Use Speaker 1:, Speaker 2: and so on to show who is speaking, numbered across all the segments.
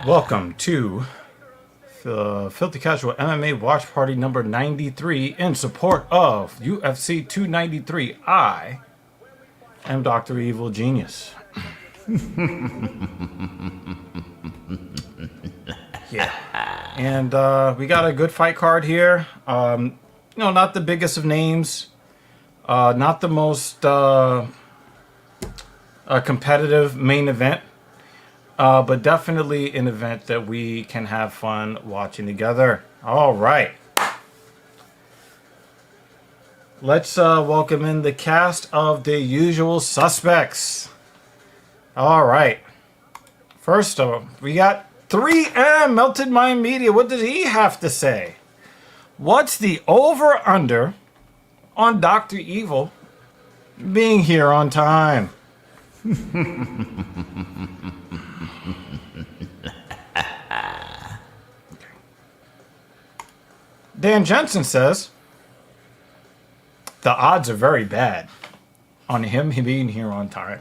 Speaker 1: Welcome to the Filthy Casual MMA Watch Party number 93 in support of UFC 293. I am Dr. Evil Genius. Yeah. And we got a good fight card here. Not the biggest of names. Not the most competitive main event. But definitely an event that we can have fun watching together. All right. Let's welcome in the cast of the usual suspects. All right. First off, we got 3M, Melted Mind Media. What does he have to say? What's the over-under on Dr. Evil being here on time? Dan Jensen says the odds are very bad on him being here on time.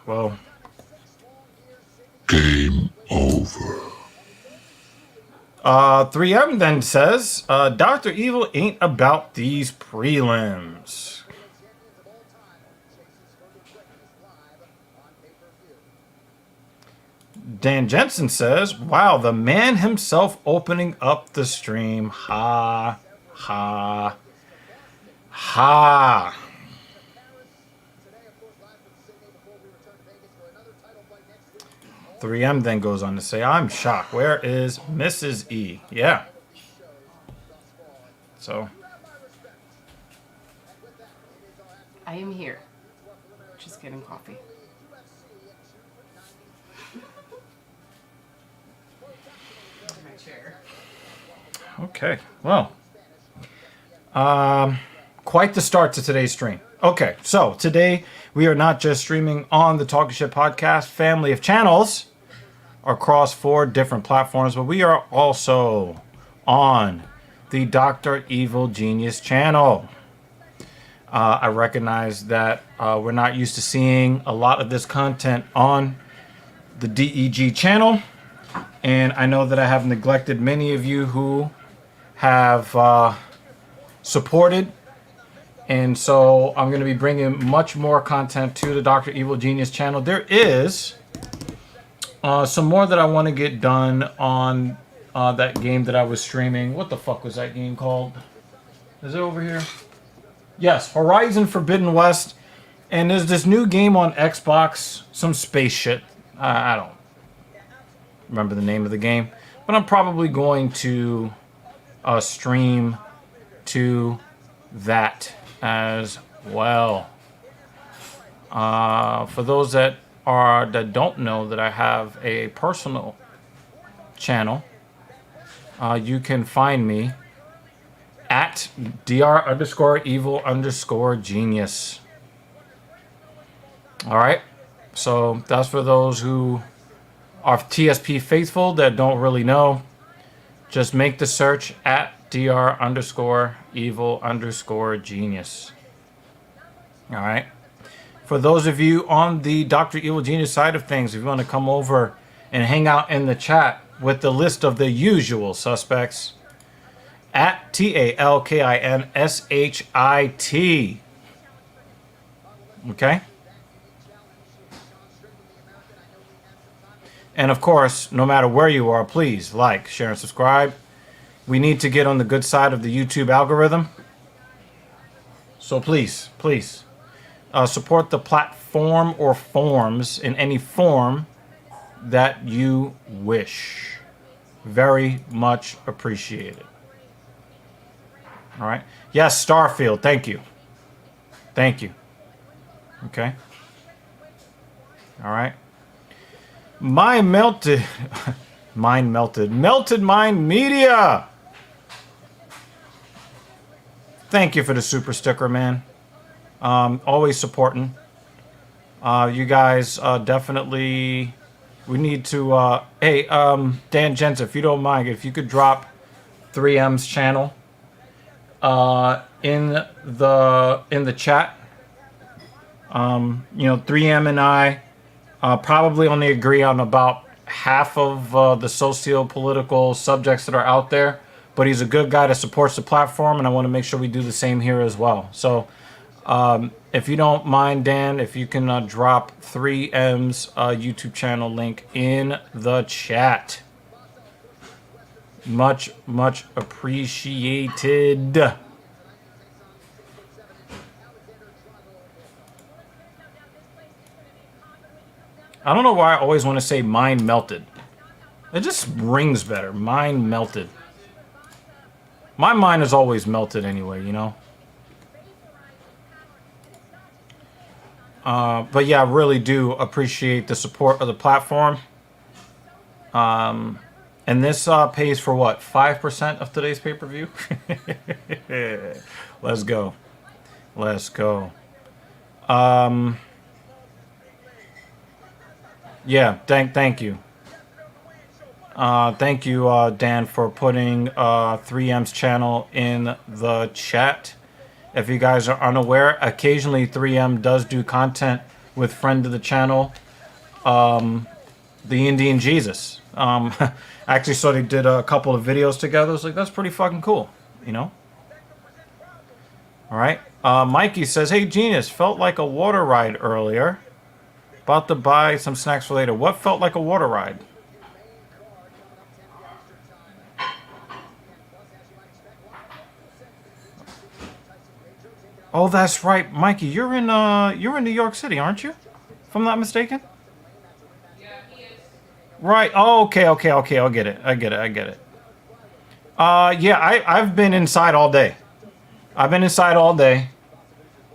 Speaker 1: Well,
Speaker 2: game over.
Speaker 1: 3M then says Dr. Evil ain't about these prelims. Dan Jensen says, wow, the man himself opening up the stream. Ha, ha, ha. 3M then goes on to say, I'm shocked. Where is Mrs. E? Yeah. So.
Speaker 3: I am here. Just getting coffee. My chair.
Speaker 1: Okay, well, quite the start to today's stream. Okay, so today we are not just streaming on the Talking Shit Podcast family of channels across 4 different platforms, but we are also on the Dr. Evil Genius channel. I recognize that we're not used to seeing a lot of this content on the DEG channel, and I know that I have neglected many of you who have supported, and so I'm going to be bringing much more content to the Dr. Evil Genius channel. There is some more that I want to get done on that game that I was streaming. What the fuck was that game called? Is it over here? Yes, Horizon Forbidden West. And there's this new game on Xbox, some space shit. I don't remember the name of the game, but I'm probably going to stream to that as well. For those that don't know that I have a personal channel, you can find me at dr_evil_genius. All right, so that's for those who are TSP faithful that don't really know. Just make the search at dr_evil_genius. All right. For those of you on the Dr. Evil Genius side of things, if you want to come over and hang out in the chat with the list of the usual suspects, at TALKINSHIT. Okay? And of course, no matter where you are, please like, share, and subscribe. We need to get on the good side of the YouTube algorithm. So please, please, support the platform or forms in any form that you wish. Very much appreciated. All right. Yes, Starfield. Thank you. Thank you. Okay. All right. Melted Mind Media. Thank you for the super sticker, man. Always supporting. You guys definitely. We need to. Hey, Dan Jensen, if you don't mind, if you could drop 3M's channel in the chat. 3M and I probably only agree on about half of the socio-political subjects that are out there, but he's a good guy that supports the platform, and I want to make sure we do the same here as well. So if you don't mind, Dan, if you can drop 3M's YouTube channel link in the chat. Much appreciated. I don't know why I always want to say mind melted. It just rings better. Mind melted. My mind is always melted anyway, you know? But yeah, I really do appreciate the support of the platform. And this pays for what? 5% of today's pay-per-view? Let's go. Let's go. Yeah, thank you. Thank you, Dan, for putting 3M's channel in the chat. If you guys are unaware, occasionally 3M does do content with friend of the channel, the Indian Jesus. I actually saw they did a couple of videos together. I was like, that's pretty fucking cool, you know? All right. Mikey says, hey, Genius, felt like a water ride earlier. About to buy some snacks for later. What felt like a water ride? Oh, that's right, Mikey. You're in New York City, aren't you? If I'm not mistaken.
Speaker 3: Yeah, he is.
Speaker 1: Right. Oh, okay. I get it. Yeah, I've been inside all day.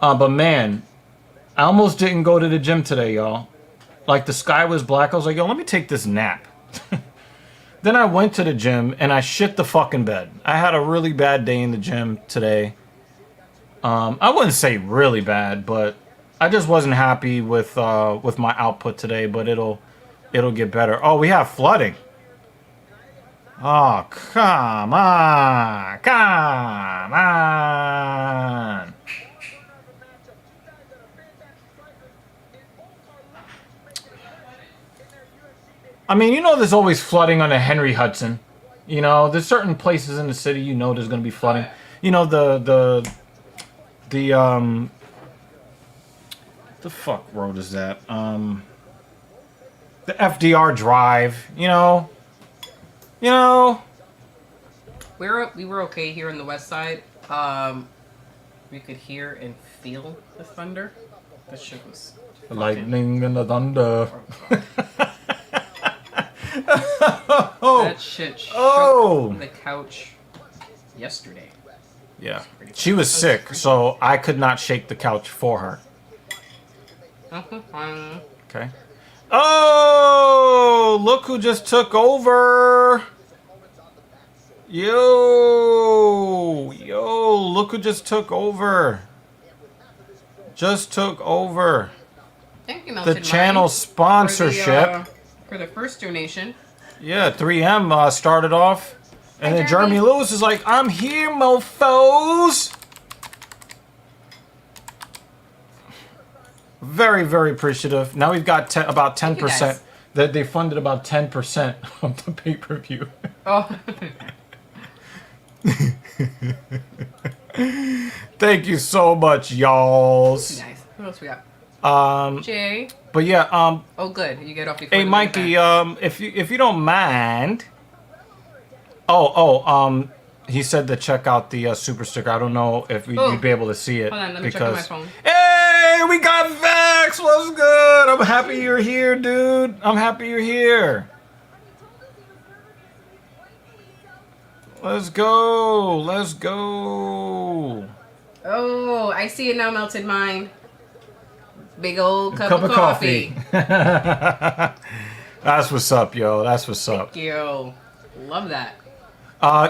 Speaker 1: But man, I almost didn't go to the gym today, y'all. Like, the sky was black. I was like, yo, let me take this nap. Then I went to the gym and I shit the fucking bed. I had a really bad day in the gym today. I wouldn't say really bad, but I just wasn't happy with my output today, but it'll get better. Oh, we have flooding. Oh, come on. I mean, you know there's always flooding on the Henry Hudson. You know, there's certain places in the city you know there's going to be flooding. You know, the fuck road is that? The FDR Drive, you know. We
Speaker 3: were okay here on the west side. We could hear and feel the thunder. That shit was
Speaker 1: The lightning and the thunder.
Speaker 3: That shit shook the couch yesterday.
Speaker 1: Yeah. She was sick, so I could not shake the couch for her. Okay. Oh, look who just took over. Yo, look who just took over.
Speaker 3: Thank you,
Speaker 1: The channel sponsorship.
Speaker 3: For the first donation.
Speaker 1: Yeah, 3M started off. And then Jeremy Lewis is like, I'm here, mofos. Very, very appreciative. Now we've got about 10%. That they funded about 10% of the pay-per-view.
Speaker 3: Oh.
Speaker 1: Thank you so much, y'all.
Speaker 3: Nice. What else we got? Jay.
Speaker 1: But yeah,
Speaker 3: oh, good. You get off before.
Speaker 1: Hey, Mikey, if you don't mind. He said to check out the super sticker. I don't know if you'd be able to see it.
Speaker 3: Hold on, let me check on my phone.
Speaker 1: Hey, we got Vex. What's good? I'm happy you're here, dude. I'm happy you're here. Let's go.
Speaker 3: Oh, I see it now, Melted Mind. Big old cup of coffee.
Speaker 1: That's what's up, yo. That's what's up.
Speaker 3: Thank you. Love that.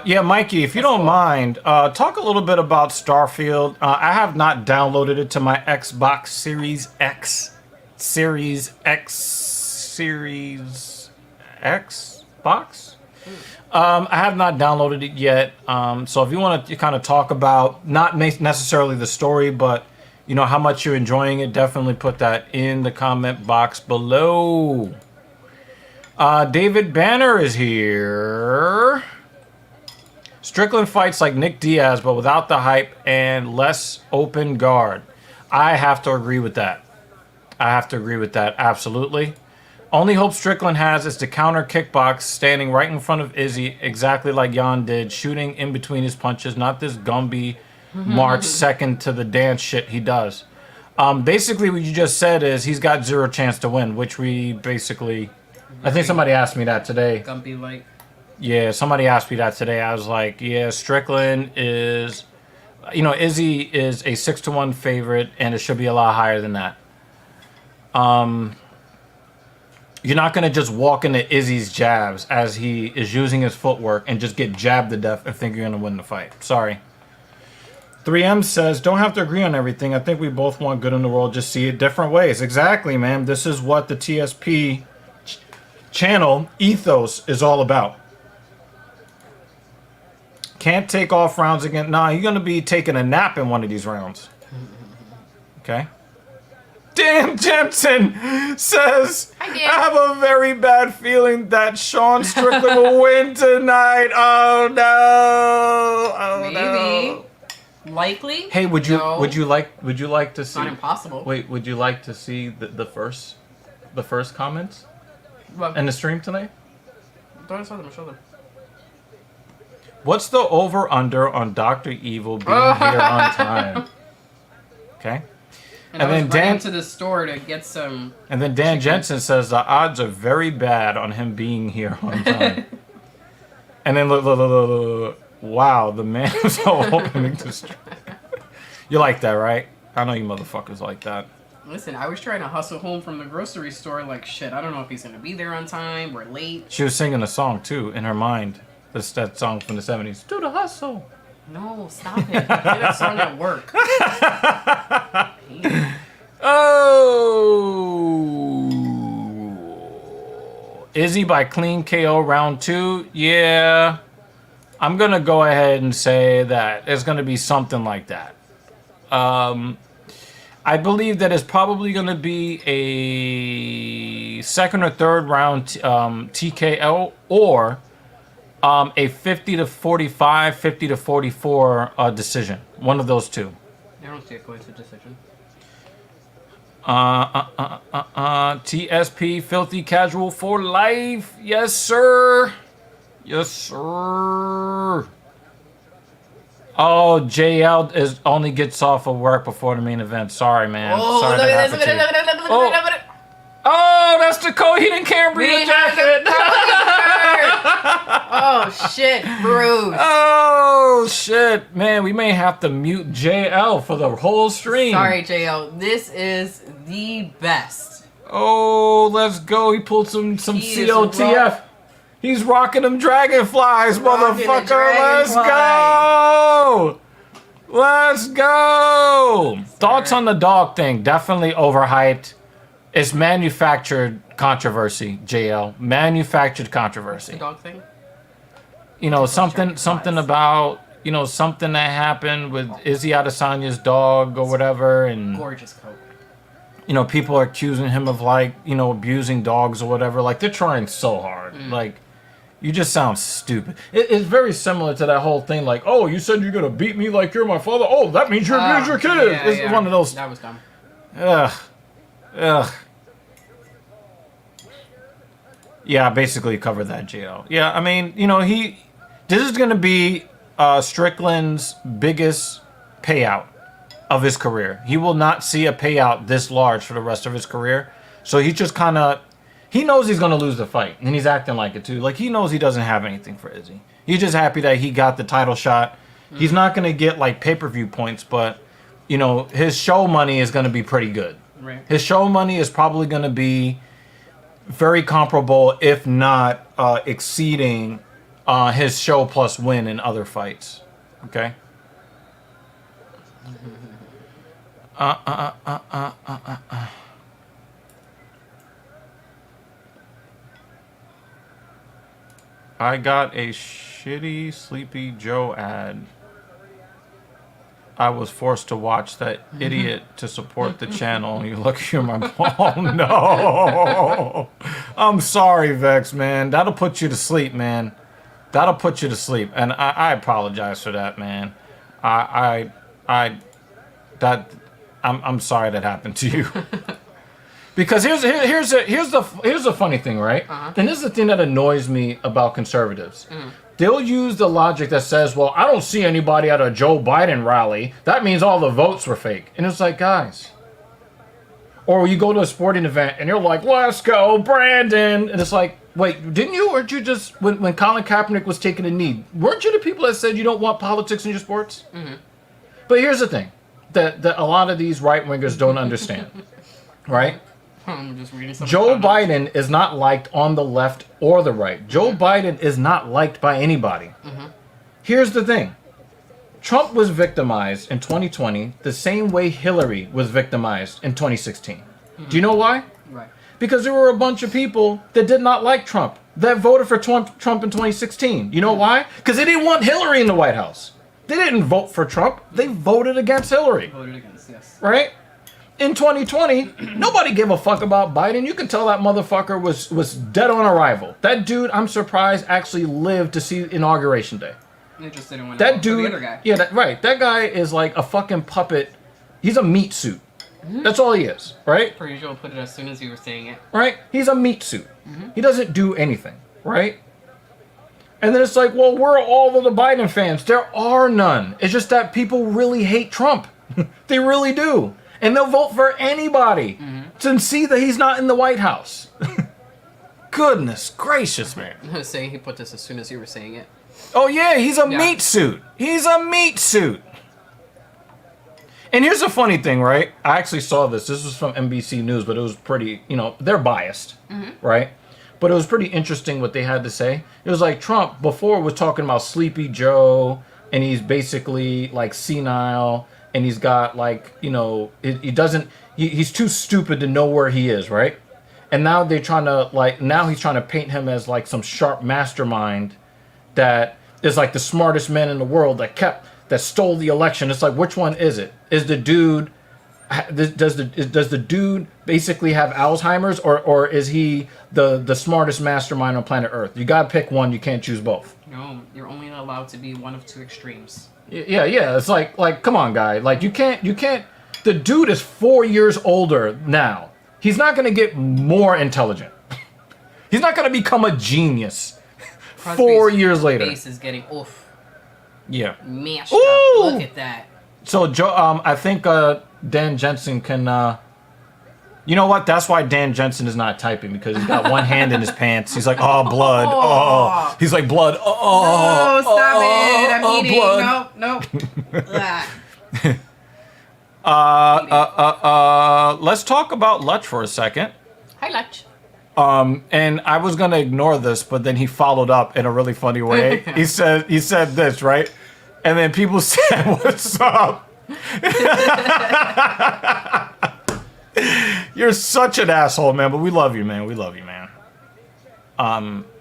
Speaker 1: Yeah, Mikey, if you don't mind, talk a little bit about Starfield. I have not downloaded it to my Xbox Series X. Series X box. I have not downloaded it yet. So if you want to kind of talk about not necessarily the story, but you know how much you're enjoying it, definitely put that in the comment box below. David Banner is here. Strickland fights like Nick Diaz, but without the hype and less open guard. I have to agree with that. Absolutely. Only hope Strickland has is to counter kickbox, standing right in front of Izzy, exactly like Jan did, shooting in between his punches, not this Gumby March second to the dance shit he does. Basically, what you just said is he's got zero chance to win, which we basically... I think somebody asked me that today.
Speaker 3: Gumby like.
Speaker 1: Yeah, somebody asked me that today. I was like, yeah, Strickland is... You know, Izzy is a 6-1 favorite, and it should be a lot higher than that. You're not going to just walk into Izzy's jabs as he is using his footwork and just get jabbed to death and think you're going to win the fight. Sorry. 3M says, don't have to agree on everything. I think we both want good in the world, just see it different ways. Exactly, man. This is what the TSP channel ethos is all about. Can't take off rounds again. Nah, you're going to be taking a nap in one of these rounds. Okay? Dan Jensen says, I have a very bad feeling that Sean Strickland will win tonight. Oh no! Oh
Speaker 3: Maybe.
Speaker 1: No!
Speaker 3: Likely.
Speaker 1: Hey, would you like to see?
Speaker 3: Not impossible.
Speaker 1: Wait, would you like to see the first comments
Speaker 3: Well,
Speaker 1: in the stream tonight?
Speaker 3: don't show them. Show them.
Speaker 1: What's the over/under on Dr. Evil being here on time? Okay.
Speaker 3: And then Dan to the store to get some.
Speaker 1: And then Dan
Speaker 3: chicken.
Speaker 1: Jensen says the odds are very bad on him being here on time. And then look. Wow, the man is opening the stream. You like that, right? I know you motherfuckers like that.
Speaker 3: Listen, I was trying to hustle home from the grocery store like shit. I don't know if he's gonna be there on time. We're late.
Speaker 1: She was singing a song too in her mind. That song from the 70s. Do the hustle.
Speaker 3: No, stop it. Play that song at work.
Speaker 1: Oh. Izzy by clean KO round 2. Yeah. I'm going to go ahead and say that it's going to be something like that. I believe that it's probably going to be a second or third round TKO or a 50-45, 50-44 decision. One of those two.
Speaker 3: I don't see it going to decision.
Speaker 1: TSP, filthy casual for life. Yes, sir. Yes, sir. Oh, JL only gets off of work before the main event. Sorry, man.
Speaker 3: Oh,
Speaker 1: Sorry
Speaker 3: look
Speaker 1: that
Speaker 3: at this.
Speaker 1: happened to you.
Speaker 3: Look at it.
Speaker 1: Oh, that's the Coheed Cambria jacket.
Speaker 3: Oh, shit. Bruce.
Speaker 1: Oh, shit. Man, we may have to mute JL for the whole stream.
Speaker 3: Sorry, JL. This is the best.
Speaker 1: Oh, let's go. He pulled some
Speaker 3: He is
Speaker 1: COTF. He's rocking them dragonflies,
Speaker 3: Rocking the
Speaker 1: motherfucker. Let's
Speaker 3: dragonfly.
Speaker 1: go. Let's go. Thoughts on the dog thing? Definitely overhyped. It's manufactured controversy, JL. Manufactured controversy.
Speaker 3: The dog thing?
Speaker 1: You know, something about, you know, something that happened with Izzy Adesanya's dog or whatever, and
Speaker 3: Gorgeous coat.
Speaker 1: you know, people are accusing him of, like, you know, abusing dogs or whatever. Like, they're trying so hard. Like, you just sound stupid. It's very similar to that whole thing, like, oh, you said you're gonna beat me like you're my father. Oh, that means you abuse your kid.
Speaker 3: Yeah,
Speaker 1: It's one of those.
Speaker 3: That was dumb.
Speaker 1: Ugh. Yeah, I basically covered that, JL. Yeah, I mean, you know, this is going to be Strickland's biggest payout of his career. He will not see a payout this large for the rest of his career. So he just kind of, he knows he's going to lose the fight. And he's acting like it too. Like, he knows he doesn't have anything for Izzy. He's just happy that he got the title shot. He's not going to get, like, pay-per-view points, but, you know, his show money is going to be pretty good.
Speaker 3: Right.
Speaker 1: His show money is probably going to be very comparable, if not exceeding his show plus win in other fights. Okay? I got a shitty Sleepy Joe ad. I was forced to watch that idiot to support the channel. You look here, my oh no. I'm sorry, Vex, man. That'll put you to sleep, man. That'll put you to sleep. And I apologize for that, man. I'm sorry that happened to you. Because here's the funny thing, right? And this is the thing that annoys me about conservatives. They'll use the logic that says, well, I don't see anybody at a Joe Biden rally. That means all the votes were fake. And it's like, guys. Or you go to a sporting event and you're like, let's go, Brandon. And it's like, wait, didn't you? Weren't you just, when Colin Kaepernick was taking a knee, weren't you the people that said you don't want politics in your sports? But here's the thing that a lot of these right-wingers don't understand, right?
Speaker 3: I'm just reading some
Speaker 1: Joe
Speaker 3: comments.
Speaker 1: Biden is not liked on the left or the right. Joe Biden is not liked by anybody. Here's the thing. Trump was victimized in 2020 the same way Hillary was victimized in 2016. Do you know why?
Speaker 3: Right.
Speaker 1: Because there were a bunch of people that did not like Trump, that voted for Trump in 2016. You know why? Because they didn't want Hillary in the White House. They didn't vote for Trump. They voted against Hillary.
Speaker 3: Voted against, yes.
Speaker 1: Right? In 2020, nobody gave a fuck about Biden. You can tell that motherfucker was dead on arrival. That dude, I'm surprised, actually lived to see Inauguration Day.
Speaker 3: They just didn't want to
Speaker 1: That
Speaker 3: vote for
Speaker 1: dude,
Speaker 3: the other guy.
Speaker 1: yeah, right. That guy is like a fucking puppet. He's a meat suit. That's all he is, right?
Speaker 3: Per usual, put it as soon as you were saying it.
Speaker 1: Right? He's a meat suit. He doesn't do anything, right? And then it's like, well, we're all of the Biden fans. There are none. It's just that people really hate Trump. They really do. And they'll vote for anybody to see that he's not in the White House. Goodness gracious, man.
Speaker 3: I was saying he put this as soon as you were saying it.
Speaker 1: Oh, yeah, he's a meat suit. He's a meat suit. And here's the funny thing, right? I actually saw this. This was from NBC News, but it was pretty, they're biased, right? But it was pretty interesting what they had to say. It was like Trump before was talking about Sleepy Joe, and he's basically like senile, and he's got like, he's too stupid to know where he is, right? And now they're trying to now he's trying to paint him as like some sharp mastermind that is like the smartest man in the world that stole the election. It's like, which one is it? Is the dude, does the dude basically have Alzheimer's, or is he the smartest mastermind on planet Earth? You gotta pick one. You can't choose both.
Speaker 3: No, you're only allowed to be one of two extremes.
Speaker 1: Yeah. It's like, come on, guy. Like, you can't. The dude is 4 years older now. He's not gonna get more intelligent. He's not gonna become a genius.
Speaker 3: Crosby's
Speaker 1: 4 years later.
Speaker 3: Face is getting oof.
Speaker 1: Yeah.
Speaker 3: Mashed
Speaker 1: Ooh!
Speaker 3: up. Look at that.
Speaker 1: So Joe, I think Dan Jensen can. You know what? That's why Dan Jensen is not typing, because he's got one hand in his pants. He's like, oh, blood. Oh. He's like, blood. Oh.
Speaker 3: No, stop it. I'm eating.
Speaker 1: Blood.
Speaker 3: Nope.
Speaker 1: Let's talk about Lutch for a second.
Speaker 3: Hi, Lutch.
Speaker 1: And I was gonna ignore this, but then he followed up in a really funny way. He said this, right? And then people said, "What's up?" You're such an asshole, man. But we love you, man. We love you, man.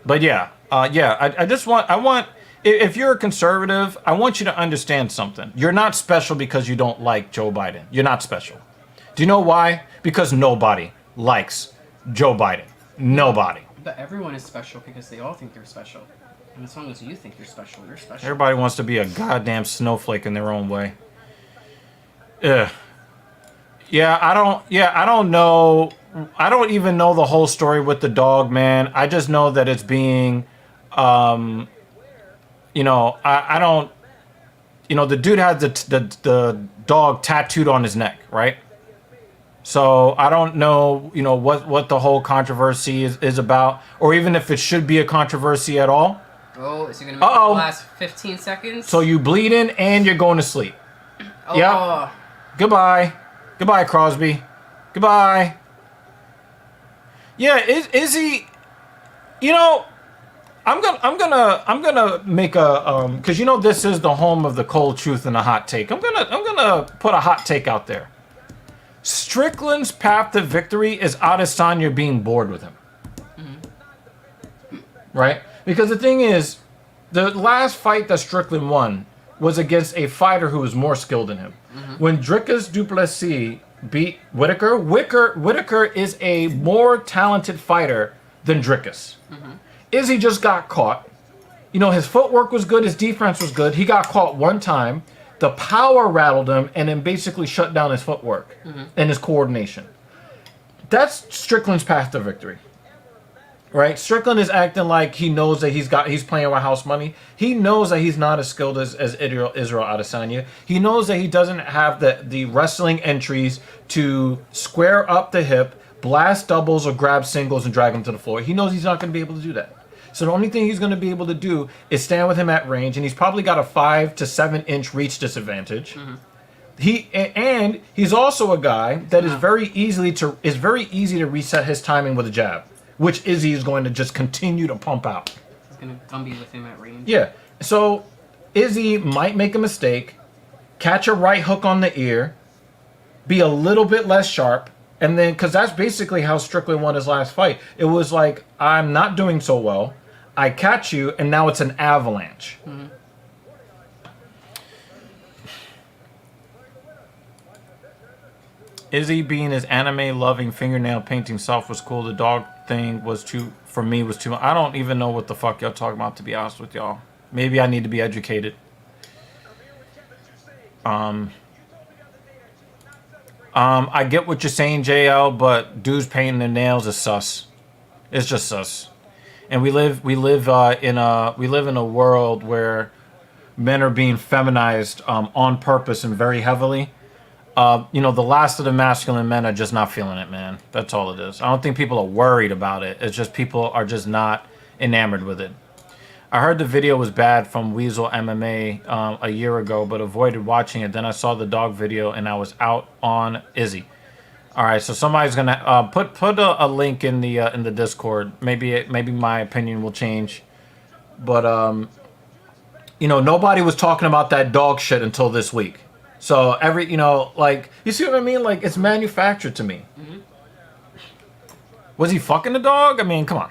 Speaker 1: But yeah. I want. If you're a conservative, I want you to understand something. You're not special because you don't like Joe Biden. You're not special. Do you know why? Because nobody likes Joe Biden. Nobody.
Speaker 3: But everyone is special because they all think they're special. And as long as you think you're special, you're special.
Speaker 1: Everybody wants to be a goddamn snowflake in their own way. Ugh. I don't know. I don't even know the whole story with the dog, man. I just know that it's being, I don't, the dude had the dog tattooed on his neck, right? So I don't know, what the whole controversy is about, or even if it should be a controversy at all.
Speaker 3: Oh, is he going to make it the last 15 seconds?
Speaker 1: So you bleeding and you're going to sleep.
Speaker 3: Oh.
Speaker 1: Yep. Goodbye. Goodbye, Crosby. Goodbye. Yeah, is he? I'm gonna make a because this is the home of the cold truth and the hot take. I'm gonna put a hot take out there. Strickland's path to victory is Adesanya being bored with him. Right? Because the thing is, the last fight that Strickland won was against a fighter who was more skilled than him. When Dricus du Plessis beat Whitaker, Whitaker is a more talented fighter than Dricus. Izzy just got caught. You know, his footwork was good, his defense was good. He got caught one time. The power rattled him and then basically shut down his footwork and his coordination. That's Strickland's path to victory. Right? Strickland is acting like he knows that he's playing with house money. He knows that he's not as skilled as Israel Adesanya. He knows that he doesn't have the wrestling entries to square up the hip, blast doubles or grab singles and drag him to the floor. He knows he's not going to be able to do that. So the only thing he's going to be able to do is stand with him at range, and he's probably got a 5 to 7 inch reach disadvantage. He's also a guy that is very easy to reset his timing with a jab, which Izzy is going to just continue to pump out.
Speaker 3: He's going to gumby with him at range.
Speaker 1: Yeah. So Izzy might make a mistake, catch a right hook on the ear, be a little bit less sharp, and then, because that's basically how Strickland won his last fight. It was like, I'm not doing so well. I catch you, and now it's an avalanche. Izzy being his anime-loving fingernail painting self was cool. The dog thing was too, for me, was too. I don't even know what the fuck y'all talking about, to be honest with y'all. Maybe I need to be educated. I get what you're saying, JL, but dudes painting their nails is sus. It's just sus. And we live in a world where men are being feminized on purpose and very heavily. You know, the last of the masculine men are just not feeling it, man. That's all it is. I don't think people are worried about it. It's just people are just not enamored with it. I heard the video was bad from Weasel MMA a year ago, but avoided watching it. Then I saw the dog video and I was out on Izzy. All right, so somebody's gonna put a link in the Discord. Maybe my opinion will change, but you know, nobody was talking about that dog shit until this week. So like, you see what I mean? Like, it's manufactured to me. Was he fucking the dog? I mean, come on.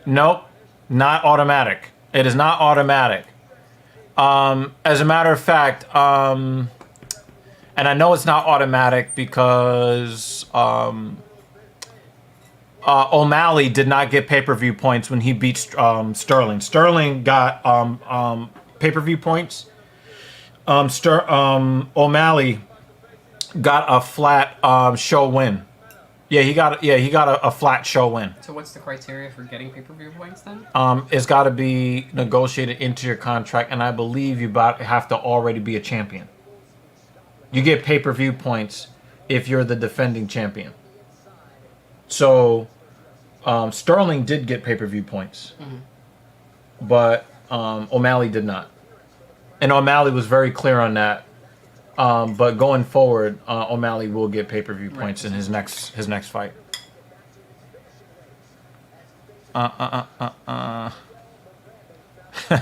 Speaker 1: Nope, not automatic. It is not automatic. As a matter of fact, and I know it's not automatic because O'Malley did not get pay-per-view points when he beat Sterling. Sterling got pay-per-view points. O'Malley got a flat show win. Yeah, he got a flat show win.
Speaker 3: So what's the criteria for getting pay-per-view points then?
Speaker 1: It's got to be negotiated into your contract, and I believe you have to already be a champion. You get pay-per-view points if you're the defending champion. So Sterling did get pay-per-view points, but O'Malley did not. And O'Malley was very clear on that. But going forward, O'Malley will get pay-per-view points in his next fight.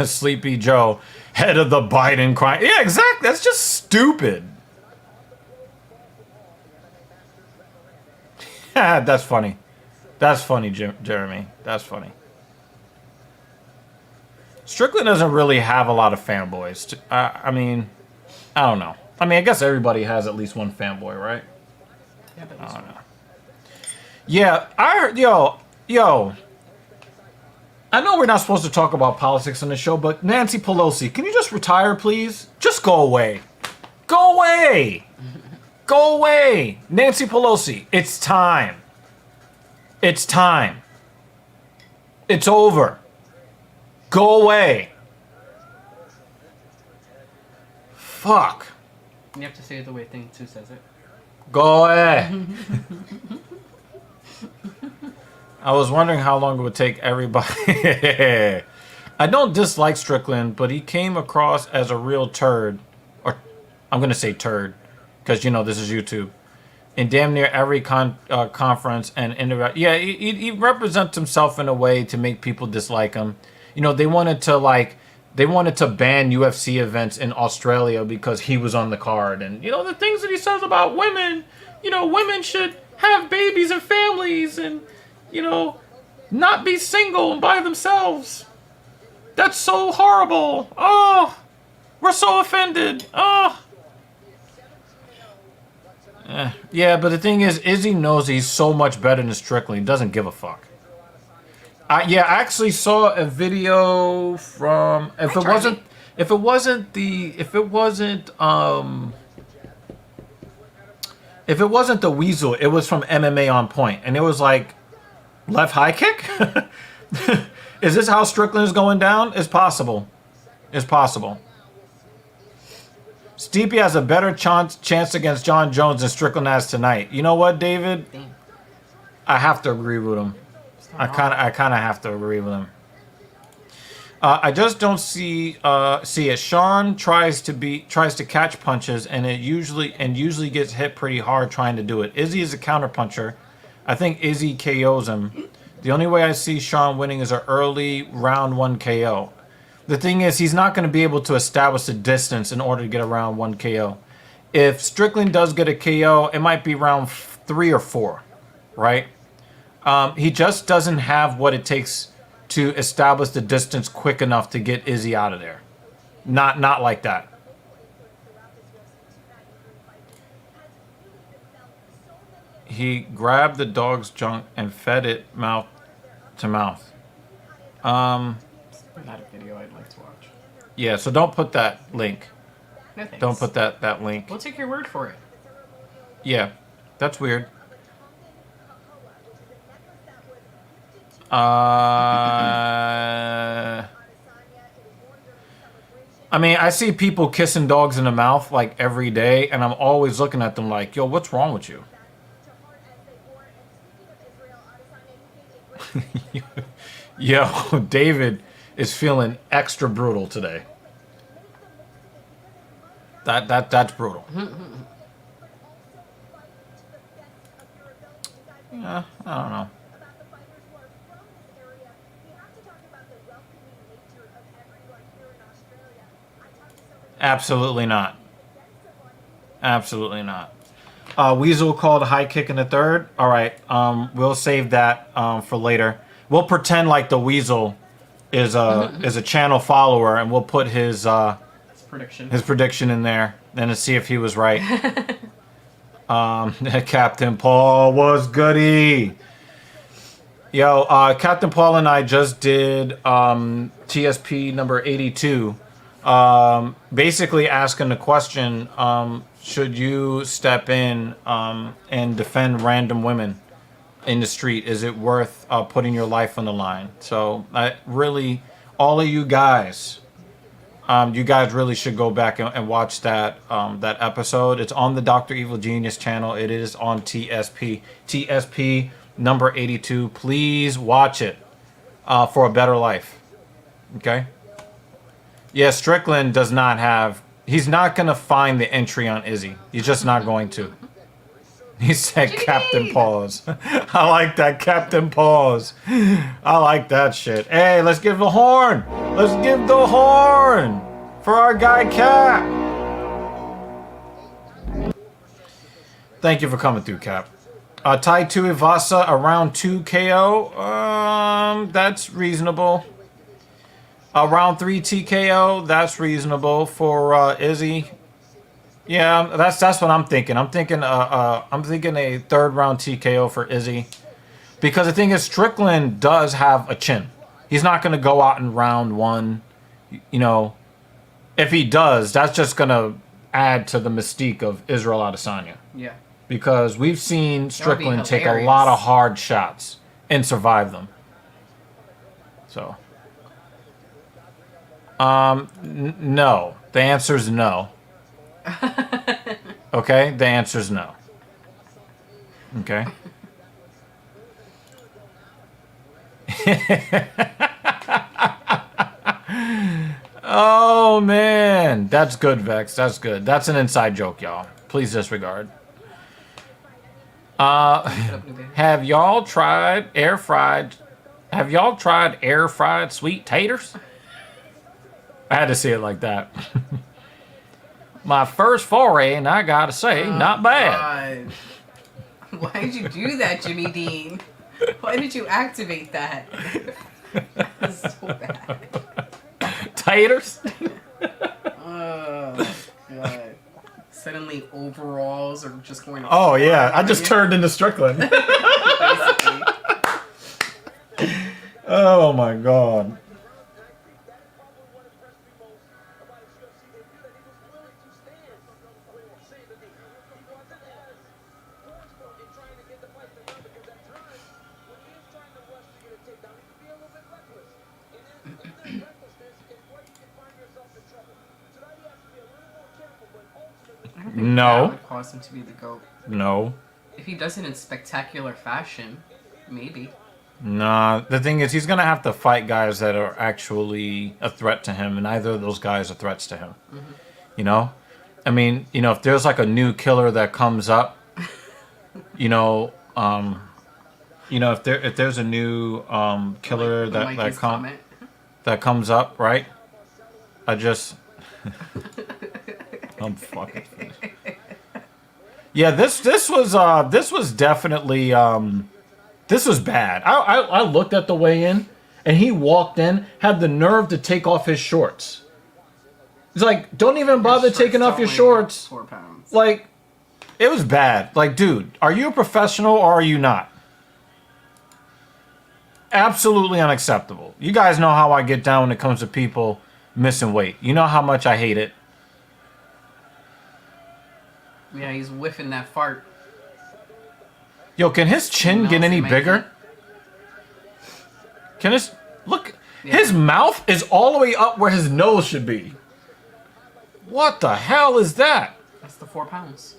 Speaker 1: Sleepy Joe, head of the Biden crime. Yeah, exactly. That's just stupid. That's funny. That's funny, Jeremy. That's funny. Strickland doesn't really have a lot of fanboys. I mean, I don't know. I mean, I guess everybody has at least one fanboy, right?
Speaker 3: Yeah, but
Speaker 1: I don't know. Yeah, I heard, yo. I know we're not supposed to talk about politics on the show, but Nancy Pelosi, can you just retire, please? Just go away. Go away. Go away. Nancy Pelosi, it's time. It's time. It's over. Go away. Fuck.
Speaker 3: You have to say it the way Thing 2 says it.
Speaker 1: Go away. I was wondering how long it would take everybody. I don't dislike Strickland, but he came across as a real turd. Or I'm going to say turd, because, you know, this is YouTube. In damn near every conference and interact. Yeah, he represents himself in a way to make people dislike him. You know, they wanted to ban UFC events in Australia because he was on the card. And, you know, the things that he says about women, you know, women should have babies and families and, you know, not be single by themselves. That's so horrible. Oh, we're so offended. Oh. Yeah, but the thing is, Izzy knows he's so much better than Strickland. He doesn't give a fuck. I actually saw a video from if it wasn't the Weasel, it was from MMA on Point, and it was like left high kick. Is this how Strickland is going down? It's possible. It's possible. Stipe has a better chance against John Jones than Strickland has tonight. You know what, David? I have to agree with him. I kind of have to agree with him. I just don't see it. Sean tries to catch punches and usually gets hit pretty hard trying to do it. Izzy is a counter puncher. I think Izzy KOs him. The only way I see Sean winning is an early round 1 KO. The thing is, he's not going to be able to establish the distance in order to get a round 1 KO. If Strickland does get a KO, it might be round 3 or 4, right? He just doesn't have what it takes to establish the distance quick enough to get Izzy out of there. Not like that. He grabbed the dog's junk and fed it mouth to mouth.
Speaker 3: Not a video I'd like to watch.
Speaker 1: Yeah, so don't put that link.
Speaker 3: No thanks.
Speaker 1: Don't put that link.
Speaker 3: We'll take your word for it.
Speaker 1: Yeah, that's weird. I mean, I see people kissing dogs in the mouth like every day, and I'm always looking at them like, yo, what's wrong with you? Yo, David is feeling extra brutal today. That's brutal. Yeah, I don't know. Absolutely not. Absolutely not. Weasel called a high kick in the third. All right. We'll save that for later. We'll pretend like the Weasel is a channel follower, and we'll put his prediction in there, and to see if he was right. Captain Paul was goody. Yo, Captain Paul and I just did TSP number 82. Basically asking the question, should you step in and defend random women in the street? Is it worth putting your life on the line? So really, all of you guys really should go back and watch that episode. It's on the Dr. Evil Genius channel. It is on TSP number 82. Please watch it for a better life. Okay? Yeah, Strickland does not have... He's not going to find the entry on Izzy. He's just not going to. He said Captain Pause. I like that, Captain Pause. I like that shit. Hey, let's give the horn. Let's give the horn for our guy Cap. Thank you for coming through, Cap. Tai Tuivasa around 2 KO. That's reasonable. Round 3 TKO, that's reasonable for Izzy. Yeah, that's what I'm thinking. I'm thinking a third round TKO for Izzy, because the thing is, Strickland does have a chin. He's not going to go out in round 1. You know, if he does, that's just going to add to the mystique of Israel Adesanya.
Speaker 3: Yeah.
Speaker 1: Because we've seen Strickland take a lot of hard shots and survive them. So. No. The answer is no. Okay? The answer is no. Okay? Oh, man. That's good, Vex. That's good. That's an inside joke, y'all. Please disregard. Have y'all tried air-fried sweet taters? I had to say it like that. My first foray, and I gotta say, not bad.
Speaker 3: God. Why did you do that, Jimmy Dean? Why did you activate that? That's so bad.
Speaker 1: Taters?
Speaker 3: Oh, God. Suddenly overalls are just going to
Speaker 1: Oh, yeah.
Speaker 3: fly
Speaker 1: I just
Speaker 3: on
Speaker 1: turned into Strickland.
Speaker 3: you, basically.
Speaker 1: Oh, my God.
Speaker 3: I don't think that
Speaker 1: No.
Speaker 3: would cause him to be the GOAT.
Speaker 1: No.
Speaker 3: If he does it in spectacular fashion, maybe.
Speaker 1: Nah, the thing is, he's going to have to fight guys that are actually a threat to him, and neither of those guys are threats to him.
Speaker 3: Mm-hmm.
Speaker 1: You know? I mean, you know, if there's like a new killer that comes up, you know, if there's a new killer
Speaker 3: Like Mikey's comment.
Speaker 1: that comes up, right? I'm fucking finished. Yeah, this was definitely this was bad. I looked at the weigh-in, and he walked in, had the nerve to take off his shorts. He's like, don't even bother taking off your shorts.
Speaker 3: 4 pounds.
Speaker 1: Like, it was bad. Like, dude, are you a professional or are you not? Absolutely unacceptable. You guys know how I get down when it comes to people missing weight. You know how much I hate it.
Speaker 3: Yeah, he's whiffing that fart.
Speaker 1: Yo, can his chin get any bigger? Can his... Look, his mouth is all the way up where his nose should be. What the hell is that?
Speaker 3: That's the 4 pounds.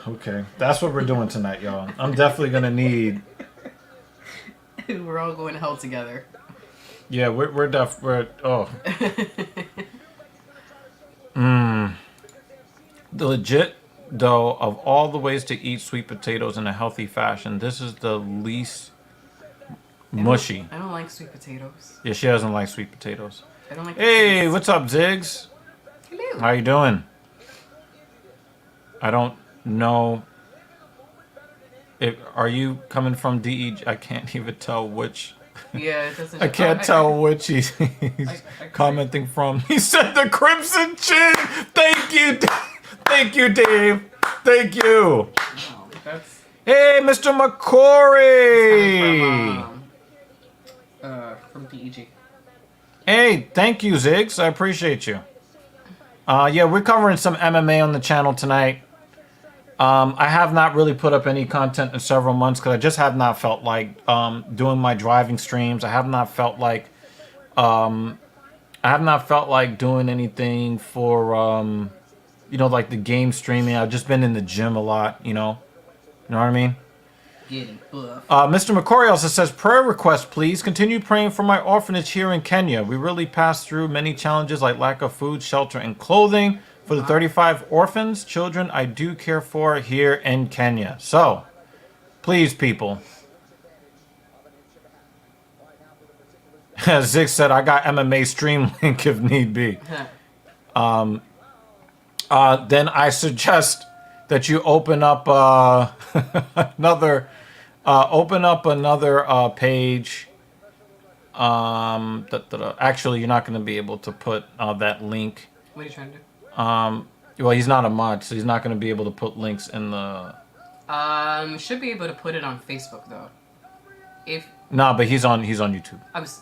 Speaker 1: Okay, that's what we're doing tonight, y'all. I'm definitely gonna need...
Speaker 3: We're all going to hell together.
Speaker 1: Yeah, we're oh. The legit, though, of all the ways to eat sweet potatoes in a healthy fashion, this is the least mushy.
Speaker 3: I don't like sweet potatoes.
Speaker 1: Yeah, she doesn't like sweet potatoes.
Speaker 3: I don't like.
Speaker 1: Hey, what's up, Ziggs?
Speaker 3: Hello.
Speaker 1: How you doing? I don't know. Are you coming from DEG? I can't even tell which.
Speaker 3: Yeah, it doesn't.
Speaker 1: I can't tell which he's commenting from. He said the Crimson Chin. Thank you, thank you, Dave. Thank you.
Speaker 3: No, that's
Speaker 1: Hey, Mr. McCory.
Speaker 3: from DEG.
Speaker 1: Hey, thank you, Ziggs. I appreciate you. Yeah, we're covering some MMA on the channel tonight. I have not really put up any content in several months because I just have not felt like doing my driving streams. I have not felt like doing anything for like the game streaming. I've just been in the gym a lot, you know what I mean?
Speaker 3: Getting buff.
Speaker 1: Mr. McCory also says, prayer request, please. Continue praying for my orphanage here in Kenya. We really passed through many challenges like lack of food, shelter, and clothing. For the 35 orphans, children I do care for here in Kenya. So, please, people. As Zig said, I got MMA stream link if need be. Then I suggest that you open up another page. Actually, you're not going to be able to put that link.
Speaker 3: What are you trying to do?
Speaker 1: Well, he's not a mod, so he's not going to be able to put links in the...
Speaker 3: Should be able to put it on Facebook, though.
Speaker 1: Nah, but he's on YouTube.
Speaker 3: I was...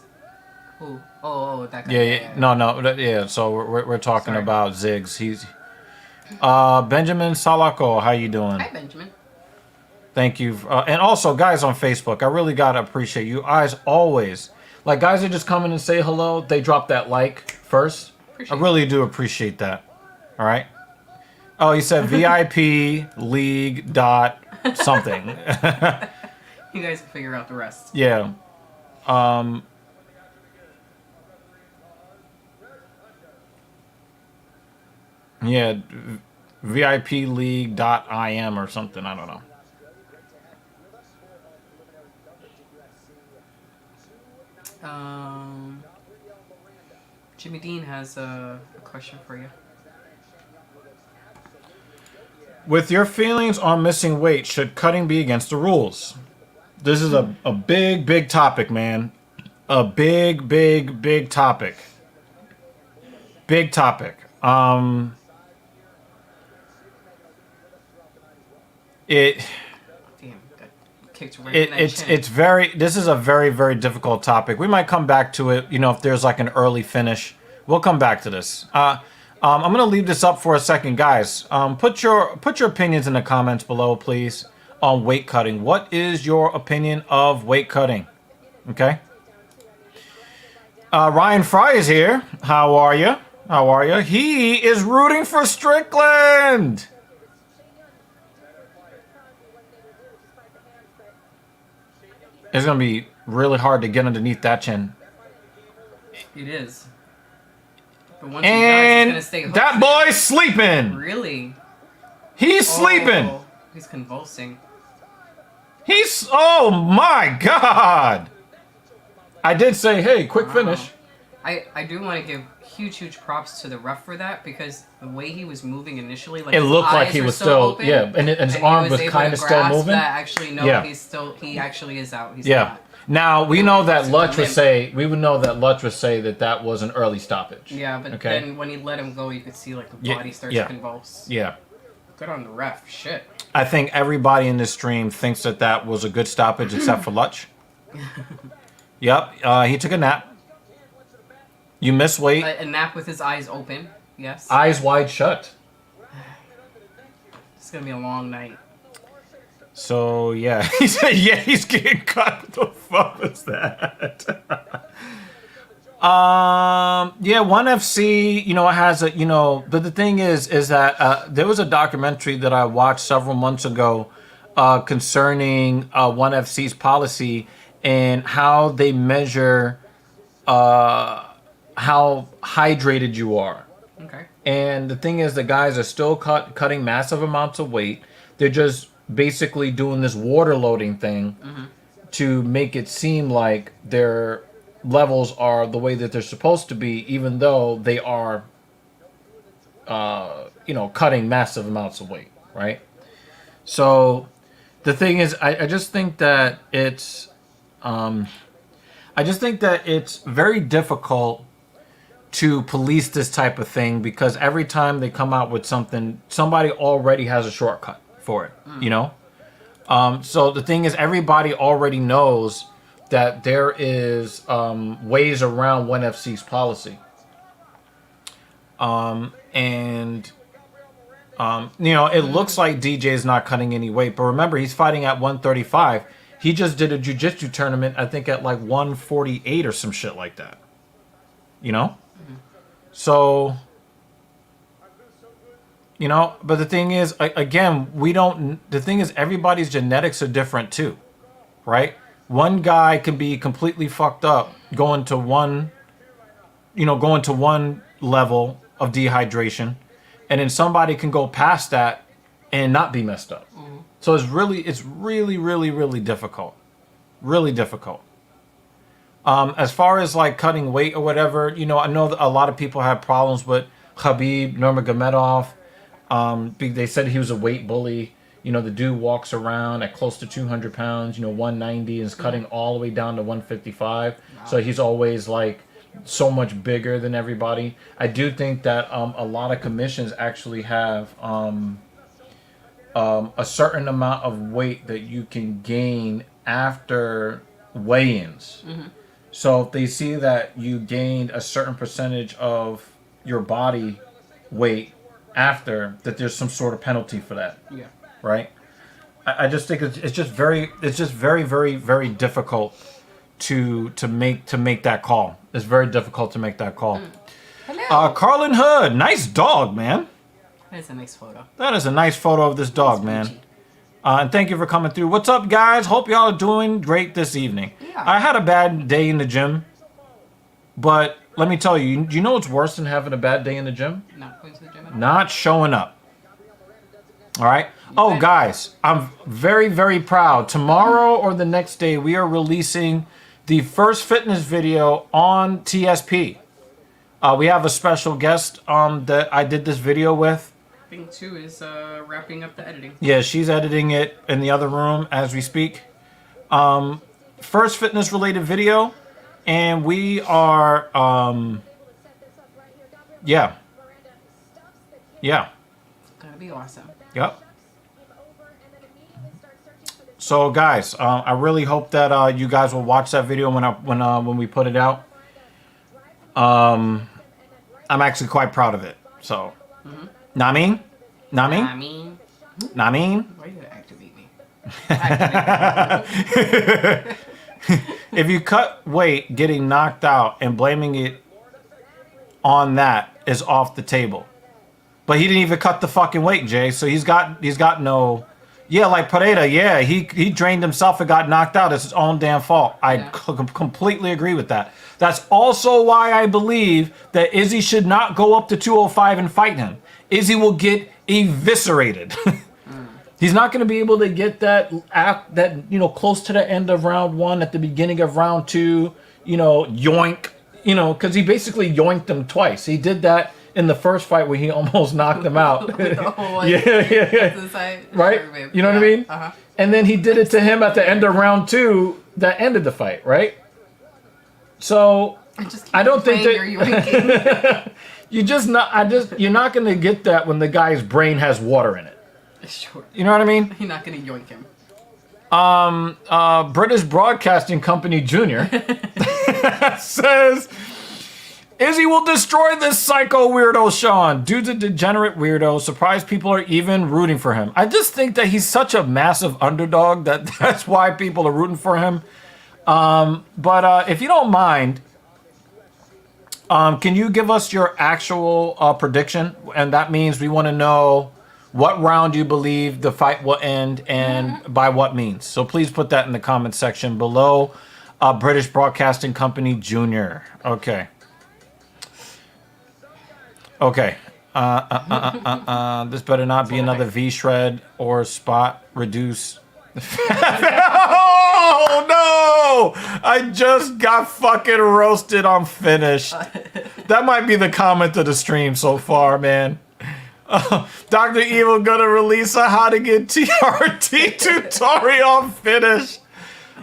Speaker 3: Who? Oh, that guy.
Speaker 1: Yeah. No, so we're talking about Ziggs. He's... Benjamin Salako, how you doing?
Speaker 3: Hi, Benjamin.
Speaker 1: Thank you. And also, guys on Facebook, I really got to appreciate you guys always. Like, guys that just come in and say hello, they drop that like first. I really do appreciate that. All right. Oh, he said VIP league dot something.
Speaker 3: You guys can figure out the rest.
Speaker 1: Yeah. Yeah. VIP league dot IM or something. I don't know.
Speaker 3: Jimmy Dean has a question for you.
Speaker 1: With your feelings on missing weight, should cutting be against the rules? This is a big, big topic, man. A big, big, big topic. Big topic. It.
Speaker 3: Damn, got kicked right in that chin.
Speaker 1: It's very. This is a very, very difficult topic. We might come back to it. You know, if there's like an early finish, we'll come back to this. I'm gonna leave this up for a second, guys. Put your opinions in the comments below, please, on weight cutting. What is your opinion of weight cutting? Okay. Ryan Fry is here. How are you? How are you? He is rooting for Strickland. It's gonna be really hard to get underneath that chin.
Speaker 3: It is. But once
Speaker 1: And
Speaker 3: he does, it's gonna stay hooked.
Speaker 1: that boy's sleeping.
Speaker 3: Really?
Speaker 1: He's sleeping.
Speaker 3: He's convulsing.
Speaker 1: He's. Oh my God. I did say, hey, quick finish.
Speaker 3: I do want to give huge props to the ref for that, because the way he was moving initially, like
Speaker 1: It
Speaker 3: his
Speaker 1: looked like
Speaker 3: eyes
Speaker 1: he
Speaker 3: were
Speaker 1: was
Speaker 3: so
Speaker 1: still,
Speaker 3: open,
Speaker 1: yeah, and his
Speaker 3: he
Speaker 1: arm was
Speaker 3: able
Speaker 1: kind
Speaker 3: to
Speaker 1: of still
Speaker 3: grasp
Speaker 1: moving.
Speaker 3: That actually, no,
Speaker 1: Yeah.
Speaker 3: he actually is out. He's
Speaker 1: Yeah.
Speaker 3: not.
Speaker 1: Now we know that
Speaker 3: It's
Speaker 1: Lutch would
Speaker 3: limp.
Speaker 1: say that was an early stoppage.
Speaker 3: Yeah, but
Speaker 1: Okay.
Speaker 3: then when he let him go, you could see like the
Speaker 1: Yeah,
Speaker 3: body starts
Speaker 1: yeah.
Speaker 3: to convulse.
Speaker 1: Yeah.
Speaker 3: Good on the ref. Shit.
Speaker 1: I think everybody in this stream thinks that was a good stoppage except for Lutch. Yep. He took a nap. You miss weight.
Speaker 3: A nap with his eyes open. Yes.
Speaker 1: Eyes wide shut.
Speaker 3: It's gonna be a long night.
Speaker 1: So yeah, he said, yeah, he's getting cut. What the fuck was that? Yeah, ONE FC, you know, it has a, you know, but the thing is that there was a documentary that I watched several months ago concerning ONE FC's policy and how they measure how hydrated you are.
Speaker 3: Okay.
Speaker 1: And the thing is, the guys are still cutting massive amounts of weight. They're just basically doing this water loading thing to make it seem like their levels are the way that they're supposed to be, even though they are, you know, cutting massive amounts of weight, right? So the thing is, I just think that it's, very difficult to police this type of thing, because every time they come out with something, somebody already has a shortcut for it, you know? So the thing is, everybody already knows that there is ways around ONE FC's policy. You know, it looks like DJ is not cutting any weight, but remember, he's fighting at 135. He just did a jiu-jitsu tournament, I think, at like 148 or some shit like that. You know? So, you know, but the thing is, again, the thing is, everybody's genetics are different too, right? One guy can be completely fucked up going to one level of dehydration, and then somebody can go past that and not be messed up. So it's really difficult. Really difficult. As far as like cutting weight or whatever, you know, I know that a lot of people have problems with Khabib Nurmagomedov. They said he was a weight bully. You know, the dude walks around at close to 200 pounds, you know, 190, and is cutting all the way down to 155. Wow. So he's always like so much bigger than everybody. I do think that a lot of commissions actually have a certain amount of weight that you can gain after weigh-ins. So if they see that you gained a certain percentage of your body weight after, that there's some sort of penalty for that. Yeah. Right? I just think it's just very difficult to make that call. It's very difficult to make that call.
Speaker 3: Hello.
Speaker 1: Carlin Hood, nice dog, man.
Speaker 3: That is a nice photo.
Speaker 1: That is a nice photo of this dog, man. And thank you for coming through. What's up, guys? Hope y'all are doing great this evening.
Speaker 3: Yeah.
Speaker 1: I had a bad day in the gym, but let me tell you, you know what's worse than having a bad day in the gym?
Speaker 3: Not going to the gym at all.
Speaker 1: Not showing up. All right? Oh, guys, I'm very proud. Tomorrow or the next day, we are releasing the first fitness video on TSP. We have a special guest that I did this video with.
Speaker 3: Thing 2 is wrapping up the editing.
Speaker 1: Yeah, she's editing it in the other room as we speak. First fitness related video, and we are yeah.
Speaker 3: It's gonna be awesome.
Speaker 1: Yep. So guys, I really hope that you guys will watch that video when we put it out. I'm actually quite proud of it. So, Nah mean?
Speaker 3: I mean, why are you gonna activate me?
Speaker 1: If you cut weight getting knocked out and blaming it on that is off the table. But he didn't even cut the fucking weight, Jay. So he's got no. Yeah, like Pereira. Yeah, he drained himself and got knocked out. It's his own damn fault. I completely agree with that. That's also why I believe that Izzy should not go up to 205 and fight him. Izzy will get eviscerated. He's not going to be able to get that close to the end of round 1 at the beginning of round 2, yoink, because he basically yoinked him twice. He did that in the first fight where he almost knocked him out. Yeah. Right? You know what I mean?
Speaker 3: Uh-huh.
Speaker 1: And then he did it to him at the end of round 2 that ended the fight, right? So I don't think that you're not going to get that when the guy's brain has water in it.
Speaker 3: Sure.
Speaker 1: You know what I mean?
Speaker 3: You're not gonna yoink him.
Speaker 1: British Broadcasting Company Jr. says Izzy will destroy this psycho weirdo Sean. Dude's a degenerate weirdo. Surprised people are even rooting for him. I just think that he's such a massive underdog that's why people are rooting for him. But if you don't mind, can you give us your actual prediction? And that means we want to know what round you believe the fight will end and by what means. So please put that in the comment section below. British Broadcasting Company Jr. Okay. This better not be another V-shred or spot reduce. Oh no! I just got fucking roasted on finish. That might be the comment of the stream so far, man. Dr. Evil gonna release a how to get TRT tutorial on finish.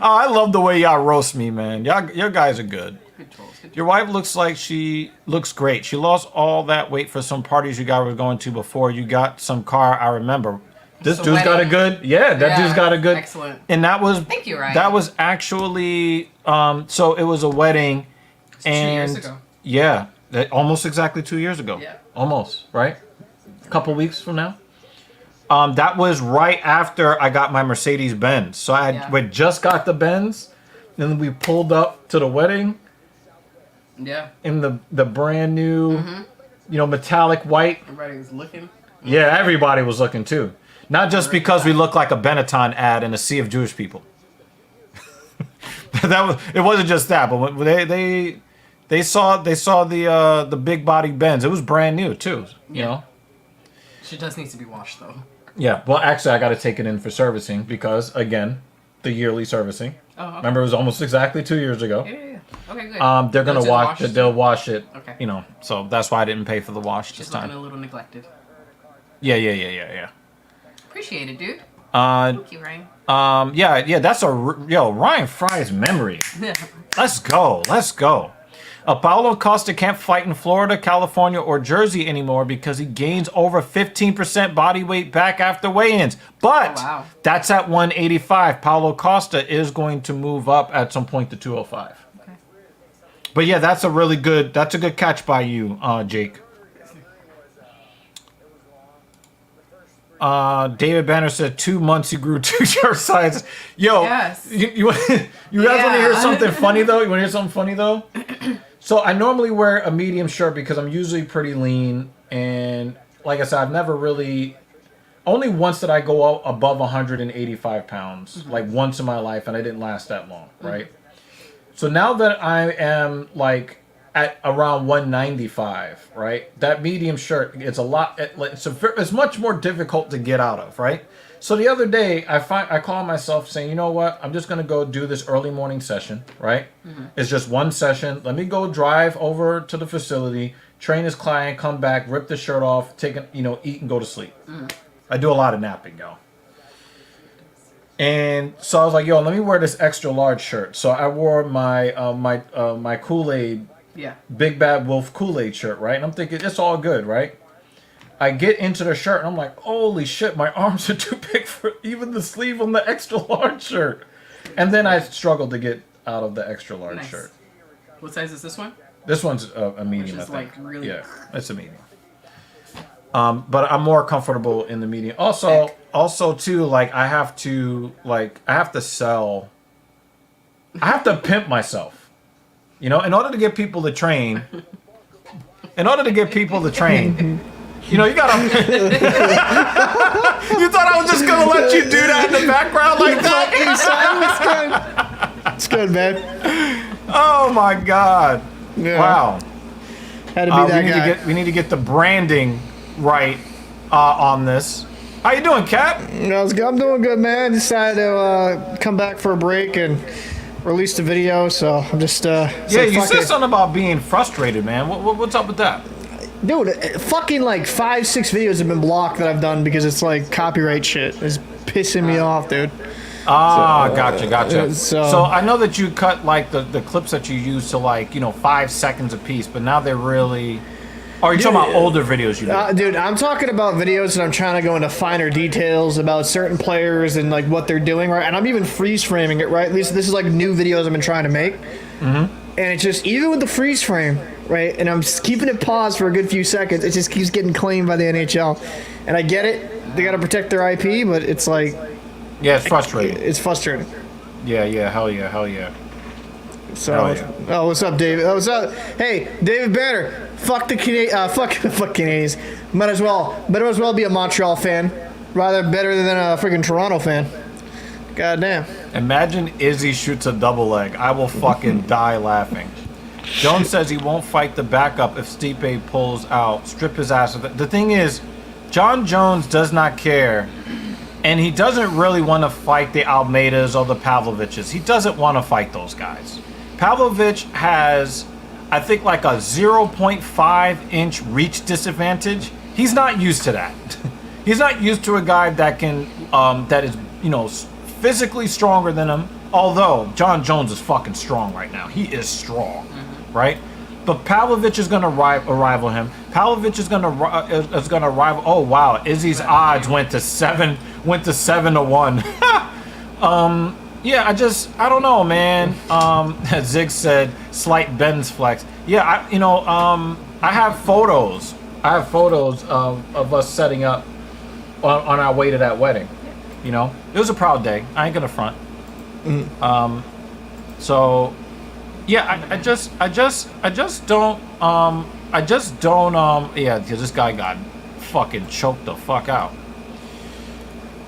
Speaker 1: I love the way y'all roast me, man. Your guys are good.
Speaker 3: Good trolls.
Speaker 1: Your wife looks like she looks great. She lost all that weight for some parties you guys were going to before you got some car. I remember. This dude's got a good. Yeah, that dude's got a good.
Speaker 3: Excellent.
Speaker 1: And that was.
Speaker 3: Thank you, Ryan.
Speaker 1: That was actually. So it was a wedding. And
Speaker 3: 2 years ago.
Speaker 1: Yeah, almost exactly 2 years ago.
Speaker 3: Yeah.
Speaker 1: Almost, right? A couple weeks from now. That was right after I got my Mercedes Benz. So we just got the Benz, and we pulled up to the wedding.
Speaker 3: Yeah.
Speaker 1: In the brand new, metallic white.
Speaker 3: Everybody was looking.
Speaker 1: Yeah, everybody was looking too. Not just because we look like a Benetton ad in a sea of Jewish people. It wasn't just that, but when they saw the big body Benz. It was brand new too. You know.
Speaker 3: She just needs to be washed though.
Speaker 1: Yeah, well, actually, I got to take it in for servicing because, again, the yearly servicing.
Speaker 3: Oh, okay.
Speaker 1: Remember, it was almost exactly 2 years ago.
Speaker 3: Yeah. Okay, good.
Speaker 1: They're gonna wash it. They'll wash it.
Speaker 3: Okay.
Speaker 1: So that's why I didn't pay for the wash this time.
Speaker 3: Looking a little neglected.
Speaker 1: Yeah.
Speaker 3: Appreciate it, dude. Thank you, Ryan.
Speaker 1: Yeah. That's Ryan Fry's memory. Let's go. Paulo Costa can't fight in Florida, California, or Jersey anymore because he gains over 15% body weight back after weigh-ins. But that's at 185. Paulo Costa is going to move up at some point to 205. Okay. But yeah, that's a good catch by you, Jake. David Banner said 2 months he grew 2 shirt sizes. Yo,
Speaker 3: yes.
Speaker 1: you guys want to hear something funny though? You want to hear something funny though? So I normally wear a medium shirt because I'm usually pretty lean, and like I said, I've never really. Only once did I go out above 185 pounds, like once in my life, and I didn't last that long, right? So now that I am like at around 195, right? That medium shirt, it's it's much more difficult to get out of, right? So the other day, I call myself saying, you know what? I'm just going to go do this early morning session, right? It's just one session. Let me go drive over to the facility, train his client, come back, rip the shirt off, take a, eat and go to sleep. I do a lot of napping, yo. And so I was like, yo, let me wear this extra large shirt. So I wore my my Kool-Aid, Big Bad Wolf Kool-Aid shirt, right? And I'm thinking it's all good, right? I get into the shirt and I'm like, holy shit, my arms are too big for even the sleeve on the extra large shirt. And then I struggled to get out of the extra large shirt.
Speaker 3: What size is this one?
Speaker 1: This one's a medium,
Speaker 3: Which is
Speaker 1: I think.
Speaker 3: like really...
Speaker 1: Yeah, it's a medium. But I'm more comfortable in the medium. Also too, like I have to sell. I have to pimp myself. In order to get people to train. In order to get people to train, you gotta. You thought I was just gonna let you do that in the background like that?
Speaker 4: It's good, man.
Speaker 1: Oh my God!
Speaker 4: Yeah.
Speaker 1: Wow.
Speaker 4: Had to be that guy.
Speaker 1: We need to get the branding right on this. How you doing, Cap?
Speaker 4: I'm doing good, man. Decided to come back for a break and release the video, so I'm just
Speaker 1: you said something about being frustrated, man. What's up with that?
Speaker 4: Dude, fucking like 5-6 videos have been blocked that I've done because it's like copyright shit. It's pissing me off, dude.
Speaker 1: Gotcha.
Speaker 4: So
Speaker 1: I know that you cut like the clips that you use to 5 seconds a piece, but now they're really. Or are you talking about older videos you do?
Speaker 4: Dude, I'm talking about videos that I'm trying to go into finer details about certain players and like what they're doing, right? And I'm even freeze framing it, right? This is like new videos I've been trying to make. And it's just, even with the freeze frame, right? And I'm just keeping it paused for a good few seconds. It just keeps getting claimed by the NHL. And I get it. They got to protect their IP, but it's like...
Speaker 1: Yeah, it's frustrating.
Speaker 4: It's frustrating.
Speaker 1: Yeah, hell yeah.
Speaker 4: So, oh, what's up, David? Oh, what's up? Hey, David Banner. Fuck the fuck Canadians. Might as well be a Montreal fan, better than a freaking Toronto fan. Goddamn.
Speaker 1: Imagine Izzy shoots a double leg. I will fucking die laughing. Jones says he won't fight the backup if Stipe pulls out. Strip his ass. The thing is, John Jones does not care. And he doesn't really want to fight the Almeidas or the Pavloviches. He doesn't want to fight those guys. Pavlovich has, I think, like a 0.5-inch reach disadvantage. He's not used to that. He's not used to a guy that can, that is, physically stronger than him. Although John Jones is fucking strong right now. He is strong, right? But Pavlovich is going to rival him. Pavlovich is going to rival. Oh wow, Izzy's odds went to 7 to 1. Yeah, I don't know, man. Zig said slight Ben's flex. Yeah, I have photos. Of us setting up on our way to that wedding. It was a proud day. I ain't gonna front. So yeah, I just don't yeah, because this guy got fucking choked the fuck out.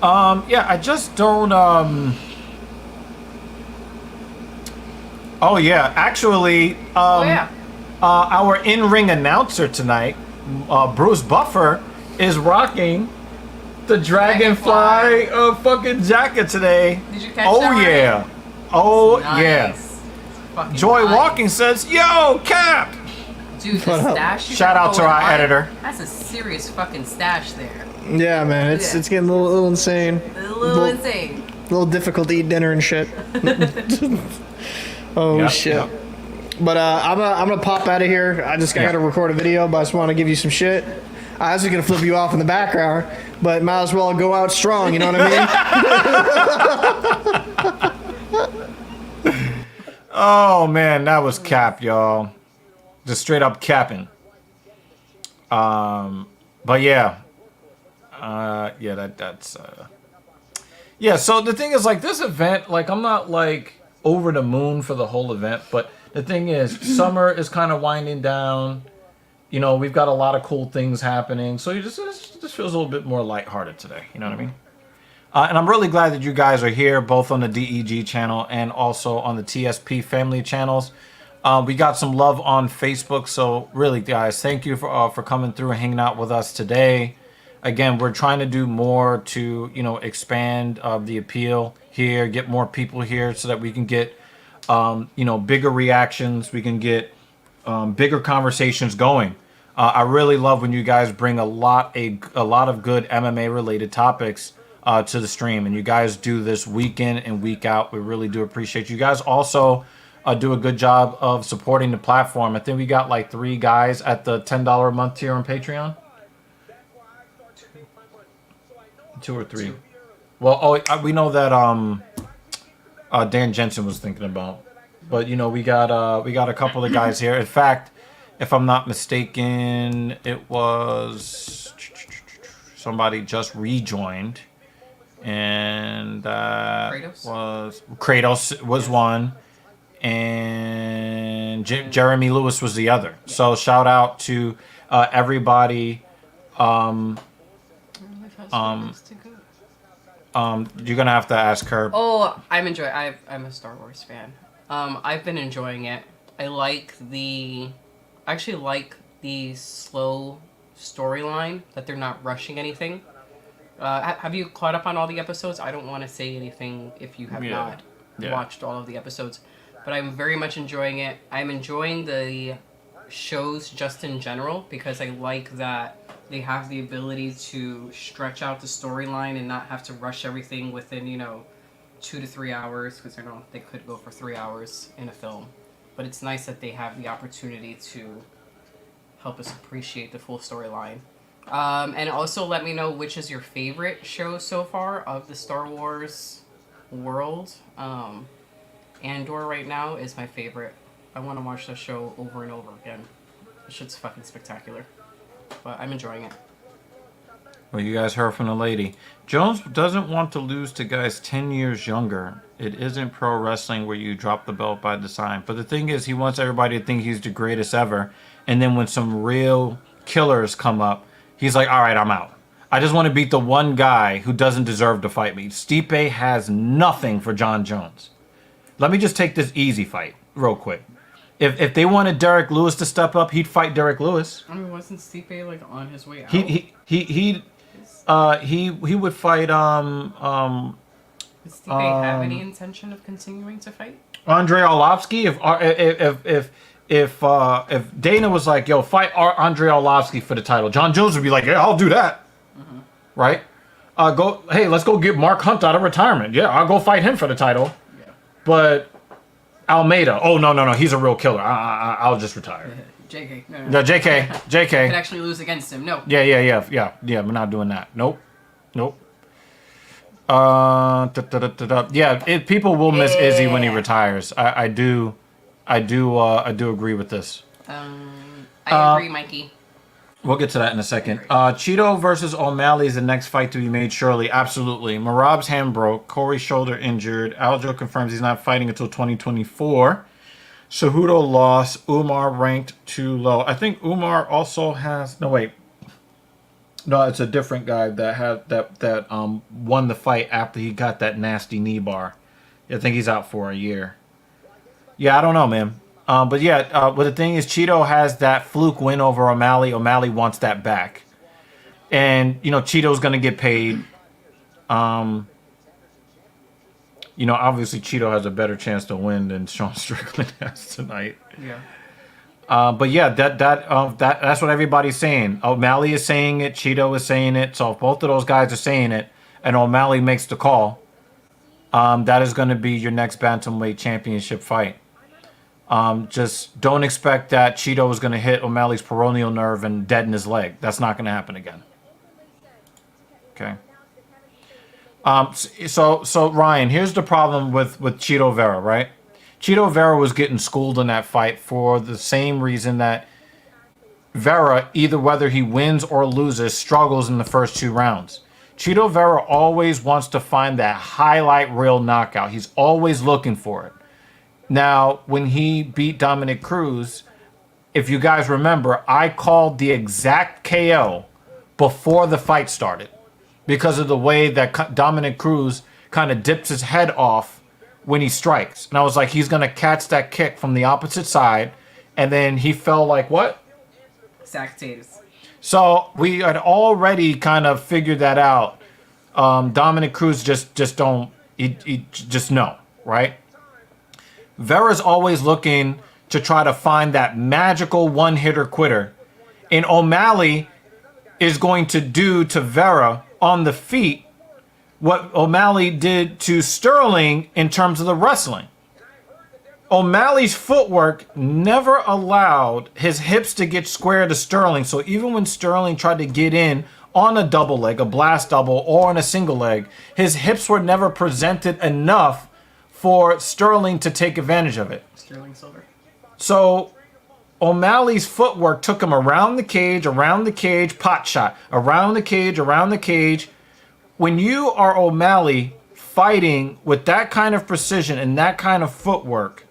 Speaker 1: Yeah, I just don't oh yeah, actually our in-ring announcer tonight, Bruce Buffer, is rocking the Dragonfly fucking jacket today.
Speaker 3: Did you catch that?
Speaker 1: Yeah. Oh
Speaker 3: nice.
Speaker 1: yeah.
Speaker 3: Fucking
Speaker 1: Joy
Speaker 3: nice.
Speaker 1: Walking says, "Yo, Cap."
Speaker 3: Dude, the stash.
Speaker 1: Shout out to our editor.
Speaker 3: That's a serious fucking stash there.
Speaker 4: Yeah, man, it's getting a little insane.
Speaker 3: A little insane.
Speaker 4: A little difficult to eat dinner and shit. Shit.
Speaker 1: Yep.
Speaker 4: But I'm gonna pop out of here. I gotta record a video, but I just want to give you some shit. I was just gonna flip you off in the background, but might as well go out strong. You know what I mean?
Speaker 1: Oh man, that was cap, y'all. Just straight up capping. But yeah. That's yeah, so the thing is, like, this event, like, I'm not like over the moon for the whole event, but the thing is, summer is kind of winding down. We've got a lot of cool things happening, so it just feels a little bit more lighthearted today. You know what I mean? And I'm really glad that you guys are here, both on the DEG channel and also on the TSP family channels. We got some love on Facebook, so really, guys, thank you for coming through and hanging out with us today. Again, we're trying to do more to, expand the appeal here, get more people here so that we can get, bigger reactions. We can get bigger conversations going. I really love when you guys bring a lot of good MMA related topics to the stream, and you guys do this week in and week out. We really do appreciate you guys. Also, do a good job of supporting the platform. I think we got like 3 guys at the $10 a month tier on Patreon. 2 or 3. Well, we know that Dan Jensen was thinking about, but we got a couple of guys here. In fact, if I'm not mistaken, it was somebody just rejoined, and Kratos was one, and Jeremy Lewis was the other. So shout out to everybody. You're gonna have to ask her.
Speaker 3: Oh, I'm a Star Wars fan. I've been enjoying it. I actually like the slow storyline, that they're not rushing anything. Have you caught up on all the episodes? I don't want to say anything if you have not watched all of the episodes, but I'm very much enjoying it. I'm enjoying the shows just in general because I like that they have the ability to stretch out the storyline and not have to rush everything within 2 to 3 hours, because I know they could go for 3 hours in a film. But it's nice that they have the opportunity to help us appreciate the full storyline. And also let me know which is your favorite show so far of the Star Wars world. Andor right now is my favorite. I want to watch the show over and over again. This shit's fucking spectacular. But I'm enjoying it.
Speaker 1: Well, you guys heard from the lady. Jones doesn't want to lose to guys 10 years younger. It isn't pro wrestling where you drop the belt by design. But the thing is, he wants everybody to think he's the greatest ever. And then when some real killers come up, he's like, all right, I'm out. I just want to beat the one guy who doesn't deserve to fight me. Stipe has nothing for John Jones. Let me just take this easy fight real quick. If they wanted Derek Lewis to step up, he'd fight Derek Lewis.
Speaker 3: I mean, wasn't Stipe like on his way out?
Speaker 1: He would fight
Speaker 3: Does Stipe have any intention of continuing to fight?
Speaker 1: Andrei Arlovsky. If Dana was like, yo, fight Andrei Arlovsky for the title, John Jones would be like, yeah, I'll do that. Mm-hmm. Right? Let's go get Mark Hunt out of retirement. Yeah, I'll go fight him for the title. Yeah. But Almeida, oh no, he's a real killer. I'll just retire.
Speaker 3: JK.
Speaker 1: No, JK.
Speaker 3: Could actually lose against him. No.
Speaker 1: Yeah. We're not doing that. Nope. People will miss Izzy when he retires. I do agree with this.
Speaker 3: I agree, Mikey.
Speaker 1: We'll get to that in a second. Cheeto versus O'Malley is the next fight to be made, surely. Absolutely. Marab's hand broke. Corey's shoulder injured. Aljo confirms he's not fighting until 2024. Cejudo lost. Umar ranked too low. I think Umar also has... No, wait. No, it's a different guy that won the fight after he got that nasty knee bar. I think he's out for a year. Yeah, I don't know, man. But the thing is, Cheeto has that fluke win over O'Malley. O'Malley wants that back. And, Cheeto's going to get paid. Obviously Cheeto has a better chance to win than Sean Strickland has tonight.
Speaker 3: Yeah.
Speaker 1: That's what everybody's saying. O'Malley is saying it. Cheeto is saying it. So if both of those guys are saying it, and O'Malley makes the call, that is going to be your next bantamweight championship fight. Just don't expect that Cheeto is going to hit O'Malley's peroneal nerve and deaden his leg. That's not going to happen again. Okay. So Ryan, here's the problem with Cheeto Vera, right? Cheeto Vera was getting schooled in that fight for the same reason that Vera, either whether he wins or loses, struggles in the first 2 rounds. Cheeto Vera always wants to find that highlight reel knockout. He's always looking for it. Now, when he beat Dominic Cruz, if you guys remember, I called the exact KO before the fight started because of the way that Dominic Cruz kind of dips his head off when he strikes. And I was like, he's going to catch that kick from the opposite side. And then he fell like what?
Speaker 3: Sack potatoes.
Speaker 1: So we had already kind of figured that out. Dominic Cruz just don't, he just no, right? Vera's always looking to try to find that magical one-hitter quitter. And O'Malley is going to do to Vera on the feet what O'Malley did to Sterling in terms of the wrestling. O'Malley's footwork never allowed his hips to get square to Sterling. So even when Sterling tried to get in on a double leg, a blast double, or on a single leg, his hips were never presented enough for Sterling to take advantage of it.
Speaker 3: Sterling Silver.
Speaker 1: So O'Malley's footwork took him around the cage, pot shot, around the cage. When you are O'Malley fighting with that kind of precision and that kind of footwork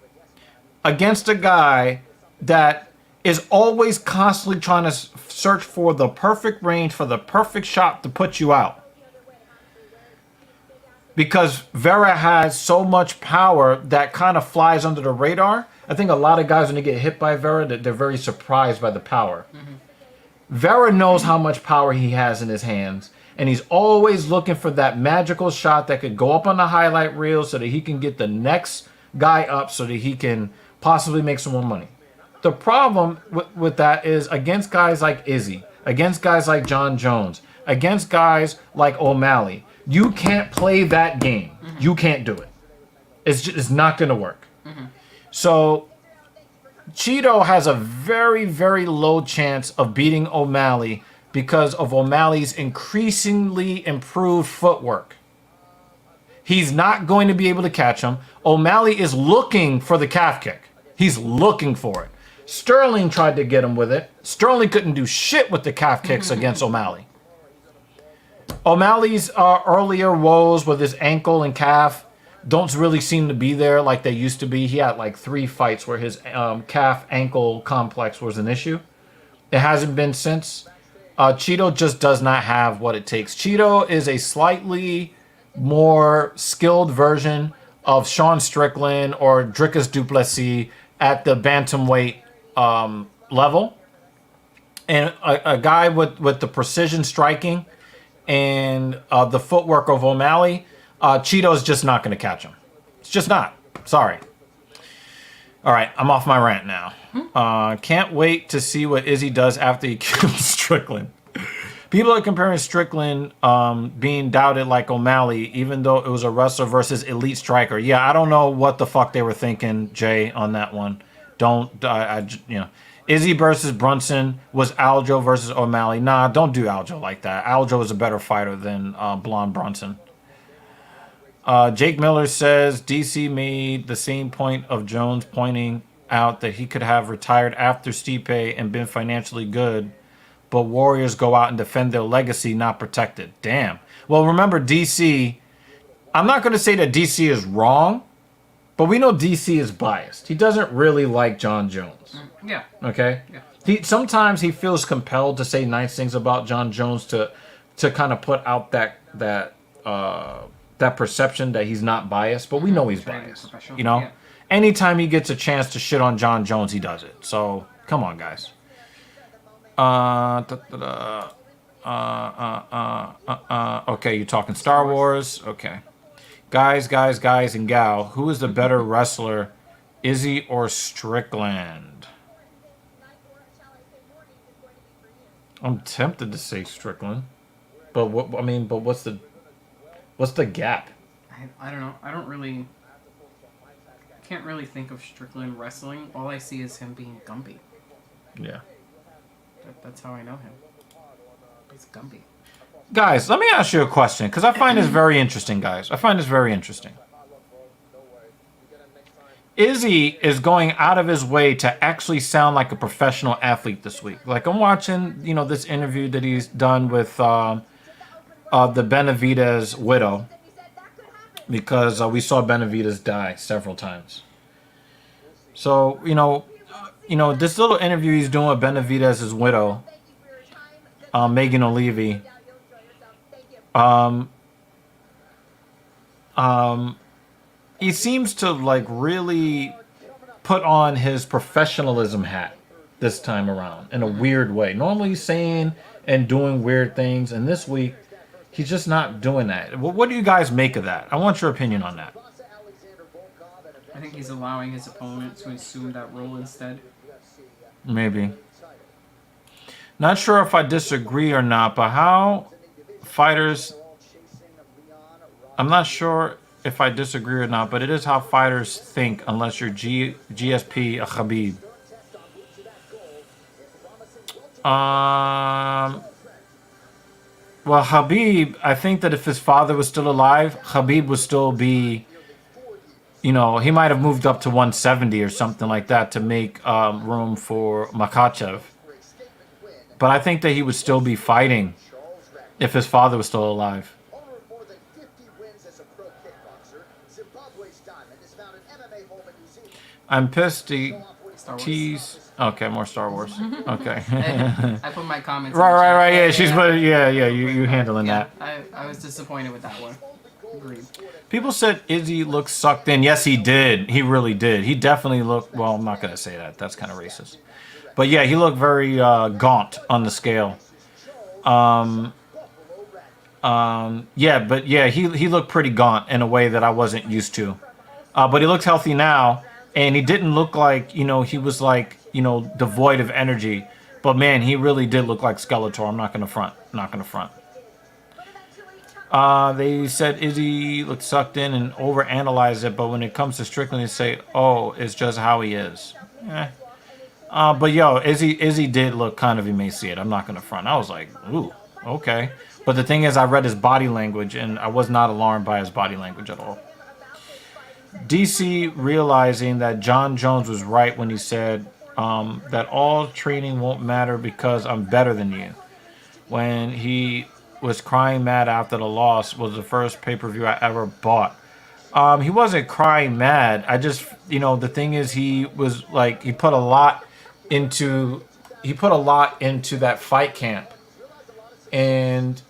Speaker 1: against a guy that is always constantly trying to search for the perfect range, for the perfect shot to put you out. Because Vera has so much power that kind of flies under the radar. I think a lot of guys, when they get hit by Vera, they're very surprised by the power. Mm-hmm. Vera knows how much power he has in his hands, and he's always looking for that magical shot that could go up on the highlight reel so that he can get the next guy up so that he can possibly make some more money. The problem with that is against guys like Izzy, against guys like John Jones, against guys like O'Malley, you can't play that game. Mm-hmm. You can't do it. It's not going to work. Mm-hmm. So Cheeto has a very, very low chance of beating O'Malley because of O'Malley's increasingly improved footwork. He's not going to be able to catch him. O'Malley is looking for the calf kick. He's looking for it. Sterling tried to get him with it. Sterling couldn't do shit with the calf kicks against O'Malley. O'Malley's earlier woes with his ankle and calf don't really seem to be there like they used to be. He had like 3 fights where his calf ankle complex was an issue. It hasn't been since. Cheeto just does not have what it takes. Cheeto is a slightly more skilled version of Sean Strickland or Dricus Duplessis at the bantamweight level. And a guy with the precision striking and the footwork of O'Malley, Cheeto's just not going to catch him. It's just not. Sorry. All right, I'm off my rant now. Can't wait to see what Izzy does after he kills Strickland. People are comparing Strickland being doubted like O'Malley, even though it was a wrestler versus elite striker. Yeah, I don't know what the fuck they were thinking, Jay, on that one. Izzy versus Brunson was Aljo versus O'Malley. Nah, don't do Aljo like that. Aljo is a better fighter than Blonde Brunson. Jake Miller says DC made the same point of Jones pointing out that he could have retired after Stipe and been financially good, but Warriors go out and defend their legacy, not protect it. Damn. Well, remember DC, I'm not going to say that DC is wrong, but we know DC is biased. He doesn't really like John Jones.
Speaker 3: Yeah.
Speaker 1: Okay? Yeah. Sometimes he feels compelled to say nice things about John Jones to kind of put out that perception that he's not biased, but we know he's biased. You know? Yeah. Anytime he gets a chance to shit on John Jones, he does it. So, come on, guys. Okay, you're talking Star Wars? Okay. Guys, and gal, who is the better wrestler, Izzy or Strickland? I'm tempted to say Strickland, but what's the gap?
Speaker 3: I don't know. I can't really think of Strickland wrestling. All I see is him being Gumby.
Speaker 1: Yeah.
Speaker 3: That's how I know him. He's Gumby.
Speaker 1: Guys, let me ask you a question, because I find this very interesting, guys. I find this very interesting. Izzy is going out of his way to actually sound like a professional athlete this week. Like, I'm watching, this interview that he's done with the Benavidez widow, because we saw Benavidez die several times. So, this little interview he's doing with Benavidez's widow, Megan O'Leary, he seems to really put on his professionalism hat this time around in a weird way. Normally he's saying and doing weird things, and this week he's just not doing that. What do you guys make of that? I want your opinion on that.
Speaker 3: I think he's allowing his opponent to assume that role instead.
Speaker 1: Maybe. Not sure if I disagree or not, but how fighters. I'm not sure if I disagree or not, but it is how fighters think unless you're GSP, a Khabib. Well, Khabib, I think that if his father was still alive, Khabib would still be, he might have moved up to 170 or something like that to make room for Makhachev. But I think that he would still be fighting if his father was still alive. I'm pissed to tease. Okay, more Star Wars. Okay.
Speaker 3: I put my comments.
Speaker 1: Right. Yeah, she's you handling that.
Speaker 3: I was disappointed with that one. Agreed.
Speaker 1: People said Izzy looked sucked in. Yes, he did. He really did. He definitely looked. Well, I'm not gonna say that. That's kind of racist. But yeah, he looked very gaunt on the scale. He looked pretty gaunt in a way that I wasn't used to. But he looked healthy now, and he didn't look like he was like devoid of energy. But man, he really did look like Skeletor. I'm not gonna front. They said Izzy looked sucked in and overanalyzed it, but when it comes to Strickland, they say, "Oh, it's just how he is." But Izzy did look kind of emaciated. I'm not gonna front. I was like, "Ooh, okay." But the thing is, I read his body language, and I was not alarmed by his body language at all. DC realizing that John Jones was right when he said that all training won't matter because I'm better than you. When he was crying mad after the loss was the first pay-per-view I ever bought. He wasn't crying mad. I just, the thing is, he was like, he put a lot into that fight camp. And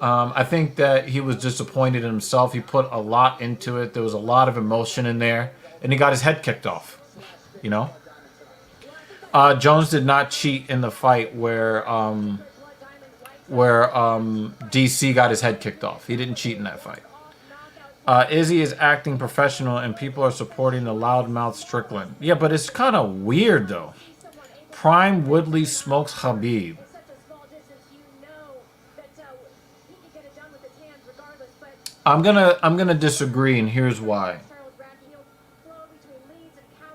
Speaker 1: I think that he was disappointed in himself. He put a lot into it. There was a lot of emotion in there, and he got his head kicked off. Jones did not cheat in the fight where DC got his head kicked off. He didn't cheat in that fight. Izzy is acting professional, and people are supporting the loudmouth Strickland. Yeah, but it's kind of weird though. Prime Woodley smokes Khabib. I'm gonna disagree, and here's why.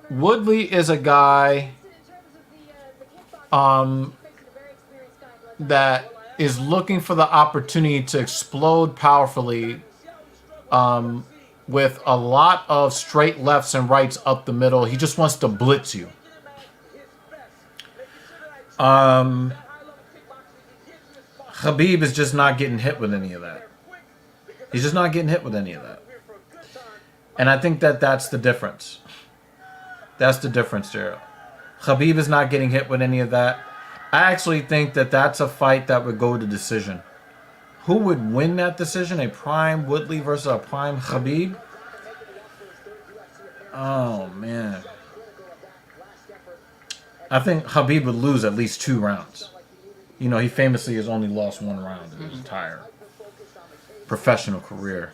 Speaker 1: Woodley is a guy that is looking for the opportunity to explode powerfully with a lot of straight lefts and rights up the middle. He just wants to blitz you. Khabib is just not getting hit with any of that. He's just not getting hit with any of that. And I think that that's the difference. That's the difference there. Khabib is not getting hit with any of that. I actually think that that's a fight that would go to decision. Who would win that decision? A prime Woodley versus a prime Khabib? Oh, man. I think Khabib would lose at least 2 rounds. He famously has only lost 1 round in his entire professional career.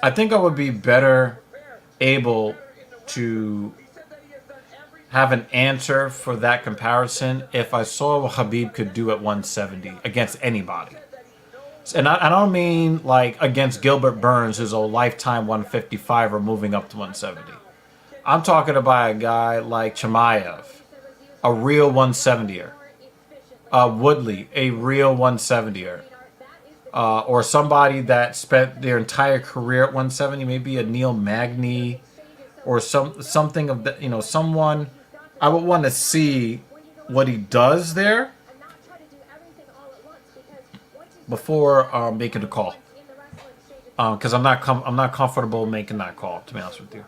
Speaker 1: I think I would be better able to have an answer for that comparison if I saw what Khabib could do at 170 against anybody. And I don't mean like against Gilbert Burns, who's a lifetime 155 or moving up to 170. I'm talking about a guy like Chimaev, a real 170er. Woodley, a real 170er. Or somebody that spent their entire career at 170, maybe a Neil Magny or something of that, someone. I would want to see what he does there before making a call, because I'm not comfortable making that call, to be honest with you.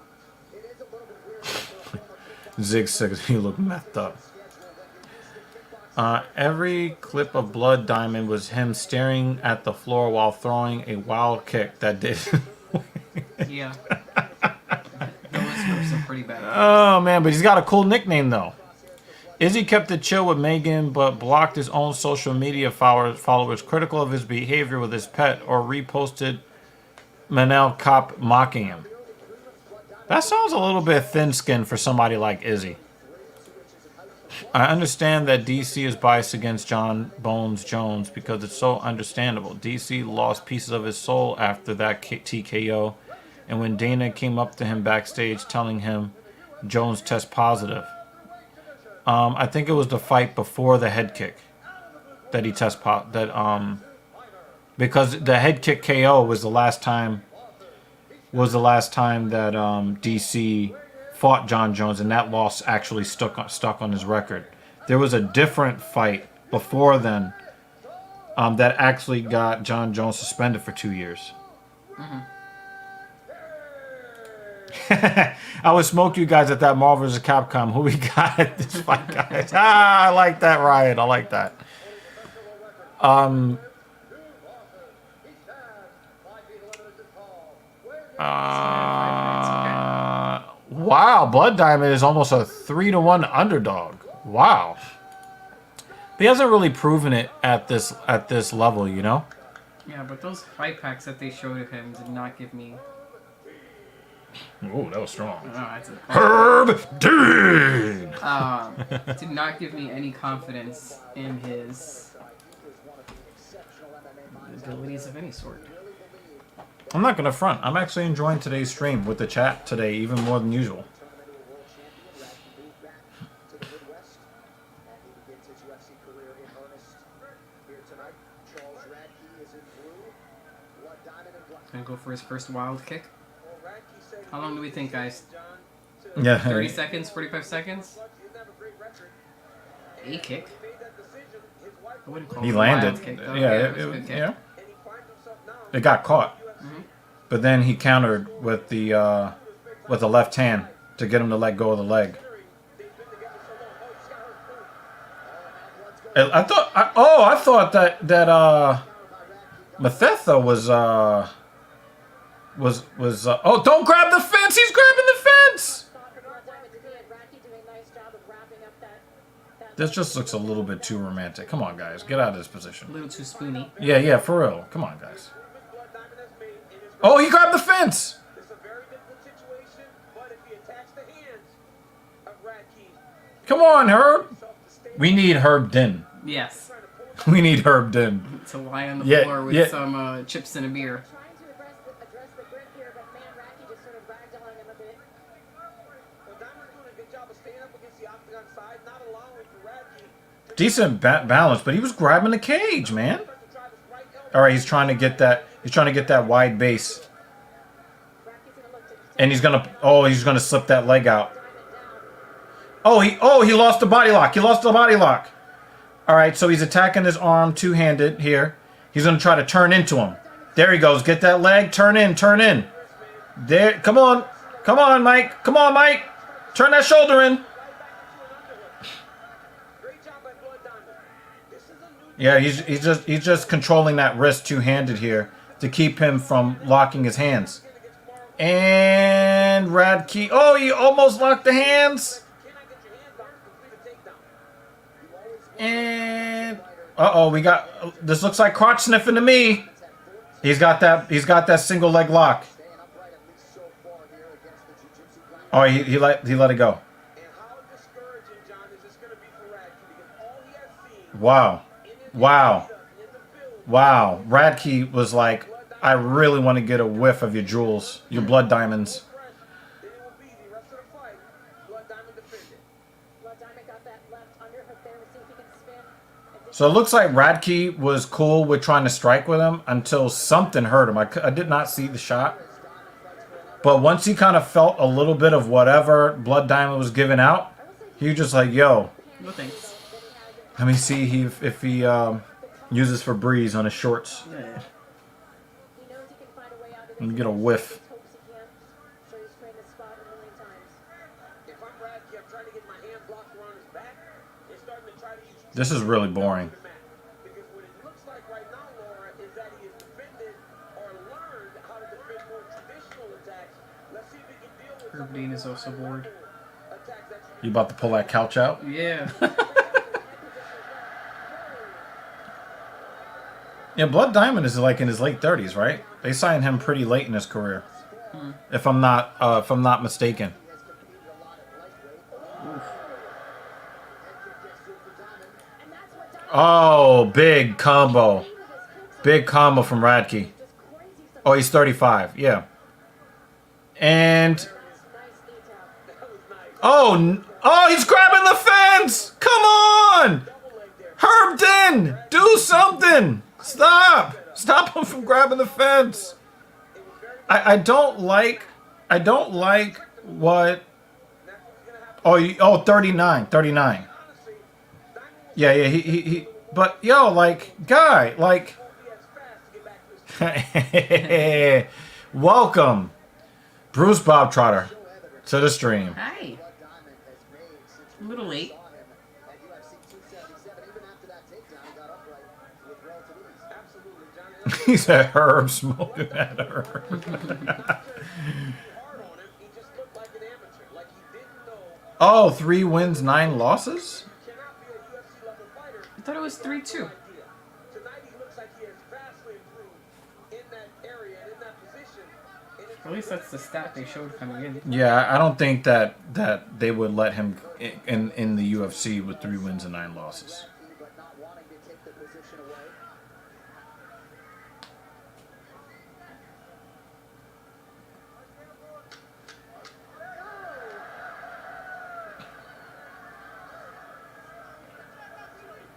Speaker 1: Zig says he looked methed up. Every clip of Blood Diamond was him staring at the floor while throwing a wild kick that did.
Speaker 3: Yeah. There was some pretty bad.
Speaker 1: Oh, man, but he's got a cool nickname, though. Izzy kept it chill with Megan, but blocked his own social media followers critical of his behavior with his pet or reposted Manel Cop mocking him. That sounds a little bit thin-skinned for somebody like Izzy. I understand that DC is biased against John Bones Jones because it's so understandable. DC lost pieces of his soul after that TKO, and when Dana came up to him backstage telling him Jones test positive. I think it was the fight before the head kick that he test because the head kick KO was the last time that DC fought John Jones, and that loss actually stuck on his record. There was a different fight before then that actually got John Jones suspended for 2 years.
Speaker 3: Mm-hmm.
Speaker 1: I would smoke you guys at that Marvel vs. Capcom. Who we got at this fight, guys? I like that, Ryan. I like that. Wow, Blood Diamond is almost a 3-1 underdog. Wow. But he hasn't really proven it at this level, you know?
Speaker 3: Yeah, but those fight packs that they showed of him did not give me...
Speaker 1: Ooh, that was strong.
Speaker 3: Herb
Speaker 1: Dean!
Speaker 3: Did not give me any confidence in his abilities of any sort.
Speaker 1: I'm not gonna front. I'm actually enjoying today's stream with the chat today even more than usual.
Speaker 3: Gonna go for his first wild kick. How long do we think, guys?
Speaker 1: Yeah.
Speaker 3: 30 seconds, 45 seconds? A kick? I wouldn't call
Speaker 1: He
Speaker 3: it a
Speaker 1: landed.
Speaker 3: wild kick, though.
Speaker 1: Yeah,
Speaker 3: it was a good kick.
Speaker 1: yeah. It got caught.
Speaker 3: Mm-hmm.
Speaker 1: But then he countered with the left hand to get him to let go of the leg. I thought that Mathetha was oh, don't grab the fence. He's grabbing the fence. This just looks a little bit too romantic. Come on, guys. Get out of this position.
Speaker 3: A little too spoony.
Speaker 1: Yeah, for real. Come on, guys. Oh, he grabbed the fence. Come on, Herb. We need Herb Din.
Speaker 3: Yes.
Speaker 1: We need Herb Din.
Speaker 3: To lie on the floor with some chips and a beer.
Speaker 1: Decent balance, but he was grabbing the cage, man. All right, he's trying to get that. He's trying to get that wide base, and he's gonna slip that leg out. He lost the body lock. He lost the body lock. All right, so he's attacking his arm two-handed here. He's gonna try to turn into him. There he goes. Get that leg. Turn in. There. Come on, Mike. Come on, Mike. Turn that shoulder in. Yeah, he's just controlling that wrist two-handed here to keep him from locking his hands. And Radke. Oh, he almost locked the hands. And we got this. Looks like crotch sniffing to me. He's got that single leg lock. Oh, he let it go. Wow. Radke was like, I really want to get a whiff of your jewels, your blood diamonds. So it looks like Radke was cool with trying to strike with him until something hurt him. I did not see the shot. But once he kind of felt a little bit of whatever blood diamond was giving out, he was just like, yo.
Speaker 3: No thanks.
Speaker 1: Let me see if he uses Febreze on his shorts.
Speaker 3: Yeah.
Speaker 1: Let me get a whiff. This is really boring.
Speaker 3: Herb Dean is also bored.
Speaker 1: You about to pull that couch out?
Speaker 3: Yeah.
Speaker 1: Yeah, Blood Diamond is like in his late 30s, right? They signed him pretty late in his career, if I'm not mistaken. Oh, big combo from Radke. Oh, he's 35. Yeah, and oh, he's grabbing the fence. Come on, Herb Dean, do something. Stop him from grabbing the fence. I don't like what. Oh, 39. Yeah, he. But yo, like, guy, like. Welcome, Bruce Bob Trotter, to the stream.
Speaker 3: Hi. A little late.
Speaker 1: He said Herb smoking at her. Oh, 3 wins, 9 losses?
Speaker 3: I thought it was 3-2. At least that's the stat they showed coming in.
Speaker 1: Yeah, I don't think that they would let him in the UFC with 3 wins and 9 losses.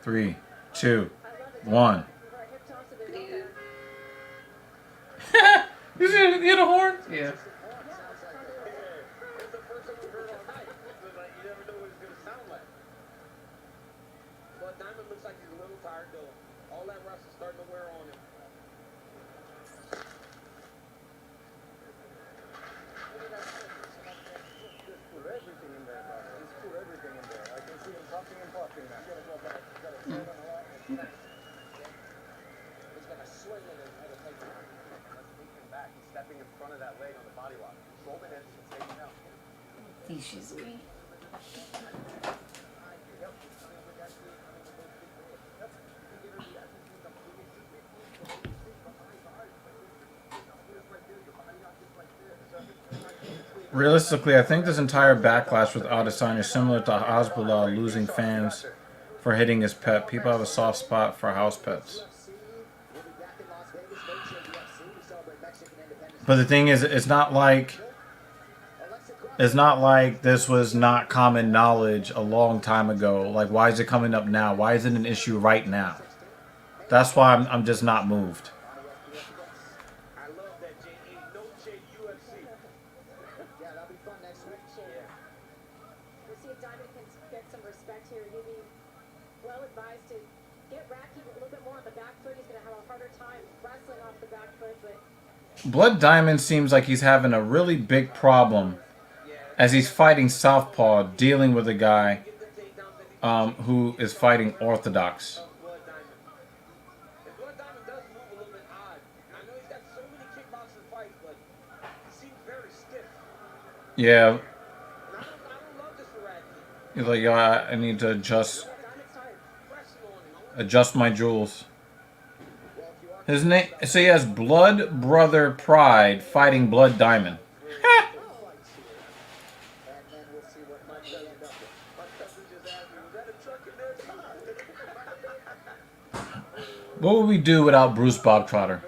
Speaker 1: Three, 2, 1.
Speaker 3: You hit a horn? Yeah.
Speaker 5: But Diamond looks like he's a little tired though. All that rust is starting to wear on him. Just put everything in there, brother. Just put everything in there. I can see him puffing and puffing now. You gotta go back. You gotta go on a lot. He's got a swing in his head. Let's take him back. He's stepping in front of that leg on the body lock. Control the hips and take him out.
Speaker 3: This is me.
Speaker 1: Realistically, I think this entire backlash with Adesanya is similar to Hasbulla losing fans for hitting his pet. People have a soft spot for house pets. But the thing is, it's not like this was not common knowledge a long time ago. Like, why is it coming up now? Why is it an issue right now? That's why I'm just not moved.
Speaker 5: I love that J.A. No J UFC. Yeah, that'll be fun next week. Yeah.
Speaker 6: We'll see if Diamond can get some respect here. He'll be well advised to get Radke a little bit more on the back foot. He's going to have a harder time wrestling off the back foot. But
Speaker 1: Blood Diamond seems like he's having a really big problem as he's fighting Southpaw, dealing with a guy who is fighting Orthodox.
Speaker 5: Blood Diamond does move a little bit odd. I know he's got so many kickboxing fights, but he seems very stiff.
Speaker 1: Yeah,
Speaker 5: And I don't love this for Radke.
Speaker 1: he's like, yo, I need to adjust
Speaker 6: Diamond's tired.
Speaker 5: Pressing on him.
Speaker 1: adjust my jewels. His name, so he has Blood Brother Pride fighting Blood Diamond. What would we do without Bruce Bob Trotter?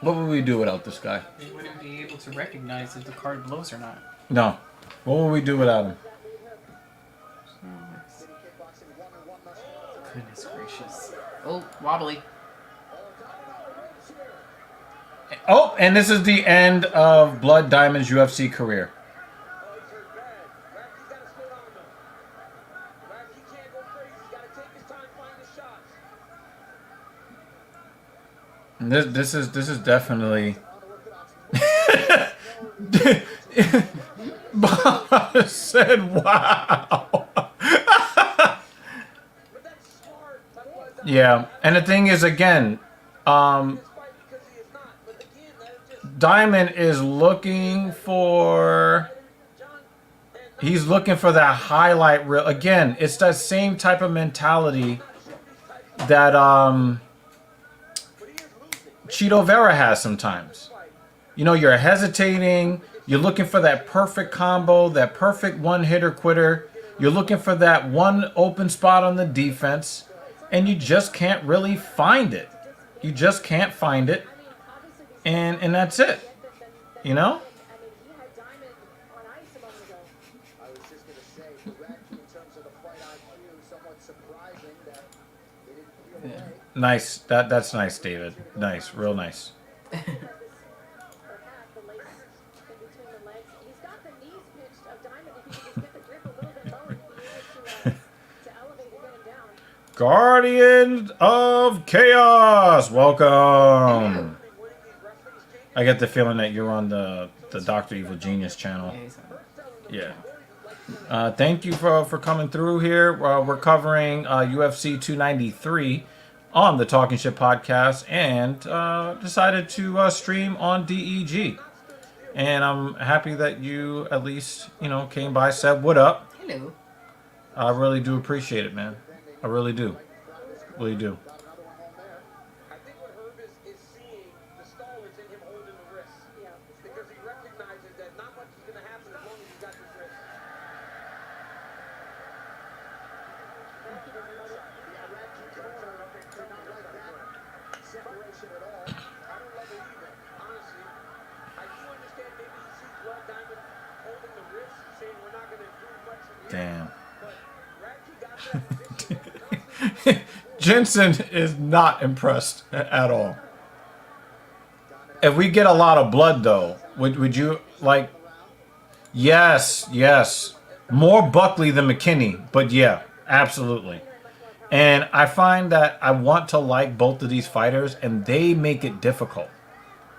Speaker 1: What would we do without this guy?
Speaker 3: They wouldn't be able to recognize if the card blows or not.
Speaker 1: No. What would we do without him?
Speaker 3: Goodness gracious. Oh, wobbly.
Speaker 1: Oh, and this is the end of Blood Diamond's UFC career.
Speaker 5: Oh, he's hurt bad. Radke's got to slow down though. Radke can't go crazy. He's got to take his time, find the shots.
Speaker 1: And this is definitely. Bob said, "Wow."
Speaker 5: But that's smart. That's what
Speaker 1: Yeah, and the thing is, again,
Speaker 5: this fight because he is not. But again, that is just
Speaker 1: Diamond is looking for. He's looking for that highlight reel. Again, it's that same type of mentality that Cheeto Vera has sometimes. You know, you're hesitating. You're looking for that perfect combo, that perfect one-hitter quitter. You're looking for that one open spot on the defense, and you just can't really find it. You just can't find it, and that's it. You know?
Speaker 5: I was just going to say, correct in terms of the fight IQ, somewhat surprising that they didn't feel away.
Speaker 1: Nice. That's nice, David. Nice. Real nice. Guardians of Chaos, welcome. I get the feeling that you're on the Dr. Evil Genius channel. Yeah. Thank you for coming through here. We're covering UFC 293 on the Talking Shit podcast, and decided to stream on DEG. And I'm happy that you at least, you know, came by, said what up.
Speaker 3: Hello.
Speaker 1: I really do appreciate it, man. I really do. Really do.
Speaker 5: I think what Herb is seeing, the stall is in him holding the wrist. Yeah. Because he recognizes that not much is going to happen as long as he's got this wrist. Separation at all. I don't love it either, honestly. I do understand maybe he sees Blood Diamond holding the wrist, saying we're not going to do much in here.
Speaker 1: Damn.
Speaker 5: But Radke got that position.
Speaker 1: Jensen is not impressed at all. If we get a lot of blood, though, would you like? Yes, yes. More Buckley than McKinney, but yeah, absolutely. And I find that I want to like both of these fighters, and they make it difficult.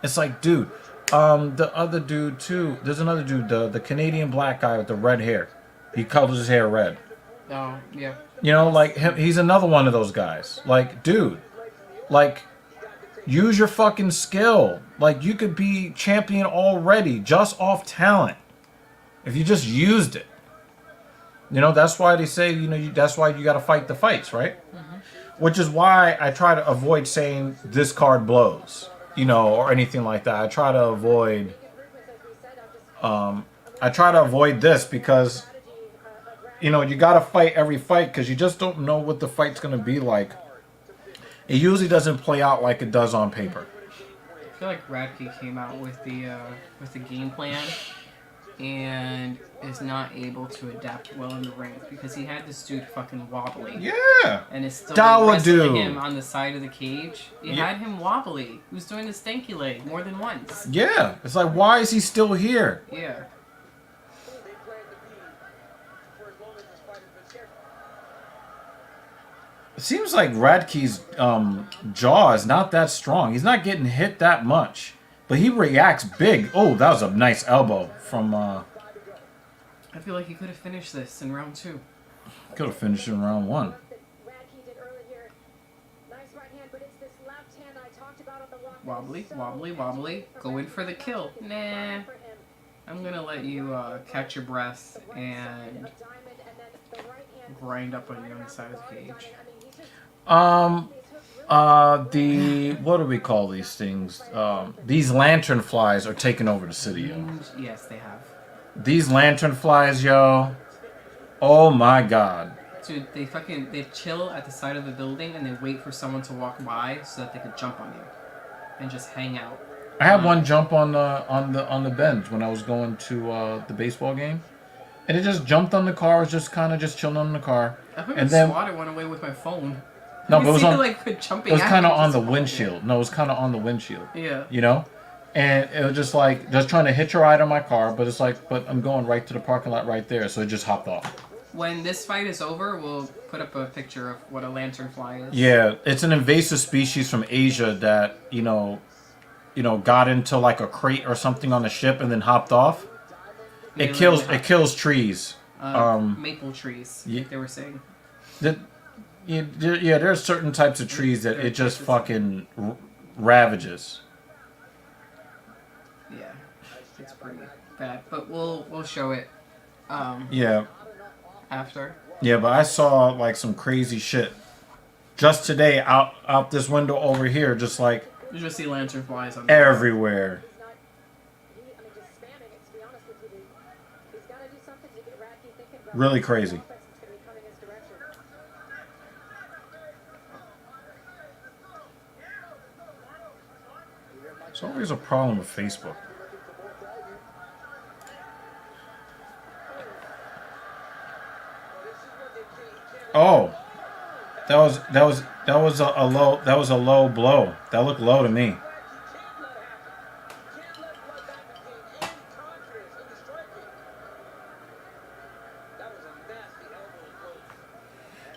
Speaker 1: It's like, dude, the other dude too. There's another dude, the Canadian black guy with the red hair. He colors his hair red.
Speaker 3: Oh, yeah.
Speaker 1: You know, like him, he's another one of those guys. Like, dude, like, use your fucking skill. Like, you could be champion already just off talent if you just used it. You know, that's why they say, you know, that's why you got to fight the fights, right? Mm-hmm. Which is why I try to avoid saying this card blows, you know, or anything like that. I try to avoid this because, you know, you got to fight every fight because you just don't know what the fight's going to be like. It usually doesn't play out like it does on paper.
Speaker 3: I feel like Radke came out with the game plan and is not able to adapt well in the ring because he had this dude fucking wobbly.
Speaker 1: Yeah.
Speaker 3: And is still
Speaker 1: Dawa
Speaker 3: wrestling
Speaker 1: dude.
Speaker 3: him on the side of the cage. He had him wobbly. He was doing the stanky leg more than once.
Speaker 1: Yeah. It's like, why is he still here?
Speaker 3: Yeah.
Speaker 1: It seems like Radke's jaw is not that strong. He's not getting hit that much. But he reacts big. Oh, that was a nice elbow from...
Speaker 3: I feel like he could have finished this in round 2.
Speaker 1: Could have finished in round 1.
Speaker 3: Wobbly, wobbly, wobbly. Go in for the kill. Nah. I'm going to let you catch your breath and grind up on you on the side of the cage.
Speaker 1: What do we call these things? These lantern flies are taking over the city, yo.
Speaker 3: Yes, they have.
Speaker 1: These lantern flies, yo. Oh my god.
Speaker 3: Dude, they chill at the side of the building and they wait for someone to walk by so that they could jump on you and just hang out.
Speaker 1: I had one jump on the bench when I was going to the baseball game, and it just jumped on the car. It was just kind of just chilling on the car.
Speaker 3: I think
Speaker 1: and
Speaker 3: then SWAT went away with my phone.
Speaker 1: No, but it was on.
Speaker 3: Jumping
Speaker 1: it was kind of
Speaker 3: out,
Speaker 1: on the windshield. No, it was kind of on the windshield.
Speaker 3: Yeah.
Speaker 1: You know, and it was just like just trying to hitch a ride on my car, but it's like, but I'm going right to the parking lot right there, so it just hopped off.
Speaker 3: When this fight is over, we'll put up a picture of what a lanternfly is.
Speaker 1: Yeah, it's an invasive species from Asia that you know, got into like a crate or something on the ship and then hopped off. It kills trees.
Speaker 3: Maple trees.
Speaker 1: Yeah.
Speaker 3: They were saying.
Speaker 1: Yeah, there's certain types of trees that it just fucking ravages.
Speaker 3: It's pretty bad, but we'll show it.
Speaker 1: Yeah.
Speaker 3: After.
Speaker 1: Yeah, but I saw like some crazy shit just today out this window over here, just like
Speaker 3: You just see lantern flies on
Speaker 1: everywhere.
Speaker 6: Just spamming it, to be honest with you. He's got to do something to get Radke thinking about
Speaker 1: Really crazy.
Speaker 6: offense that's going to be coming his direction.
Speaker 1: It's always a problem with Facebook. Oh, that was a low blow. That looked low to me.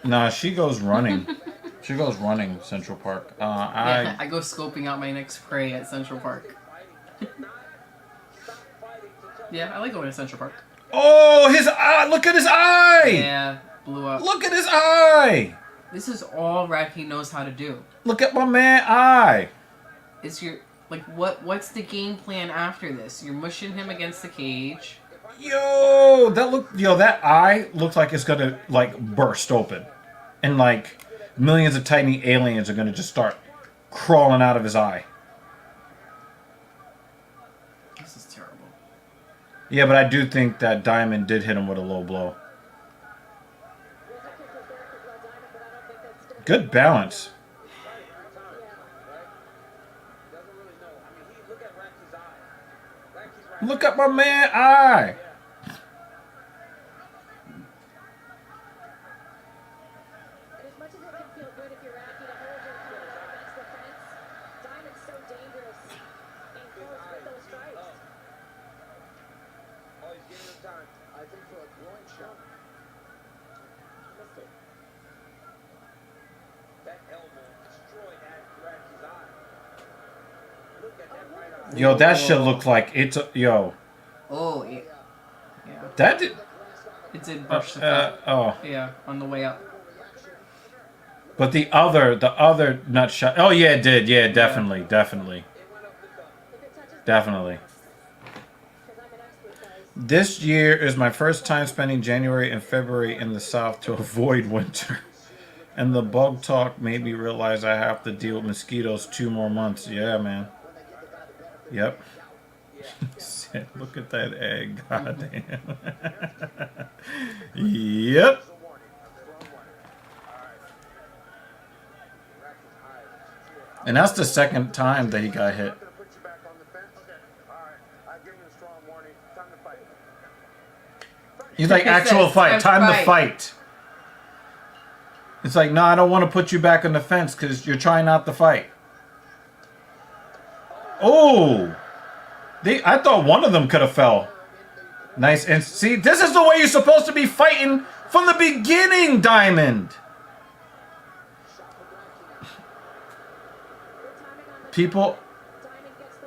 Speaker 1: Nah, she goes running. She goes running, Central Park.
Speaker 3: I go scoping out my next prey at Central Park. Yeah, I like going to Central Park.
Speaker 1: Oh, his eye! Look at his eye!
Speaker 3: Yeah, blew up.
Speaker 1: Look at his eye!
Speaker 3: This is all Radke knows how to do.
Speaker 1: Look at my man eye!
Speaker 3: Is your like what's the game plan after this? You're mushing him against the cage.
Speaker 1: Yo, that eye looks like it's gonna like burst open, and like millions of tiny aliens are gonna just start crawling out of his eye.
Speaker 3: This is terrible.
Speaker 1: Yeah, but I do think that Diamond did hit him with a low blow. Good balance. Look at my man eye.
Speaker 6: And as much as it can feel good if you're Radke to hold your opponent against the fence, Diamond's so dangerous in close with those strikes.
Speaker 5: Oh, he's giving him time. I think for a groin shot.
Speaker 6: Missed it.
Speaker 5: That elbow destroyed Radke's eye. Look at that right eye.
Speaker 1: Yo, that shit looked like it's yo.
Speaker 3: Oh yeah.
Speaker 1: That did.
Speaker 3: It did brush the fat.
Speaker 1: Oh.
Speaker 3: Yeah, on the way up.
Speaker 1: But the other nut shot. Oh yeah, it did. Yeah, definitely.
Speaker 6: If it touches
Speaker 1: Definitely.
Speaker 6: because I'm an expert, guys.
Speaker 1: This year is my first time spending January and February in the South to avoid winter. And the bug talk made me realize I have to deal with mosquitoes 2 more months. Yeah, man. Yep. Look at that egg. Goddamn. Yep. And that's the second time that he got hit.
Speaker 5: Put you back on the fence. Okay. All right. I've given you a strong warning. Time to fight.
Speaker 1: He's like, actual fight. Time to fight. It's like, no, I don't want to put you back on the fence because you're trying not to fight. Oh. I thought one of them could have fell. Nice. And see, this is the way you're supposed to be fighting from the beginning, Diamond. People.
Speaker 6: Diamond gets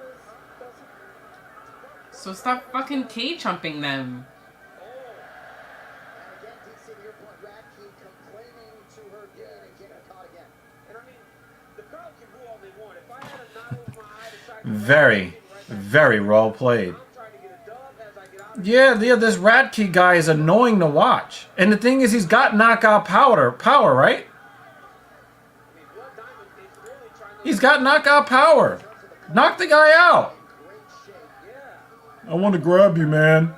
Speaker 6: those
Speaker 3: So stop fucking cage humping them.
Speaker 1: Very, very well played. Yeah, this Radke guy is annoying to watch. And the thing is, he's got knockout power, right? He's got knockout power. Knock the guy out. I want to grab you, man.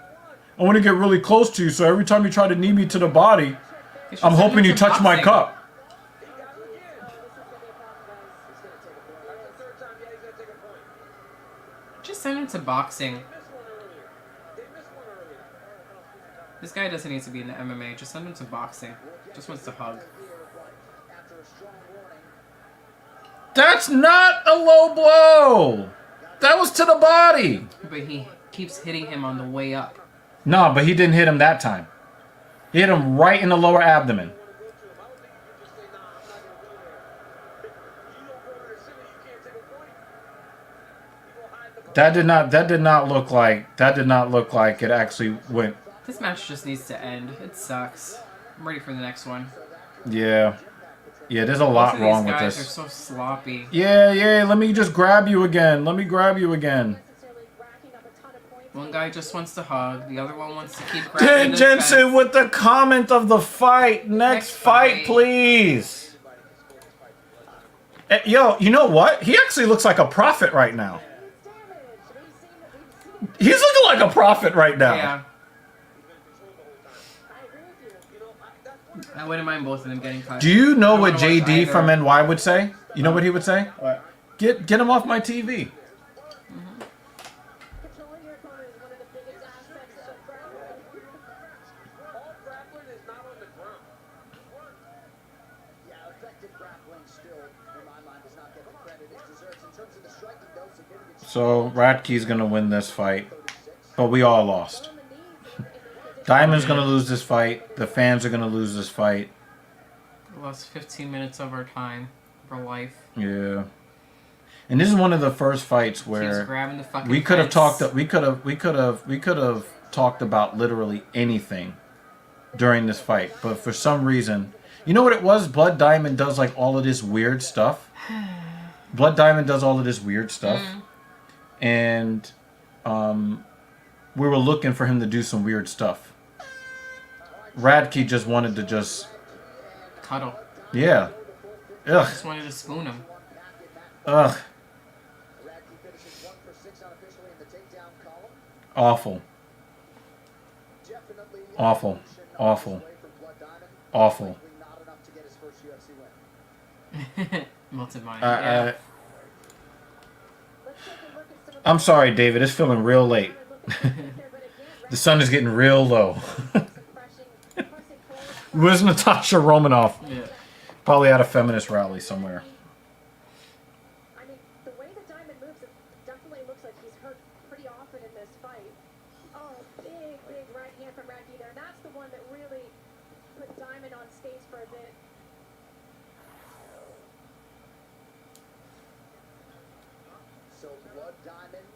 Speaker 1: I want to get really close to you, so every time you try to knee me to the body, I'm hoping you touch my cup.
Speaker 3: Just send him to boxing. This guy doesn't need to be in the MMA. Just send him to boxing. Just wants to hug.
Speaker 1: That's not a low blow. That was to the body.
Speaker 3: But he keeps hitting him on the way up.
Speaker 1: No, but he didn't hit him that time. He hit him right in the lower abdomen. That did not look like it actually went.
Speaker 3: This match just needs to end. It sucks. I'm ready for the next one.
Speaker 1: Yeah. Yeah, there's a lot wrong with this.
Speaker 3: These guys are so sloppy.
Speaker 1: Yeah, let me just grab you again. Let me grab you again.
Speaker 6: necessarily racking up a ton of
Speaker 3: One guy just wants to hug. The other one wants to keep grabbing his
Speaker 1: Jensen
Speaker 3: fence.
Speaker 1: with the comment of the fight. Next fight, please. Yo, you know what? He actually looks like a prophet right now. He's looking like a prophet right now.
Speaker 3: Yeah. I wouldn't mind both of them getting cut.
Speaker 1: Do you know what
Speaker 3: I don't wanna watch
Speaker 1: JD from
Speaker 3: either.
Speaker 1: NY would say? You know what he would say?
Speaker 4: What?
Speaker 1: Get him off my TV.
Speaker 6: Controlling your opponent is one of the biggest aspects of grappling.
Speaker 5: All grappling is not on the ground.
Speaker 7: Yeah, effective grappling still, in my mind, does not get the credit it deserves. In terms of the striking, though, significant
Speaker 1: So Radke's gonna win this fight, but we all lost. Diamond's gonna lose this fight. The fans are gonna lose this fight.
Speaker 3: We lost 15 minutes of our time, of our life.
Speaker 1: Yeah. And this is one of the first fights
Speaker 3: He was
Speaker 1: where
Speaker 3: grabbing the fucking
Speaker 1: we could have
Speaker 3: fence.
Speaker 1: talked. We could have talked about literally anything during this fight, but for some reason, you know what it was? Blood Diamond does like all of this weird stuff. Blood Diamond does all of this weird stuff, and we were looking for him to do some weird stuff. Radke just wanted to just,
Speaker 3: Cuddle.
Speaker 1: yeah, ugh,
Speaker 3: Just wanted to spoon him.
Speaker 1: ugh,
Speaker 7: Radke finishes 1 for 6 unofficially in the takedown column.
Speaker 1: awful,
Speaker 7: Definitely
Speaker 1: awful, awful,
Speaker 7: away from Blood Diamond.
Speaker 1: awful.
Speaker 7: Likely not enough to get his first UFC win.
Speaker 3: Melted mine.
Speaker 1: I,
Speaker 3: Yeah.
Speaker 6: Let's take a look at some of
Speaker 1: I'm sorry, David. It's feeling real late. The sun is getting real low. Where's Natasha Romanoff?
Speaker 3: Yeah.
Speaker 1: Probably at a feminist rally somewhere.
Speaker 6: I mean, the way that Diamond moves, it definitely looks like he's hurt pretty often in this fight. Oh, big, big right hand from Radke there. That's the one that really put Diamond on skates for a bit.
Speaker 7: So Blood Diamond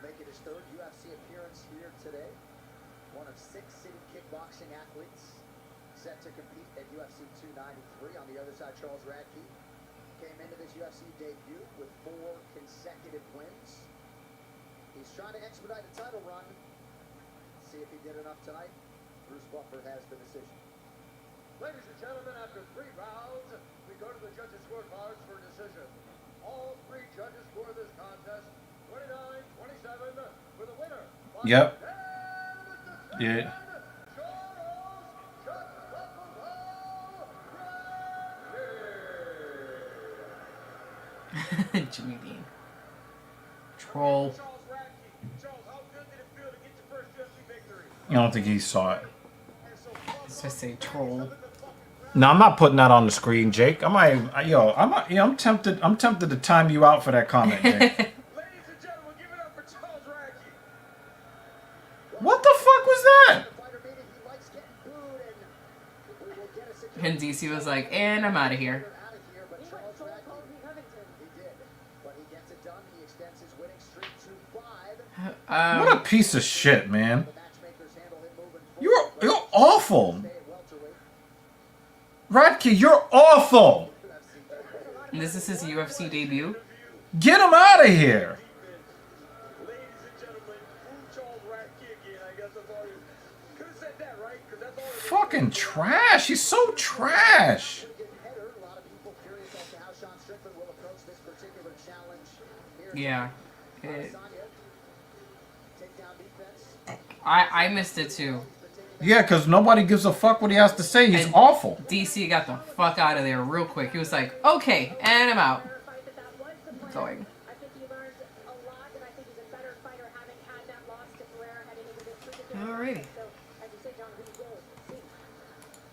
Speaker 7: making his third UFC appearance here today. One of 6 city kickboxing athletes set to compete at UFC 293. On the other side, Charles Radke came into this UFC debut with 4 consecutive wins. He's trying to expedite a title run. See if he did enough tonight. Bruce Buffer has the decision.
Speaker 5: Ladies and gentlemen, after 3 rounds, we go to the judges' scorecards for decision. All 3 judges score this contest 29-27 for the winner.
Speaker 1: Yep. Yeah.
Speaker 3: Jimmy Dean. Troll.
Speaker 5: Charles Radke. Charles, how good did it feel to get your first UFC victory?
Speaker 1: I don't think he saw it.
Speaker 3: Let's just say troll.
Speaker 1: No, I'm not putting that on the screen, Jake. I'm tempted. I'm tempted to time you out for that comment, Jake.
Speaker 5: Ladies and gentlemen, give it up for Charles Radke.
Speaker 1: What the fuck was that?
Speaker 7: Fighter meeting, he likes getting booed, and we will get a situation
Speaker 3: And DC was like, and I'm out of here.
Speaker 7: out of here, but
Speaker 6: He
Speaker 7: Charles
Speaker 6: went full
Speaker 7: Radke,
Speaker 6: Kobe Covington.
Speaker 7: he did. But he gets it done. He extends his winning streak to 5.
Speaker 1: What a piece of shit, man.
Speaker 7: The matchmakers handle him moving forward.
Speaker 1: You're awful,
Speaker 7: Stay at welterweight.
Speaker 1: Radke. You're awful.
Speaker 3: And this is his UFC debut.
Speaker 1: Get him out of here.
Speaker 5: Ladies and gentlemen, who Charles Radke again? I guess that's all you could have said that, right? Because that's all it is.
Speaker 1: Fucking trash. He's so trash.
Speaker 7: Good header. A lot of people curious as to how Sean Strickland will approach this particular challenge here.
Speaker 3: Yeah.
Speaker 7: Adesanya, takedown defense.
Speaker 3: I missed it too.
Speaker 1: Yeah, because nobody gives a fuck what he has to say. He's
Speaker 3: And-
Speaker 1: awful.
Speaker 3: DC got the fuck out of there real quick. He was like, okay, and I'm out.
Speaker 6: Fight that was the plan.
Speaker 3: Going.
Speaker 6: I think he learned a lot, and I think he's a better fighter having had that loss to Pereira heading into this particular
Speaker 3: Alrighty.
Speaker 6: fight. So, as you say, John, we will see.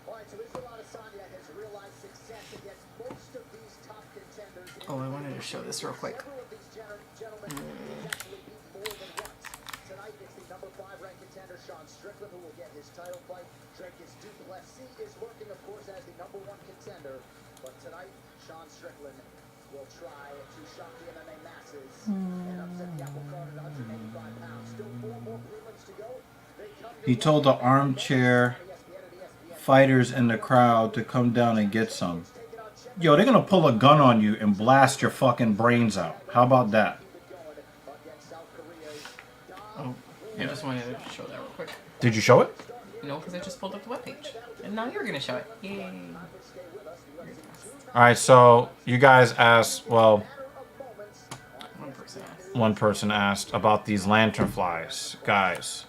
Speaker 7: All right, so Israel Adesanya has realized success against most of these top contenders.
Speaker 3: Oh, I wanted to show this real quick.
Speaker 7: Several of these gentlemen he's actually beat more than once. Tonight it's the number 5 ranked contender Sean Strickland who will get his title fight. Dricus Du Plessis is working, of course, as the number 1 contender. But tonight, Sean Strickland will try to shock the MMA masses and upset the apple cart at 185 pounds. Still 4 more prelims to go. They come to
Speaker 1: He told the armchair fighters in the crowd to come down and get some. Yo, they're gonna pull a gun on you and blast your fucking brains out. How about that?
Speaker 3: Oh, I just wanted to show that real quick.
Speaker 1: Did you show it?
Speaker 3: You know, because I just pulled up the webpage. And now you're going to show it. Yay.
Speaker 1: All right, so you guys asked, well, one person asked about these lanternflies. Guys,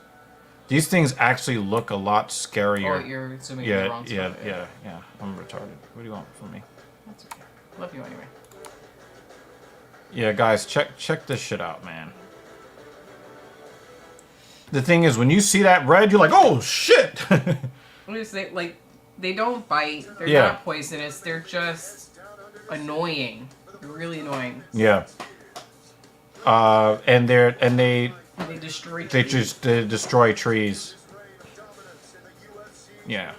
Speaker 1: these things actually look a lot scarier.
Speaker 3: Oh, you're zooming in the wrong spot.
Speaker 1: Yeah. I'm retarded. What do you want from me?
Speaker 3: That's okay. Love you anyway.
Speaker 1: Yeah, guys, check this shit out, man. The thing is, when you see that red, you're like, oh, shit!
Speaker 3: They don't bite. They're not poisonous. They're just annoying. They're really annoying.
Speaker 1: Yeah. And they
Speaker 3: destroy trees.
Speaker 1: They destroy trees. Yeah.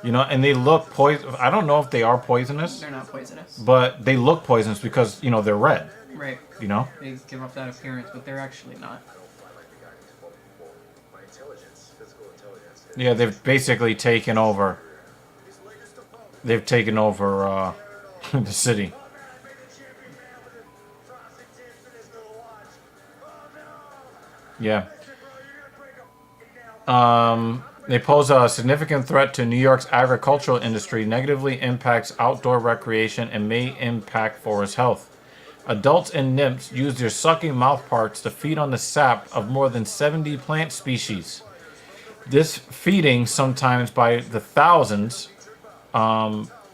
Speaker 1: You know, and they look poison. I don't know if they are poisonous.
Speaker 3: They're not poisonous.
Speaker 1: But they look poisonous because, you know, they're red.
Speaker 3: Right.
Speaker 1: You know?
Speaker 3: They give off that appearance, but they're actually not.
Speaker 1: Yeah, they've basically taken over. They've taken over the city. Yeah. They pose a significant threat to New York's agricultural industry, negatively impacts outdoor recreation, and may impact forest health. Adults and nymphs use their sucking mouthparts to feed on the sap of more than 70 plant species. This feeding, sometimes by the thousands,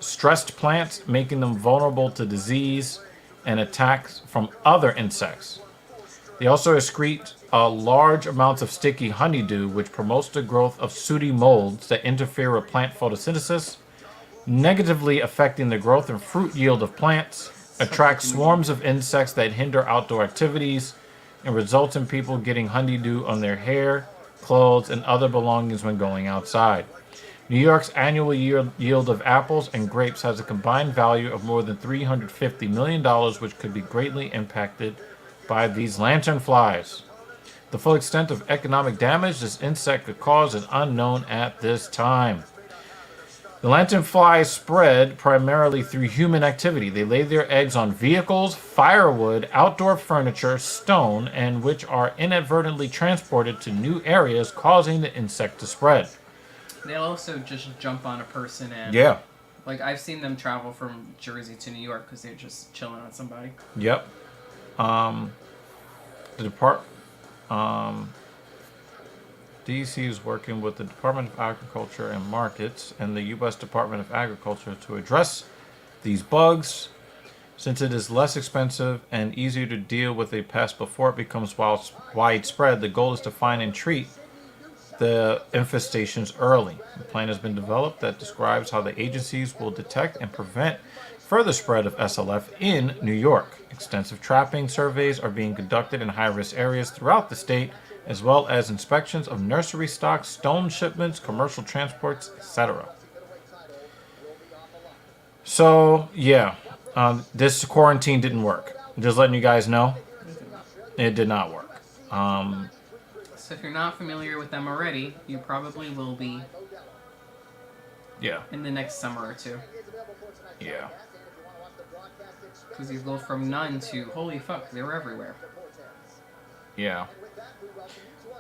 Speaker 1: stressed plants, making them vulnerable to disease and attacks from other insects. They also excrete large amounts of sticky honeydew, which promotes the growth of sooty molds that interfere with plant photosynthesis, negatively affecting the growth and fruit yield of plants, attracts swarms of insects that hinder outdoor activities, and results in people getting honeydew on their hair, clothes, and other belongings when going outside. New York's annual yield of apples and grapes has a combined value of more than $350 million, which could be greatly impacted by these lanternflies. The full extent of economic damage this insect could cause is unknown at this time. The lanternflies spread primarily through human activity. They lay their eggs on vehicles, firewood, outdoor furniture, stone, and which are inadvertently transported to new areas, causing the insect to spread.
Speaker 3: They'll also just jump on a person and...
Speaker 1: Yeah.
Speaker 3: Like, I've seen them travel from Jersey to New York because they're just chilling on somebody.
Speaker 1: Yep. DC is working with the Department of Agriculture and Markets and the U.S. Department of Agriculture to address these bugs, since it is less expensive and easier to deal with a pest before it becomes widespread. The goal is to find and treat the infestations early. A plan has been developed that describes how the agencies will detect and prevent further spread of SLF in New York. Extensive trapping surveys are being conducted in high-risk areas throughout the state, as well as inspections of nursery stocks, stone shipments, commercial transports, etc. So, yeah, this quarantine didn't work. Just letting you guys know, it did not work.
Speaker 3: So if you're not familiar with them already, you probably will be.
Speaker 1: Yeah.
Speaker 3: In the next summer or two.
Speaker 1: Yeah.
Speaker 3: Because you go from none to holy fuck, they were everywhere.
Speaker 1: Yeah.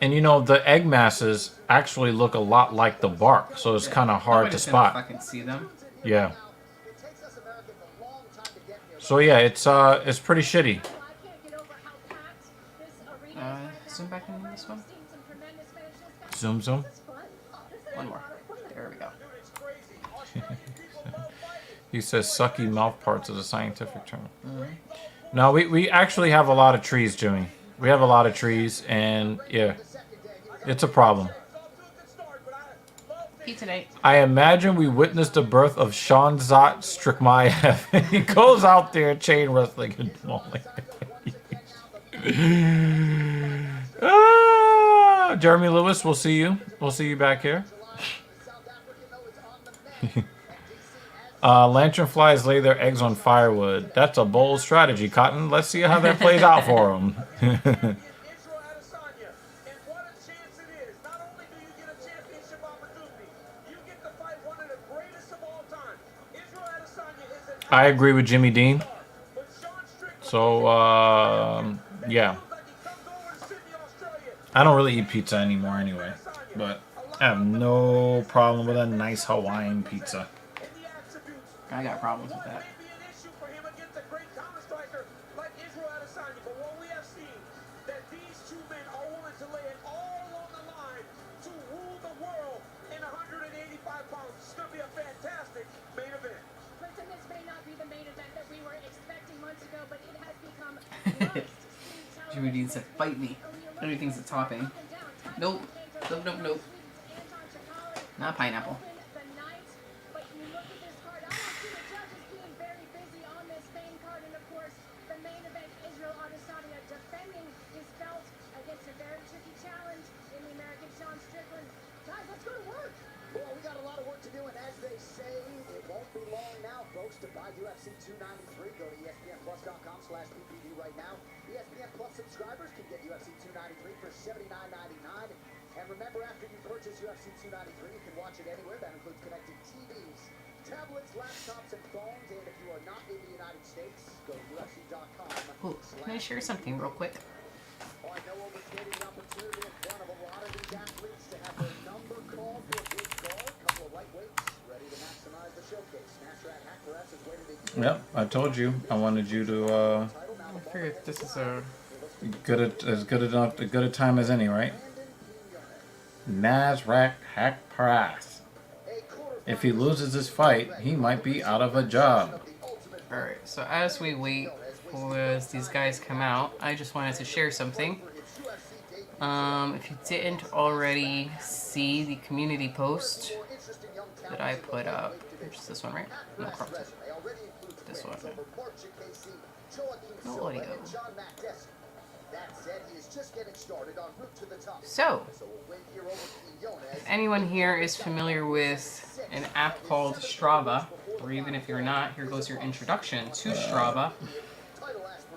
Speaker 1: And you know, the egg masses actually look a lot like the bark, so it's kind of hard to spot.
Speaker 3: Fucking see them.
Speaker 1: Yeah. So yeah, it's pretty shitty.
Speaker 3: Zoom back into this one.
Speaker 1: Zoom.
Speaker 3: One more. There we go.
Speaker 1: He says sucky mouth parts is a scientific term. No, we actually have a lot of trees, Jimmy. We have a lot of trees, and yeah, it's a problem.
Speaker 3: Today.
Speaker 1: I imagine we witnessed the birth of Sean Zot Strickland. He goes out there chain wrestling and mauling. Jeremy Lewis, we'll see you. We'll see you back here. Lanternflies lay their eggs on firewood. That's a bold strategy, Cotton. Let's see how that plays out for them. I agree with Jimmy Dean. So, yeah. I don't really eat pizza anymore anyway, but I have no problem with a nice Hawaiian pizza.
Speaker 3: I got problems with that.
Speaker 5: But what we have seen, that these two men are willing to lay it all on the line to rule the world in 185 pounds. It's going to be a fantastic main event.
Speaker 6: Listen, this may not be the main event that we were expecting months ago, but it has become must-see
Speaker 3: Jimmy needs to fight me. Everything's a topping. Nope. Nope, nope, nope. Not pineapple.
Speaker 6: the night. But you look at this card, I don't see the judges being very busy on this main card. And of course, the main event, Israel Adesanya defending his belt against a very tricky challenge in the American Sean Strickland. Guys, let's go to work.
Speaker 7: Well, we got a lot of work to do, and as they say, it won't be long now, folks, to buy UFC 293. Go to ESPNplus.com/PPD right now. ESPN Plus subscribers can get UFC 293 for $79.99. And remember, after you purchase UFC 293, you can watch it anywhere. That includes connected TVs, tablets, laptops, and phones. And if you are not in the United States, go to UFC.com.
Speaker 3: Ooh, can I share something real quick?
Speaker 7: Oh, I know overstating the opportunity in front of a lot of these athletes to have their number called for a big card. A couple of lightweights ready to maximize the showcase. Snatcher at Hackpress has waited a year.
Speaker 1: Yep, I told you. I wanted you to
Speaker 3: I figured this is a...
Speaker 1: as good a time as any, right? Nasrat Hack Price. If he loses this fight, he might be out of a job.
Speaker 3: Alright, so as we wait for these guys come out, I just wanted to share something. If you didn't already see the community post that I put up, which is this one, right? No, cropped it. This one. No audio. So, if anyone here is familiar with an app called Strava, or even if you're not, here goes your introduction to Strava.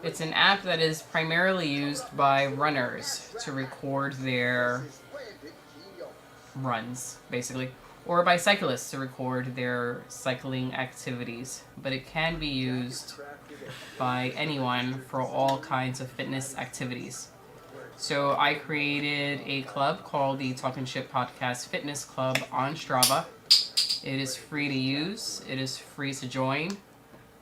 Speaker 3: It's an app that is primarily used by runners to record their runs, basically, or by cyclists to record their cycling activities. But it can be used by anyone for all kinds of fitness activities. So I created a club called the Talkin' Shit Podcast Fitness Club on Strava. It is free to use. It is free to join.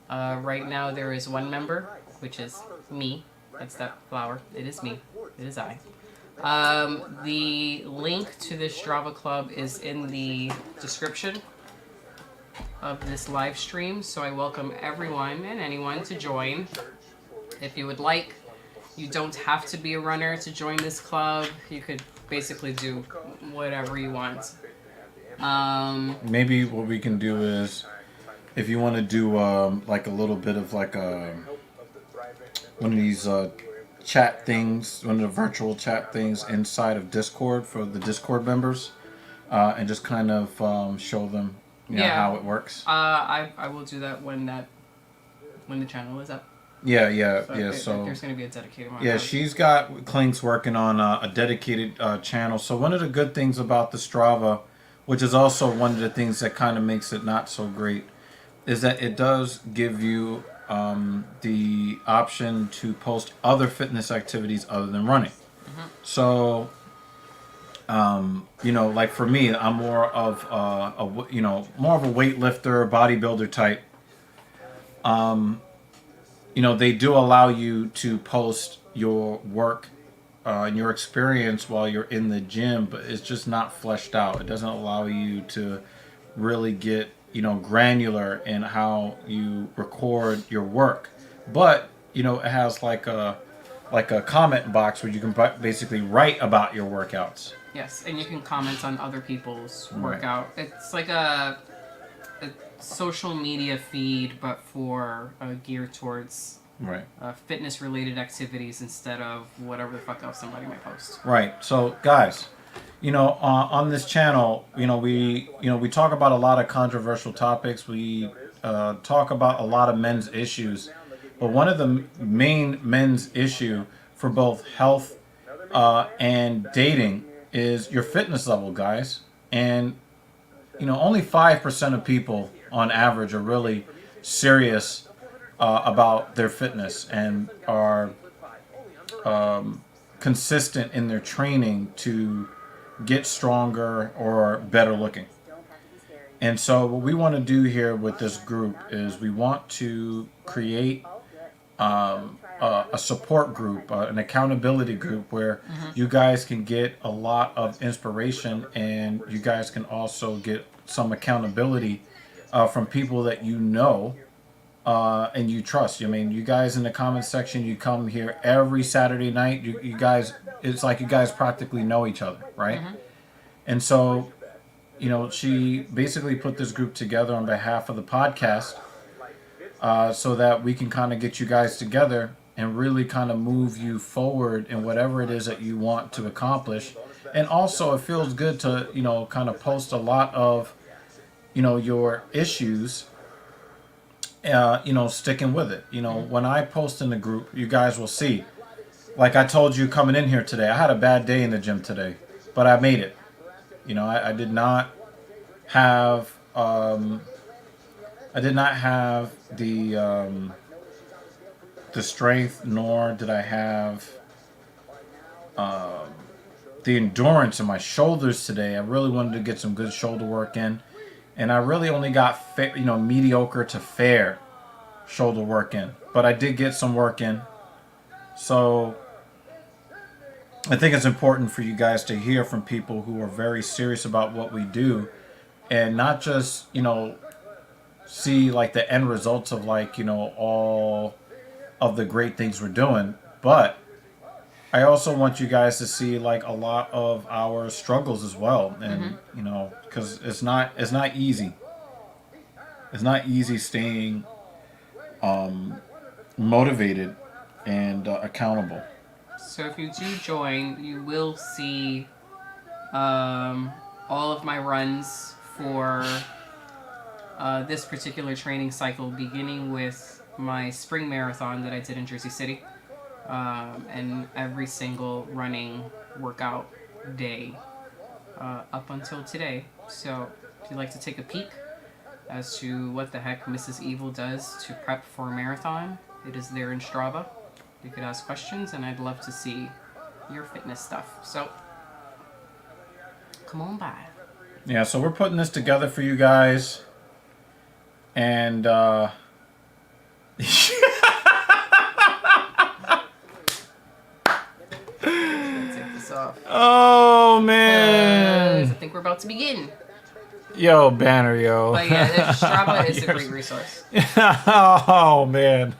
Speaker 3: Right now there is one member, which is me. That's that flower. It is me. It is I. The link to the Strava club is in the description of this live stream, so I welcome everyone and anyone to join. If you would like, you don't have to be a runner to join this club. You could basically do whatever you want.
Speaker 1: Maybe what we can do is, if you want to do like a little bit of like one of these chat things, one of the virtual chat things inside of Discord for the Discord members, and just kind of show them how it works.
Speaker 3: I will do that when the channel is up.
Speaker 1: So
Speaker 3: there's going to be a dedicated one.
Speaker 1: Yeah, she's got Clink's working on a dedicated channel. So one of the good things about the Strava, which is also one of the things that kind of makes it not so great, is that it does give you the option to post other fitness activities other than running. Mm-hmm. So, like for me, I'm more of a weightlifter, bodybuilder type. They do allow you to post your work and your experience while you're in the gym, but it's just not fleshed out. It doesn't allow you to really get granular in how you record your work. But it has like a comment box where you can basically write about your workouts.
Speaker 3: Yes, and you can comment on other people's workout. It's like a social media feed, but for geared towards fitness related activities instead of whatever the fuck else somebody might post. Right.
Speaker 1: So guys, on this channel, we talk about a lot of controversial topics. We talk about a lot of men's issues, but one of the main men's issue for both health and dating is your fitness level, guys. And only 5% of people on average are really serious about their fitness and are consistent in their training to get stronger or better looking. And so what we want to do here with this group is we want to create a support group, an accountability group where you guys can get a lot of inspiration, and you guys can also get some accountability from people that you know and you trust. I mean, you guys in the comment section, you come here every Saturday night. You guys, it's like you guys practically know each other, right? And so, you know, she basically put this group together on behalf of the podcast so that we can kind of get you guys together and really kind of move you forward in whatever it is that you want to accomplish. And also it feels good to, you know, kind of post a lot of, you know, your issues, you know, sticking with it. You know, when I post in the group, you guys will see, like I told you coming in here today, I had a bad day in the gym today, but I made it. You know, I did not have the strength, nor did I have the endurance in my shoulders today. I really wanted to get some good shoulder work in, and I really only got mediocre to fair shoulder work in, but I did get some work in. So I think it's important for you guys to hear from people who are very serious about what we do, and not just, you know, see like the end results of like, you know, all of the great things we're doing, but I also want you guys to see like a lot of our struggles as well. And you know, because it's not easy. It's not easy staying motivated and accountable.
Speaker 3: So if you do join, you will see all of my runs for this particular training cycle, beginning with my spring marathon that I did in Jersey City, and every single running workout day up until today. So if you'd like to take a peek as to what the heck Mrs. Evil does to prep for a marathon, it is there in Strava. You could ask questions, and I'd love to see your fitness stuff. So come on by.
Speaker 1: Yeah, so we're putting this together for you guys. And
Speaker 3: Take this off.
Speaker 1: oh man,
Speaker 3: I think we're about to begin.
Speaker 1: Yo, banner, yo.
Speaker 3: But yeah, Strava is a great resource.
Speaker 1: Oh man.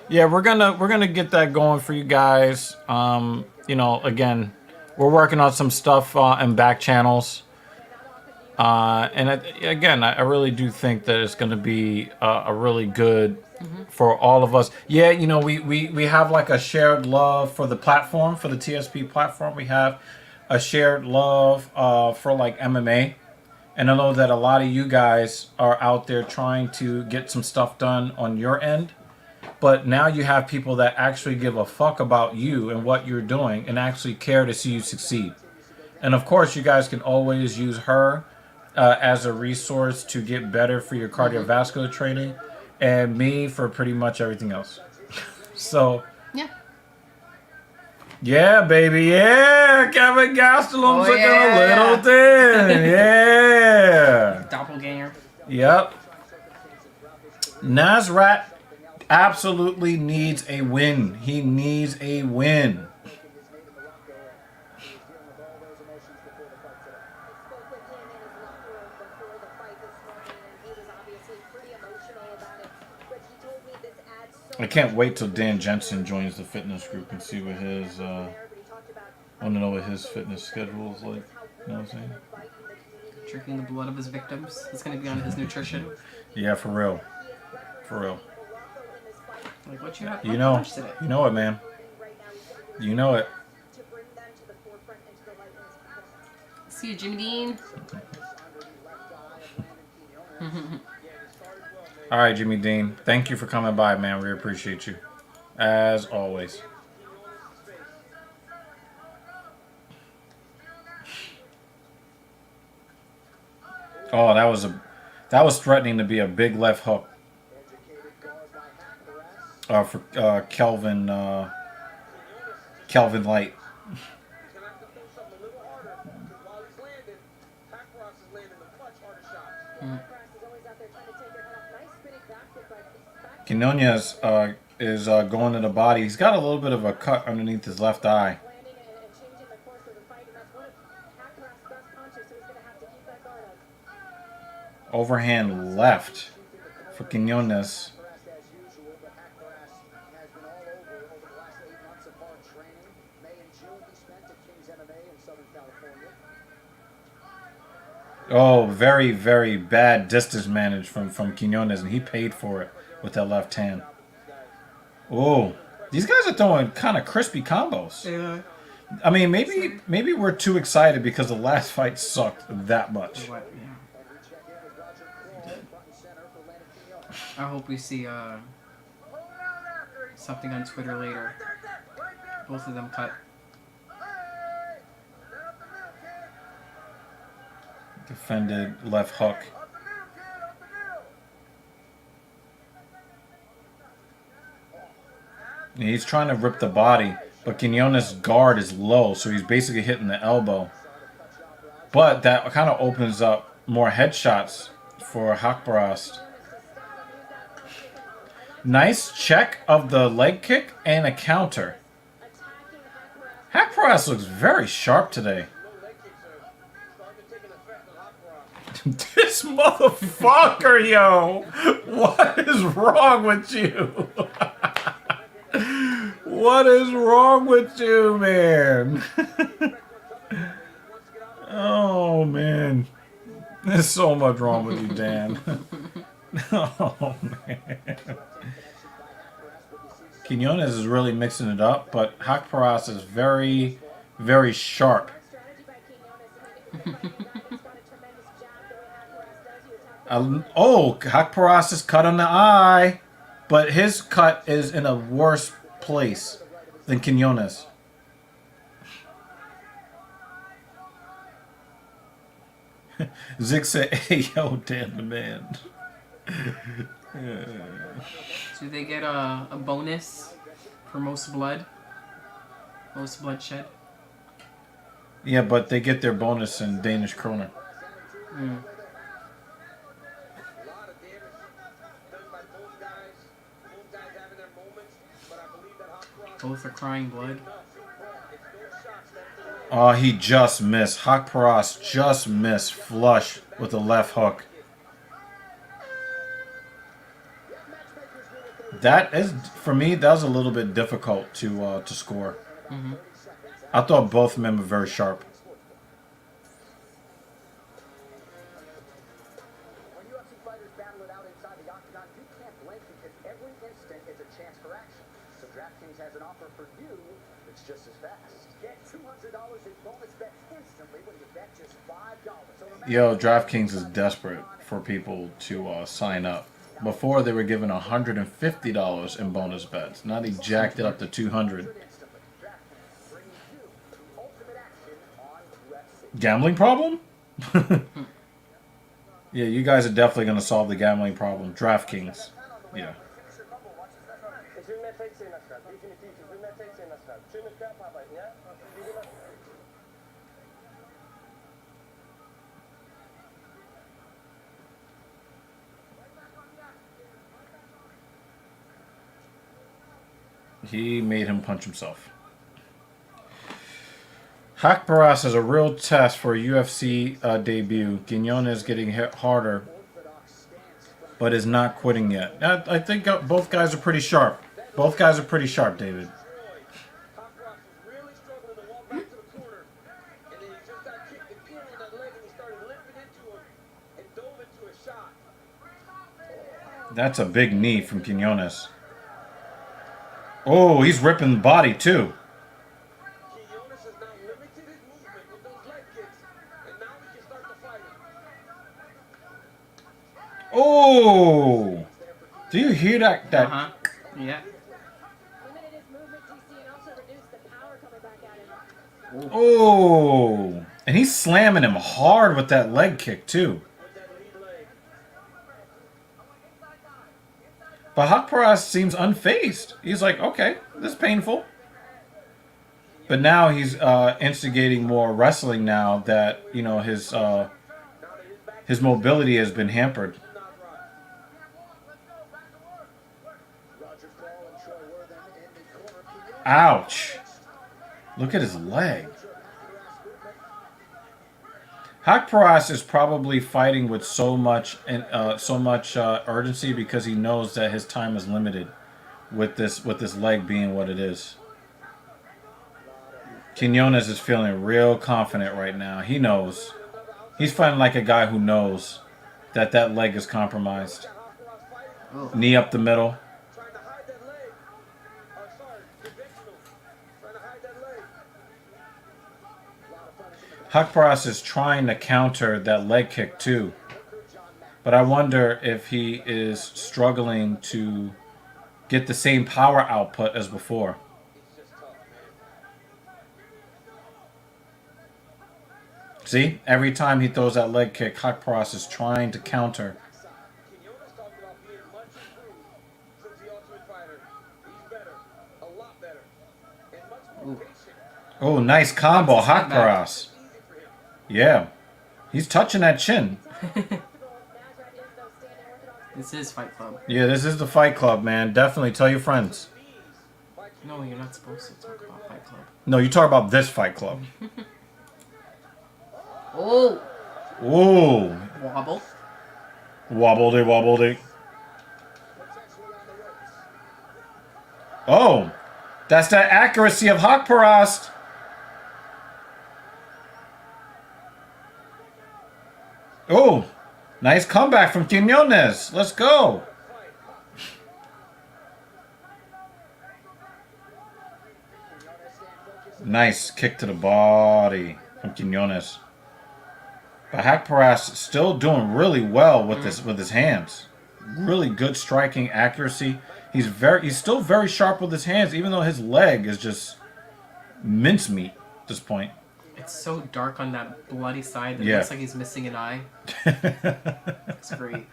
Speaker 1: Yeah, we're gonna get that going for you guys. You know, again, we're working on some stuff in back channels. And I really do think that it's going to be a really good for all of us. Yeah, you know, we have like a shared love for the platform, for the TSP platform. We have a shared love for like MMA. And I know that a lot of you guys are out there trying to get some stuff done on your end. But now you have people that actually give a fuck about you and what you're doing and actually care to see you succeed. And of course, you guys can always use her as a resource to get better for your cardiovascular training, and me for pretty much everything else. So yeah, baby, yeah, Kevin Gastelum's looking a little thin. Yeah.
Speaker 3: Doppelganger.
Speaker 1: Yep. Nasrat absolutely needs a win. He needs a win. I can't wait till Dan Jensen joins the fitness group and see what his, I want to know what his fitness schedule is like. You know what I'm saying?
Speaker 3: Drinking the blood of his victims. It's going to be on his nutrition.
Speaker 1: Yeah, for real. For real.
Speaker 3: Like, what you have
Speaker 1: You know,
Speaker 3: today?
Speaker 1: you know it, man. You know it.
Speaker 3: See you, Jimmy Dean.
Speaker 1: All right, Jimmy Dean. Thank you for coming by, man. We appreciate you. As always. Oh, that was threatening to be a big left hook. For Kelvin Kelvin Light.
Speaker 5: He's gonna have to throw something a little harder because while he's landing, Haqparast is landing the much harder shots.
Speaker 6: Haqparast is always out there trying to take your head off. Nice spinning back kick, but back
Speaker 1: Quinones is going to the body. He's got a little bit of a cut underneath his left eye.
Speaker 6: landing and changing the course of the fight, and that's one of Haqparast's best punches, so he's going to have to keep that guard up.
Speaker 1: Overhand left for Quinones.
Speaker 7: Haqparast as usual, but Haqparast has been all over the last 8 months of hard training. May and June he spent at King's MMA in Southern California.
Speaker 1: Oh, very, very bad distance managed from Quinones, and he paid for it with that left hand. Oh, these guys are throwing kind of crispy combos.
Speaker 3: Yeah.
Speaker 1: I mean, maybe we're too excited because the last fight sucked that much.
Speaker 3: What? Yeah. I hope we see something on Twitter later. Both of them cut.
Speaker 1: Defended left hook. And he's trying to rip the body, but Quinones' guard is low, so he's basically hitting the elbow. But that kind of opens up more headshots for Haqparast. Nice check of the leg kick and a counter. Haqparast looks very sharp today. This motherfucker, yo! What is wrong with you? What is wrong with you, man? Oh, man. There's so much wrong with you, Dan. Oh, man. Quinones is really mixing it up, but Haqparast is very, very sharp. Oh, Haqparast is cut on the eye, but his cut is in a worse place than Quinones. Zig said, "Hey, yo, damn the man."
Speaker 3: Do they get a bonus for most blood? Most bloodshed?
Speaker 1: Yeah, but they get their bonus in Danish kroner.
Speaker 3: Mm. Both are crying blood.
Speaker 1: Oh, he just missed. Haqparast just missed flush with the left hook. That is, for me, that was a little bit difficult to score.
Speaker 3: Mm-hmm.
Speaker 1: I thought both men were very sharp.
Speaker 7: When UFC fighters battle it out inside the octagon, you can't blink because every instant is a chance for action. So DraftKings has an offer for you that's just as fast. Get $200 in bonus bets instantly when you bet just $5.
Speaker 1: Yo, DraftKings is desperate for people to sign up. Before they were giving $150 in bonus bets. Now they jacked it up to $200. Gambling problem? Yeah, you guys are definitely going to solve the gambling problem. DraftKings. Yeah. He made him punch himself. Haqparast is a real test for a UFC debut. Quinones getting hit harder, but is not quitting yet. I think both guys are pretty sharp. Both guys are pretty sharp, David. That's a big knee from Quinones. Oh, he's ripping the body too. Oh, do you hear that?
Speaker 3: Yeah.
Speaker 1: Oh, and he's slamming him hard with that leg kick too. But Haqparast seems unfazed. He's like, okay, this is painful. But now he's instigating more wrestling now that, you know, his mobility has been hampered. Ouch. Look at his leg. Hakparas is probably fighting with so much urgency because he knows that his time is limited with this leg being what it is. Quinones is feeling real confident right now. He knows. He's fighting like a guy who knows that that leg is compromised.
Speaker 3: Oh.
Speaker 1: Knee up the middle.
Speaker 5: Trying to hide that leg. Oh, sorry, conventional. Trying to hide that leg.
Speaker 1: Hakparas is trying to counter that leg kick too. But I wonder if he is struggling to get the same power output as before. See, every time he throws that leg kick, Hakparas is trying to counter.
Speaker 5: Quinones talked about being much improved since the Ultimate Fighter. He's better, a lot better, and much more patient.
Speaker 1: Oh, nice combo,
Speaker 3: That's a step back.
Speaker 1: Hakparas.
Speaker 5: Easy for him.
Speaker 1: Yeah, he's touching that chin.
Speaker 3: This is Fight Club.
Speaker 1: Yeah, this is the Fight Club, man. Definitely tell your friends.
Speaker 3: No, you're not supposed to talk about Fight Club.
Speaker 1: No, you talk about this Fight Club.
Speaker 3: Oh!
Speaker 1: Ooh,
Speaker 3: Wobble.
Speaker 1: wobbledy, wobbledy. Oh, that's that accuracy of Hakparas. Oh, nice comeback from Quinones. Let's go. Nice kick to the body from Quinones. But Hakparas still doing really well with his hands. Really good striking accuracy. He's still very sharp with his hands, even though his leg is just mincemeat at this point.
Speaker 3: It's so dark on that bloody side that
Speaker 1: Yeah.
Speaker 3: it looks like he's missing an eye. It's great.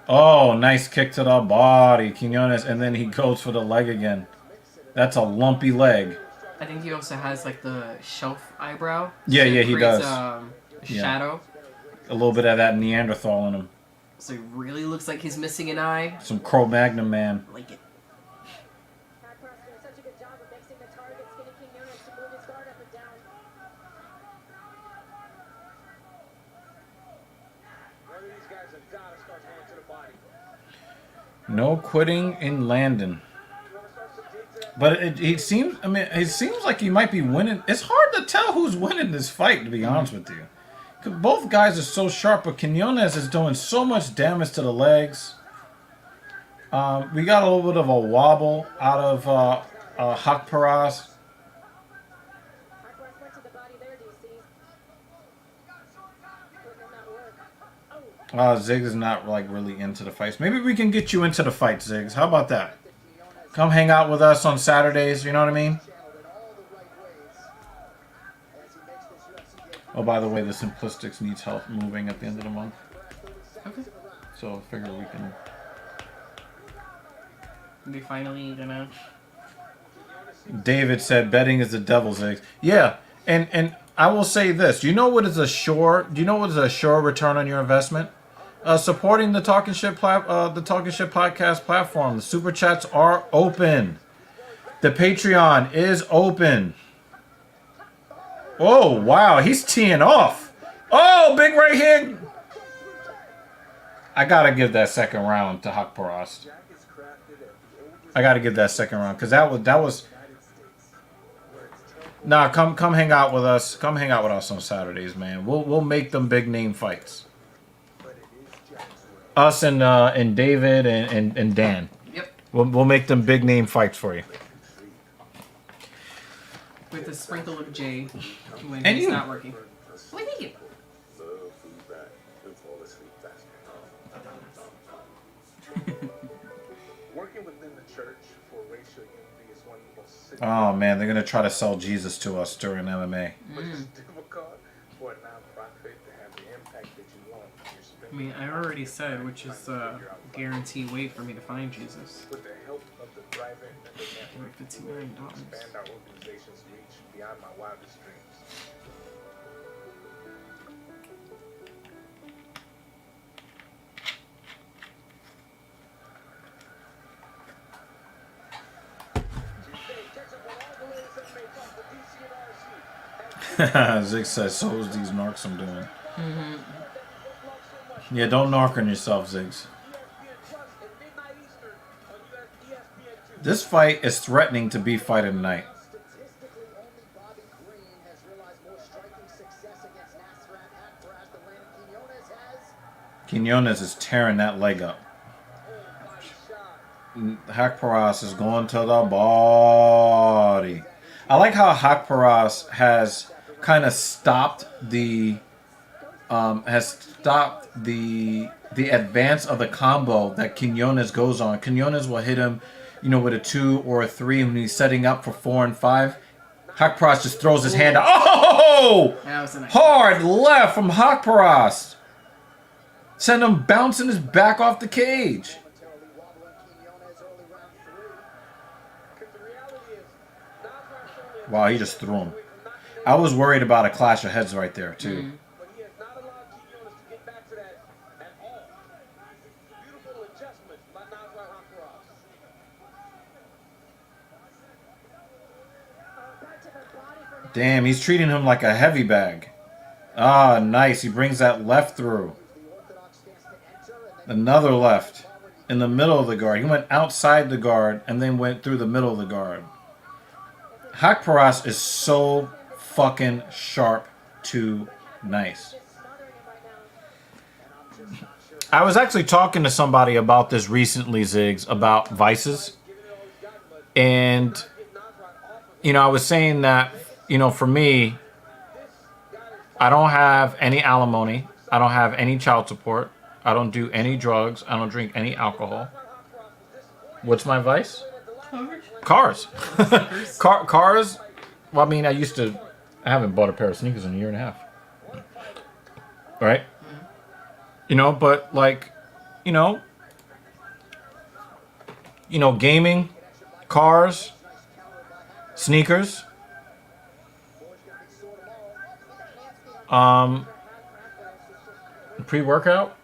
Speaker 1: Oh, nice kick to the body, Quinones, and then he goes for the leg again. That's a lumpy leg.
Speaker 3: I think he also has like the shelf eyebrow.
Speaker 1: Yeah,
Speaker 3: it
Speaker 1: yeah, he
Speaker 3: creates,
Speaker 1: does.
Speaker 3: A
Speaker 1: Yeah.
Speaker 3: shadow.
Speaker 1: A little bit of that Neanderthal in him.
Speaker 3: So he really looks like he's missing an eye.
Speaker 1: Some Cro-Magnon man.
Speaker 3: I like it.
Speaker 6: Hakparas doing such a good job of mixing the targets, getting Quinones to move his guard up and down.
Speaker 5: One of these guys have got to start going to the body.
Speaker 1: No quitting in Landon. But it seems like he might be winning. It's hard to tell who's winning this fight, to be honest with you. 'Cause both guys are so sharp, but Quinones is doing so much damage to the legs. We got a little bit of a wobble out of Hakparas.
Speaker 6: Hakparas went to the body there, DC. Putting in that work. Oh,
Speaker 1: Ziggs is not like really into the fights. Maybe we can get you into the fight, Ziggs. How about that? Come hang out with us on Saturdays, you know what I mean? Oh, by the way, the Simplistics needs help moving at the end of the month.
Speaker 3: Okay.
Speaker 1: So I figure we can...
Speaker 3: They finally gonna.
Speaker 1: David said betting is the devil's eggs. Yeah, and I will say this. Do you know what is a sure return on your investment? Supporting the Talking Shit podcast platform. The super chats are open. The Patreon is open. Oh wow, he's teeing off. Oh, big right hand. I gotta give that second round to Hakparas. I gotta give that second round because that was. Nah, come hang out with us. Come hang out with us on Saturdays, man. We'll make them big name fights. Us and David and Dan.
Speaker 3: Yep.
Speaker 1: We'll make them big name fights for you.
Speaker 3: With a sprinkle of J when
Speaker 1: And
Speaker 3: he's
Speaker 1: you.
Speaker 3: not working. What thank you.
Speaker 5: Working within the church for racial unity is one of the most
Speaker 1: Oh man, they're gonna try to sell Jesus to us during MMA.
Speaker 5: but it's difficult for a non-profit to have the impact that you want when you're spending
Speaker 3: I mean, I already said, which is a guarantee way for me to find Jesus.
Speaker 5: with the help of the thriving in the network.
Speaker 3: $50 million.
Speaker 5: Expand our organization's reach beyond my wildest dreams.
Speaker 1: Zig says, so is these narcs I'm doing. Yeah, don't narc on yourself, Ziggs. This fight is threatening to be fight of the night.
Speaker 7: Statistically, only Bobby Green has realized more striking success against Nasrat Haqparast than Landon Quiñones has.
Speaker 1: Quiñones is tearing that leg up. Haqparast is going to the body. I like how Haqparast has kind of stopped the advance of the combo that Quiñones goes on. Quiñones will hit him, with a 2 or a 3 when he's setting up for 4 and 5. Haqparast just throws his hand out. Oh! Hard left from Haqparast. Send him bouncing his back off the cage. Wow, he just threw him. I was worried about a clash of heads right there, too.
Speaker 5: But he has not allowed Quiñones to get back to that at all. Beautiful adjustment by Nasrat Haqparast.
Speaker 1: Damn, he's treating him like a heavy bag. Ah, nice. He brings that left through. Another left. In the middle of the guard. He went outside the guard and then went through the middle of the guard. Haqparast is so fucking sharp to nice. I was actually talking to somebody about this recently, Ziggs, about vices. And, I was saying that, for me, I don't have any alimony. I don't have any child support. I don't do any drugs. I don't drink any alcohol. What's my vice? Cars. Cars. Well, I mean, I haven't bought a pair of sneakers in a year and a half. Right? But like, gaming, cars, sneakers, pre-workout,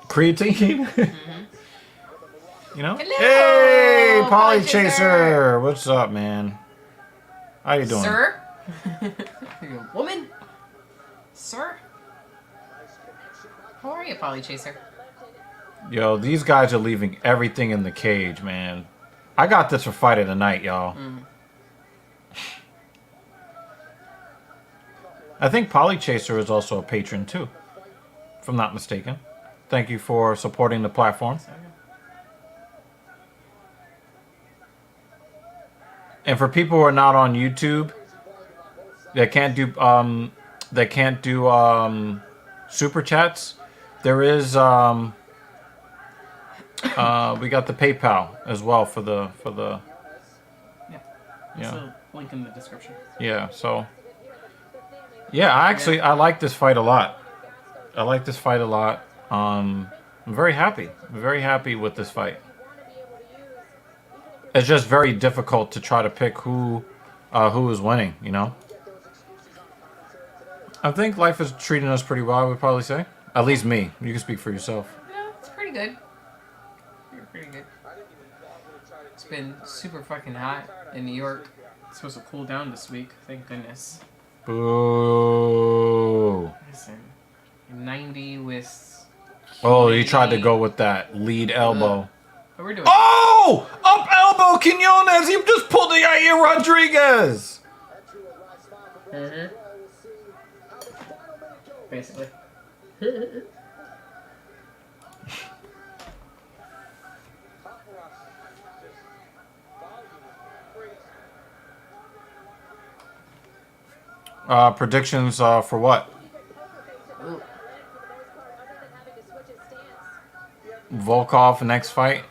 Speaker 1: creatine.
Speaker 3: Hello,
Speaker 1: Hey, Polly
Speaker 3: Chaser.
Speaker 1: Chaser. What's up, man? How you doing?
Speaker 3: Sir? Are you a woman? Sir? How are you, Polly Chaser?
Speaker 1: Yo, these guys are leaving everything in the cage, man. I got this for fight of the night, y'all. I think Polly Chaser is also a patron, too. If I'm not mistaken. Thank you for supporting the platform. And for people who are not on YouTube, that can't do super chats, there is we got the PayPal as well for the
Speaker 3: So, link in the description.
Speaker 1: yeah. So yeah, I like this fight a lot. I'm very happy. I'm very happy with this fight. It's just very difficult to try to pick who is winning, I think life is treating us pretty well, I would probably say. At least me. You can speak for yourself.
Speaker 3: No, it's pretty good. You're pretty good. It's been super fucking hot in New York. It's supposed to cool down this week, thank goodness.
Speaker 1: Boo.
Speaker 3: Listen, 90 with...
Speaker 1: Oh, he tried to go with that lead elbow.
Speaker 3: What we're doing?
Speaker 1: Oh! Up elbow, Quiñones! He just pulled the Yair Rodriguez!
Speaker 3: Basically.
Speaker 1: Predictions for what? Volkov next fight?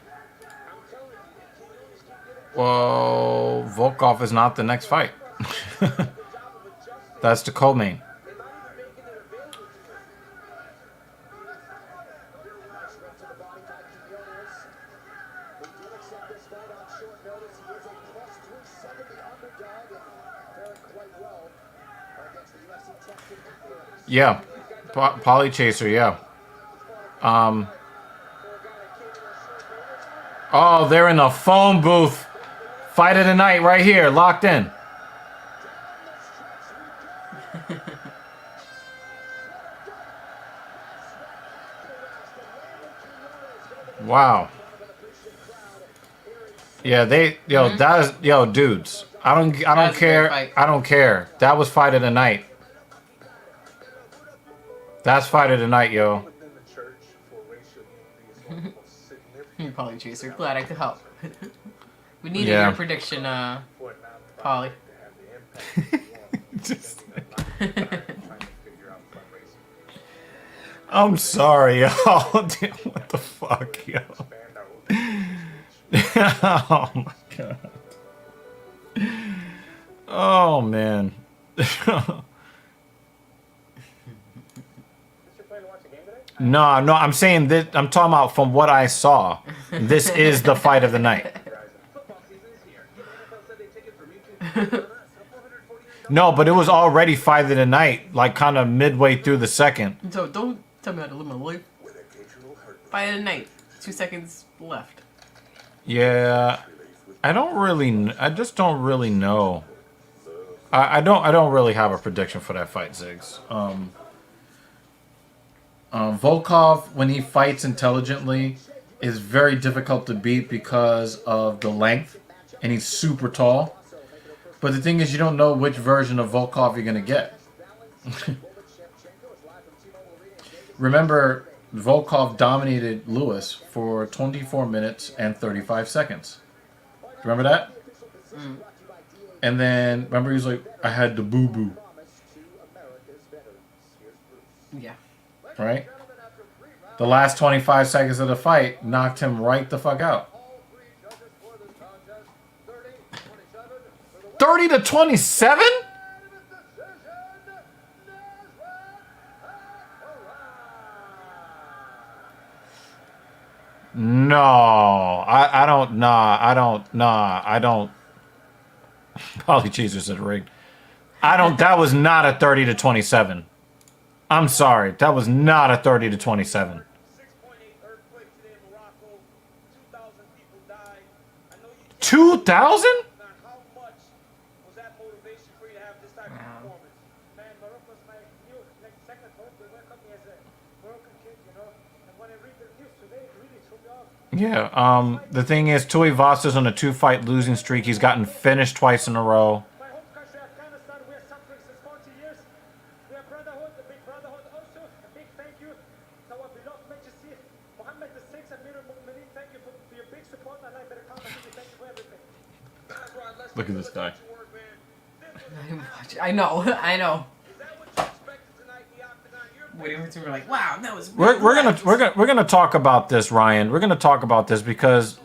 Speaker 1: Well, Volkov is not the next fight. That's the co-main.
Speaker 7: fight on short notice. He is a plus 370 underdog and faring quite well against the UFC tested influence.
Speaker 1: Yeah, Poly Chaser. Yeah. Oh, they're in the phone booth. Fight of the night right here, locked in. Wow. Yeah, dudes. I don't care. I don't care. That was fight of the night. That's fight of the night, yo.
Speaker 3: You're Polly Chaser. Glad I could help. We needed your prediction, Polly.
Speaker 1: I'm sorry, yo. What the fuck, yo? Oh my god. Oh man. No, I'm saying that I'm talking about from what I saw. This is the fight of the night. No, but it was already fight of the night, like kind of midway through the second.
Speaker 3: So don't tell me how to live my life. Fight of the night. 2 seconds left.
Speaker 1: Yeah, I just don't really know. I don't really have a prediction for that fight, Ziggs. Volkov, when he fights intelligently, is very difficult to beat because of the length, and he's super tall. But the thing is, you don't know which version of Volkov you're gonna get. Remember, Volkov dominated Lewis for 24 minutes and 35 seconds. Remember that? Mm. And then, remember he was like, I had the boo-boo.
Speaker 3: Yeah.
Speaker 1: Right? The last 25 seconds of the fight knocked him right the fuck out. 30-27? No, I don't. Polly Jesus said rigged. That was not a 30-27. I'm sorry, that was not a 30-27.
Speaker 5: 6.8 earthquake today in Morocco. 2,000 people died. I know you
Speaker 1: 2,000?
Speaker 5: how much was that motivation for you to have this type of performance? Man, Morocco's my new second home. They welcome me as a Moroccan kid, you know. And when I read the news today, it really threw me off.
Speaker 1: Yeah, the thing is, Tuivasa's on a 2-fight losing streak. He's gotten finished twice in a row.
Speaker 5: My home country, Afghanistan, we are suffering since 40 years. We are brotherhood, the big brotherhood also. A big thank you to our beloved Majesty, Mohammed VI and Mir al-Mu'mineen. Thank you for your big support. And I better count on you. Thank you for everything.
Speaker 1: Look at this guy.
Speaker 3: I know.
Speaker 5: Is that what you expected tonight, the Octagon?
Speaker 3: Waiting for we're like, wow, that was.
Speaker 1: We're gonna talk about this, Ryan. We're gonna talk about this because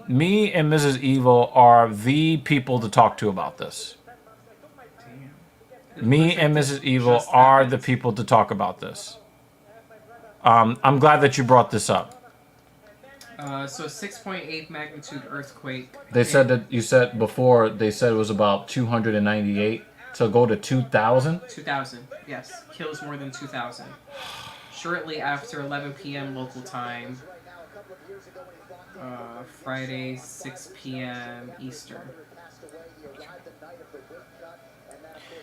Speaker 1: me and Mrs. Evil are the people to talk to about this. Me and Mrs. Evil are the people to talk about this. I'm glad that you brought this up.
Speaker 3: So 6.8 magnitude earthquake.
Speaker 1: They said that you said before. They said it was about 298 to go to 2,000.
Speaker 3: 2,000, yes, kills more than 2,000. Shortly after 11 p.m. local time, Friday 6 p.m. Eastern.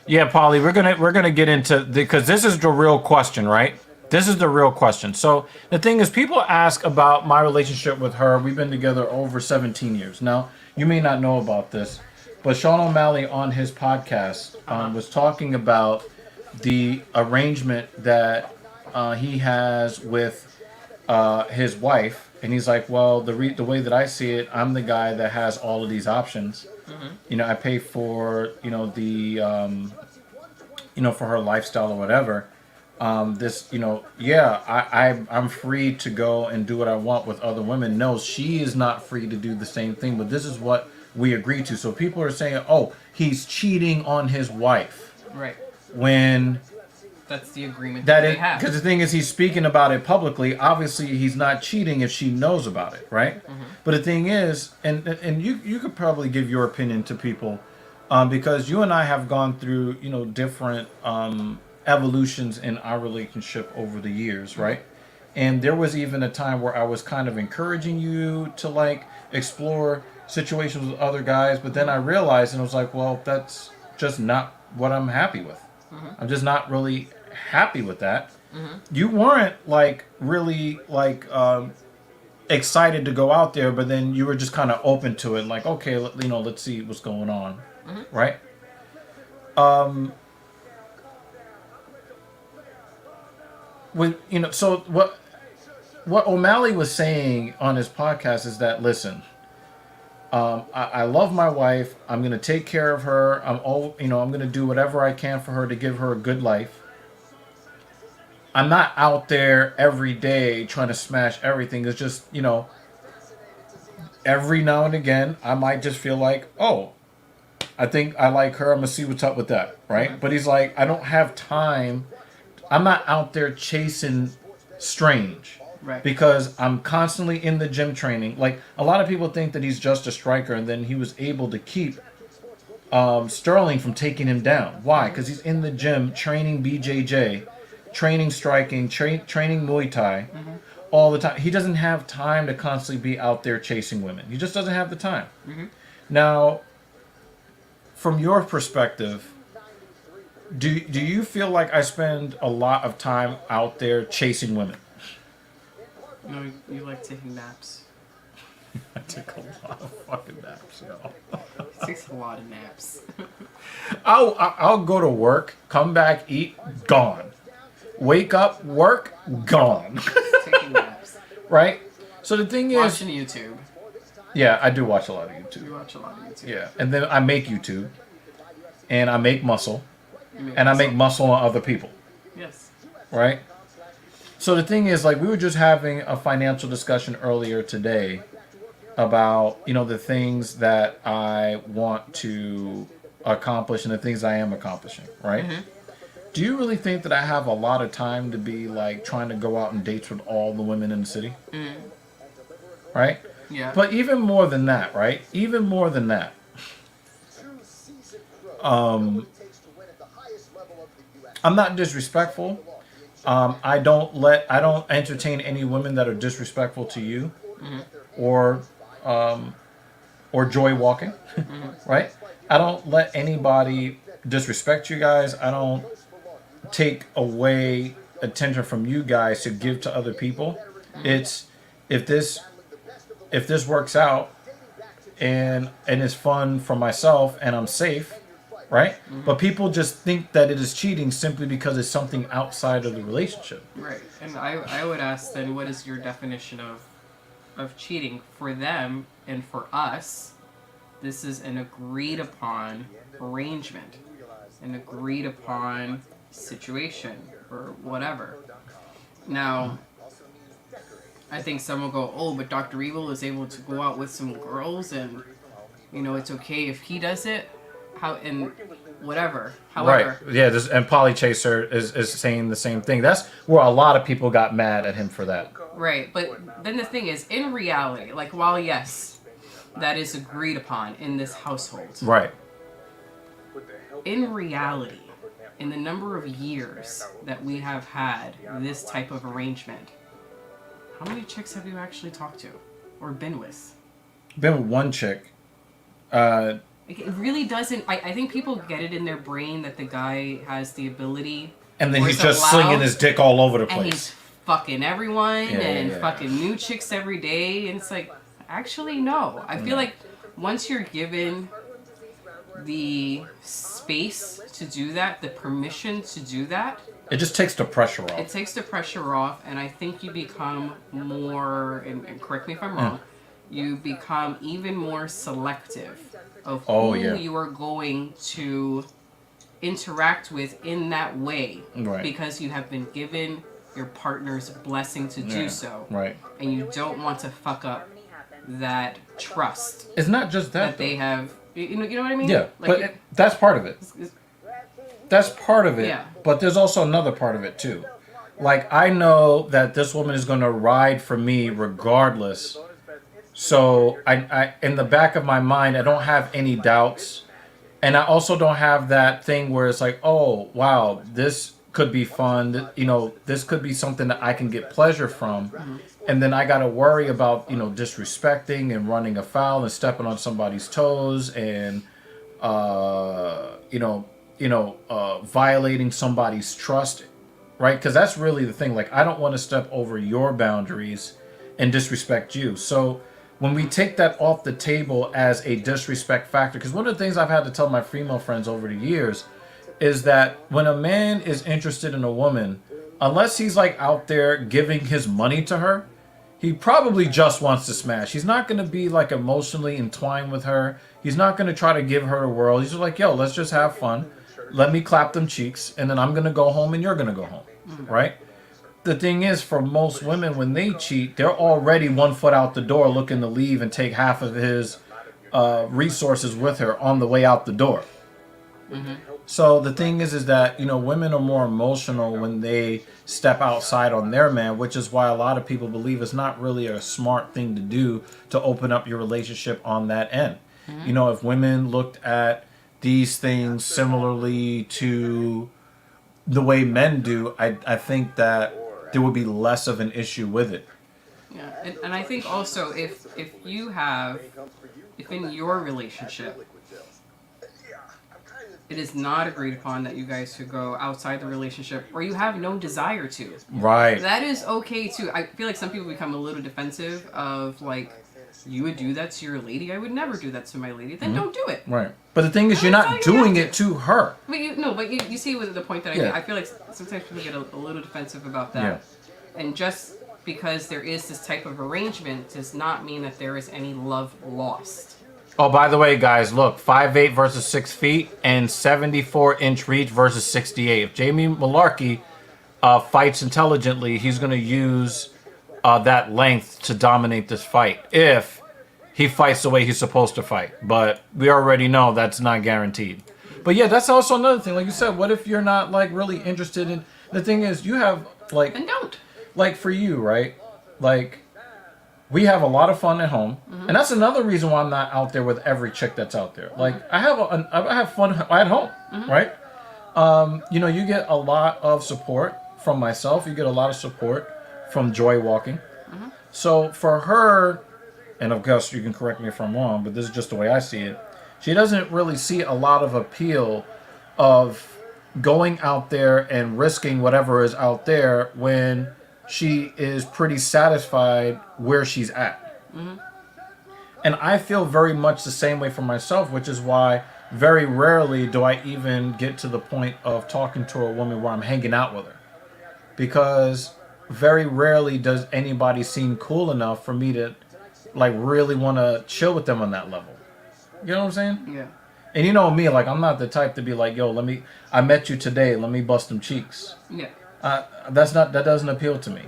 Speaker 1: Yeah, Polly, we're gonna get into because this is the real question, right? This is the real question. So the thing is, people ask about my relationship with her. We've been together over 17 years. Now, you may not know about this, but Sean O'Malley on his podcast was talking about the arrangement that he has with his wife, and he's like, well, the way that I see it, I'm the guy that has all of these options. Mm-hmm. You know, I pay for the for her lifestyle or whatever. I'm free to go and do what I want with other women. No, she is not free to do the same thing, but this is what we agree to. So people are saying, oh, he's cheating on his wife.
Speaker 3: Right.
Speaker 1: When
Speaker 3: That's the agreement
Speaker 1: That
Speaker 3: they
Speaker 1: is,
Speaker 3: have.
Speaker 1: because the thing is, he's speaking about it publicly. Obviously, he's not cheating if she knows about it, right? But the thing is, and you could probably give your opinion to people, because you and I have gone through, different evolutions in our relationship over the years, right? And there was even a time where I was kind of encouraging you to like explore situations with other guys, but then I realized, and I was like, well, that's just not what I'm happy with. I'm just not really happy with that. You weren't like really like excited to go out there, but then you were just kind of open to it, like, okay, let's see what's going on, right? So what O'Malley was saying on his podcast is that, listen, I love my wife. I'm gonna take care of her. I'm gonna do whatever I can for her to give her a good life. I'm not out there every day trying to smash everything. It's just, every now and again, I might just feel like, oh, I think I like her. I'm gonna see what's up with that, right? But he's like, I don't have time. I'm not out there chasing strange.
Speaker 3: Right.
Speaker 1: Because I'm constantly in the gym training. Like, a lot of people think that he's just a striker, and then he was able to keep Sterling from taking him down. Why? Because he's in the gym training BJJ, training striking, training Muay Thai all the time. He doesn't have time to constantly be out there chasing women. He just doesn't have the time. Now, from your perspective, do you feel like I spend a lot of time out there chasing women?
Speaker 3: No, you like taking naps.
Speaker 1: I take a lot of fucking naps,
Speaker 3: He takes a lot of naps.
Speaker 1: I'll go to work, come back, eat, gone. Wake up, work, gone.
Speaker 3: Taking naps.
Speaker 1: Right? So the thing is,
Speaker 3: Watching YouTube.
Speaker 1: yeah, I do watch a lot of
Speaker 3: You
Speaker 1: YouTube.
Speaker 3: watch a lot of YouTube.
Speaker 1: Yeah, and then I make YouTube, and I make muscle,
Speaker 3: You make
Speaker 1: and I
Speaker 3: yourself-
Speaker 1: make muscle on other people.
Speaker 3: Yes.
Speaker 1: Right? So the thing is, like, we were just having a financial discussion earlier today about, the things that I want to accomplish and the things I am accomplishing, right? Do you really think that I have a lot of time to be, like, trying to go out on dates with all the women in the city? Right?
Speaker 3: Yeah.
Speaker 1: But even more than that, right? Even more than that. I'm not disrespectful. I don't entertain any women that are disrespectful to you, or joy walking, right? I don't let anybody disrespect you guys. I don't take away attention from you guys to give to other people. It's if this works out and it's fun for myself and I'm safe, right? But people just think that it is cheating simply because it's something outside of the relationship.
Speaker 3: Right. And I would ask then, what is your definition of cheating? For them and for us, this is an agreed upon arrangement, an agreed upon situation, or whatever. Now, I think some will go, oh, but Dr. Evil is able to go out with some girls and, it's okay if he does it. How and whatever. However,
Speaker 1: Right. Yeah. And Polly Chaser is saying the same thing. That's where a lot of people got mad at him for that.
Speaker 3: right. But then the thing is, in reality, like, while yes, that is agreed upon in this household,
Speaker 1: Right.
Speaker 3: in reality, in the number of years that we have had this type of arrangement, how many chicks have you actually talked to or been with?
Speaker 1: Been with one chick.
Speaker 3: It really doesn't. I think people get it in their brain that the guy has the ability,
Speaker 1: And then
Speaker 3: or
Speaker 1: he's
Speaker 3: is
Speaker 1: just
Speaker 3: allowed,
Speaker 1: slinging his dick all over the
Speaker 3: and he's
Speaker 1: place.
Speaker 3: fucking everyone and
Speaker 1: yeah.
Speaker 3: fucking new chicks every day. And it's like, actually, no. I feel like once you're given the space to do that, the permission to do that,
Speaker 1: It just takes the pressure off.
Speaker 3: it takes the pressure off, and I think you become more, and correct me if I'm wrong, you become even more selective of who you are going to interact with in that way,
Speaker 1: Right.
Speaker 3: because you have been given your partner's blessing to do so,
Speaker 1: Right.
Speaker 3: and you don't want to fuck up that trust
Speaker 1: It's not just that,
Speaker 3: that they have. You know what I mean?
Speaker 1: Yeah,
Speaker 3: Like,
Speaker 1: but that's part of it. that's part of it.
Speaker 3: Yeah.
Speaker 1: But there's also another part of it too. Like, I know that this woman is going to ride for me regardless. So I in the back of my mind, I don't have any doubts. And I also don't have that thing where it's like, oh, wow, this could be fun. You know, this could be something that I can get pleasure from. And then I got to worry about, you know, disrespecting and running afoul and stepping on somebody's toes and, violating somebody's trust, right? Because that's really the thing. Like, I don't want to step over your boundaries and disrespect you. So when we take that off the table as a disrespect factor, because one of the things I've had to tell my female friends over the years is that when a man is interested in a woman, unless he's like out there giving his money to her, he probably just wants to smash. He's not going to be like emotionally entwined with her. He's not going to try to give her the world. He's just like, yo, let's just have fun. Let me clap them cheeks, and then I'm going to go home and you're going to go home, right? The thing is, for most women, when they cheat, they're already 1 foot out the door looking to leave and take half of his resources with her on the way out the door. So the thing is that, you know, women are more emotional when they step outside on their man, which is why a lot of people believe it's not really a smart thing to do to open up your relationship on that end. You know, if women looked at these things similarly to the way men do, I think that there would be less of an issue with it.
Speaker 3: Yeah, and I think also if in your relationship it is not agreed upon that you guys should go outside the relationship, or you have no desire to,
Speaker 1: right,
Speaker 3: that is okay too. I feel like some people become a little defensive of like, you would do that to your lady, I would never do that to my lady. Then don't do it.
Speaker 1: Right. But the thing is, you're not doing it to her.
Speaker 3: But you see with the point that I feel like sometimes people get a little defensive about that. Yeah. And just because there is this type of arrangement does not mean that there is any love lost.
Speaker 1: Oh, by the way, guys, look, 5'8" versus 6 feet and 74-inch reach versus 68. If Jamie Malarkey fights intelligently, he's going to use that length to dominate this fight if he fights the way he's supposed to fight. But we already know that's not guaranteed. But yeah, that's also another thing. Like you said, what if you're not like really interested in... The thing is, you have like...
Speaker 3: Then don't.
Speaker 1: Like for you, right? Like, we have a lot of fun at home. And that's another reason why I'm not out there with every chick that's out there. Like, I have fun at home, right? You know, you get a lot of support from myself. You get a lot of support from Joy Walking. So for her, and of course you can correct me if I'm wrong, but this is just the way I see it, she doesn't really see a lot of appeal of going out there and risking whatever is out there when she is pretty satisfied where she's at. And I feel very much the same way for myself, which is why very rarely do I even get to the point of talking to a woman where I'm hanging out with her. Because very rarely does anybody seem cool enough for me to like really want to chill with them on that level. You know what I'm saying?
Speaker 3: Yeah.
Speaker 1: And you know me, like, I'm not the type to be like, yo, I met you today, let me bust them cheeks.
Speaker 3: Yeah.
Speaker 1: That doesn't appeal to me,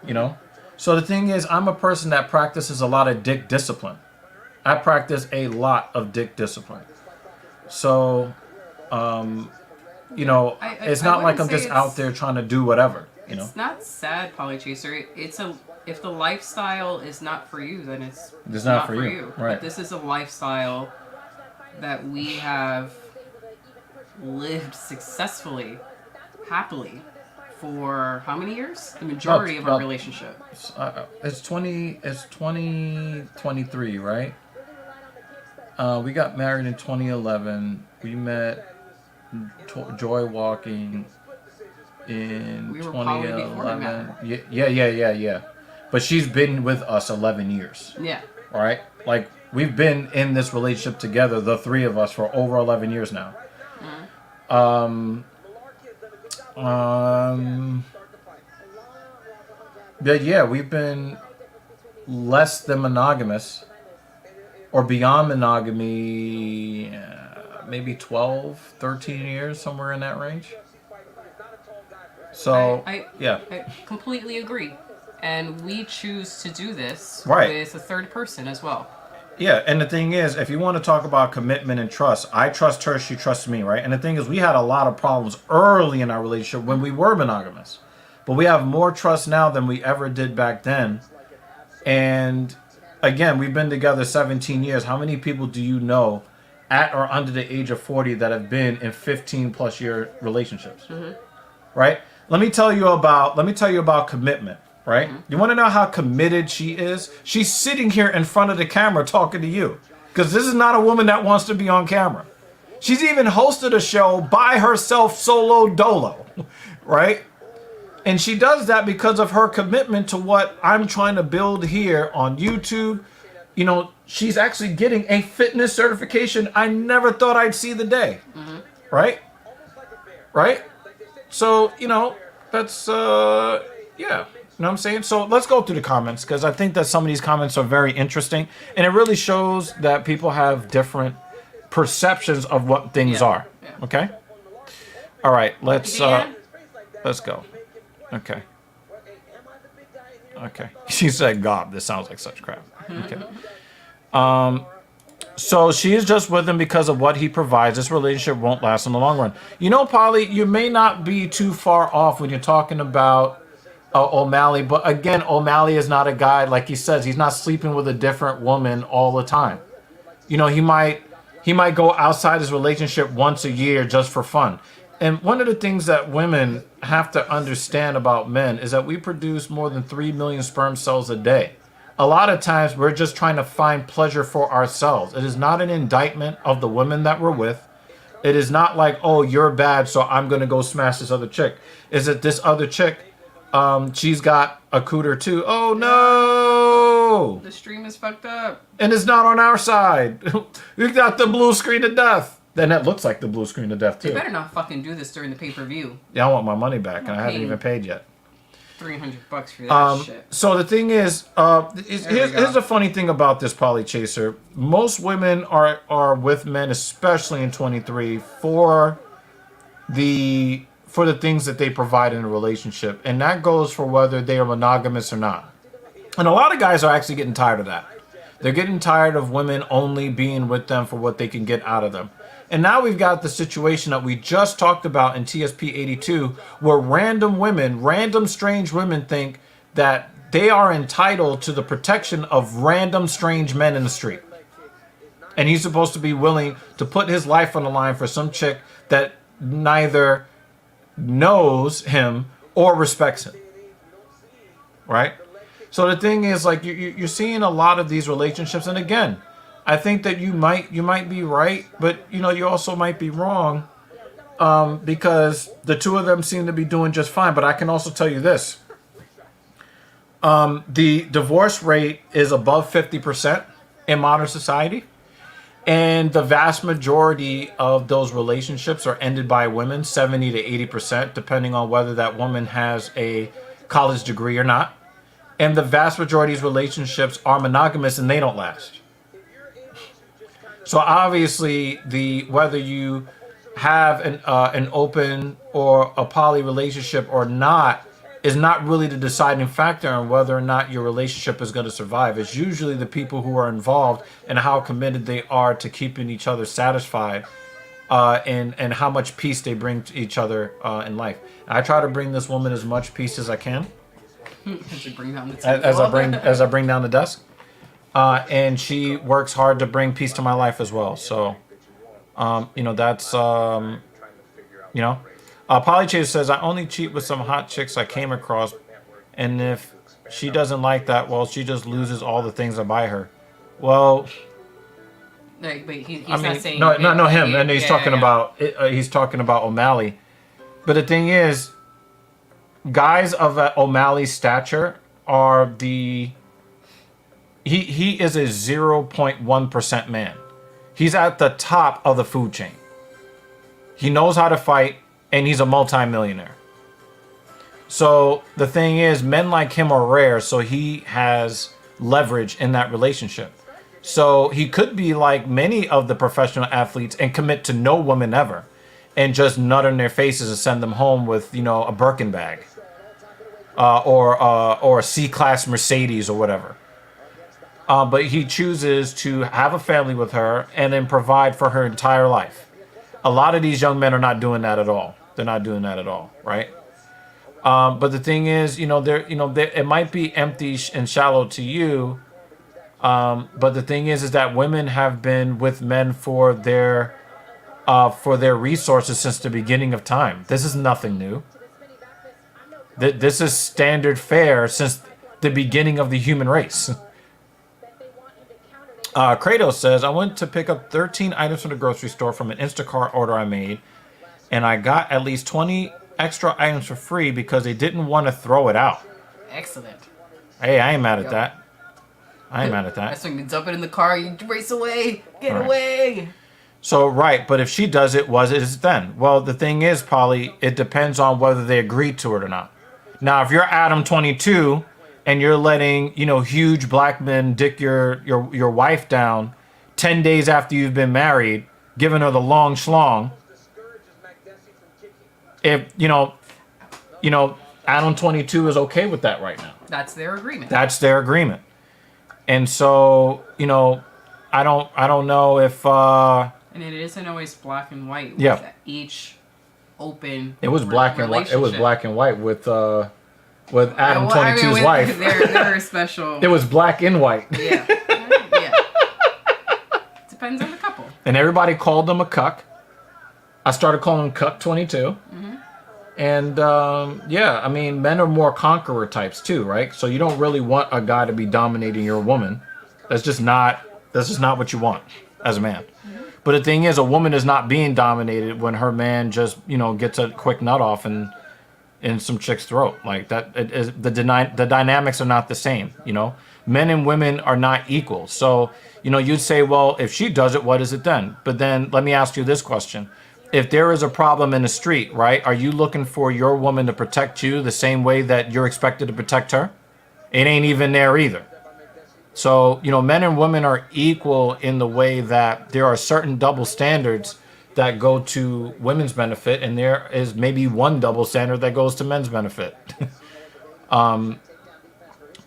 Speaker 1: you know? So the thing is, I'm a person that practices a lot of dick discipline. I practice a lot of dick discipline. So, you know, it's not like I'm just out there trying to do whatever, you know?
Speaker 3: It's not sad, Polychaser. If the lifestyle is not for you, then it's not for you.
Speaker 1: Right.
Speaker 3: But this is a lifestyle that we have lived successfully, happily, for how many years? The majority of our relationship.
Speaker 1: It's 2023, right? We got married in 2011. We met Joy Walking in 2011. Yeah. But she's been with us 11 years.
Speaker 3: Yeah.
Speaker 1: All right? Like, we've been in this relationship together, the three of us, for over 11 years now. But yeah, we've been less than monogamous or beyond monogamy, maybe 12, 13 years, somewhere in that range. So,
Speaker 3: I completely agree. And we choose to do this with a third person as well.
Speaker 1: Yeah, and the thing is, if you want to talk about commitment and trust, I trust her, she trusts me, right? And the thing is, we had a lot of problems early in our relationship when we were monogamous. But we have more trust now than we ever did back then. And again, we've been together 17 years. How many people do you know at or under the age of 40 that have been in 15 plus year relationships? Mm-hmm. Right? Let me tell you about commitment. Right? You want to know how committed she is? She's sitting here in front of the camera talking to you. Because this is not a woman that wants to be on camera. She's even hosted a show by herself, solo dolo. Right? And she does that because of her commitment to what I'm trying to build here on YouTube. You know, she's actually getting a fitness certification I never thought I'd see the day. Mm-hmm. Right? Right? So, you know, that's, yeah. You know what I'm saying? So let's go through the comments because I think that some of these comments are very interesting. And it really shows that people have different perceptions of what things are. Yeah. Okay? All right. Let's go. Okay. Okay. She said, God, this sounds like such crap. Okay. So she is just with him because of what he provides. This relationship won't last in the long run. You know, Polly, you may not be too far off when you're talking about O'Malley, but again, O'Malley is not a guy, like he says, he's not sleeping with a different woman all the time. You know, he might go outside his relationship once a year just for fun. And one of the things that women have to understand about men is that we produce more than 3 million sperm cells a day. A lot of times we're just trying to find pleasure for ourselves. It is not an indictment of the women that we're with. It is not like, oh, you're bad, so I'm going to go smash this other chick. Is it this other chick? She's got a cooter too. Oh no!
Speaker 3: The stream is fucked up.
Speaker 1: And it's not on our side. We got the blue screen of death. Then that looks like the blue screen of death too.
Speaker 3: You better not fucking do this during the pay-per-view.
Speaker 1: Yeah, I want my money back, and I haven't even paid yet.
Speaker 3: $300 for that shit.
Speaker 1: So the thing is, here's the funny thing about this Poly Chaser. Most women are with men, especially in 23, for the things that they provide in a relationship. And that goes for whether they are monogamous or not. And a lot of guys are actually getting tired of that. They're getting tired of women only being with them for what they can get out of them. And now we've got the situation that we just talked about in TSP 82, where random strange women think that they are entitled to the protection of random strange men in the street. And he's supposed to be willing to put his life on the line for some chick that neither knows him or respects him, right? So the thing is, like, you're seeing a lot of these relationships, and again, I think that you might be right, but you know, you also might be wrong, because the two of them seem to be doing just fine. But I can also tell you this: the divorce rate is above 50% in modern society. And the vast majority of those relationships are ended by women, 70 to 80%, depending on whether that woman has a college degree or not. And the vast majority of these relationships are monogamous and they don't last. So obviously, whether you have an open or a poly relationship or not is not really the deciding factor on whether or not your relationship is going to survive. It's usually the people who are involved and how committed they are to keeping each other satisfied, and how much peace they bring to each other in life. I try to bring this woman as much peace as I can. As I bring down the desk, and she works hard to bring peace to my life as well. So, you know, that's you know. Polychase says, I only cheat with some hot chicks I came across, and if she doesn't like that, well, she just loses all the things I buy her. Well,
Speaker 3: but he's not saying
Speaker 1: no, him, and he's talking about he's talking about O'Malley. But the thing is, guys of O'Malley's stature are he is a 0.1% man. He's at the top of the food chain. He knows how to fight. And he's a multi-millionaire. So the thing is, men like him are rare, so he has leverage in that relationship. So he could be like many of the professional athletes and commit to no woman ever and just nut in their faces and send them home with, you know, a Birkin bag, or a C-class Mercedes or whatever. but he chooses to have a family with her and then provide for her entire life. A lot of these young men are not doing that at all. They're not doing that at all, right? But the thing is, it might be empty and shallow to you. But the thing is that women have been with men for their resources since the beginning of time. This is nothing new. This is standard fare since the beginning of the human race. Kratos says, I went to pick up 13 items from the grocery store from an Instacart order I made, and I got at least 20 extra items for free because they didn't want to throw it out.
Speaker 3: Excellent.
Speaker 1: Hey, I ain't mad at that.
Speaker 3: That's when you dump it in the car, you race away, get away.
Speaker 1: So, right, but if she does it, was it then? Well, the thing is, Polly, it depends on whether they agreed to it or not. Now, if you're Adam 22 and you're letting, huge black men dick your wife down 10 days after you've been married, giving her the long schlong, if, Adam 22 is okay with that right now.
Speaker 3: That's their agreement. And so, I don't know if and it isn't always black and white with each open
Speaker 1: It was black and white. It was black and white with Adam 22's wife.
Speaker 3: They're special.
Speaker 1: It was black and white.
Speaker 3: Yeah. Depends on the couple.
Speaker 1: And everybody called them a cuck. I started calling him Cuck 22. And men are more conqueror types too, right? So you don't really want a guy to be dominating your woman. That's just not what you want as a man. But the thing is, a woman is not being dominated when her man just, gets a quick nut off in some chick's throat. Like that, the dynamics are not the same, Men and women are not equal. So, you'd say, well, if she does it, what is it then? But then let me ask you this question. If there is a problem in the street, right, are you looking for your woman to protect you the same way that you're expected to protect her? It ain't even there either. So, men and women are equal in the way that there are certain double standards that go to women's benefit, and there is maybe one double standard that goes to men's benefit.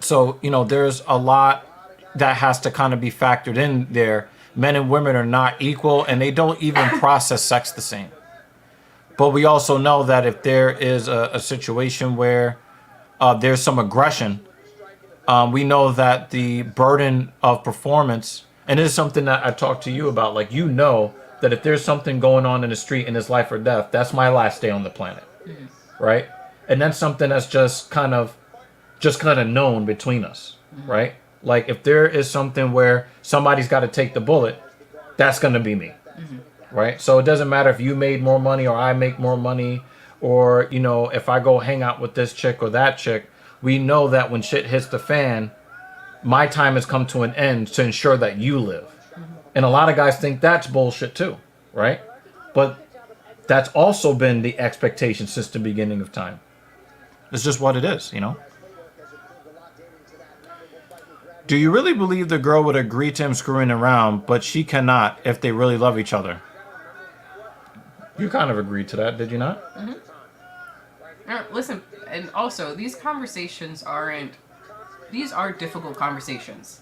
Speaker 1: So, there's a lot that has to kind of be factored in there. Men and women are not equal, and they don't even process sex the same. But we also know that if there is a situation where there's some aggression, we know that the burden of performance, and this is something that I talked to you about, like, that if there's something going on in the street and it's life or death, that's my last day on the planet, right? And that's something that's just kind of known between us, right? Like, if there is something where somebody's got to take the bullet, that's going to be me, right? So it doesn't matter if you made more money or I make more money, or, if I go hang out with this chick or that chick, we know that when shit hits the fan, my time has come to an end to ensure that you live. And a lot of guys think that's bullshit too, right? But that's also been the expectation since the beginning of time. It's just what it is, Do you really believe the girl would agree to him screwing around, but she cannot if they really love each other? You kind of agreed to that, did you not?
Speaker 3: Listen, and also, these are difficult conversations.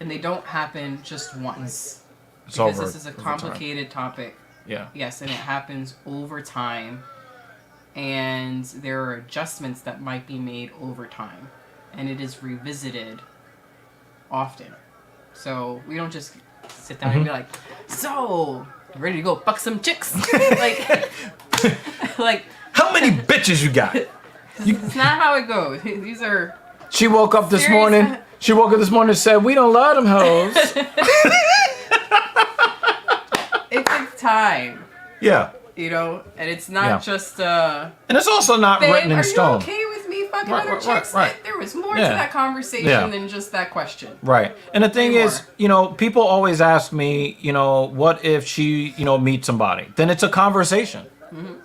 Speaker 3: And they don't happen just once. Because this is a complicated topic.
Speaker 1: Yeah.
Speaker 3: Yes, and it happens over time. And there are adjustments that might be made over time. And it is revisited often. So we don't just sit down and be like, so, ready to go fuck some chicks? like
Speaker 1: how many bitches you got?
Speaker 3: It's not how it goes. These are...
Speaker 1: She woke up this morning and said, we don't love them hoes.
Speaker 3: It takes time.
Speaker 1: Yeah.
Speaker 3: And it's not just...
Speaker 1: and it's also not written in stone.
Speaker 3: Are you okay with me fucking other chicks?
Speaker 1: Right.
Speaker 3: There was more to that conversation than just that question.
Speaker 1: Right. And the thing is, people always ask me, what if she, meets somebody? Then it's a conversation.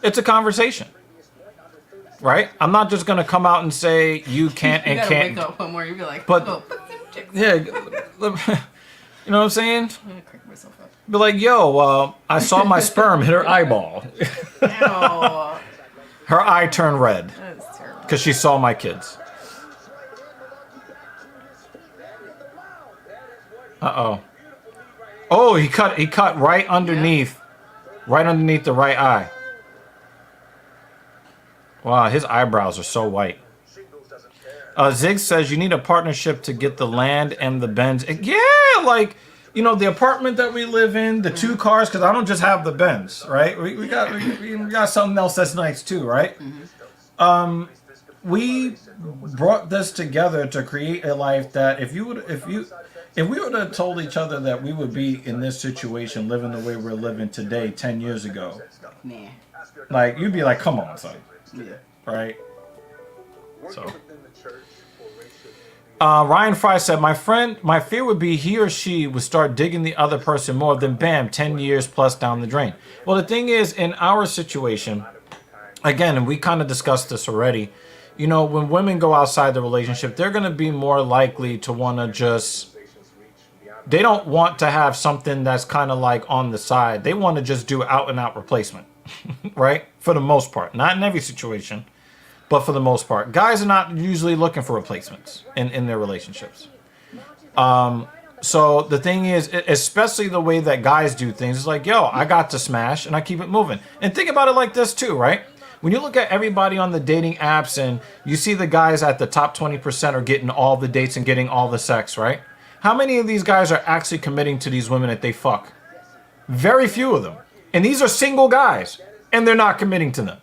Speaker 1: It's a conversation. Right? I'm not just going to come out and say you can't and can't.
Speaker 3: Wake up one morning and be like,
Speaker 1: but,
Speaker 3: oh, fuck them chicks.
Speaker 1: Yeah. You know what I'm saying?
Speaker 3: I'm going to crack myself up.
Speaker 1: Be like, yo, I saw my sperm hit her eyeball.
Speaker 3: Ew.
Speaker 1: Her eye turned red.
Speaker 3: That's terrible.
Speaker 1: Because she saw my kids. Uh-oh. Oh, he cut right underneath the right eye. Wow, his eyebrows are so white. Zig says you need a partnership to get the land and the Benz. Yeah, like, you know, the apartment that we live in, the 2 cars, because I don't just have the Benz, right? We got something else that's nice too, right? We brought this together to create a life that if we would have told each other that we would be in this situation, living the way we're living today, 10 years ago,
Speaker 3: Nah.
Speaker 1: like, you'd be like, come on, son.
Speaker 3: Yeah.
Speaker 1: Right? So. Ryan Fry said, my fear would be he or she would start digging the other person more, then bam, 10 years plus down the drain. Well, the thing is, in our situation, again, and we kind of discussed this already, you know, when women go outside the relationship, they're going to be more likely to want to just, they don't want to have something that's kind of like on the side. They want to just do out and out replacement, right? For the most part, not in every situation. But for the most part, guys are not usually looking for replacements in their relationships. So the thing is, especially the way that guys do things, it's like, yo, I got to smash and I keep it moving. And think about it like this too, right? When you look at everybody on the dating apps and you see the guys at the top 20% are getting all the dates and getting all the sex, right? How many of these guys are actually committing to these women that they fuck? Very few of them. And these are single guys and they're not committing to them.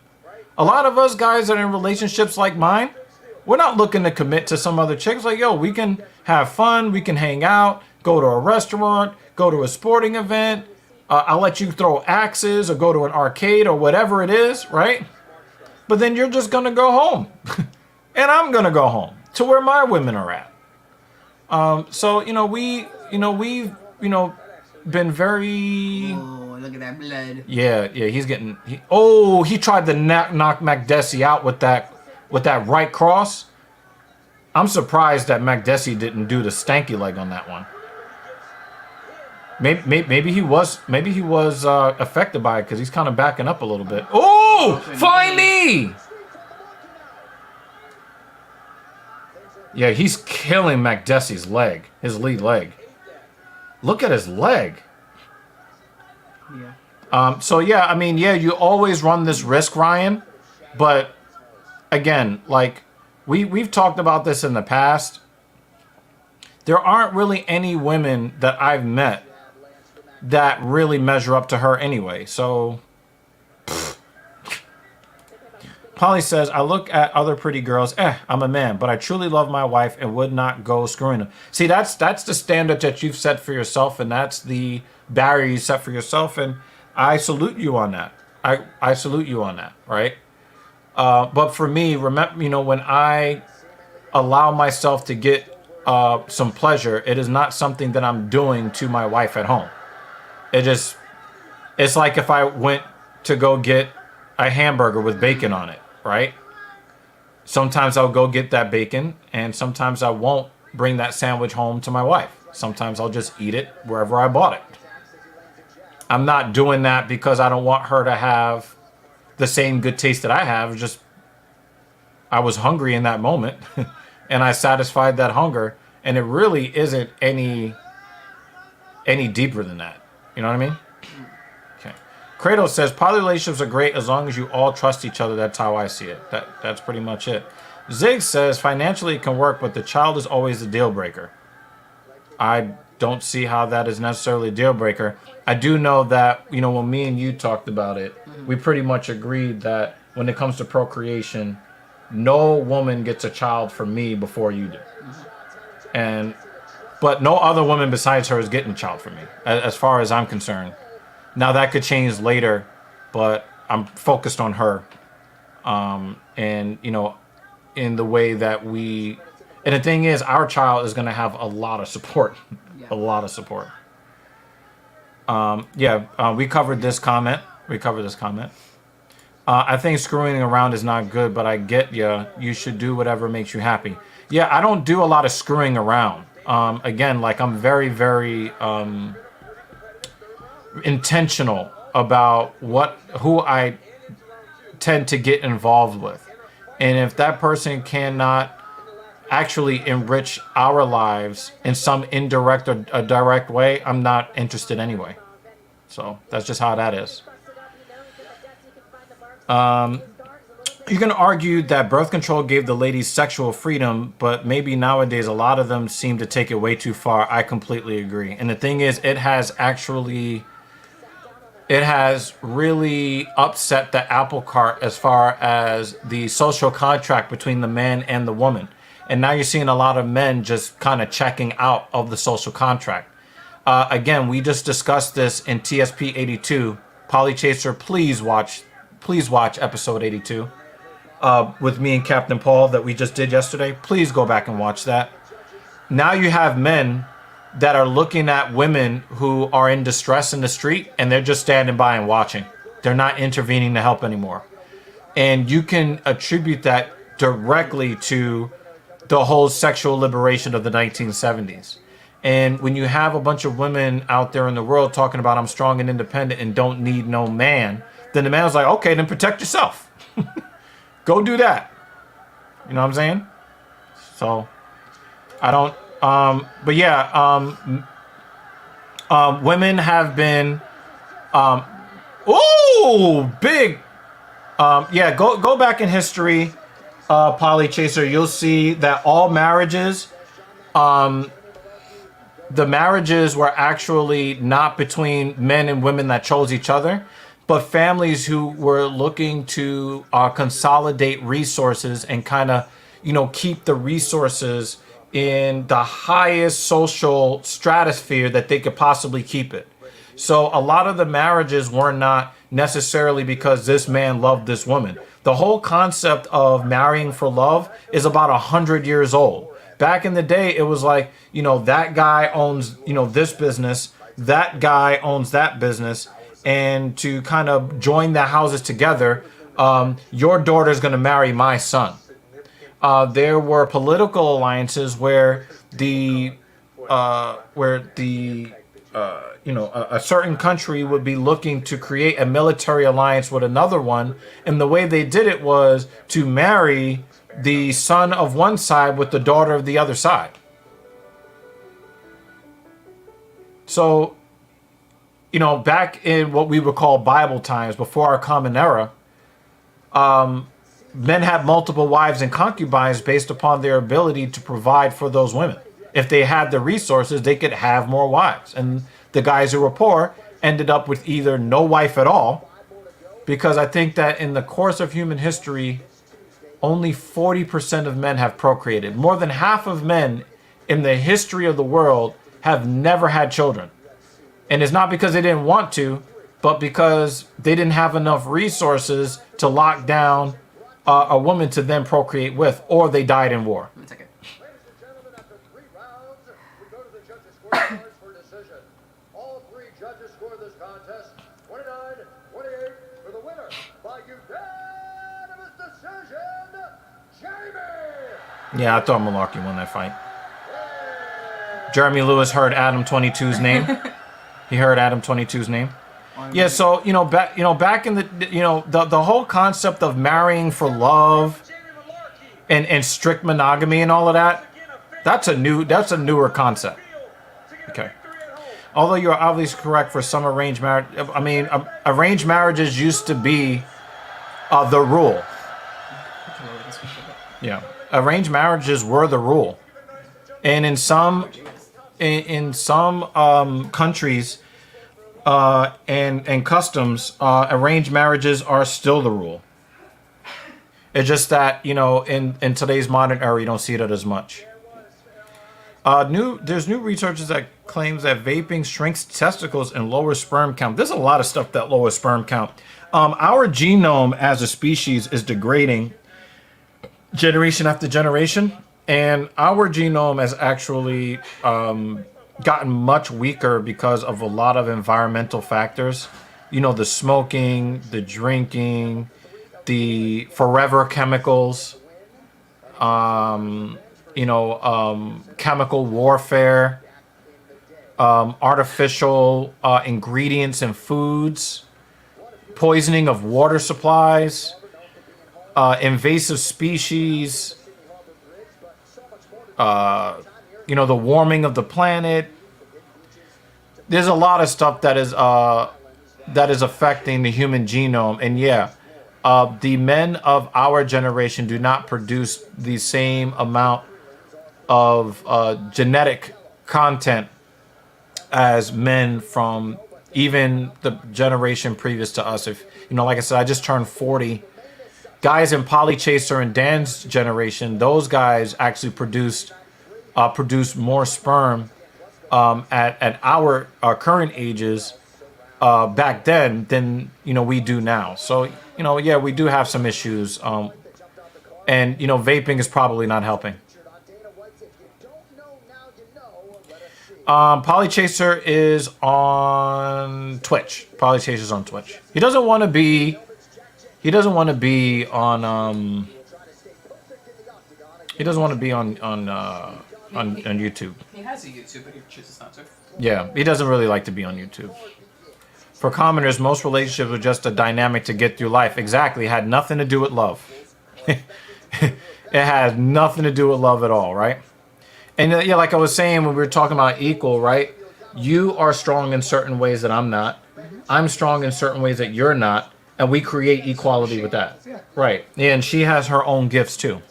Speaker 1: A lot of us guys that are in relationships like mine, we're not looking to commit to some other chicks. Like, yo, we can have fun, we can hang out, go to a restaurant, go to a sporting event. I'll let you throw axes or go to an arcade or whatever it is, right? But then you're just going to go home. And I'm going to go home to where my women are at. So, we've been very...
Speaker 3: Look at that blood.
Speaker 1: Yeah, he's getting... He tried to knock Makdessi out with that right cross. I'm surprised that Makdessi didn't do the stanky leg on that one. Maybe he was affected by it because he's kind of backing up a little bit. Oh, flying knee! Yeah, he's killing Makdessi's leg, his lead leg. Look at his leg.
Speaker 3: Yeah.
Speaker 1: So yeah, I mean, yeah, you always run this risk, Ryan. But again, like we've talked about this in the past. There aren't really any women that I've met that really measure up to her anyway. So Polly says, I look at other pretty girls, I'm a man, but I truly love my wife and would not go screwing them. See, that's the standard that you've set for yourself, and that's the barrier you set for yourself, and I salute you on that. I salute you on that, right? But for me, remember, when I allow myself to get some pleasure, it is not something that I'm doing to my wife at home. It's like if I went to go get a hamburger with bacon on it, right? Sometimes I'll go get that bacon, and sometimes I won't bring that sandwich home to my wife. Sometimes I'll just eat it wherever I bought it. I'm not doing that because I don't want her to have the same good taste that I have. Just I was hungry in that moment, and I satisfied that hunger, and it really isn't any deeper than that. You know what I mean? Okay. Kratos says, poly relationships are great as long as you all trust each other. That's how I see it. That's pretty much it. Zig says, financially it can work, but the child is always the deal breaker. I don't see how that is necessarily a deal breaker. I do know that, when me and you talked about it, we pretty much agreed that when it comes to procreation, no woman gets a child from me before you do. But no other woman besides her is getting a child from me, as far as I'm concerned. Now, that could change later, but I'm focused on her. And, in the way that we... And the thing is, our child is going to have a lot of support.
Speaker 3: Yeah.
Speaker 1: A lot of support. We covered this comment. I think screwing around is not good, but I get you. You should do whatever makes you happy. Yeah, I don't do a lot of screwing around. Again, like I'm very, very intentional about who I tend to get involved with. And if that person cannot actually enrich our lives in some indirect or a direct way, I'm not interested anyway. So that's just how that is. You can argue that birth control gave the ladies sexual freedom, but maybe nowadays a lot of them seem to take it way too far. I completely agree. And the thing is, it has really upset the apple cart as far as the social contract between the man and the woman. And now you're seeing a lot of men just kind of checking out of the social contract. Again, we just discussed this in TSP 82. Polychaser, please watch episode 82 with me and Captain Paul that we just did yesterday. Please go back and watch that. Now you have men that are looking at women who are in distress in the street, and they're just standing by and watching. They're not intervening to help anymore. And you can attribute that directly to the whole sexual liberation of the 1970s. And when you have a bunch of women out there in the world talking about I'm strong and independent and don't need no man, then the man was like, okay, then protect yourself. Go do that. You know what I'm saying? So I don't, but yeah, women have been, big. Yeah, go back in history, Polychaser. You'll see that all marriages, the marriages were actually not between men and women that chose each other, but families who were looking to consolidate resources and kind of, keep the resources in the highest social stratosphere that they could possibly keep it. So a lot of the marriages were not necessarily because this man loved this woman. The whole concept of marrying for love is about 100 years old. Back in the day, it was like, that guy owns, this business, that guy owns that business. And to kind of join the houses together, your daughter's going to marry my son. There were political alliances where a certain country would be looking to create a military alliance with another one. And the way they did it was to marry the son of one side with the daughter of the other side. So, back in what we would call Bible times, before our common era, men had multiple wives and concubines based upon their ability to provide for those women. If they had the resources, they could have more wives. And the guys who were poor ended up with either no wife at all, because I think that in the course of human history, only 40% of men have procreated. More than half of men in the history of the world have never had children. And it's not because they didn't want to, but because they didn't have enough resources to lock down a woman to then procreate with, or they died in war.
Speaker 3: 1 second.
Speaker 7: Ladies and gentlemen, after 3 rounds, we go to the judges' scorecards for decision. All 3 judges score this contest 29-28 for the winner by unanimous decision, Jamie.
Speaker 1: Yeah, I thought Malarkey won that fight. Jeremy Lewis heard Adam 22's name. He heard Adam 22's name. Yeah, so back in the whole concept of marrying for love and strict monogamy and all of that, that's a newer concept. Okay. Although you're obviously correct for some arranged marriage. I mean, arranged marriages used to be the rule. Yeah, arranged marriages were the rule, and in some countries and customs, arranged marriages are still the rule. It's just that in today's modern era, you don't see that as much. There's new research that claims that vaping shrinks testicles and lowers sperm count. There's a lot of stuff that lowers sperm count. Our genome as a species is degrading generation after generation, and our genome has actually gotten much weaker because of a lot of environmental factors. The smoking, the drinking, the forever chemicals, chemical warfare, artificial ingredients in foods, poisoning of water supplies, invasive species, the warming of the planet. There's a lot of stuff that is affecting the human genome, and the men of our generation do not produce the same amount of genetic content as men from even the generation previous to us. If like I said, I just turned 40. Guys in Polychaser and Dan's generation, those guys actually produced more sperm at our current ages back then than we do now. So we do have some issues, and vaping is probably not helping. Polychaser is on Twitch. Polychaser's on Twitch. He doesn't want to be on He doesn't want to be on YouTube.
Speaker 3: He has a YouTube, but he chooses not to.
Speaker 1: Yeah, he doesn't really like to be on YouTube. For commoners, most relationships are just a dynamic to get through life. Exactly. It had nothing to do with love. It had nothing to do with love at all, right? And like I was saying when we were talking about equal, right? You are strong in certain ways that I'm not. I'm strong in certain ways that you're not. And we create equality with that. Right. And she has her own gifts too,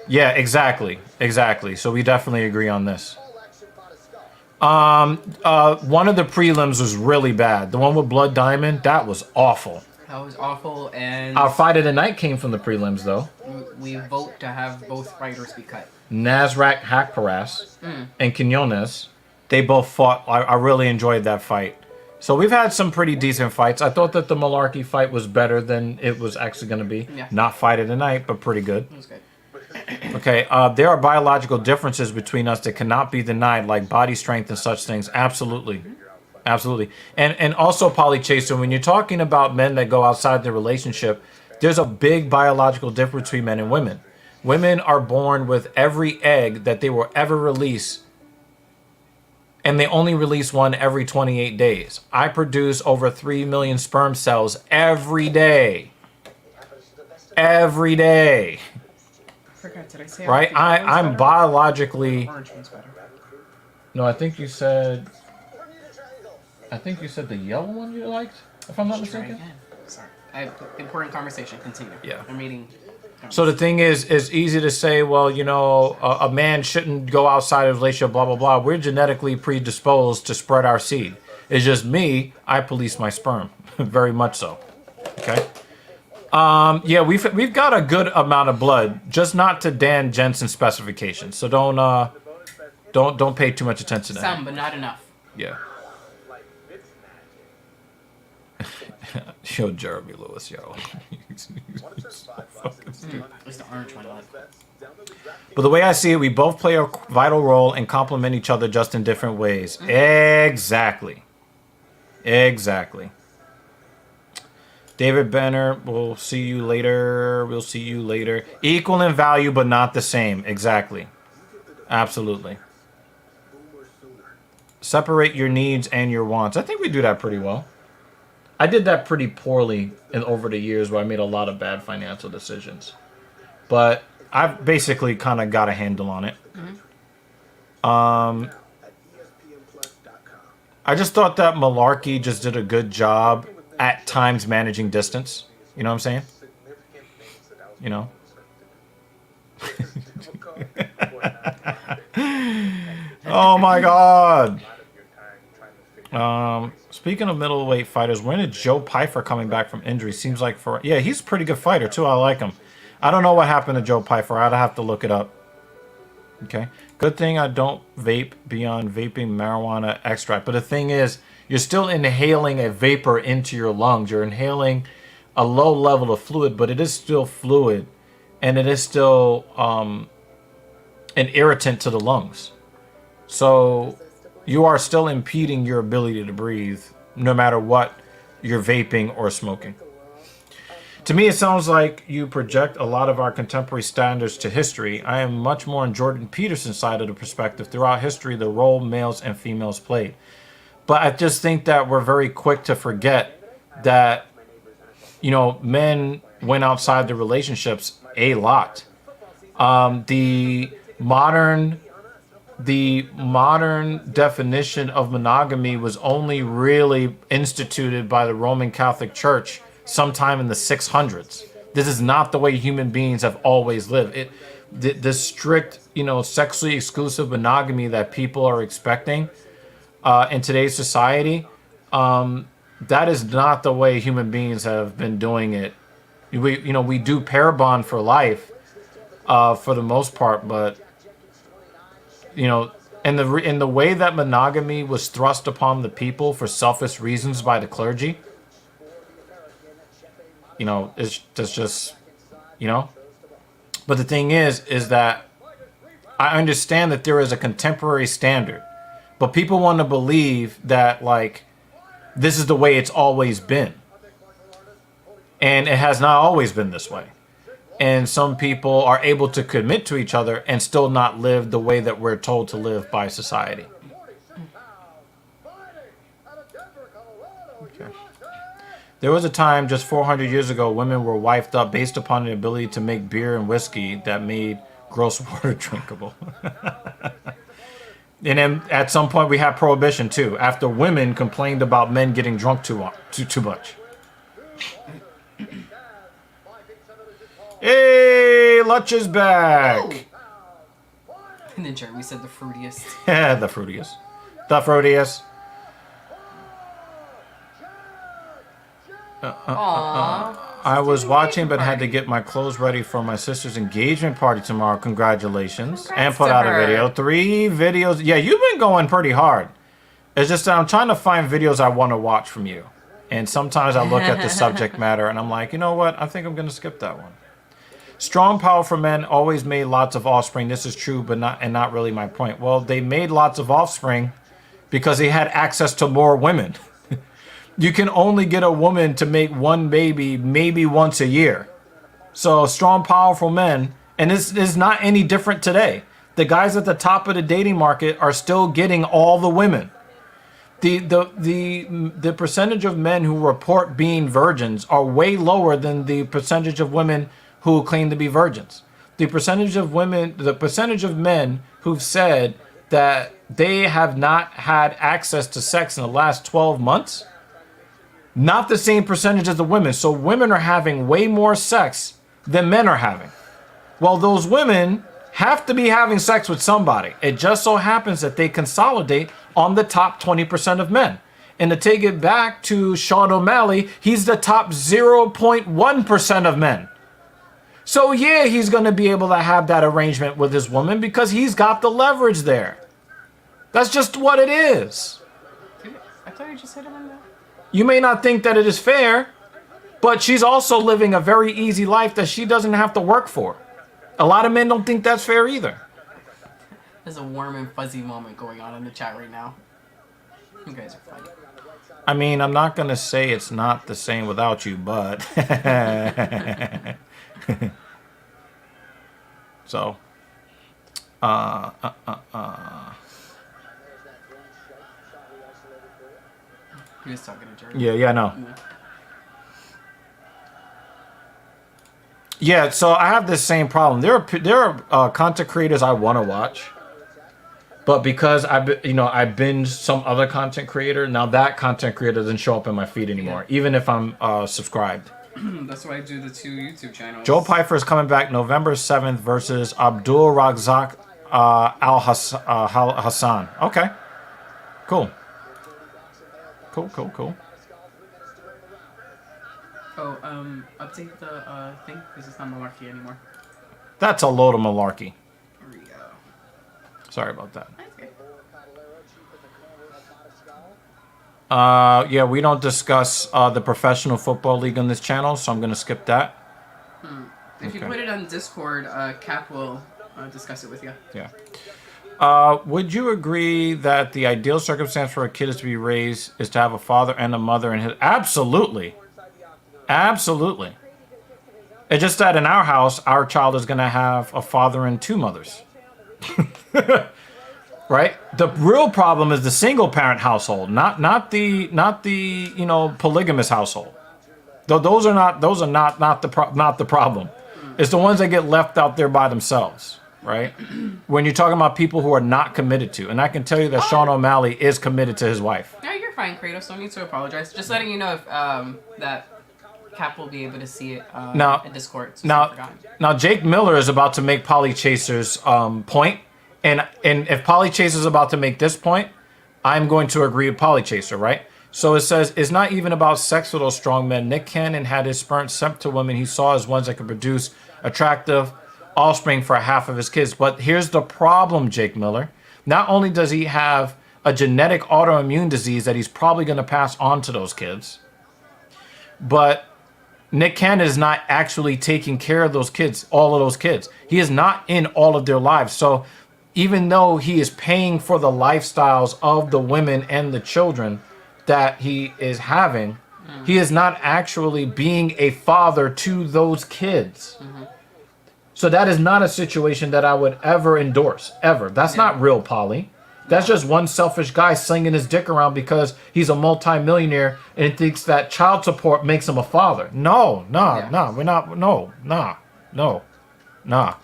Speaker 1: Yeah, exactly. Exactly. So we definitely agree on this. One of the prelims was really bad. The one with Blood Diamond, that was awful.
Speaker 3: That was awful, and
Speaker 1: Our fight of the night came from the prelims, though.
Speaker 3: we vote to have both fighters be cut.
Speaker 1: Nasrat Hakparas and Quinones, they both fought. I really enjoyed that fight. So we've had some pretty decent fights. I thought that the Malarkey fight was better than it was actually going to be.
Speaker 3: Yeah.
Speaker 1: Not fight of the night, but pretty good.
Speaker 3: It was good.
Speaker 1: Okay, there are biological differences between us that cannot be denied, like body strength and such things. Absolutely. Absolutely. And also, Polychaser, when you're talking about men that go outside the relationship, there's a big biological difference between men and women. Women are born with every egg that they will ever release, and they only release one every 28 days. I produce over 3 million sperm cells every day. Every day.
Speaker 3: I forgot, did I say
Speaker 1: Right? I'm biologically...
Speaker 3: Orange one's better.
Speaker 1: No, I think you said the yellow one you liked, if I'm not
Speaker 3: Try
Speaker 1: mistaken.
Speaker 3: again. Sorry. Important conversation. Continue.
Speaker 1: Yeah.
Speaker 3: I'm meeting.
Speaker 1: So the thing is, it's easy to say, well, a man shouldn't go outside of his relationship, blah, blah, blah. We're genetically predisposed to spread our seed. It's just me, I police my sperm. Very much so. Okay? Yeah, we've got a good amount of blood, just not to Dan Jensen's specifications. So don't pay too much attention to that.
Speaker 3: Some, but not enough.
Speaker 1: Yeah. Yo, Jeremy Lewis, yo.
Speaker 3: It's the orange one I like.
Speaker 1: But the way I see it, we both play a vital role and complement each other just in different ways. Exactly. Exactly. David Benner, we'll see you later. We'll see you later. Equal in value, but not the same. Exactly. Absolutely. Separate your needs and your wants. I think we do that pretty well. I did that pretty poorly over the years where I made a lot of bad financial decisions. But I've basically kind of got a handle on it. I just thought that Malarkey just did a good job at times managing distance. You know what I'm saying? You know? Oh my God. Speaking of middleweight fighters, when is Joe Pyfer coming back from injury? Seems like he's a pretty good fighter too. I like him. I don't know what happened to Joe Pyfer. I'd have to look it up. Okay. Good thing I don't vape beyond vaping marijuana extract. But the thing is, you're still inhaling a vapor into your lungs. You're inhaling a low level of fluid, but it is still fluid, and it is still an irritant to the lungs. So you are still impeding your ability to breathe, no matter what you're vaping or smoking. To me, it sounds like you project a lot of our contemporary standards to history. I am much more on Jordan Peterson's side of the perspective. Throughout history, the role males and females played. But I just think that we're very quick to forget that, men went outside the relationships a lot. The modern definition of monogamy was only really instituted by the Roman Catholic Church sometime in the 600s. This is not the way human beings have always lived. The strict, sexually exclusive monogamy that people are expecting in today's society, that is not the way human beings have been doing it. We do pair bond for life, for the most part, but in the way that monogamy was thrust upon the people for selfish reasons by the clergy, it's just. But the thing is that I understand that there is a contemporary standard, but people want to believe that this is the way it's always been, and it has not always been this way. And some people are able to commit to each other and still not live the way that we're told to live by society. Okay. There was a time just 400 years ago women were wifed up based upon the ability to make beer and whiskey that made gross water drinkable. And then at some point we had prohibition too, after women complained about men getting drunk too much. Hey, Lutch is back.
Speaker 3: And then Jeremy said the fruitiest.
Speaker 1: Yeah, the fruitiest. The fruitiest. I was watching but had to get my clothes ready for my sister's engagement party tomorrow. Congratulations.
Speaker 3: Congrats
Speaker 1: and put
Speaker 3: to
Speaker 1: out
Speaker 3: her.
Speaker 1: a video. 3 videos. Yeah, you've been going pretty hard. It's just that I'm trying to find videos I want to watch from you. And sometimes I look at the subject matter and I'm like, you know what? I think I'm going to skip that one. Strong, powerful men always made lots of offspring. This is true, but not really my point. Well, they made lots of offspring because they had access to more women. You can only get a woman to make one baby maybe once a year. So strong, powerful men, and this is not any different today. The guys at the top of the dating market are still getting all the women. The percentage of men who report being virgins are way lower than the percentage of women who claim to be virgins. The percentage of men who've said that they have not had access to sex in the last 12 months, not the same percentage as the women. So women are having way more sex than men are having. Well, those women have to be having sex with somebody. It just so happens that they consolidate on the top 20% of men. And to take it back to Sean O'Malley, he's the top 0.1% of men. So yeah, he's going to be able to have that arrangement with his woman because he's got the leverage there. That's just what it is.
Speaker 3: I thought you just said it on that.
Speaker 1: You may not think that it is fair, but she's also living a very easy life that she doesn't have to work for. A lot of men don't think that's fair either.
Speaker 3: There's a warm and fuzzy moment going on in the chat right now. You guys are funny.
Speaker 1: I mean, I'm not going to say it's not the same without you, but... So,
Speaker 3: He was talking to Jeremy.
Speaker 1: Yeah, I know. Yeah, so I have this same problem. There are content creators I want to watch, but because I binge some other content creator, now that content creator doesn't show up in my feed anymore, even if I'm subscribed.
Speaker 3: That's why I do the 2 YouTube channels.
Speaker 1: Joe Pyfer is coming back November 7th versus Abdul Razak Al Hassan. Okay, cool.
Speaker 3: Oh, update the thing because it's not malarkey anymore.
Speaker 1: That's a load of malarkey.
Speaker 3: There we go.
Speaker 1: Sorry about that.
Speaker 3: That's good.
Speaker 1: Yeah, we don't discuss the professional football league on this channel, so I'm going to skip that.
Speaker 3: If you put it on Discord, Cap will discuss it with you.
Speaker 1: Yeah. Would you agree that the ideal circumstance for a kid is to be raised is to have a father and a mother and his... Absolutely. Absolutely. It's just that in our house, our child is going to have a father and 2 mothers. Right? The real problem is the single parent household, not the polygamous household. Those are not the problem. It's the ones that get left out there by themselves, right? When you're talking about people who are not committed to. And I can tell you that Sean O'Malley is committed to his wife.
Speaker 3: No, you're fine, Kratos. Don't need to apologize. Just letting you know if that Cap will be able to see it in Discord. So
Speaker 1: now, Jake Miller is about to make Polly Chaser's point. And if Polly Chaser is about to make this point, I'm going to agree with Polly Chaser, right? So it says, it's not even about sex with those strong men. Nick Cannon had his sperm sent to women he saw as ones that could produce attractive offspring for half of his kids. But here's the problem, Jake Miller. Not only does he have a genetic autoimmune disease that he's probably going to pass on to those kids, but Nick Cannon is not actually taking care of those kids, all of those kids. He is not in all of their lives. So even though he is paying for the lifestyles of the women and the children that he is having, he is not actually being a father to those kids. So that is not a situation that I would ever endorse, ever. That's not real Polly. That's just one selfish guy slinging his dick around because he's a multimillionaire and thinks that child support makes him a father. No, we're not. Nah.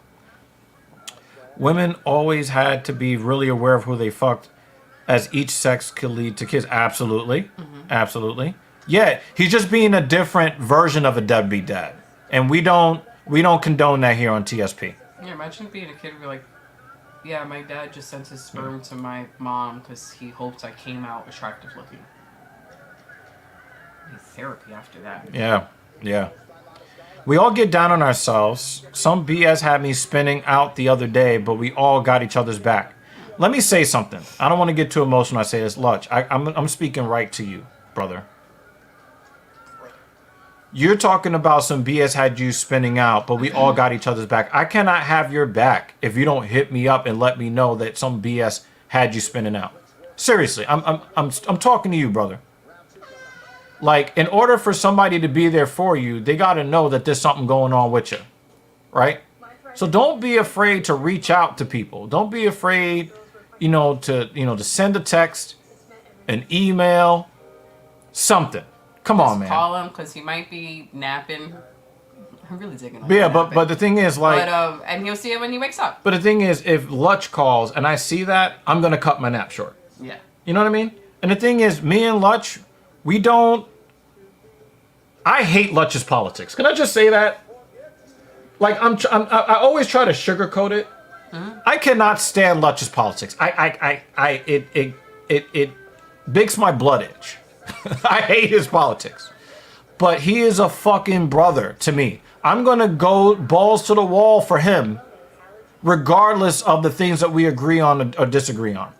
Speaker 1: Women always had to be really aware of who they fucked, as each sex could lead to kids. Absolutely. Absolutely. Yeah, he's just being a different version of a deadbeat dad. And we don't condone that here on TSP.
Speaker 3: Yeah, imagine being a kid and be like, yeah, my dad just sent his sperm to my mom because he hopes I came out attractive looking. Need therapy after that.
Speaker 1: Yeah. We all get down on ourselves. Some BS had me spinning out the other day, but we all got each other's back. Let me say something. I don't want to get too emotional. I say this, Lutch. I'm speaking right to you, brother. You're talking about some BS had you spinning out, but we all got each other's back. I cannot have your back if you don't hit me up and let me know that some BS had you spinning out. Seriously, I'm talking to you, brother. Like, in order for somebody to be there for you, they got to know that there's something going on with you, right? So don't be afraid to reach out to people. Don't be afraid, to send a text, an email, something. Come on, man.
Speaker 3: Call him because he might be napping. I'm really digging on
Speaker 1: Yeah, but the thing is, like...
Speaker 3: and he'll see it when he wakes up.
Speaker 1: But the thing is, if Lutch calls and I see that, I'm going to cut my nap short.
Speaker 3: Yeah.
Speaker 1: You know what I mean? And the thing is, me and Lutch, we don't... I hate Lutch's politics. Can I just say that? Like, I always try to sugarcoat it. I cannot stand Lutch's politics. It makes my blood itch. I hate his politics. But he is a fucking brother to me. I'm going to go balls to the wall for him, regardless of the things that we agree on or disagree on.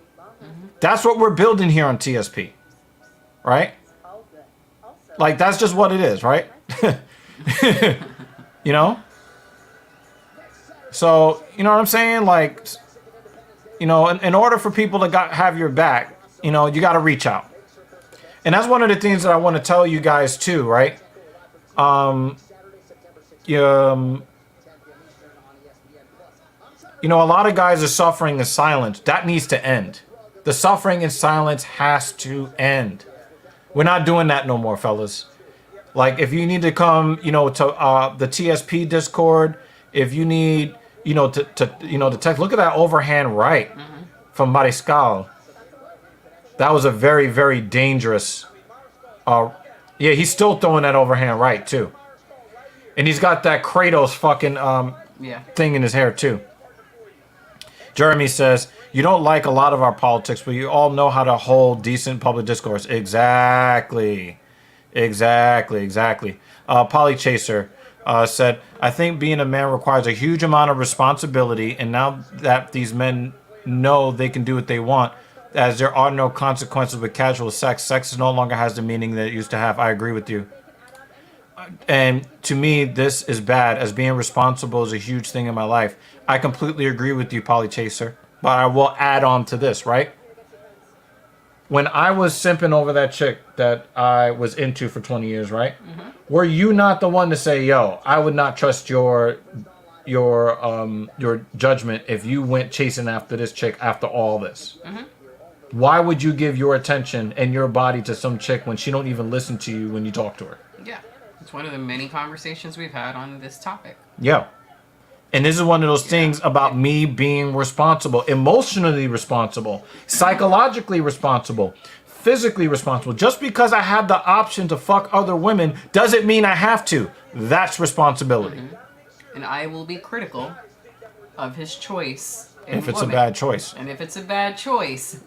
Speaker 1: That's what we're building here on TSP. Right? Like, that's just what it is, right? You know? So, you know what I'm saying? Like, in order for people to have your back, you got to reach out. And that's one of the things that I want to tell you guys too, right? A lot of guys are suffering in silence. That needs to end. The suffering in silence has to end. We're not doing that no more, fellas. Like, if you need to come, to the TSP Discord, if you need, to text, look at that overhand right from Mariscal. That was a very, very dangerous. He's still throwing that overhand right too, and he's got that Kratos fucking thing in his hair too. Jeremy says, you don't like a lot of our politics, but you all know how to hold decent public discourse. Exactly. Polly Chaser said, I think being a man requires a huge amount of responsibility, and now that these men know they can do what they want, as there are no consequences with casual sex, sex no longer has the meaning that it used to have. I agree with you. And to me, this is bad, as being responsible is a huge thing in my life. I completely agree with you, Polly Chaser. But I will add on to this, right? When I was simping over that chick that I was into for 20 years, right? Were you not the one to say, yo, I would not trust your judgment if you went chasing after this chick after all this? Why would you give your attention and your body to some chick when she don't even listen to you when you talk to her?
Speaker 3: Yeah. It's one of the many conversations we've had on this topic.
Speaker 1: Yeah. And this is one of those things about me being responsible, emotionally responsible, psychologically responsible, physically responsible. Just because I have the option to fuck other women doesn't mean I have to. That's responsibility.
Speaker 3: And I will be critical of his choice.
Speaker 1: If it's a bad choice.
Speaker 3: And if it's a bad choice,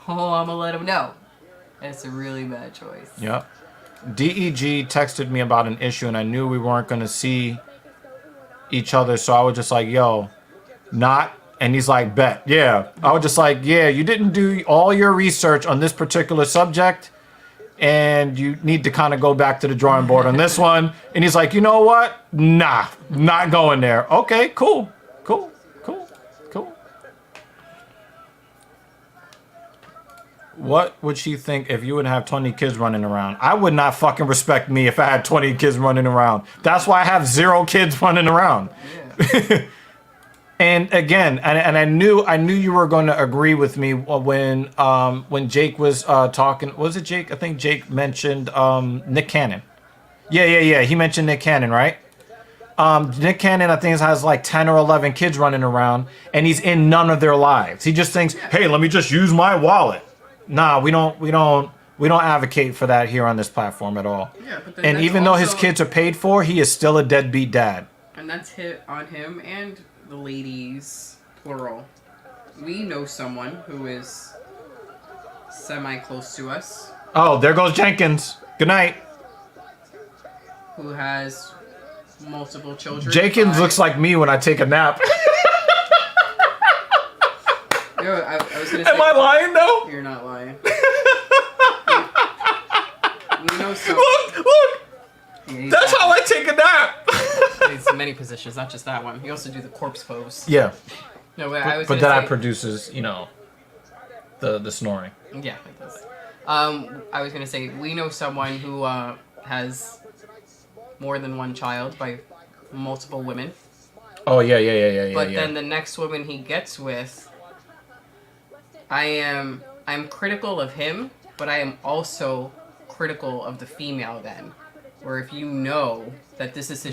Speaker 3: oh, I'm going to let him know. It's a really bad choice.
Speaker 1: Yep. DEG texted me about an issue, and I knew we weren't going to see each other, so I was just like, yo, not. And he's like, bet. Yeah. I was just like, yeah, you didn't do all your research on this particular subject, and you need to kind of go back to the drawing board on this one. And he's like, you know what? Nah, not going there. Okay, cool. What would she think if you would have 20 kids running around? I would not fucking respect me if I had 20 kids running around. That's why I have 0 kids running around. Yeah. And again, and I knew you were going to agree with me when Jake was talking. Was it Jake? I think Jake mentioned Nick Cannon. Yeah. He mentioned Nick Cannon, right? Nick Cannon, I think, has like 10 or 11 kids running around, and he's in none of their lives. He just thinks, hey, let me just use my wallet. Nah, we don't advocate for that here on this platform at all. Yeah, but and even though his kids are paid for, he is still a deadbeat dad.
Speaker 3: And that's hit on him and the ladies, plural. We know someone who is semi-close to us.
Speaker 1: Oh, there goes Jenkins. Good night.
Speaker 3: Who has multiple children.
Speaker 1: Jenkins looks like me when I take a nap.
Speaker 3: Yo, I was gonna say,
Speaker 1: am I lying though?
Speaker 3: You're not lying. We know some.
Speaker 1: Look! That's how I take a nap.
Speaker 3: It's many positions, not just that one. You also do the corpse pose.
Speaker 1: Yeah.
Speaker 3: No,
Speaker 1: but that produces, the snoring.
Speaker 3: Yeah, it does. I was gonna say we know someone who has more than one child by multiple women.
Speaker 1: Oh yeah.
Speaker 3: But then the next woman he gets with, I'm critical of him, but I am also critical of the female then. Where if you know that this is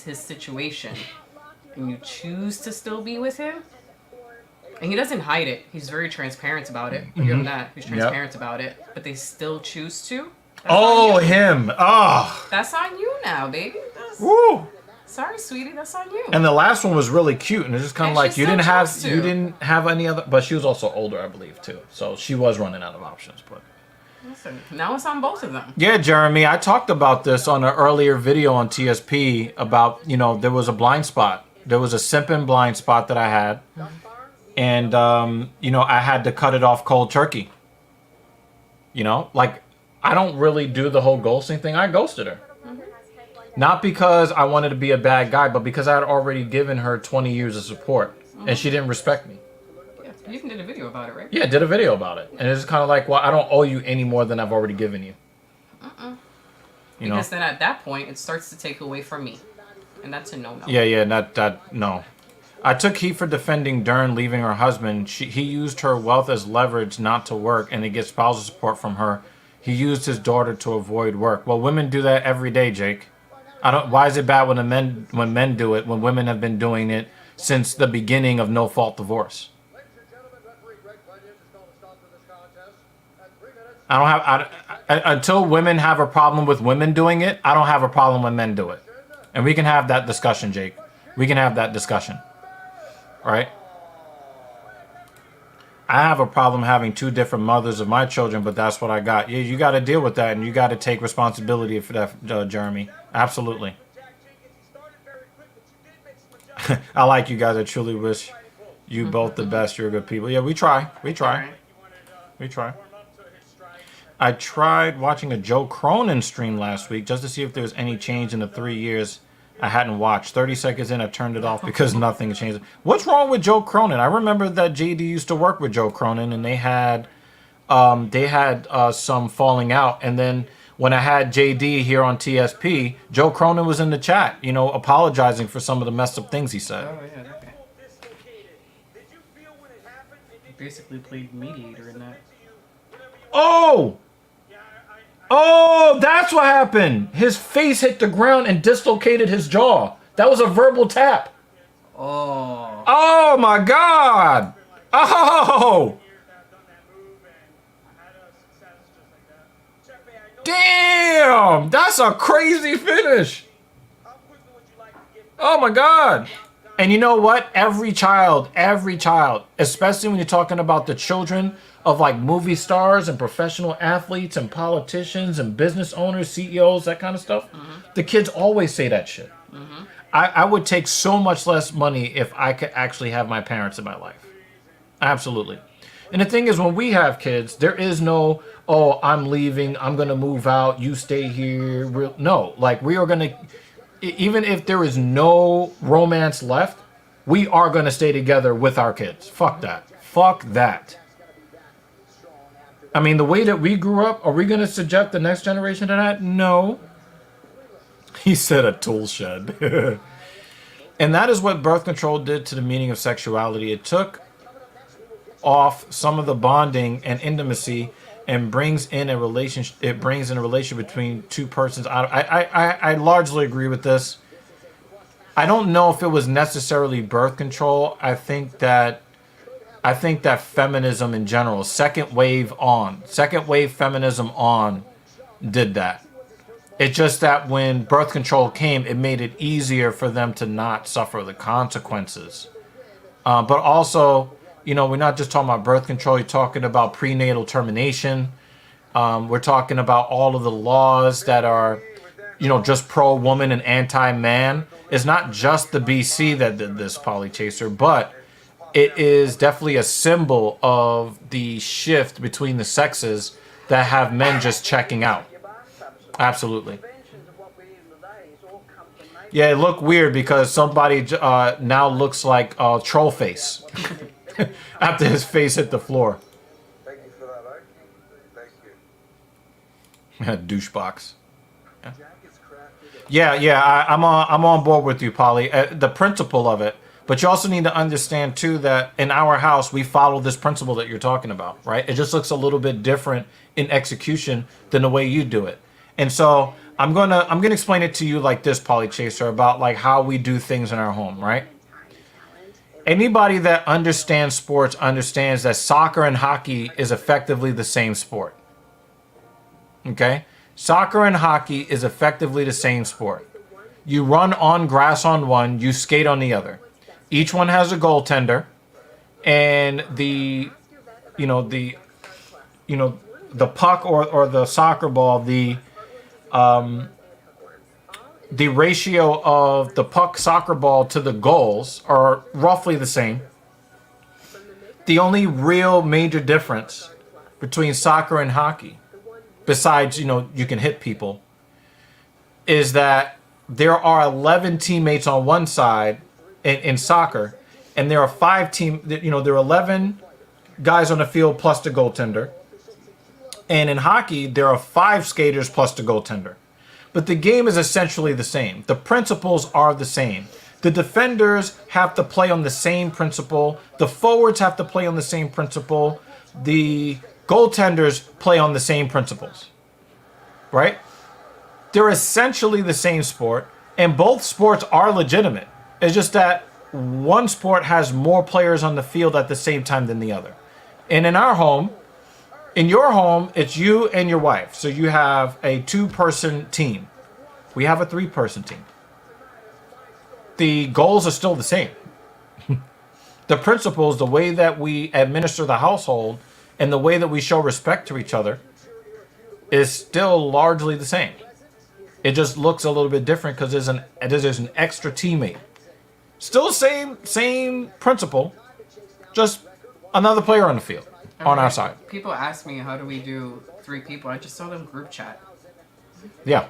Speaker 3: his situation and you choose to still be with him, and he doesn't hide it, he's very transparent about it. I'll give him that. He's transparent about it, but they still choose to.
Speaker 1: Him. Oh.
Speaker 3: That's on you now, baby.
Speaker 1: Woo.
Speaker 3: Sorry, sweetie, that's on you.
Speaker 1: And the last one was really cute, and it's just kind of like you didn't have any other, but she was also older, I believe, too. So she was running out of options, but.
Speaker 3: Listen, now it's on both of them.
Speaker 1: Yeah, Jeremy, I talked about this on an earlier video on TSP about, there was a blind spot. There was a simping blind spot that I had. And, I had to cut it off cold turkey. I don't really do the whole ghosting thing. I ghosted her. Not because I wanted to be a bad guy, but because I had already given her 20 years of support. And she didn't respect me.
Speaker 3: You even did a video about it, right?
Speaker 1: Yeah, I did a video about it. And it's kind of like, well, I don't owe you any more than I've already given you.
Speaker 3: Because then at that point, it starts to take away from me. And that's a no-no.
Speaker 1: Yeah, no. I took heat for defending Dern leaving her husband. He used her wealth as leverage not to work and to get spousal support from her. He used his daughter to avoid work. Well, women do that every day, Jake. Why is it bad when men do it when women have been doing it since the beginning of no-fault divorce? Until women have a problem with women doing it, I don't have a problem when men do it. And we can have that discussion, Jake. We can have that discussion. All right? I have a problem having 2 different mothers of my children, but that's what I got. Yeah, you got to deal with that, and you got to take responsibility for that, Jeremy. Absolutely. I like you guys. I truly wish you both the best. You're good people. Yeah, we try. I tried watching a Joe Cronin stream last week just to see if there was any change in the 3 years I hadn't watched. 30 seconds in, I turned it off because nothing changed. What's wrong with Joe Cronin? I remember that JD used to work with Joe Cronin, and they had some falling out. And then when I had JD here on TSP, Joe Cronin was in the chat, apologizing for some of the messed up things he said.
Speaker 3: Oh, yeah, okay. He basically played mediator in that.
Speaker 1: Oh, that's what happened. His face hit the ground and dislocated his jaw. That was a verbal tap.
Speaker 3: Oh.
Speaker 1: Oh my God. Oh. Damn. That's a crazy finish. Oh my God. And you know what? Every child, especially when you're talking about the children of like movie stars and professional athletes and politicians and business owners, CEOs, that kind of stuff, the kids always say that shit. I would take so much less money if I could actually have my parents in my life. Absolutely. And the thing is, when we have kids, there is no, oh, I'm leaving, I'm going to move out, you stay here. No, like we are going to, even if there is no romance left, we are going to stay together with our kids. Fuck that. Fuck that. I mean, the way that we grew up, are we going to subject the next generation to that? No. He said a tool shed. And that is what birth control did to the meaning of sexuality. It took off some of the bonding and intimacy and brings in a relationship. It brings in a relationship between two persons. I largely agree with this. I don't know if it was necessarily birth control. I think that feminism in general, second wave feminism on, did that. It's just that when birth control came, it made it easier for them to not suffer the consequences. But also, you know, we're not just talking about birth control. You're talking about prenatal termination. We're talking about all of the laws that are, you know, just pro-woman and anti-man. It's not just the BC that did this, Polychaser, but it is definitely a symbol of the shift between the sexes that have men just checking out. Absolutely. Yeah, it looked weird because somebody now looks like troll face after his face hit the floor.
Speaker 5: Thank you for that, Thank you.
Speaker 1: Douchebox. Yeah, I'm on board with you, Polly. The principle of it, but you also need to understand too that in our house we follow this principle that you're talking about, right? It just looks a little bit different in execution than the way you do it. And so I'm gonna explain it to you like this, Polychaser, about like how we do things in our home, right? Anybody that understands sports understands that soccer and hockey is effectively the same sport. Okay? Soccer and hockey is effectively the same sport. You run on grass on one, you skate on the other. Each one has a goaltender, and the puck or the soccer ball, the ratio of the puck soccer ball to the goals are roughly the same. The only real major difference between soccer and hockey, besides, you know, you can hit people, is that there are 11 teammates on one side in soccer, and there are there are 11 guys on the field plus the goaltender. And in hockey, there are 5 skaters plus the goaltender. But the game is essentially the same. The principles are the same. The defenders have to play on the same principle. The forwards have to play on the same principle. The goaltenders play on the same principles. Right? They're essentially the same sport, and both sports are legitimate. It's just that one sport has more players on the field at the same time than the other. And in your home, it's you and your wife. So you have a 2-person team. We have a 3-person team. The goals are still the same. The principles, the way that we administer the household, and the way that we show respect to each other is still largely the same. It just looks a little bit different because there's an extra teammate. Still same principle, just another player on the field. On our side.
Speaker 3: People ask me, how do we do 3 people? I just tell them group chat.
Speaker 1: Yeah.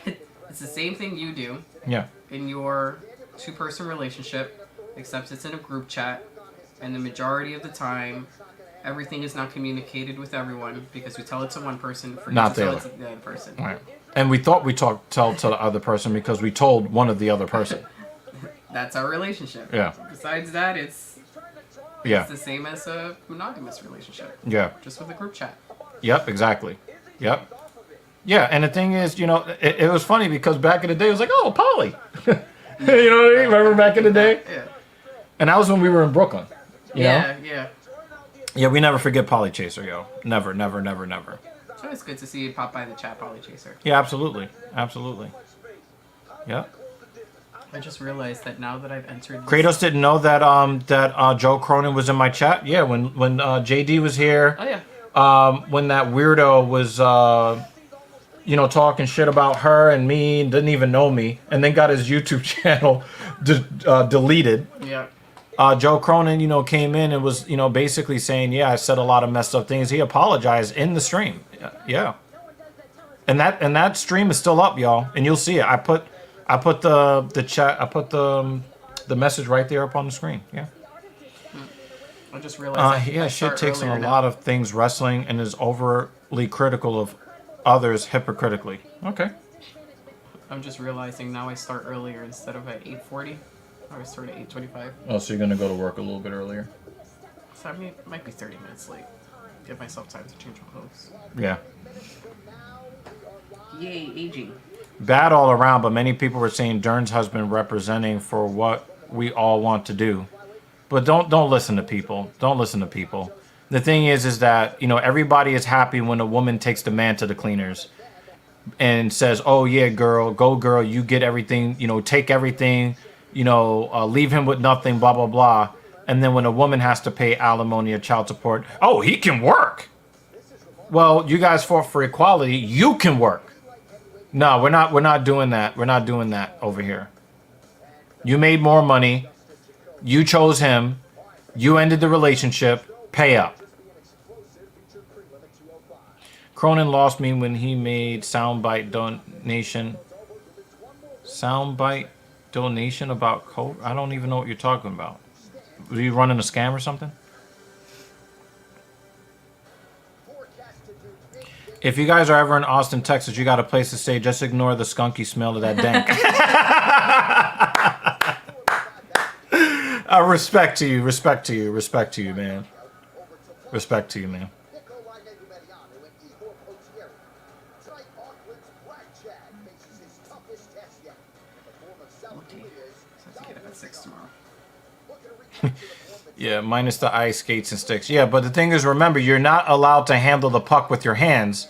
Speaker 3: It's the same thing you do.
Speaker 1: Yeah.
Speaker 3: In your 2-person relationship, except it's in a group chat, and the majority of the time, everything is not communicated with everyone because we tell it to one person, forget to tell it to the other person.
Speaker 1: Right. And we thought we tell to the other person because we told one of the other person.
Speaker 3: That's our relationship.
Speaker 1: Yeah.
Speaker 3: Besides that, it's the same as a monogamous relationship.
Speaker 1: Yeah.
Speaker 3: Just with a group chat.
Speaker 1: Yep, exactly. Yep. Yeah, and the thing is, you know, it was funny because back in the day, it was like, oh, Polly. You know what I mean? Remember back in the day?
Speaker 3: Yeah.
Speaker 1: And that was when we were in Brooklyn. You know?
Speaker 3: Yeah.
Speaker 1: Yeah, we never forget Polly Chaser, yo. Never.
Speaker 3: It's always good to see you pop by the chat, Polly Chaser.
Speaker 1: Yeah, absolutely. Yeah.
Speaker 3: I just realized that now that I've entered this...
Speaker 1: Kratos didn't know that Joe Cronin was in my chat. Yeah, when JD was here.
Speaker 3: Oh, yeah.
Speaker 1: When that weirdo was talking shit about her and me, and didn't even know me, and then got his YouTube channel deleted.
Speaker 3: Yeah.
Speaker 1: Joe Cronin, came in and was, basically saying, yeah, I said a lot of messed up things. He apologized in the stream. Yeah. And that stream is still up, y'all, and you'll see it. I put the chat. I put the message right there up on the screen. Yeah.
Speaker 3: I just realized.
Speaker 1: Shit takes on a lot of things wrestling and is overly critical of others hypocritically. Okay.
Speaker 3: I'm just realizing now I start earlier instead of at 8:40. I start at 8:25.
Speaker 1: Oh, so you're gonna go to work a little bit earlier?
Speaker 3: So I mean, it might be 30 minutes late. Give myself time to change my clothes.
Speaker 1: Yeah.
Speaker 3: Yay, aging.
Speaker 1: Bad all around, but many people were saying Dern's husband representing for what we all want to do. But don't listen to people. Don't listen to people. The thing is that, everybody is happy when a woman takes the man to the cleaners and says, oh yeah, girl, go girl, you get everything, take everything, leave him with nothing, blah, blah, blah. And then when a woman has to pay alimony or child support, oh, he can work. Well, you guys fought for equality. You can work. No, we're not doing that. We're not doing that over here. You made more money. You chose him. You ended the relationship. Pay up. Cronin lost me when he made soundbite donation. Soundbite donation about COVID? I don't even know what you're talking about. Were you running a scam or something? If you guys are ever in Austin, Texas, you got a place to stay. Just ignore the skunky smell of that dank. Respect to you, man. Respect to you, man. Yeah, minus the ice skates and sticks. Yeah, but the thing is, remember, you're not allowed to handle the puck with your hands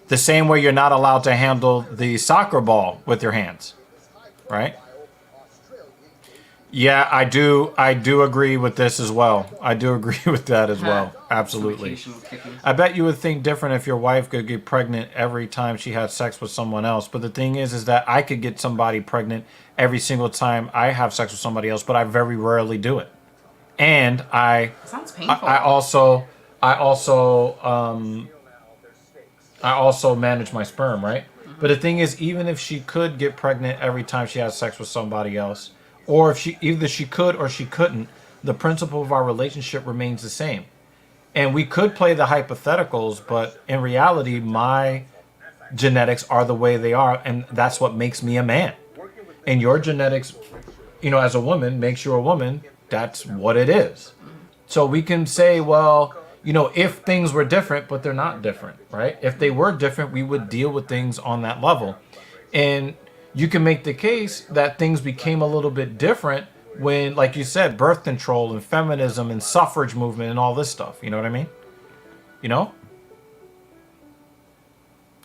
Speaker 1: the same way you're not allowed to handle the soccer ball with your hands, right? Yeah, I do agree with this as well. I do agree with that as well. Absolutely. I bet you would think different if your wife could get pregnant every time she had sex with someone else. But the thing is that I could get somebody pregnant every single time I have sex with somebody else, but I very rarely do it. And
Speaker 3: sounds painful.
Speaker 1: I also manage my sperm, right? Mm-hmm. But the thing is, even if she could get pregnant every time she has sex with somebody else, or if either she could or she couldn't, the principle of our relationship remains the same. And we could play the hypotheticals, but in reality, my genetics are the way they are, and that's what makes me a man. And your genetics, as a woman, makes you a woman. That's what it is. So we can say, well, if things were different, but they're not different, right? If they were different, we would deal with things on that level. And you can make the case that things became a little bit different when, like you said, birth control and feminism and suffrage movement and all this stuff. You know what I mean?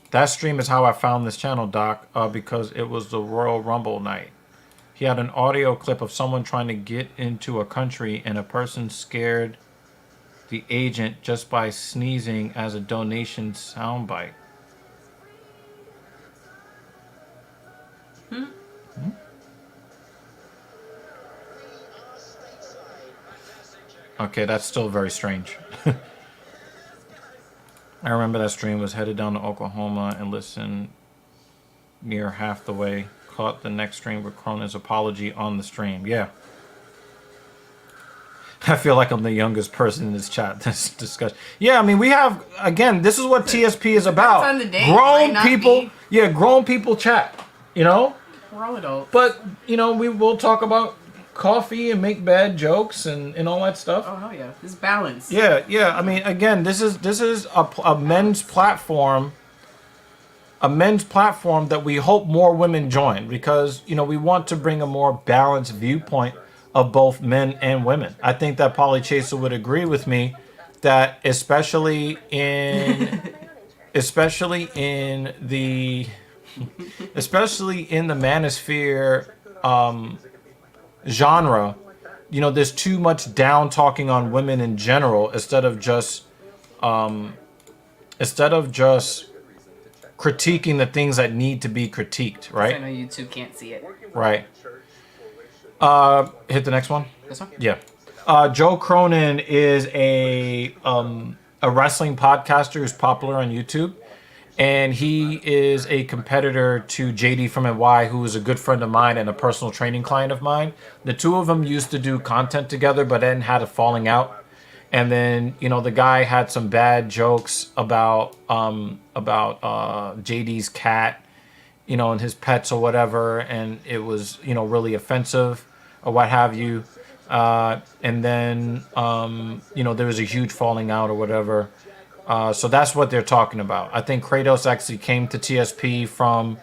Speaker 1: That stream is how I found this channel, Doc, because it was the Royal Rumble night. He had an audio clip of someone trying to get into a country and a person scared the agent just by sneezing as a donation soundbite. Okay, that's still very strange. I remember that stream was headed down to Oklahoma and listened near half the way. Caught the next stream with Cronin's apology on the stream. Yeah. I feel like I'm the youngest person in this chat. This discussion. Yeah, I mean, we have, again, this is what TSP is about.
Speaker 3: On the day,
Speaker 1: grown people. Yeah, grown people chat.
Speaker 3: We're all adults.
Speaker 1: But, we will talk about coffee and make bad jokes and all that stuff.
Speaker 3: Oh, hell yeah. This is balance.
Speaker 1: Yeah. I mean, again, this is a men's platform a men's platform that we hope more women join, because we want to bring a more balanced viewpoint of both men and women. I think that Polly Chaser would agree with me that especially in the manosphere genre, there's too much down talking on women in general instead of just critiquing the things that need to be critiqued, right?
Speaker 3: I know YouTube can't see it.
Speaker 1: Right. Hit the next one.
Speaker 3: This one?
Speaker 1: Yeah. Joe Cronin is a wrestling podcaster who's popular on YouTube, and he is a competitor to JD from NY, who is a good friend of mine and a personal training client of mine. The two of them used to do content together, but then had a falling out. And then, the guy had some bad jokes about JD's cat, and his pets or whatever, and it was, really offensive or what have you. And then, there was a huge falling out or whatever. So that's what they're talking about. I think Kratos actually came to TSP from,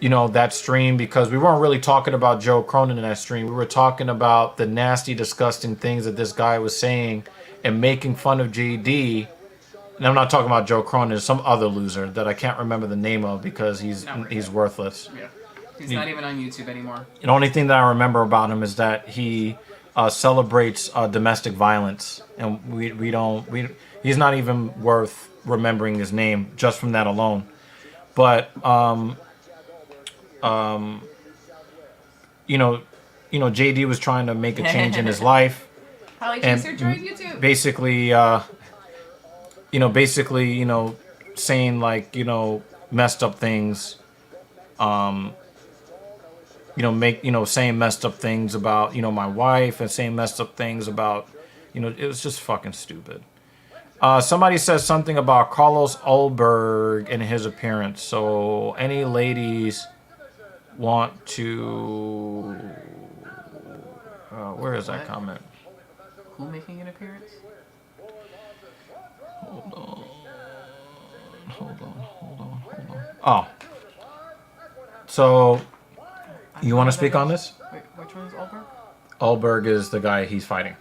Speaker 1: that stream, because we weren't really talking about Joe Cronin in that stream. We were talking about the nasty, disgusting things that this guy was saying and making fun of JD. And I'm not talking about Joe Cronin, some other loser that I can't remember the name of because he's worthless.
Speaker 3: Yeah. He's not even on YouTube anymore.
Speaker 1: The only thing that I remember about him is that he celebrates domestic violence, and he's not even worth remembering his name just from that alone. But JD was trying to make a change in his life.
Speaker 3: Holly Chaser joined YouTube.
Speaker 1: Basically, saying like, messed up things, saying messed up things about, my wife, and saying messed up things about, it was just fucking stupid. Somebody says something about Carlos Ulberg and his appearance. So any ladies want to, where is that comment?
Speaker 3: Who making an appearance?
Speaker 1: Hold on. Oh. So, you want to speak on this?
Speaker 3: Wait, which one is Ulberg?
Speaker 1: Ulberg is the guy he's fighting.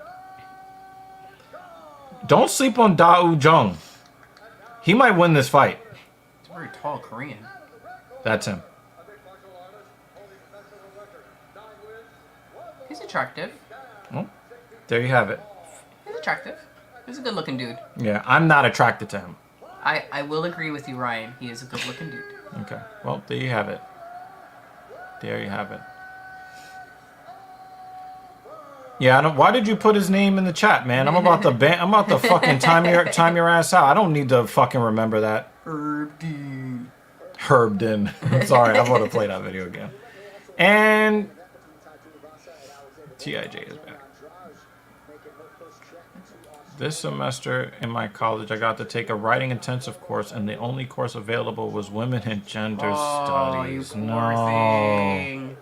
Speaker 1: Don't sleep on Da Jung. He might win this fight.
Speaker 3: He's a very tall Korean.
Speaker 1: That's him.
Speaker 3: He's attractive.
Speaker 1: Well, there you have it.
Speaker 3: He's attractive. He's a good looking dude.
Speaker 1: Yeah, I'm not attracted to him.
Speaker 3: I will agree with you, Ryan. He is a good looking dude.
Speaker 1: Okay. Well, there you have it. There you have it. Yeah, why did you put his name in the chat, man? I'm about to fucking time your ass out. I don't need to fucking remember that.
Speaker 3: Herbden.
Speaker 1: I'm sorry, I want to play that video again. And TIJ is back. This semester in my college, I got to take a writing intensive course, and the only course available was women and gender studies.
Speaker 3: You poor thing.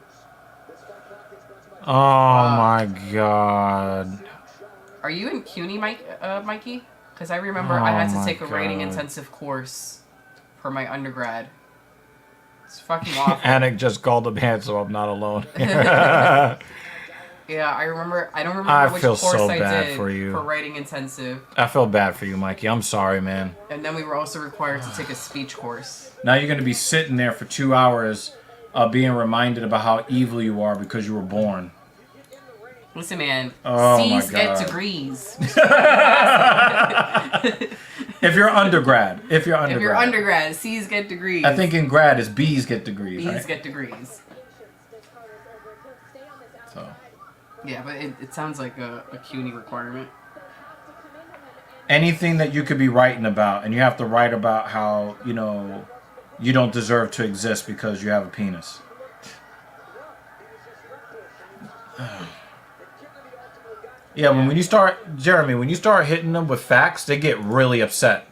Speaker 1: Oh my god.
Speaker 3: Are you in CUNY, Mikey? Because I remember I had to take a writing intensive course for my undergrad. It's fucking awful.
Speaker 1: Anik just called him handsome. I'm not alone.
Speaker 3: Yeah, I remember. I don't remember which course I did for writing intensive.
Speaker 1: I feel bad for you, Mikey. I'm sorry, man.
Speaker 3: And then we were also required to take a speech course.
Speaker 1: Now you're going to be sitting there for 2 hours being reminded about how evil you are because you were born.
Speaker 3: Listen, man.
Speaker 1: Oh
Speaker 3: C's
Speaker 1: my God.
Speaker 3: get degrees.
Speaker 1: If you're undergrad.
Speaker 3: If you're undergrad, C's get degrees.
Speaker 1: I think in grad is B's get degrees,
Speaker 3: B's
Speaker 1: right?
Speaker 3: get degrees.
Speaker 1: So.
Speaker 3: Yeah, but it sounds like a CUNY requirement.
Speaker 1: Anything that you could be writing about, and you have to write about how, you don't deserve to exist because you have a penis. Yeah, when you start hitting them with facts, they get really upset.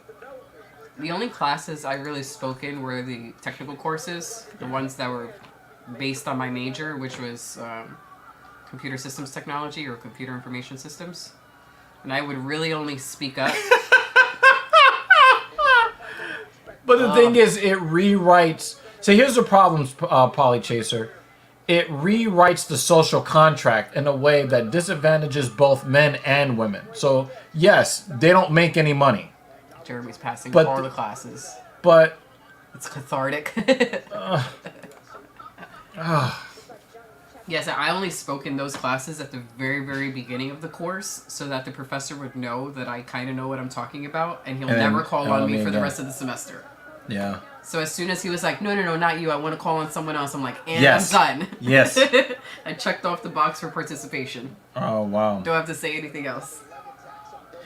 Speaker 3: The only classes I really spoke in were the technical courses, the ones that were based on my major, which was computer systems technology or computer information systems. And I would really only speak up.
Speaker 1: But the thing is, it rewrites. So here's the problem, Polly Chaser. It rewrites the social contract in a way that disadvantages both men and women. So yes, they don't make any money.
Speaker 3: Jeremy's passing
Speaker 1: But
Speaker 3: all the classes.
Speaker 1: But
Speaker 3: It's cathartic. Yes, I only spoke in those classes at the very, very beginning of the course so that the professor would know that I kind of know what I'm talking about, and he'll never call on me for the rest of the semester.
Speaker 1: Yeah.
Speaker 3: So as soon as he was like, no, not you, I want to call on someone else, I'm like, and
Speaker 1: Yes.
Speaker 3: I'm done.
Speaker 1: Yes.
Speaker 3: I checked off the box for participation.
Speaker 1: Oh, wow.
Speaker 3: Don't have to say anything else.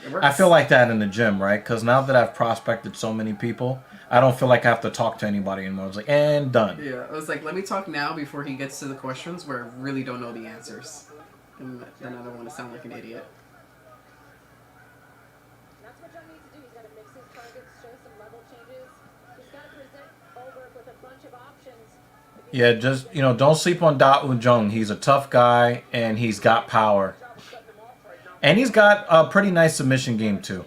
Speaker 3: It works.
Speaker 1: I feel like that in the gym, right? Because now that I've prospected so many people, I don't feel like I have to talk to anybody anymore. It's like, and done.
Speaker 3: Yeah, I was like, let me talk now before he gets to the questions where I really don't know the answers. And then I don't want to sound like an idiot.
Speaker 6: That's what John needs to do. He's got to mix his targets, show some level changes. He's got to present Ulberg with a bunch of options.
Speaker 1: Yeah, just, don't sleep on Da Un Jung. He's a tough guy, and he's got power. And he's got a pretty nice submission game, too.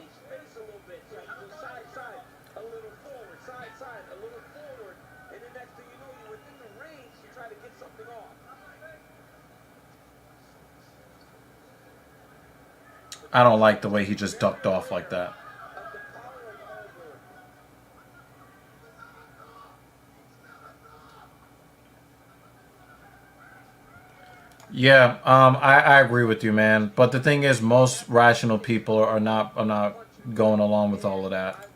Speaker 1: I don't like the way he just ducked off like that. Yeah, I agree with you, man. But the thing is, most rational people are not going along with all of that.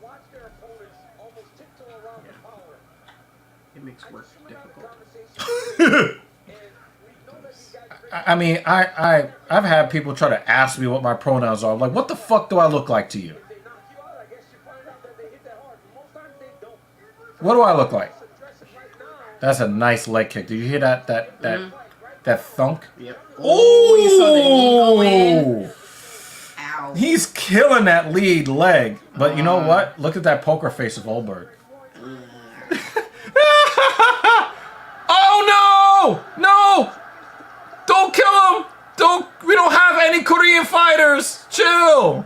Speaker 3: It makes work difficult.
Speaker 1: I mean, I've had people try to ask me what my pronouns are. I'm like, what the fuck do I look like to you? What do I look like? That's a nice leg kick. Did you hear that thunk?
Speaker 3: Yep.
Speaker 1: Oh!
Speaker 3: You saw the knee go in. Ow.
Speaker 1: He's killing that lead leg. But you know what? Look at that poker face of Ulberg. Oh no! No! Don't kill him! We don't have any Korean fighters! Chill!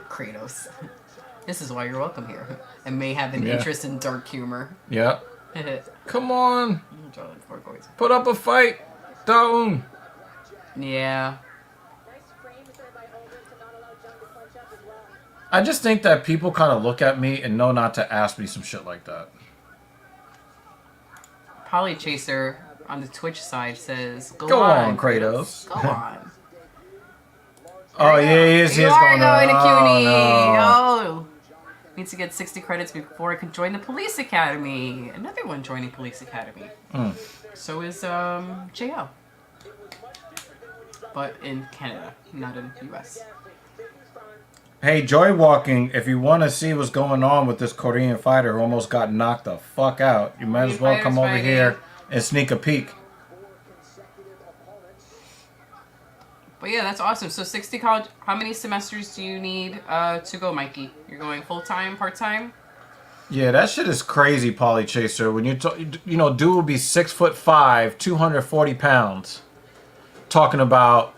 Speaker 3: Kratos. This is why you're welcome here. And may have an interest in dark humor.
Speaker 1: Yeah. Come on! Put up a fight! Daun!
Speaker 3: Yeah.
Speaker 1: I just think that people kind of look at me and know not to ask me some shit like that.
Speaker 3: Polly Chaser on the Twitch side says,
Speaker 1: Go on, Kratos.
Speaker 3: Go on.
Speaker 1: Oh, yeah, he is
Speaker 3: You are going to CUNY.
Speaker 1: no.
Speaker 3: Oh. Need to get 60 credits before I can join the police academy. Another one joining police academy. So is JL. But in Canada, not in US.
Speaker 1: Hey, Joy Walking, if you want to see what's going on with this Korean fighter who almost got knocked the fuck out, you might as well come over here and sneak a peek.
Speaker 3: But yeah, that's awesome. So 60 college, how many semesters do you need to go, Mikey? You're going full-time, part-time?
Speaker 1: Yeah, that shit is crazy, Polly Chaser. When dude will be 6'5", 240 pounds, talking about,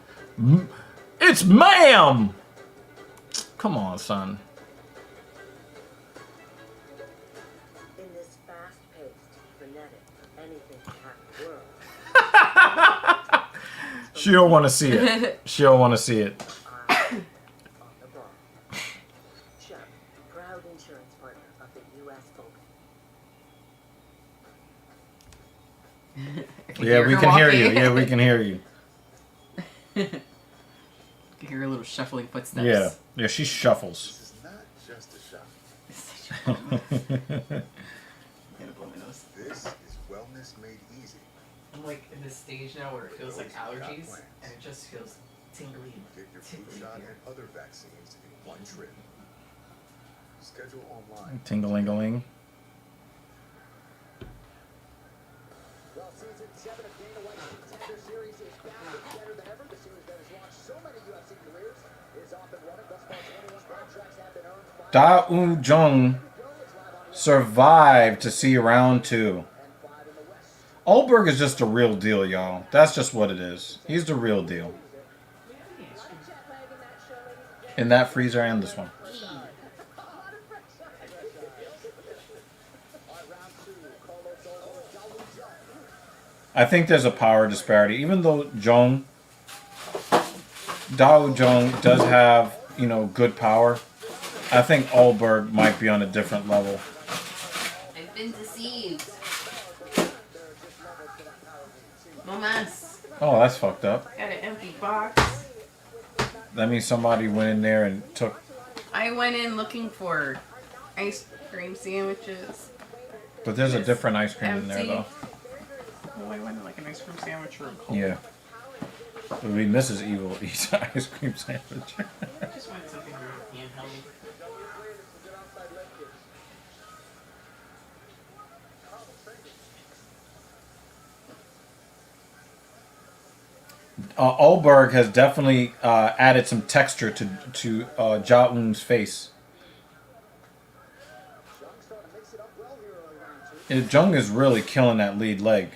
Speaker 1: it's ma'am! Come on, son.
Speaker 8: In this fast-paced, frenetic, anything-packed world.
Speaker 1: She don't want to see it. She don't want to see it.
Speaker 8: On the ball. Chuck, proud insurance partner of the U.S. Folk.
Speaker 1: Yeah, we can hear you. Yeah, we can hear you.
Speaker 3: You can hear a little shuffling footsteps.
Speaker 1: Yeah. Yeah, she shuffles.
Speaker 2: This is not just a shot.
Speaker 3: Gotta blow my nose.
Speaker 2: This is wellness made easy.
Speaker 3: I'm like in this stage now where it feels like allergies, and it just feels tingly.
Speaker 2: Get your flu shot and other vaccines in one trip. Schedule online.
Speaker 1: Ting-a-ling-a-ling.
Speaker 7: Well, season 7 of Dana White's Contender Series is back and better than ever. The series that has launched so many UFC careers is off and running. Thus far, 21 contracts have been earned.
Speaker 1: Da Un Jung survived to see round 2. Ulberg is just the real deal, y'all. That's just what it is. He's the real deal. In that freezer and this one. I think there's a power disparity. Even though Dao Jung does have, you know, good power, I think Olberg might be on a different level.
Speaker 3: I've been deceived. No mess.
Speaker 1: Oh, that's fucked up.
Speaker 3: Got an empty box.
Speaker 1: That means somebody went in there and took...
Speaker 3: I went in looking for ice cream sandwiches.
Speaker 1: But there's a different ice cream in there, though.
Speaker 3: Oh, I wanted like an ice cream sandwich or a Coke.
Speaker 1: Yeah. I mean, Mrs. Evil eats an ice cream sandwich.
Speaker 3: I just wanted something handheld.
Speaker 1: Olberg has definitely added some texture to Ja-Eun's face. Jung is really killing that lead leg.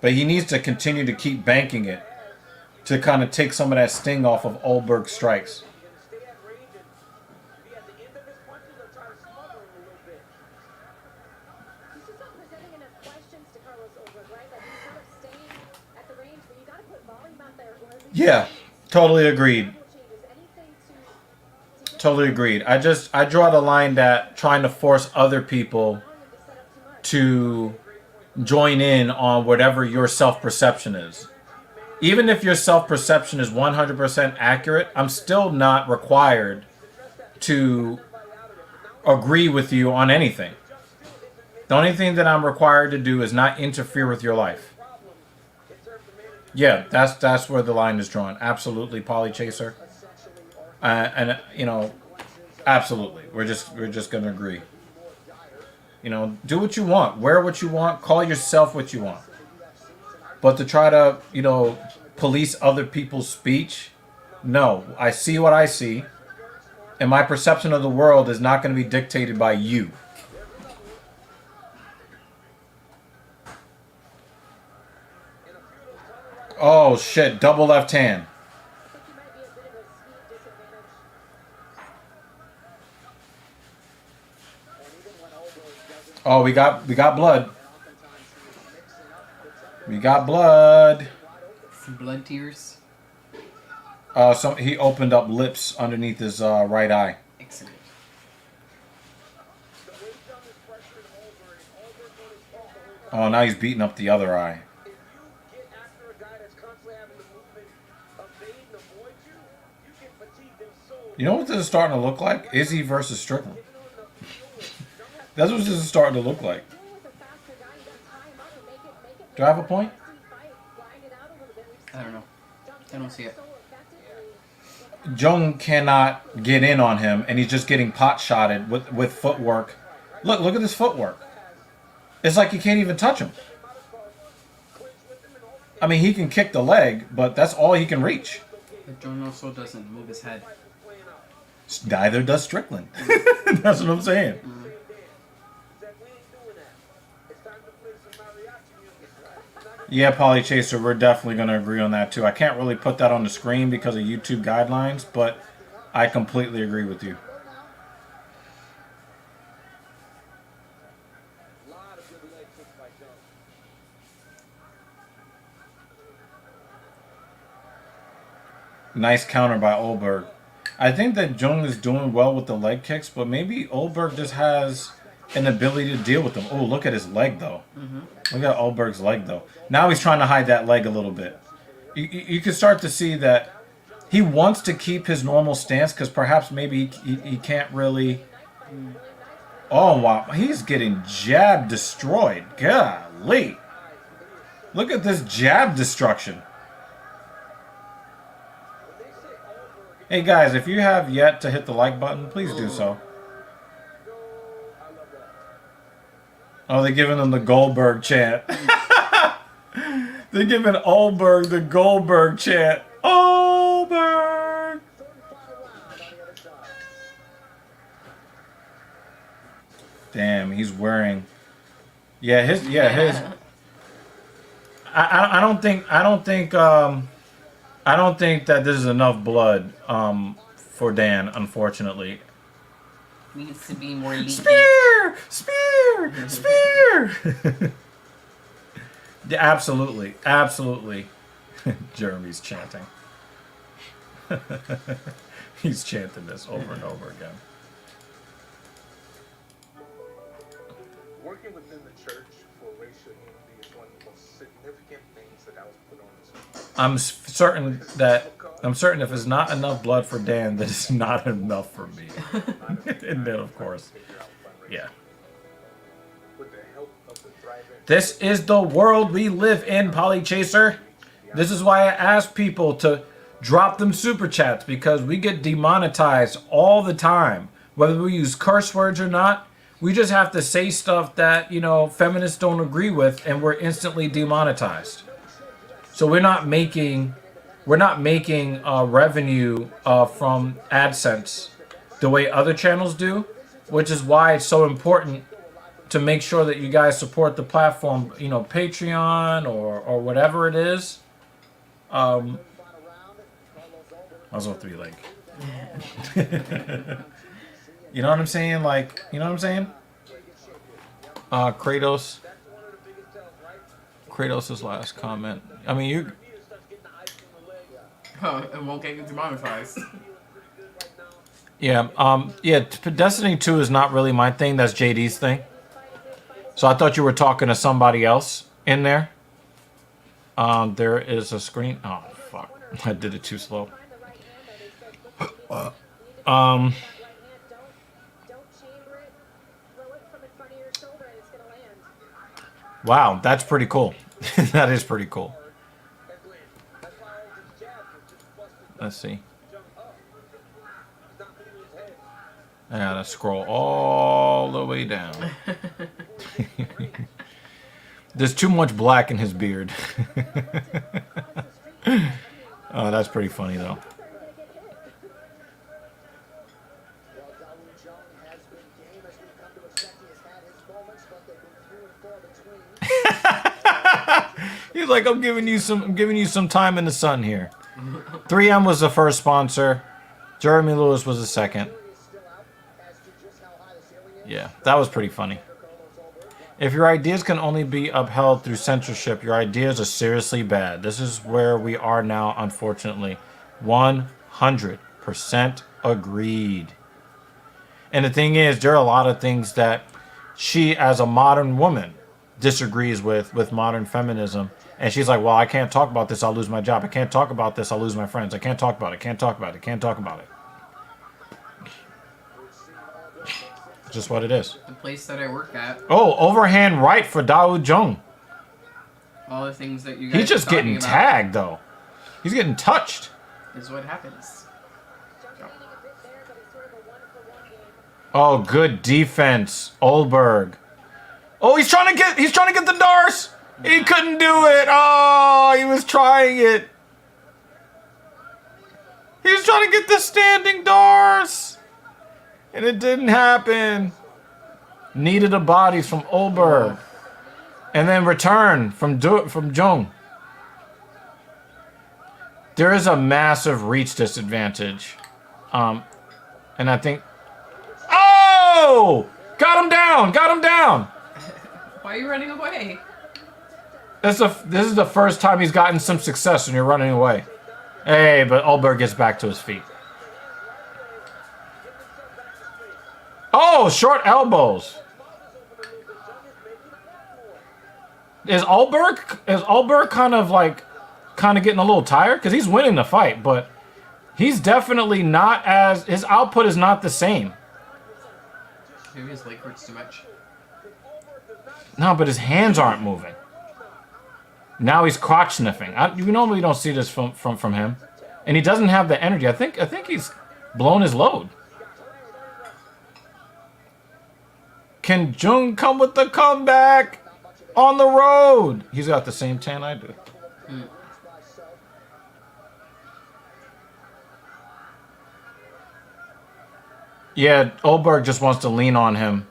Speaker 1: But he needs to continue to keep banking it to kind of take some of that sting off of Olberg's strikes. Yeah, totally agreed. Totally agreed. I draw the line that trying to force other people to join in on whatever your self-perception is. Even if your self-perception is 100% accurate, I'm still not required to agree with you on anything. The only thing that I'm required to do is not interfere with your life. Yeah, that's where the line is drawn. Absolutely, Polly Chaser. And you know, absolutely. We're just gonna agree. You know, do what you want, wear what you want, call yourself what you want. But to try to, you know, police other people's speech, no. I see what I see, and my perception of the world is not going to be dictated by you. Oh shit! Double left hand. Oh, we got blood. We got blood.
Speaker 3: Some blood tears.
Speaker 1: He opened up lips underneath his right eye.
Speaker 3: Excellent.
Speaker 1: Oh, now he's beating up the other eye. You know what this is starting to look like? Izzy versus Strickland. That's what this is starting to look like. Do I have a point?
Speaker 3: I don't know. I don't see it.
Speaker 1: Jung cannot get in on him, and he's just getting pot-shotted with footwork. Look at this footwork. It's like you can't even touch him. I mean, he can kick the leg, but that's all he can reach.
Speaker 3: But Jung also doesn't move his head.
Speaker 1: Neither does Strickland. That's what I'm saying. Yeah, Polly Chaser, we're definitely going to agree on that too. I can't really put that on the screen because of YouTube guidelines, but I completely agree with you. Nice counter by Olberg. I think that Jung is doing well with the leg kicks, but maybe Olberg just has an ability to deal with them. Oh, look at his leg, though. Look at Olberg's leg, though. Now he's trying to hide that leg a little bit. You can start to see that he wants to keep his normal stance because perhaps maybe he can't really... Oh, wow. He's getting jab destroyed. Golly. Look at this jab destruction. Hey, guys, if you have yet to hit the like button, please do so. Oh, they're giving him the Goldberg chant. They're giving Olberg the Goldberg chant. Olberg! Damn, he's wearing... I don't think I don't think that this is enough blood for Dan, unfortunately.
Speaker 3: Needs to be more leaky.
Speaker 1: Spear! Spear! Spear! Yeah, absolutely. Absolutely. Jeremy's chanting. He's chanting this over and over again.
Speaker 2: Working within the church for racial unity is one of the most significant things that I was put on this earth.
Speaker 1: I'm certain if it's not enough blood for Dan, that it's not enough for me. And then, of course, yeah.
Speaker 2: With the help of the thriving
Speaker 1: This is the world we live in, Polychaser. This is why I ask people to drop them super chats, because we get demonetized all the time. Whether we use curse words or not, we just have to say stuff that, you know, feminists don't agree with, and we're instantly demonetized. So we're not making revenue from AdSense the way other channels do, which is why it's so important to make sure that you guys support the platform, you know, Patreon or whatever it is. Also 3 leg. You know what I'm saying? Like, you know what I'm saying? Kratos' last comment. I mean, you.
Speaker 3: It won't get demonetized.
Speaker 1: Yeah. Yeah. Destiny 2 is not really my thing. That's JD's thing. So I thought you were talking to somebody else in there. There is a screen. Oh fuck! I did it too slow. Wow, that's pretty cool. That is pretty cool. Let's see. I gotta scroll all the way down. There's too much black in his beard. Oh, that's pretty funny though. He's like, I'm giving you some time in the sun here. 3M was the first sponsor. Jeremy Lewis was the second. Yeah, that was pretty funny. If your ideas can only be upheld through censorship, your ideas are seriously bad. This is where we are now, unfortunately. 100% agreed. And the thing is, there are a lot of things that she, as a modern woman, disagrees with modern feminism. And she's like, well, I can't talk about this, I'll lose my job. I can't talk about this, I'll lose my friends. I can't talk about it, can't talk about it, can't talk about it. Just what it is.
Speaker 3: The place that I work at.
Speaker 1: Oh, overhand right for Dao Jung.
Speaker 3: All the things that you guys
Speaker 1: He's just getting tagged, though. He's getting touched.
Speaker 3: This is what happens.
Speaker 1: Oh, good defense, Olberg. Oh, he's trying to get the Dars. He couldn't do it. Oh, he was trying it. He was trying to get the standing Dars. And it didn't happen. Needed a bodies from Olberg. And then return from Jung. There is a massive reach disadvantage. And I think... Oh! Got him down! Got him down!
Speaker 3: Why are you running away?
Speaker 1: This is the first time he's gotten some success when you're running away. Hey, but Olberg gets back to his feet. Oh, short elbows. Is Olberg kind of getting a little tired? Because he's winning the fight, but he's definitely not his output is not the same.
Speaker 3: Maybe his leg hurts too much.
Speaker 1: No, but his hands aren't moving. Now he's crotch sniffing. You normally don't see this from him. And he doesn't have the energy. I think he's blown his load. Can Jung come with the comeback on the road? He's got the same tan I do. Yeah, Olberg just wants to lean on him.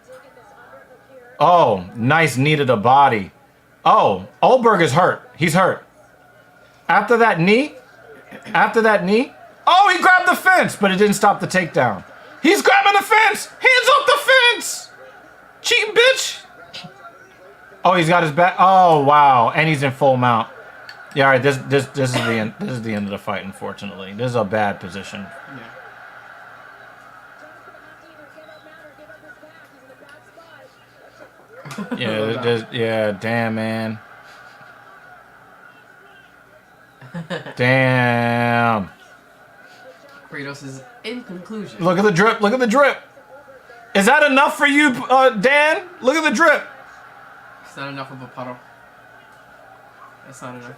Speaker 1: Oh, nice knee to the body. Oh, Olberg is hurt. He's hurt. After that knee, After that knee, oh, he grabbed the fence, but it didn't stop the takedown. He's grabbing the fence. Hands off the fence. Cheating bitch. Oh, he's got his back. Oh, wow. And he's in full mount. Yeah, all right. This is the end. This is the end of the fight. Unfortunately, this is a bad position. Yeah, damn, man. Damn.
Speaker 3: Kratos is in conclusion.
Speaker 1: Look at the drip. Look at the drip. Is that enough for you, Dan? Look at the drip.
Speaker 3: It's not enough of a puddle. That's not enough.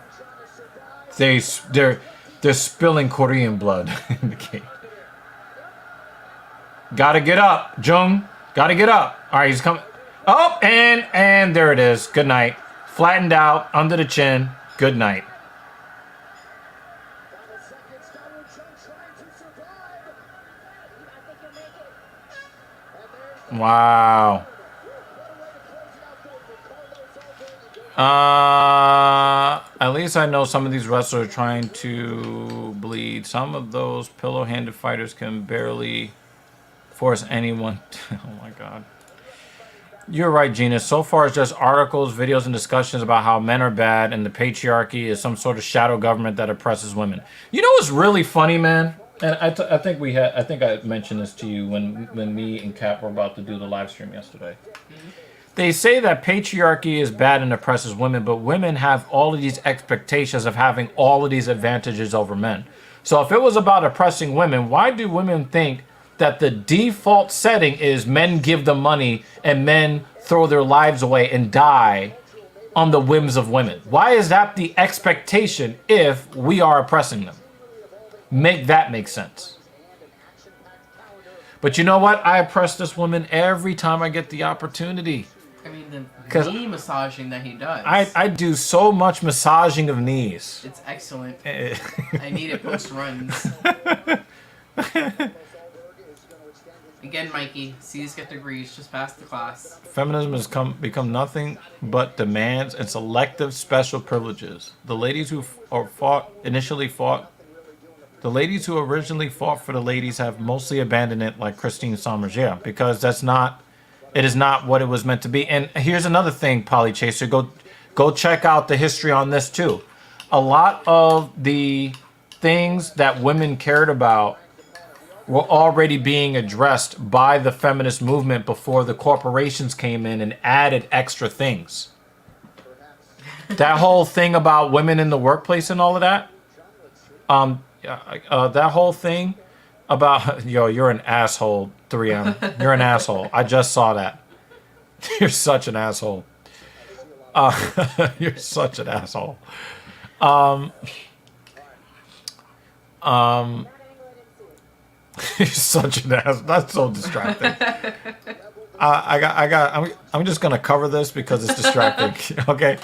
Speaker 1: They're spilling Korean blood in the cage. Gotta get up, Jung. Gotta get up. All right, he's coming. Oh, and there it is. Good night. Flattened out under the chin. Good night. Wow. At least I know some of these wrestlers are trying to bleed. Some of those pillow-handed fighters can barely force anyone. Oh my God. You're right, Gina. So far, it's just articles, videos, and discussions about how men are bad and the patriarchy is some sort of shadow government that oppresses women. You know what's really funny, man? And I think I mentioned this to you when me and Cap were about to do the live stream yesterday. Mm-hmm. They say that patriarchy is bad and oppresses women, but women have all of these expectations of having all of these advantages over men. So if it was about oppressing women, why do women think that the default setting is men give them money and men throw their lives away and die on the whims of women? Why is that the expectation if we are oppressing them? Make that make sense. But you know what? I oppress this woman every time I get the opportunity.
Speaker 3: I mean, the knee massaging that he does.
Speaker 1: I do so much massaging of knees.
Speaker 3: It's excellent. I need it post runs. Again, Mikey, C's get degrees, just pass the class.
Speaker 1: Feminism has become nothing but demands and selective special privileges. The ladies who originally fought for the ladies have mostly abandoned it, like Christine Sommers. Yeah, because it is not what it was meant to be. And here's another thing, Polly Chaser. Go check out the history on this too. A lot of the things that women cared about were already being addressed by the feminist movement before the corporations came in and added extra things. That whole thing about women in the workplace and all of that. That whole thing about, you're an asshole, 3M. You're an asshole. I just saw that. You're such an asshole. You're such an asshole. You're such an ass. That's so distracting. I'm just gonna cover this because it's distracting. Okay.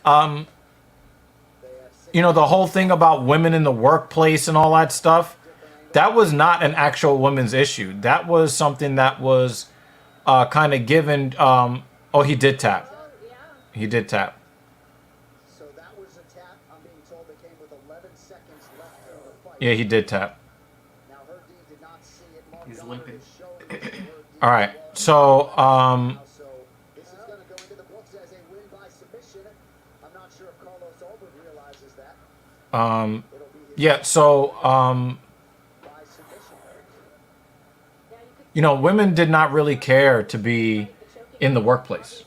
Speaker 1: The whole thing about women in the workplace and all that stuff, that was not an actual women's issue. That was something that was kind of given. Oh, he did tap. He did tap.
Speaker 7: So that was a tap. I'm being told it came with 11 seconds left in the fight.
Speaker 1: Yeah, he did tap.
Speaker 7: Now Herdy did not see it.
Speaker 3: He's limping.
Speaker 1: All right. So,
Speaker 7: So this is going to go into the books as a win by submission. I'm not sure if Carlos Albert realizes that.
Speaker 1: yeah. So,
Speaker 7: By submission.
Speaker 1: Women did not really care to be in the workplace.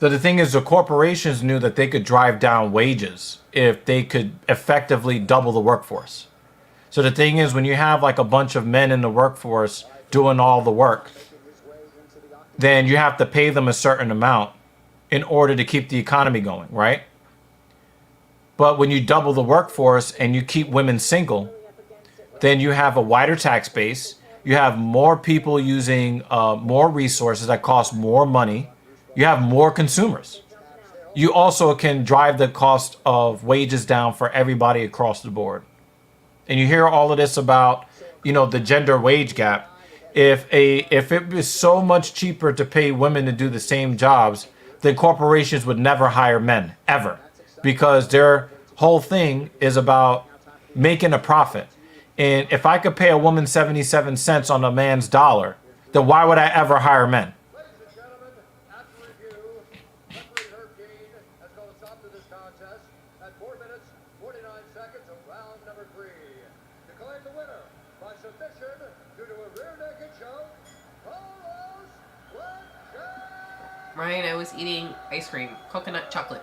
Speaker 1: So the thing is, the corporations knew that they could drive down wages if they could effectively double the workforce. So the thing is, when you have like a bunch of men in the workforce doing all the work, then you have to pay them a certain amount in order to keep the economy going, right? But when you double the workforce and you keep women single, then you have a wider tax base. You have more people using more resources that cost more money. You have more consumers. You also can drive the cost of wages down for everybody across the board. And you hear all of this about, the gender wage gap. If it was so much cheaper to pay women to do the same jobs, then corporations would never hire men, ever. Because their whole thing is about making a profit. And if I could pay a woman 77 cents on a man's dollar, then why would I ever hire men?
Speaker 7: Ladies and gentlemen, after review, referee Herb Dean has called a stop to this contest at 4 minutes, 49 seconds of round number 3. Declaring the winner by submission due to a rear naked choke, Carlos Strickland.
Speaker 3: Ryan, I was eating ice cream, coconut chocolate.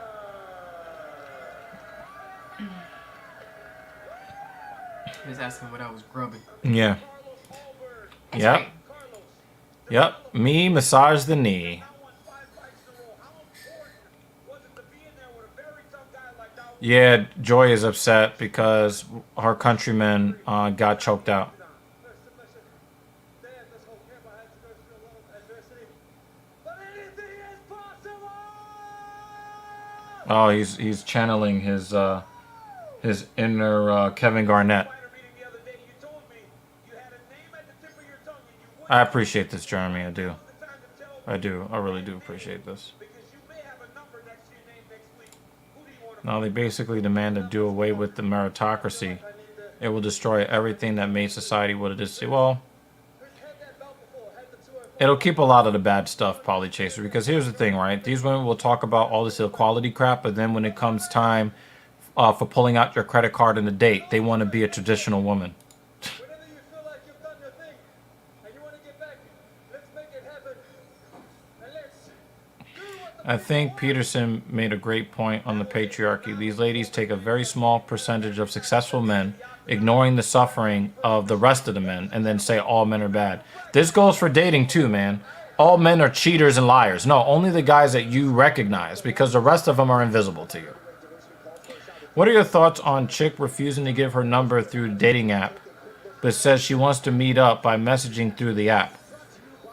Speaker 3: He was asking what I was grubbing.
Speaker 1: Yeah.
Speaker 3: Ice
Speaker 1: Yep.
Speaker 3: cream.
Speaker 1: Yep. Me massage the knee. Yeah, Joy is upset because her countrymen got choked out. Oh, he's channeling his inner Kevin Garnett. I appreciate this, Jeremy. I do. I really do appreciate this. Now they basically demand to do away with the meritocracy. It will destroy everything that made society what it is today. Well, it'll keep a lot of the bad stuff, Polly Chaser, because here's the thing, right? These women will talk about all this equality crap, but then when it comes time for pulling out your credit card and the date, they want to be a traditional woman.
Speaker 5: Whenever you feel like you've done your thing and you want to get back, let's make it happen. And let's do what the
Speaker 1: I think Peterson made a great point on the patriarchy. These ladies take a very small percentage of successful men, ignoring the suffering of the rest of the men, and then say all men are bad. This goes for dating too, man. All men are cheaters and liars. No, only the guys that you recognize, because the rest of them are invisible to you. What are your thoughts on chick refusing to give her number through dating app, but says she wants to meet up by messaging through the app?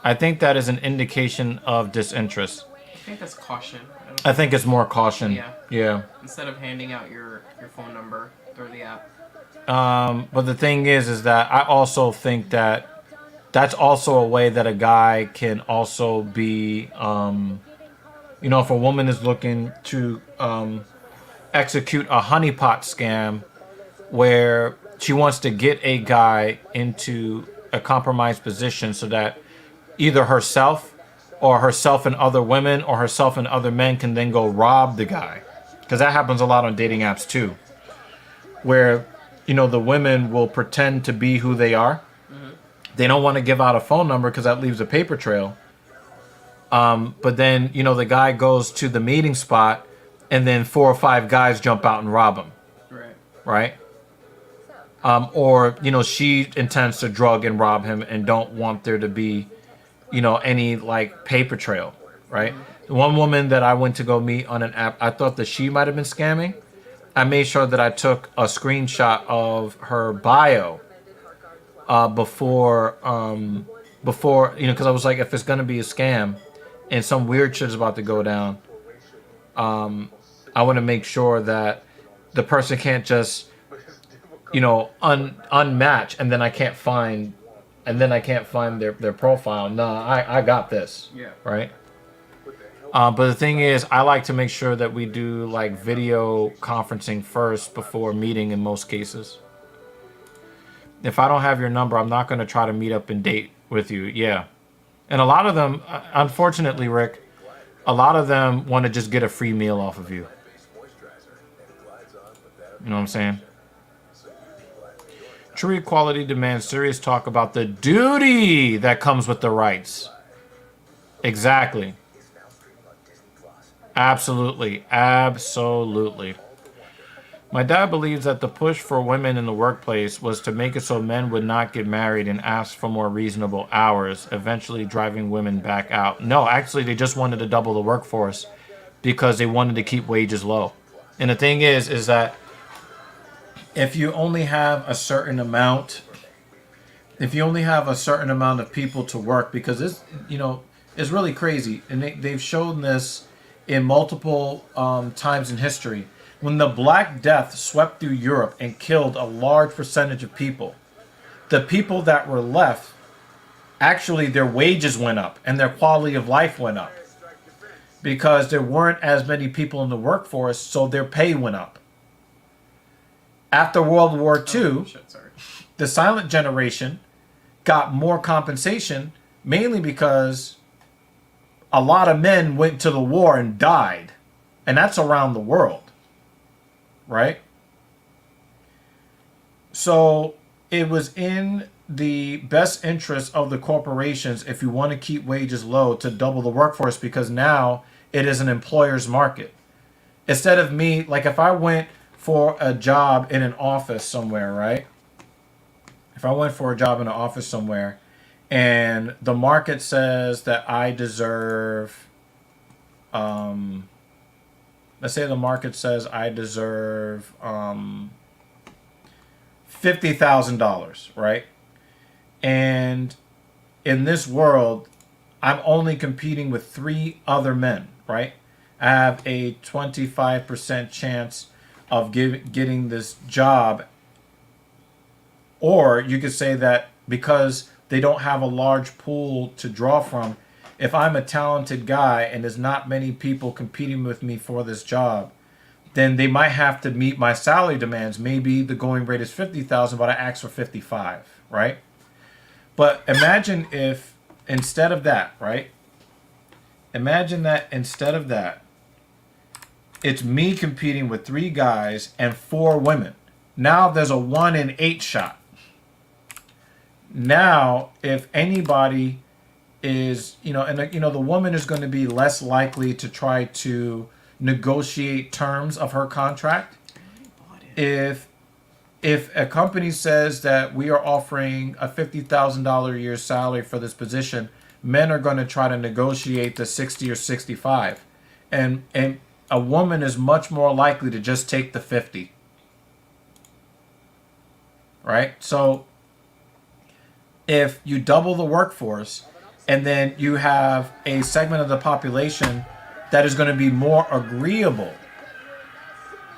Speaker 1: I think that is an indication of disinterest.
Speaker 3: I think that's caution.
Speaker 1: I think it's more caution. Yeah.
Speaker 3: Instead of handing out your phone number through the app.
Speaker 1: But the thing is that I also think that that's also a way that a guy can also be, if a woman is looking to execute a honeypot scam where she wants to get a guy into a compromised position so that either herself and other women or herself and other men can then go rob the guy. Because that happens a lot on dating apps too, where the women will pretend to be who they are. They don't want to give out a phone number because that leaves a paper trail. But then, the guy goes to the meeting spot and then 4 or 5 guys jump out and rob him. Right? Or, she intends to drug and rob him and don't want there to be, any paper trail. Right? One woman that I went to go meet on an app, I thought that she might have been scamming. I made sure that I took a screenshot of her bio before, because I was like, if it's going to be a scam and some weird shit is about to go down, I want to make sure that the person can't just, unmatch and then I can't find their profile. No, I got this.
Speaker 3: Yeah.
Speaker 1: Right? But the thing is, I like to make sure that we do video conferencing first before meeting in most cases. If I don't have your number, I'm not going to try to meet up and date with you. Yeah. And a lot of them, unfortunately, Rick, a lot of them want to just get a free meal off of you. You know what I'm saying? True equality demands serious talk about the duty that comes with the rights. Exactly. Absolutely. Absolutely. My dad believes that the push for women in the workplace was to make it so men would not get married and ask for more reasonable hours, eventually driving women back out. No, actually, they just wanted to double the workforce because they wanted to keep wages low. And the thing is that if you only have a certain amount of people to work, because this, is really crazy. And they've shown this in multiple times in history. When the Black Death swept through Europe and killed a large percentage of people, the people that were left, actually their wages went up and their quality of life went up because there weren't as many people in the workforce, so their pay went up. after World War II,
Speaker 3: Oh, shit, sorry.
Speaker 1: the silent generation got more compensation mainly because a lot of men went to the war and died. And that's around the world. Right? So it was in the best interest of the corporations, if you want to keep wages low, to double the workforce, because now it is an employer's market. Instead of me, like if I went for a job in an office somewhere, right? If I went for a job in an office somewhere and the market says that I deserve, let's say the market says I deserve $50,000, right? And in this world, I'm only competing with 3 other men, right? I have a 25% chance of getting this job. Or you could say that because they don't have a large pool to draw from, if I'm a talented guy and there's not many people competing with me for this job, then they might have to meet my salary demands. Maybe the going rate is $50,000, but I ask for $55,000, right? But imagine if instead of that, right? Imagine that instead of that, it's me competing with 3 guys and 4 women. Now there's a 1 in 8 shot. Now, if anybody is, the woman is going to be less likely to try to negotiate terms of her contract. If a company says that we are offering a $50,000 a year salary for this position, men are going to try to negotiate the 60 or 65, and a woman is much more likely to just take the 50. Right? So if you double the workforce and then you have a segment of the population that is going to be more agreeable,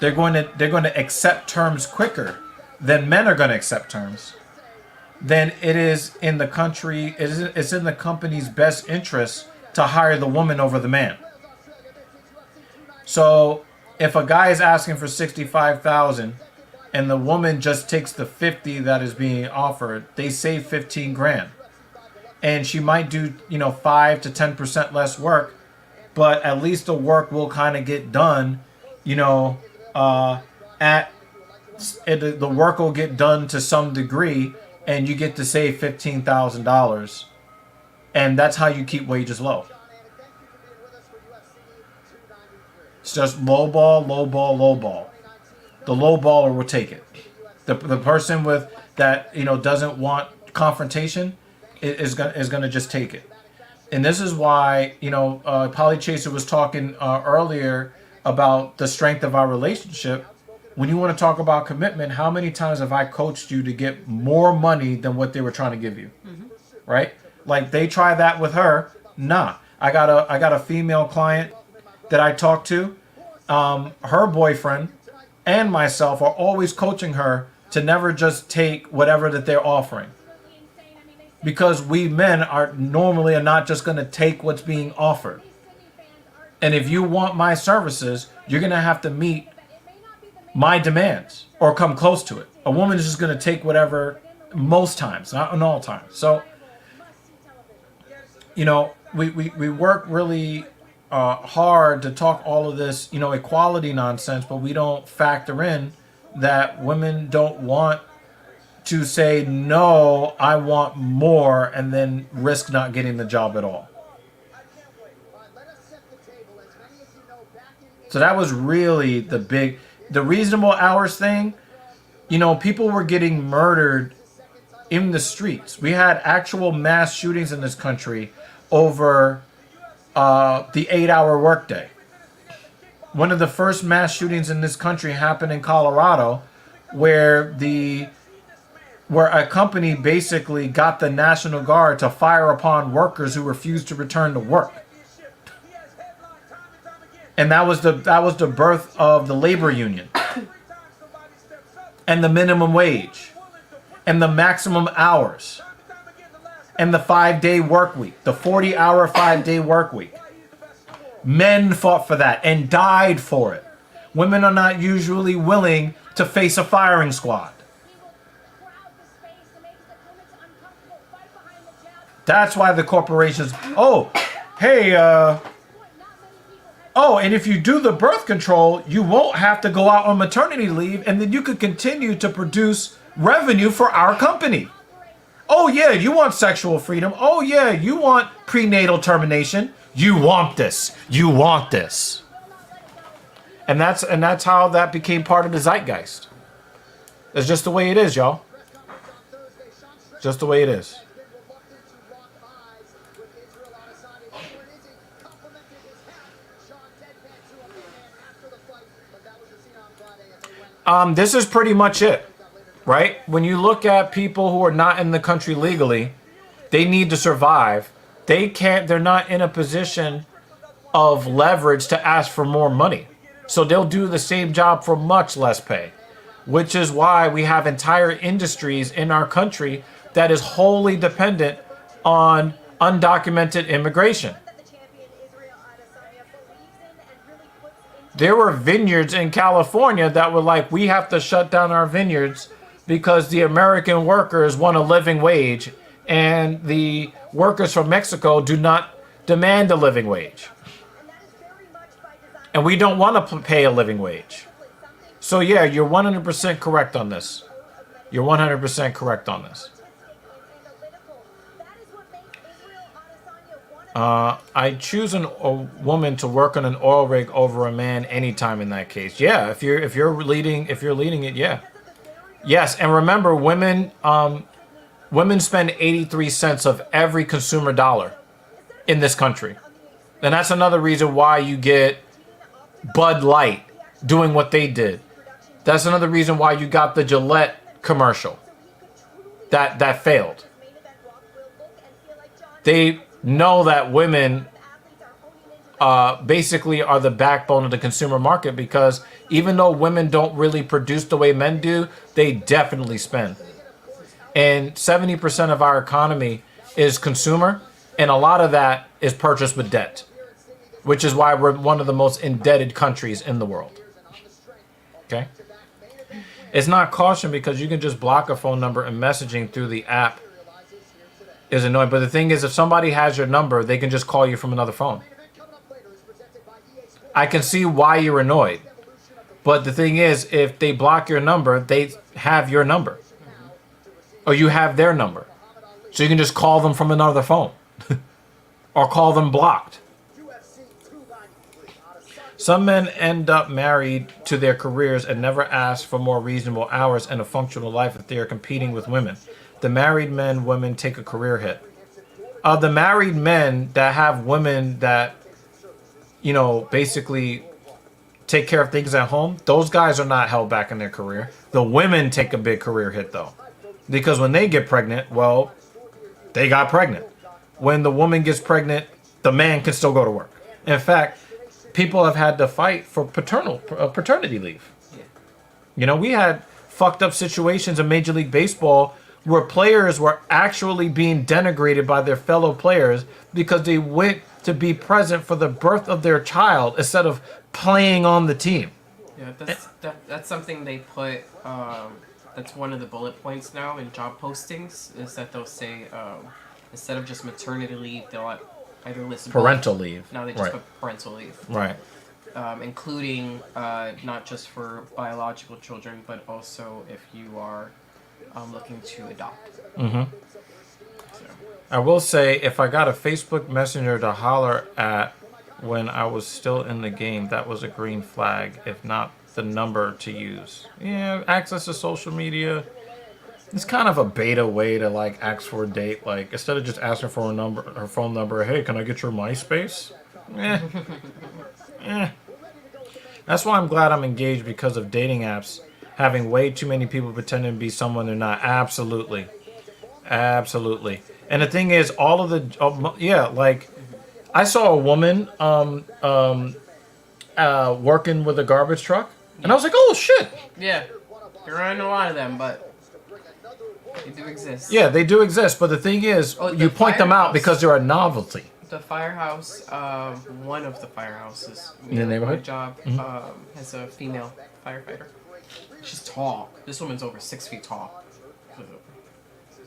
Speaker 1: they're going to accept terms quicker than men are going to accept terms, then it is in the country, it's in the company's best interest to hire the woman over the man. So if a guy is asking for $65,000 and the woman just takes the 50 that is being offered, they save 15 grand. And she might do, 5 to 10% less work, but at least the work will kind of get done, the work will get done to some degree, and you get to save $15,000. And that's how you keep wages low. It's just low ball, low ball, low ball. The low baller will take it. The person with that, doesn't want confrontation is gonna just take it. And this is why, Polly Chaser was talking earlier about the strength of our relationship. When you want to talk about commitment, how many times have I coached you to get more money than what they were trying to give you? Mm-hmm. Right? Like they try that with her. Nah. I got a female client that I talk to. Her boyfriend and myself are always coaching her to never just take whatever that they're offering. Because we men are normally not just going to take what's being offered. And if you want my services, you're going to have to meet my demands or come close to it. A woman is just going to take whatever most times, not in all times. So, we work really hard to talk all of this, equality nonsense, but we don't factor in that women don't want to say, no, I want more, and then risk not getting the job at all. So that was really the reasonable hours thing. People were getting murdered in the streets. We had actual mass shootings in this country over the 8-hour workday. One of the first mass shootings in this country happened in Colorado, where a company basically got the National Guard to fire upon workers who refused to return to work. And that was the birth of the labor union and the minimum wage and the maximum hours and the 5-day work week, the 40-hour 5-day work week. Men fought for that and died for it. Women are not usually willing to face a firing squad. That's why the corporations, oh, hey, oh, and if you do the birth control, you won't have to go out on maternity leave, and then you could continue to produce revenue for our company. Oh, yeah, you want sexual freedom. Oh, yeah, you want prenatal termination. You want this. You want this. And that's how that became part of the zeitgeist. It's just the way it is, y'all. Just the way it is. This is pretty much it, right? When you look at people who are not in the country legally, they need to survive. They're not in a position of leverage to ask for more money. So they'll do the same job for much less pay, which is why we have entire industries in our country that is wholly dependent on undocumented immigration. There were vineyards in California that were like, we have to shut down our vineyards because the American workers want a living wage and the workers from Mexico do not demand a living wage. And we don't want to pay a living wage. So yeah, you're 100% correct on this. You're 100% correct on this. I choose a woman to work on an oil rig over a man anytime in that case. Yeah, if you're leading it, yeah. Yes, and remember, women spend 83 cents of every consumer dollar in this country. And that's another reason why you get Bud Light doing what they did. That's another reason why you got the Gillette commercial that failed. They know that women basically are the backbone of the consumer market, because even though women don't really produce the way men do, they definitely spend. And 70% of our economy is consumer, and a lot of that is purchased with debt, which is why we're one of the most indebted countries in the world. Okay? It's not caution because you can just block a phone number, and messaging through the app is annoying. But the thing is, if somebody has your number, they can just call you from another phone. I can see why you're annoyed. But the thing is, if they block your number, they have your number. Or you have their number. So you can just call them from another phone. Or call them blocked. Some men end up married to their careers and never ask for more reasonable hours and a functional life if they are competing with women. The married women take a career hit. The married men that have women that, you know, basically take care of things at home, those guys are not held back in their career. The women take a big career hit, though. Because when they get pregnant, well, they got pregnant. When the woman gets pregnant, the man can still go to work. In fact, people have had to fight for paternity leave. You know, we had fucked up situations in Major League Baseball where players were actually being denigrated by their fellow players because they went to be present for the birth of their child instead of playing on the team.
Speaker 3: Yeah, that's something they put. That's one of the bullet points now in job postings, is that they'll say instead of just maternity leave, they'll either list
Speaker 1: parental leave.
Speaker 3: Now they just put parental leave.
Speaker 1: Right.
Speaker 3: Including not just for biological children, but also if you are looking to adopt.
Speaker 1: Mm-hmm. So. I will say, if I got a Facebook Messenger to holler at when I was still in the game, that was a green flag, if not the number to use. Yeah, access to social media. It's kind of a beta way to like ask for a date. Like, instead of just asking for her phone number, hey, can I get your MySpace? That's why I'm glad I'm engaged, because of dating apps having way too many people pretending to be someone they're not. Absolutely. Absolutely. And the thing is, all of the like, I saw a woman working with a garbage truck, and I was like, oh shit.
Speaker 3: Yeah, there aren't a lot of them, but they do exist.
Speaker 1: Yeah, they do exist, but the thing is, you point them out because they're a novelty.
Speaker 3: The firehouse, one of the firehouses
Speaker 1: in the neighborhood
Speaker 3: job has a female firefighter. She's tall. This woman's over 6 feet tall.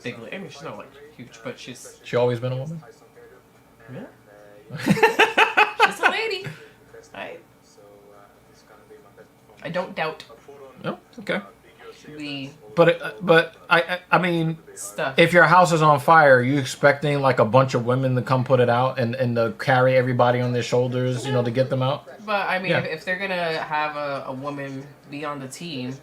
Speaker 3: Big. I mean, she's not like huge, but she's.
Speaker 1: She always been a woman?
Speaker 3: Yeah. She's a lady. I don't doubt
Speaker 1: No, okay.
Speaker 3: the
Speaker 1: But I mean,
Speaker 3: stuff.
Speaker 1: if your house is on fire, are you expecting like a bunch of women to come put it out and to carry everybody on their shoulders, to get them out?
Speaker 3: But I mean,
Speaker 1: Yeah.
Speaker 3: if they're gonna have a woman be on the team,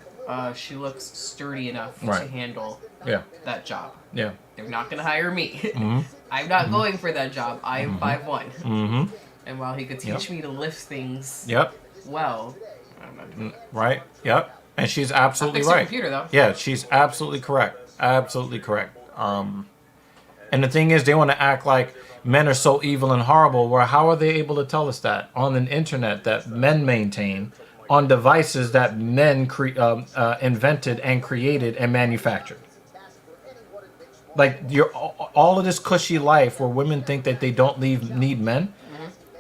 Speaker 3: she looks sturdy enough
Speaker 1: Right.
Speaker 3: to handle
Speaker 1: Yeah,
Speaker 3: that job.
Speaker 1: yeah.
Speaker 3: They're not gonna hire me.
Speaker 1: Mm-hmm.
Speaker 3: I'm not going for that job. I am 5'1".
Speaker 1: Mm-hmm.
Speaker 3: And while he could teach me to lift things
Speaker 1: Yep.
Speaker 3: well, I'm not doing it.
Speaker 1: Right. Yep. And she's absolutely
Speaker 3: Fix your
Speaker 1: right.
Speaker 3: computer, though.
Speaker 1: Yeah, she's absolutely correct. Absolutely correct. And the thing is, they want to act like men are so evil and horrible. Where how are they able to tell us that on an internet that men maintain, on devices that men invented and created and manufactured? Like all of this cushy life where women think that they don't need men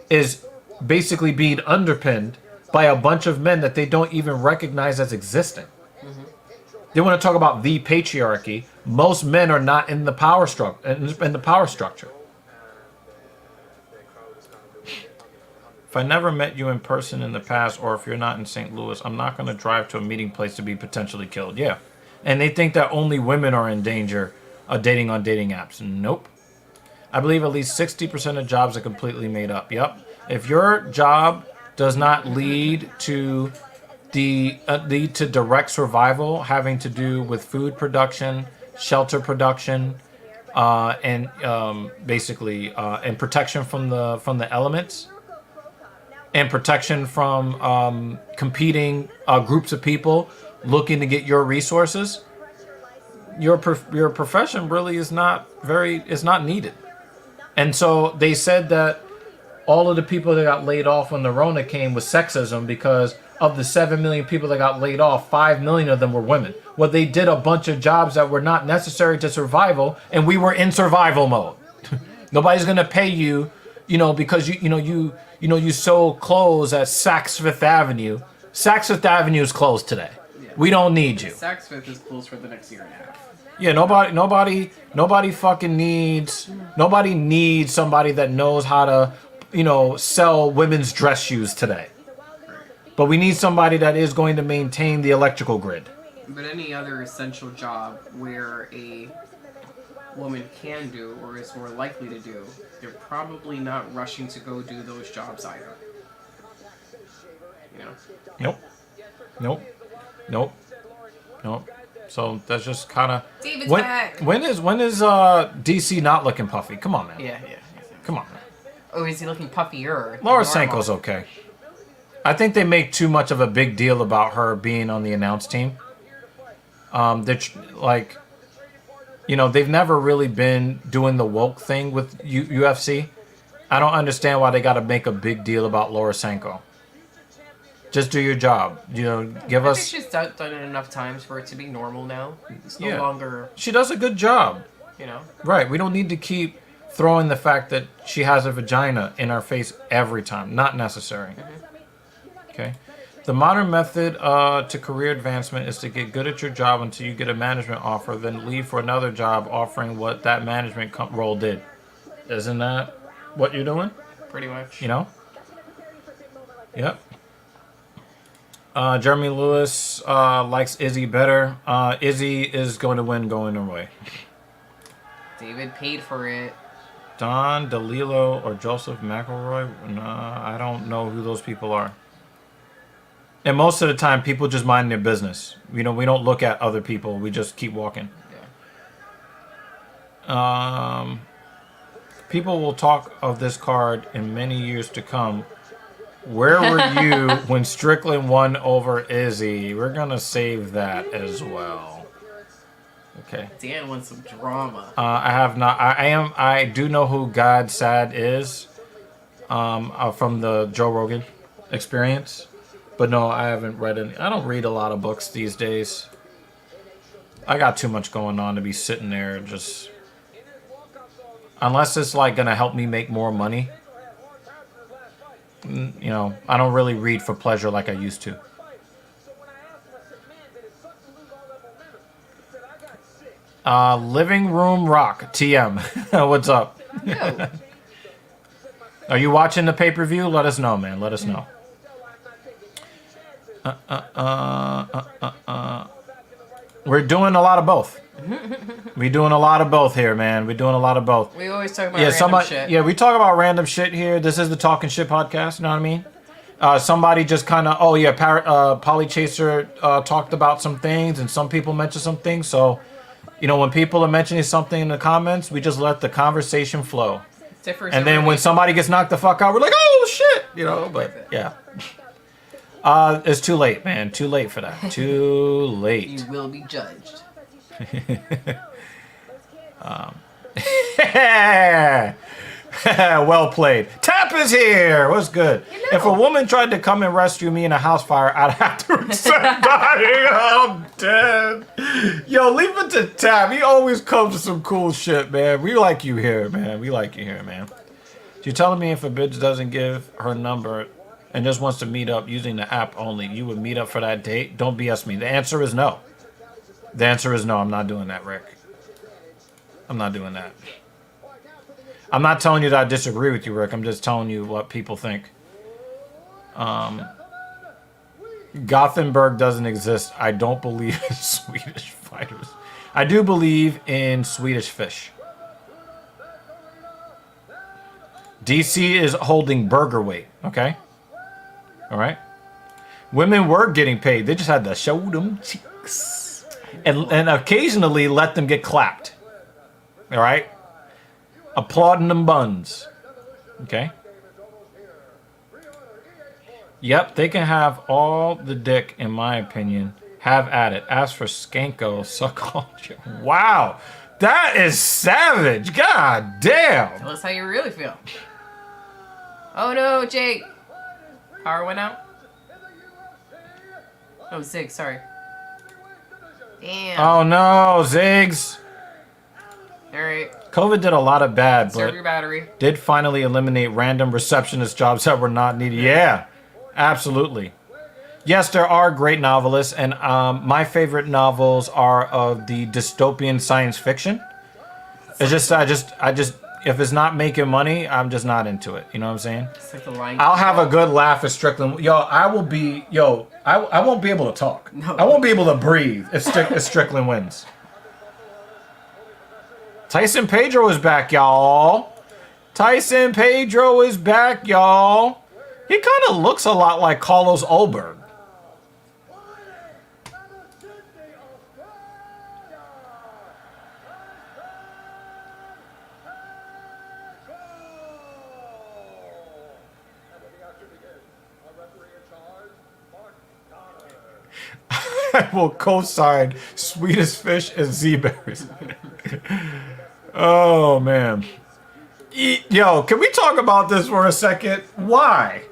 Speaker 1: is basically being underpinned by a bunch of men that they don't even recognize as existing. They want to talk about the patriarchy. Most men are not in the power structure. In the power structure. If I never met you in person in the past, or if you're not in St. Louis, I'm not going to drive to a meeting place to be potentially killed. Yeah, and they think that only women are in danger of dating on dating apps. Nope. I believe at least 60% of jobs are completely made up. Yep. If your job does not lead to direct survival, having to do with food production, shelter production, and basically and protection from the elements, and protection from competing groups of people looking to get your resources, your profession really is not needed. And so they said that all of the people that got laid off when the Rona came was sexism, because of the 7 million people that got laid off, 5 million of them were women. Well, they did a bunch of jobs that were not necessary to survival, and we were in survival mode. Nobody's gonna pay you, because you sew clothes at Saks Fifth Avenue. Saks Fifth Avenue is closed today.
Speaker 3: Yeah.
Speaker 1: We don't need you.
Speaker 3: Saks Fifth is closed for the next year and a half.
Speaker 1: Yeah, nobody fucking needs. Nobody needs somebody that knows how to, sell women's dress shoes today. But we need somebody that is going to maintain the electrical grid.
Speaker 3: But any other essential job where a woman can do or is more likely to do, they're probably not rushing to go do those jobs either.
Speaker 1: Nope. So that's just kind of.
Speaker 3: David's back.
Speaker 1: When is DC not looking puffy? Come on, man.
Speaker 3: Yeah.
Speaker 1: Come on, man.
Speaker 3: Oh, is he looking puffier?
Speaker 1: Laura Sanko's okay. I think they make too much of a big deal about her being on the announce team. They've never really been doing the woke thing with UFC. I don't understand why they got to make a big deal about Laura Sanko. Just do your job. Give
Speaker 3: I
Speaker 1: us.
Speaker 3: think she's done it enough times for it to be normal now. It's no longer.
Speaker 1: She does a good job. Right. We don't need to keep throwing the fact that she has a vagina in our face every time. Not necessary. Okay. The modern method to career advancement is to get good at your job until you get a management offer, then leave for another job offering what that management role did. Isn't that what you're doing?
Speaker 3: Pretty much.
Speaker 1: Yep. Jeremy Lewis likes Izzy better. Izzy is going to win going away.
Speaker 3: David paid for it.
Speaker 1: Don DeLillo or Joseph McElroy? Nah, I don't know who those people are. And most of the time, people just mind their business. We don't look at other people. We just keep walking.
Speaker 3: Yeah.
Speaker 1: People will talk of this card in many years to come. Where were you when Strickland won over Izzy? We're going to save that as well. Okay.
Speaker 3: Dan wants some drama.
Speaker 1: I have not. I do know who God Sad is from the Joe Rogan Experience. But no, I haven't read any. I don't read a lot of books these days. I got too much going on to be sitting there just... Unless it's like going to help me make more money. I don't really read for pleasure like I used to. Living Room Rock, TM. What's up?
Speaker 3: Yo.
Speaker 1: Are you watching the pay-per-view? Let us know, man. Let us know. We're doing a lot of both. We're doing a lot of both here, man. We're doing a lot of both.
Speaker 3: We always talk about random shit.
Speaker 1: Yeah, we talk about random shit here. This is the Talking Shit podcast. You know what I mean? Somebody just kind of, Polly Chaser talked about some things, and some people mentioned some things. So, when people are mentioning something in the comments, we just let the conversation flow. And then when somebody gets knocked the fuck out, we're like, oh shit, But yeah, it's too late, man. Too late for that. Too late.
Speaker 3: You will be judged.
Speaker 1: Well played. Tap is here. What's good? If a woman tried to come and rescue me in a house fire, I'd have to accept dying. I'm dead. Yo, leave it to Tap. He always comes with some cool shit, man. We like you here, man. We like you here, man. You're telling me if a bitch doesn't give her number and just wants to meet up using the app only, you would meet up for that date? Don't BS me. The answer is no. The answer is no. I'm not doing that, Rick. I'm not doing that. I'm not telling you that I disagree with you, Rick. I'm just telling you what people think. Gothenburg doesn't exist. I don't believe in Swedish fighters. I do believe in Swedish fish. DC is holding burger weight, okay? All right? Women were getting paid. They just had to show them cheeks. And occasionally let them get clapped. All right? Applauding them buns. Okay? Yep, they can have all the dick, in my opinion. Have at it. Ask for Skanko. Suck all your... Wow. That is savage. God damn.
Speaker 3: Tell us how you really feel. Oh no, Jake. Power went out. Oh, Zig, sorry. Damn.
Speaker 1: Oh no, Ziggs.
Speaker 3: Alright.
Speaker 1: COVID did a lot of bad,
Speaker 3: Serve
Speaker 1: but
Speaker 3: your battery.
Speaker 1: did finally eliminate random receptionist jobs that were not needed. Yeah, absolutely. Yes, there are great novelists, and my favorite novels are of the dystopian science fiction. It's just, I just, if it's not making money, I'm just not into it. You know what I'm saying?
Speaker 3: It's like the line.
Speaker 1: I'll have a good laugh at Strickland. I won't be able to talk.
Speaker 3: No.
Speaker 1: I won't be able to breathe if Strickland wins. Tyson Pedro is back, y'all. Tyson Pedro is back, y'all. He kind of looks a lot like Carlos Ulberg. I will co-sign Swedish fish and Z-berries. Oh, man. Yo, can we talk about this for a second? Why?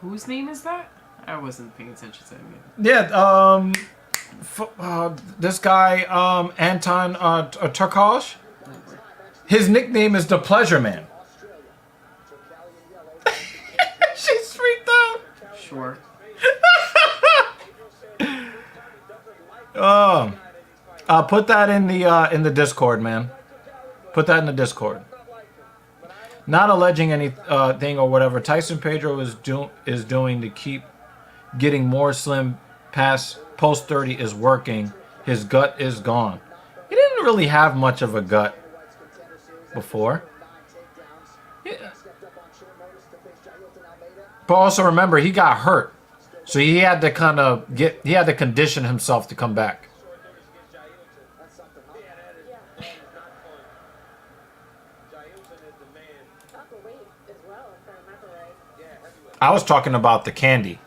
Speaker 3: Whose name is that? I wasn't paying attention to him
Speaker 1: Yeah,
Speaker 3: yet.
Speaker 1: this guy, Anton Turkosh, his nickname is the Pleasure Man. She's freaked out.
Speaker 3: Sure.
Speaker 1: Put that in the Discord, man. Put that in the Discord. Not alleging anything or whatever. Tyson Pedro is doing to keep getting more slim past post 30 is working. His gut is gone. He didn't really have much of a gut before. Yeah. But also remember, he got hurt. So he had to he had to condition himself to come back. I was talking about the candy.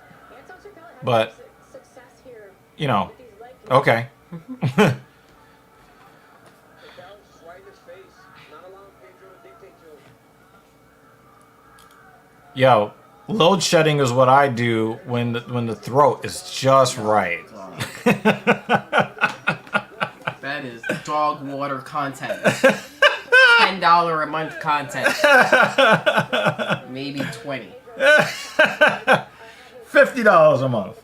Speaker 1: But, okay. Yo, load shedding is what I do when the throat is just right.
Speaker 3: That is dog water content. $10 a month content. Maybe 20.
Speaker 1: $50 a month.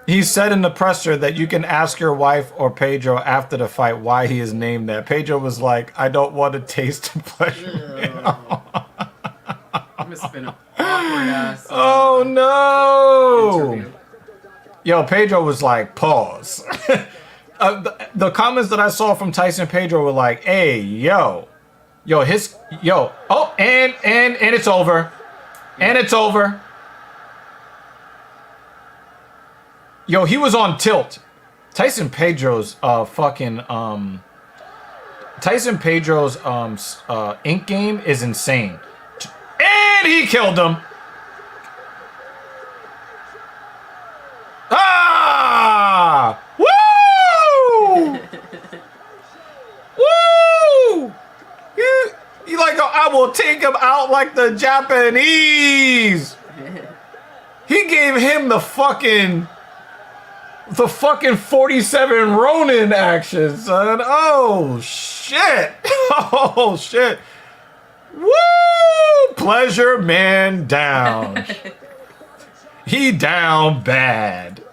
Speaker 1: He said in the presser that you can ask your wife or Pedro after the fight why he is named that. Pedro was like, I don't want to taste the pleasure.
Speaker 3: Must have been an awkward ass.
Speaker 1: Oh no!
Speaker 3: Interview.
Speaker 1: Yo, Pedro was like, pause. The comments that I saw from Tyson Pedro were like, hey, yo, oh, and it's over. And it's over. Yo, he was on tilt. Tyson Pedro's ink game is insane. And he killed him. Ah! Woo! Woo! You like, I will take him out like the Japanese. He gave him the fucking 47 Ronin action, son. Oh shit. Oh shit. Woo! Pleasure man down. He down bad.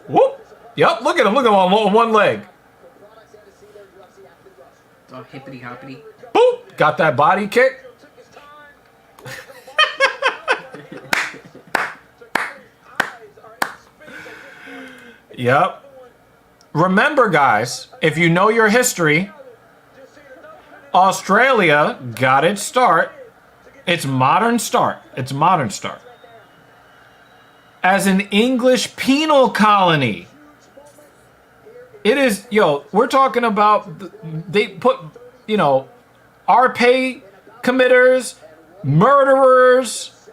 Speaker 1: Whoop. Yep, look at him on one leg.
Speaker 3: Oh, hippity hoppity.
Speaker 1: Boop! Got that body kick. Yep. Remember, guys, if you know your history, Australia got its start. Its modern start. As an English penal colony. It is, we're talking about, they put, our pay committers, murderers.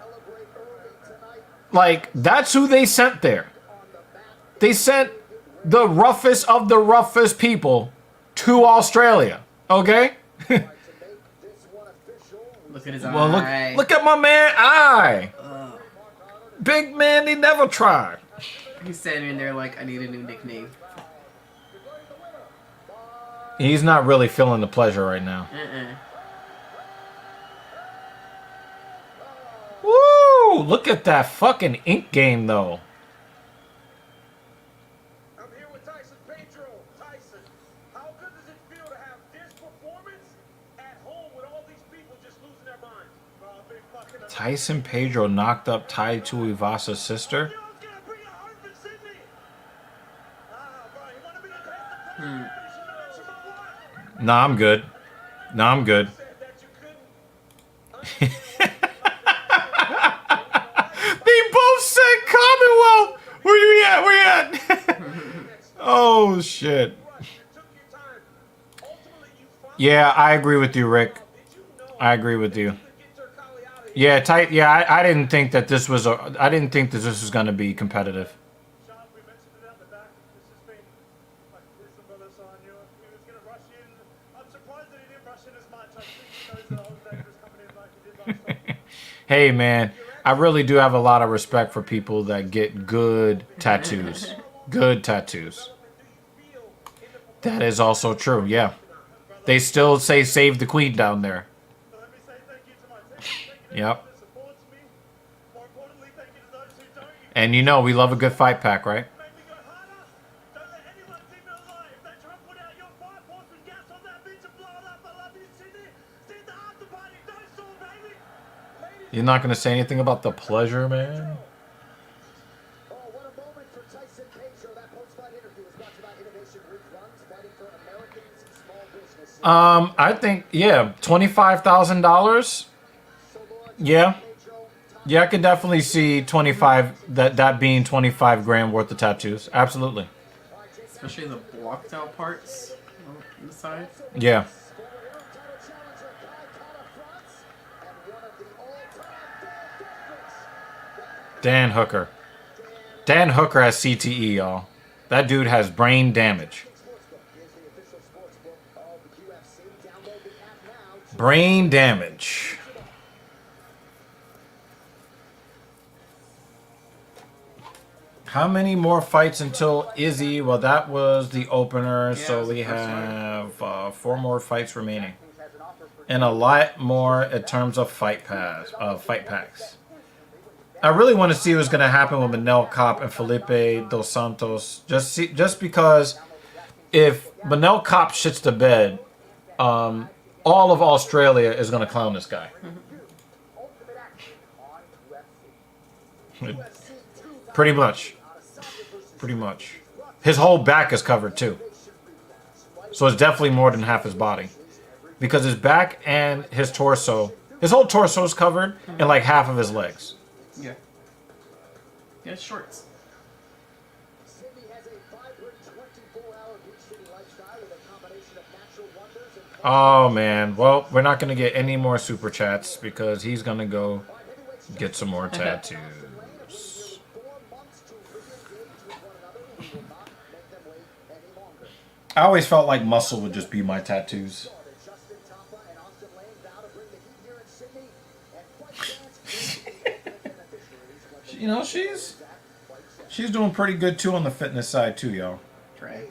Speaker 1: Like, that's who they sent there. They sent the roughest of the roughest people to Australia. Okay?
Speaker 3: Look at his
Speaker 1: Well,
Speaker 3: eye.
Speaker 1: look at my man eye. Big man, he never tried.
Speaker 3: He's standing there like, I need a new nickname.
Speaker 1: He's not really feeling the pleasure right now. Woo! Look at that fucking ink game, though.
Speaker 5: I'm here with Tyson Pedro. Tyson, how good does it feel to have this performance at home with all these people just losing their minds?
Speaker 1: Tyson Pedro knocked up Tai Tuivasa's sister. Nah, I'm good. They both said Commonwealth. Where you at? Oh shit. Yeah, I agree with you, Rick. I agree with you. Yeah, I didn't think that this was going to be competitive. Hey man, I really do have a lot of respect for people that get good tattoos. Good tattoos. That is also true, yeah. They still say save the queen down there. Yep. And we love a good fight pack, right? You're not going to say anything about the pleasure, man?
Speaker 7: Oh, what a moment for Tyson Pedro. That post-fight interview was brought to you by Innovation Group Runs, fighting for Americans' small businesses.
Speaker 1: I think, yeah, $25,000. Yeah. Yeah, I could definitely see 25, that being 25 grand worth of tattoos. Absolutely.
Speaker 3: Especially the blocked out parts on the side.
Speaker 1: Yeah. Dan Hooker. Dan Hooker has CTE, y'all. That dude has brain damage. Brain damage. How many more fights until Izzy? Well, that was the opener, so we have 4 more fights remaining. And a lot more in terms of fight packs. I really want to see what's going to happen with Manel Kape and Felipe Dos Santos. Just because if Manel Kape shits the bed, all of Australia is going to clown this guy. Pretty much. Pretty much. His whole back is covered too. So it's definitely more than half his body. Because his back and his torso, his whole torso is covered and like half of his legs.
Speaker 3: Yeah. Yeah, shorts.
Speaker 1: Oh man, well, we're not gonna get any more super chats because he's gonna go get some more tattoos. I always felt like muscle would just be my tattoos. You know, she's doing pretty good too on the fitness side too, y'all.
Speaker 3: Right.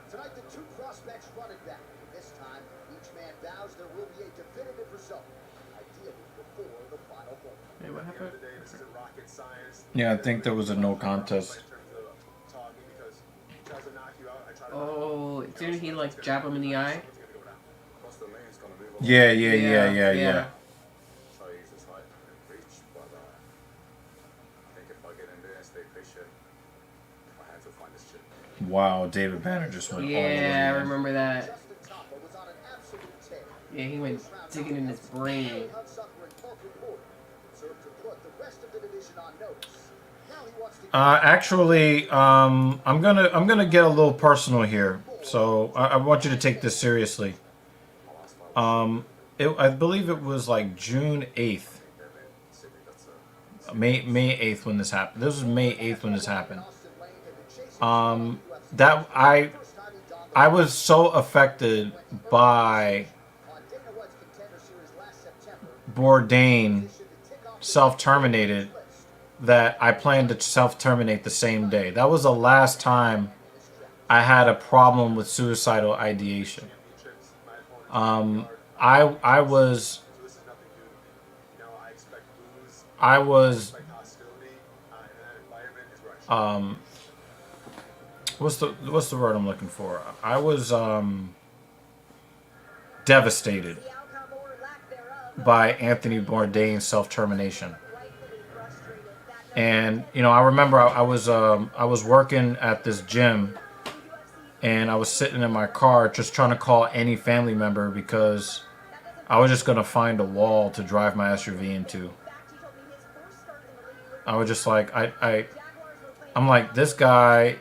Speaker 7: Tonight, the two prospects running back. This time, each man vows there will be a definitive result, ideally before the final ball.
Speaker 3: Hey, what happened?
Speaker 1: Yeah, I think there was a no contest.
Speaker 3: Oh, didn't he like jab him in the eye?
Speaker 1: Yeah. Wow, David Banner just went all the way
Speaker 3: Yeah, I
Speaker 1: in.
Speaker 3: remember that. Yeah, he went digging in his brain.
Speaker 1: Actually, I'm gonna get a little personal here. So I want you to take this seriously. I believe it was like June 8th. May 8th when this happened. This was May 8th when this happened. That I was so affected by Bourdain self-terminated that I planned to self-terminate the same day. That was the last time I had a problem with suicidal ideation. I was what's the word I'm looking for? I was devastated by Anthony Bourdain's self-termination. And you know, I remember I was working at this gym, and I was sitting in my car just trying to call any family member because I was just gonna find a wall to drive my SUV into. I was just like, I'm like, this guy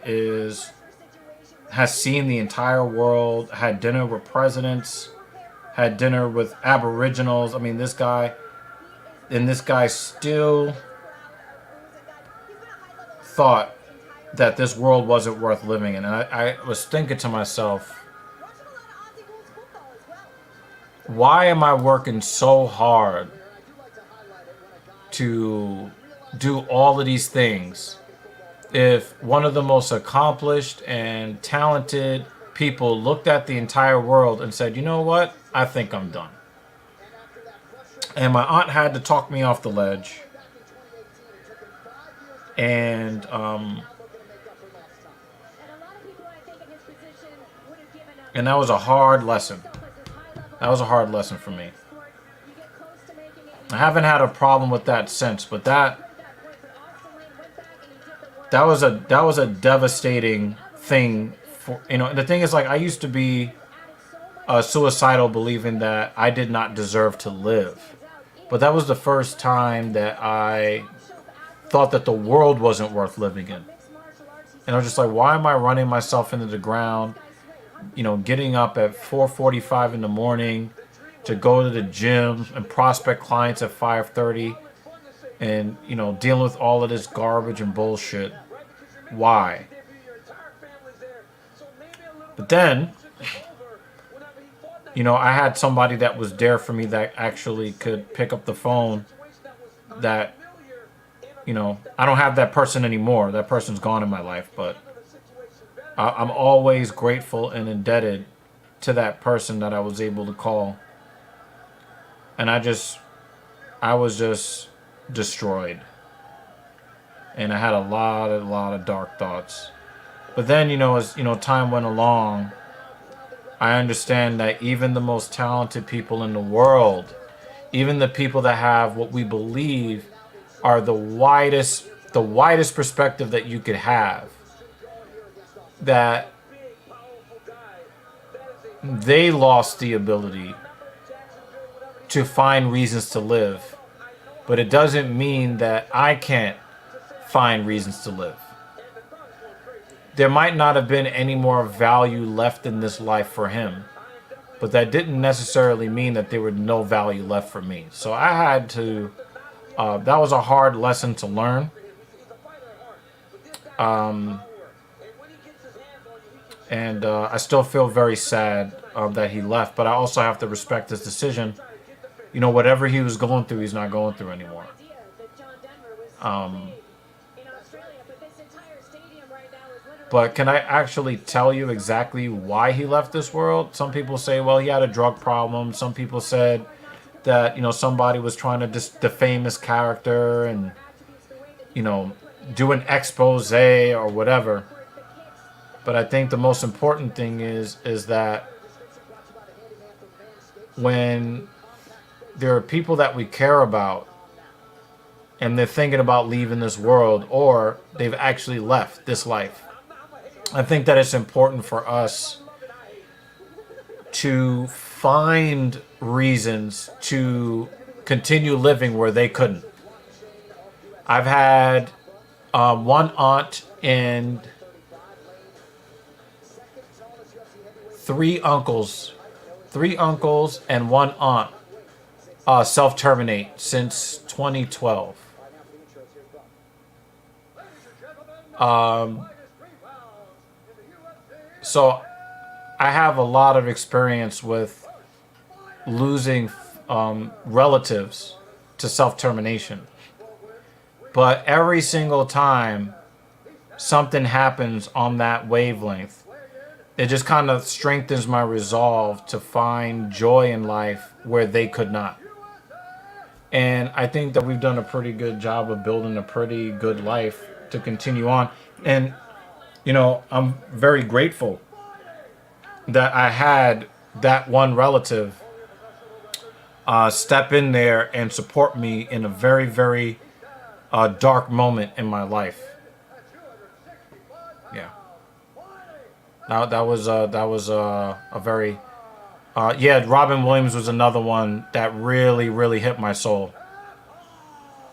Speaker 1: has seen the entire world, had dinner with presidents, had dinner with Aboriginals. I mean, this guy still thought that this world wasn't worth living in. And I was thinking to myself, why am I working so hard to do all of these things if one of the most accomplished and talented people looked at the entire world and said, you know what, I think I'm done. And my aunt had to talk me off the ledge. And that was a hard lesson. That was a hard lesson for me. I haven't had a problem with that since, but that was a devastating thing for, you know. The thing is, like, I used to be suicidal, believing that I did not deserve to live. But that was the first time that I thought that the world wasn't worth living in. And I was just like, why am I running myself into the ground? You know, getting up at 4:45 in the morning to go to the gym and prospect clients at 5:30, and you know, dealing with all of this garbage and bullshit. Why? But then, you know, I had somebody that was there for me that actually could pick up the phone. That, you know, I don't have that person anymore. That person's gone in my life, but I'm always grateful and indebted to that person that I was able to call. And I was just destroyed. And I had a lot of dark thoughts. But then, as time went along, I understand that even the most talented people in the world, even the people that have what we believe are the widest perspective that you could have, that they lost the ability to find reasons to live. But it doesn't mean that I can't find reasons to live. There might not have been any more value left in this life for him, but that didn't necessarily mean that there was no value left for me. So I had to, that was a hard lesson to learn. And I still feel very sad that he left, but I also have to respect his decision. Whatever he was going through, he's not going through anymore. But can I actually tell you exactly why he left this world? Some people say, well, he had a drug problem. Some people said that, somebody was trying to defame his character and, do an expose or whatever. But I think the most important thing is that when there are people that we care about and they're thinking about leaving this world, or they've actually left this life, I think that it's important for us to find reasons to continue living where they couldn't. I've had one aunt and 3 uncles and 1 aunt self-terminate since 2012. So I have a lot of experience with losing relatives to self-termination. But every single time something happens on that wavelength, it just kind of strengthens my resolve to find joy in life where they could not. And I think that we've done a pretty good job of building a pretty good life to continue on. And I'm very grateful that I had that one relative step in there and support me in a very, very dark moment in my life. Yeah. That was a very Robin Williams was another one that really, really hit my soul.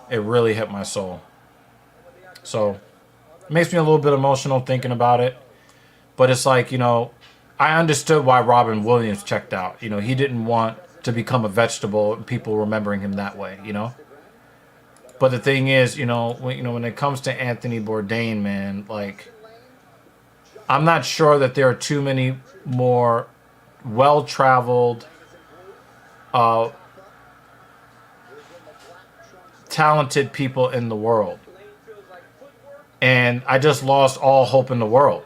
Speaker 1: It really hit my soul. So it makes me a little bit emotional thinking about it. But it's like, I understood why Robin Williams checked out. He didn't want to become a vegetable and people remembering him that way, But the thing is, when it comes to Anthony Bourdain, man, like, I'm not sure that there are too many more well-traveled, talented people in the world. And I just lost all hope in the world.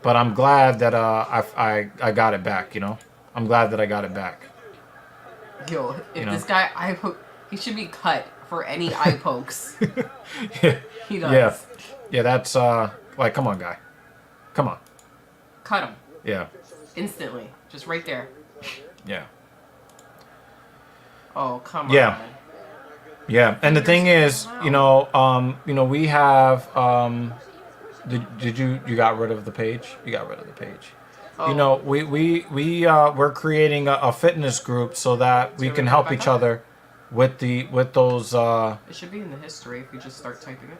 Speaker 1: But I'm glad that I got it back, I'm glad that I got it back.
Speaker 3: Yo, if this guy eye poke, he should be cut for any eye pokes.
Speaker 1: Yeah.
Speaker 3: He does.
Speaker 1: Yeah, that's like, come on, guy. Come on.
Speaker 3: Cut him.
Speaker 1: Yeah.
Speaker 3: Instantly. Just right there.
Speaker 1: Yeah.
Speaker 3: Oh, come on.
Speaker 1: Yeah. And the thing is, we have did you got rid of the page? You got rid of the page. Oh. We're creating a fitness group so that we can help each other with those
Speaker 3: it should be in the history if you just start typing it.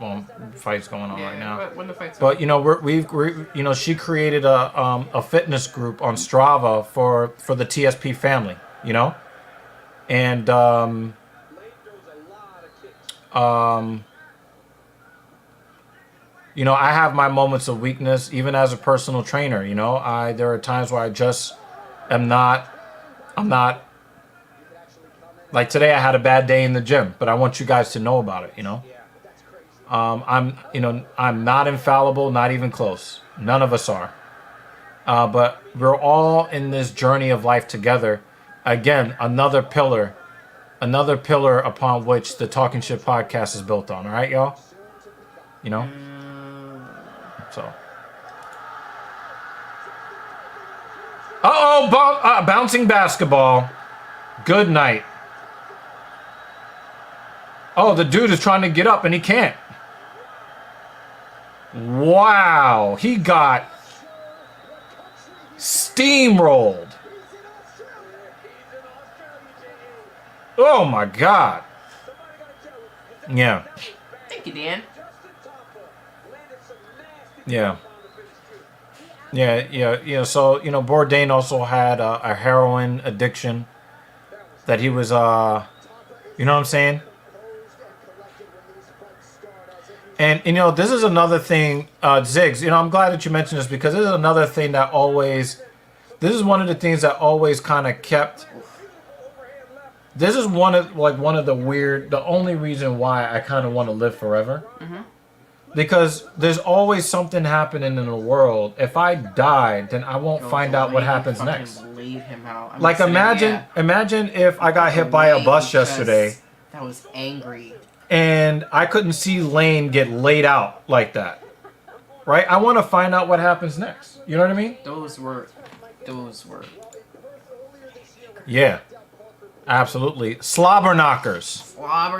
Speaker 1: Well, fight's going on right now.
Speaker 3: But when the fight's
Speaker 1: over. She created a fitness group on Strava for the TSP family, and I have my moments of weakness, even as a personal trainer. There are times where I just I'm not, like today I had a bad day in the gym, but I want you guys to know about it, I'm not infallible, not even close. None of us are. But we're all in this journey of life together. Again, another pillar upon which the Talking Shit podcast is built on. All right, y'all? You know? So. Bouncing basketball. Good night. Oh, the dude is trying to get up and he can't. Wow. He got steamrolled. Oh my God. Yeah.
Speaker 3: Thank you, Dan.
Speaker 1: Yeah. Yeah. So, Bourdain also had a heroin addiction that he was, you know what I'm saying? And, this is another thing, Ziggs, I'm glad that you mentioned this because this is another thing that this is one of the things that always kind of kept, this is one of the only reason why I kind of want to live forever. Mm-hmm. Because there's always something happening in the world. If I die, then I won't find out what happens next.
Speaker 3: Leave him out.
Speaker 1: Like imagine if I got hit by a bus yesterday.
Speaker 3: That was angry.
Speaker 1: And I couldn't see Lane get laid out like that. Right? I want to find out what happens next. You know what I mean?
Speaker 3: Those were.
Speaker 1: Yeah. Absolutely. Slobber knockers.
Speaker 3: All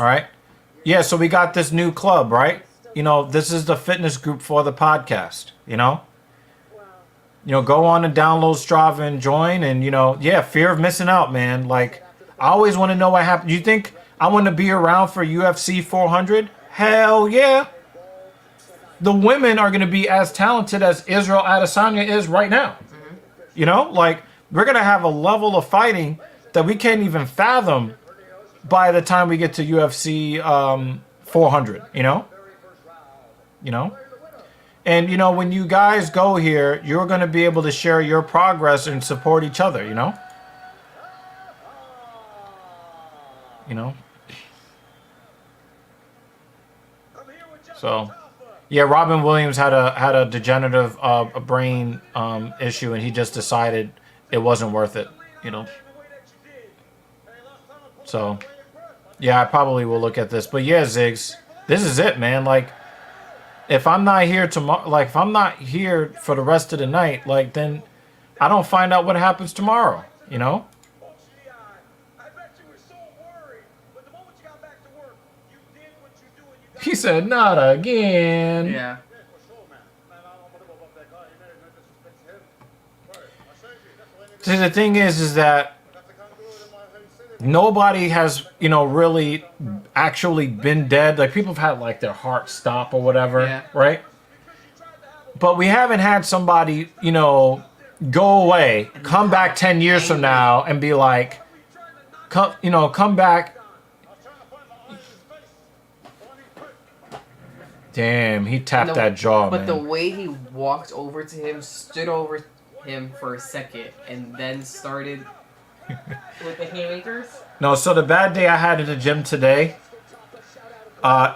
Speaker 1: right. Yeah, so we got this new club, right? This is the fitness group for the podcast, go on and download Strava and join and, fear of missing out, man. Like, I always want to know what happened. You think I want to be around for UFC 400? Hell yeah. The women are going to be as talented as Israel Adesanya is right now. Mm-hmm. We're going to have a level of fighting that we can't even fathom by the time we get to UFC 400, And, when you guys go here, you're going to be able to share your progress and support each other, So, yeah, Robin Williams had a degenerative brain issue, and he just decided it wasn't worth it, So, yeah, I probably will look at this. But yeah, Ziggs, this is it, man. Like, if I'm not here tomorrow, if I'm not here for the rest of the night, then I don't find out what happens tomorrow, He said, not again.
Speaker 3: Yeah.
Speaker 1: See, the thing is that nobody has, really actually been dead. Like, people have had, their heart stop or whatever, right? But we haven't had somebody, go away, come back 10 years from now and be like, come back. Damn, he tapped that jaw,
Speaker 3: but
Speaker 1: man.
Speaker 3: The way he walked over to him, stood over him for a second, and then started with the haymakers.
Speaker 1: No, so the bad day I had in the gym today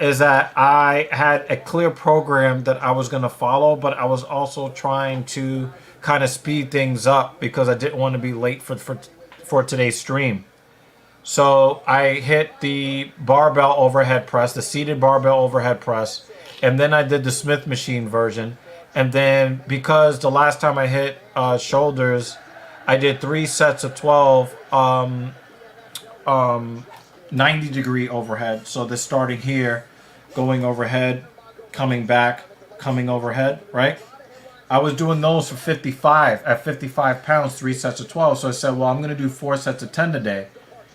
Speaker 1: is that I had a clear program that I was going to follow, but I was also trying to kind of speed things up because I didn't want to be late for today's stream. So I hit the barbell overhead press, the seated barbell overhead press, and then I did the Smith machine version. And then because the last time I hit shoulders, I did 3 sets of 12 90-degree overhead. So this starting here, going overhead, coming back, coming overhead, right? I was doing those for 55, at 55 pounds, 3 sets of 12. So I said, well, I'm going to do 4 sets of 10 today.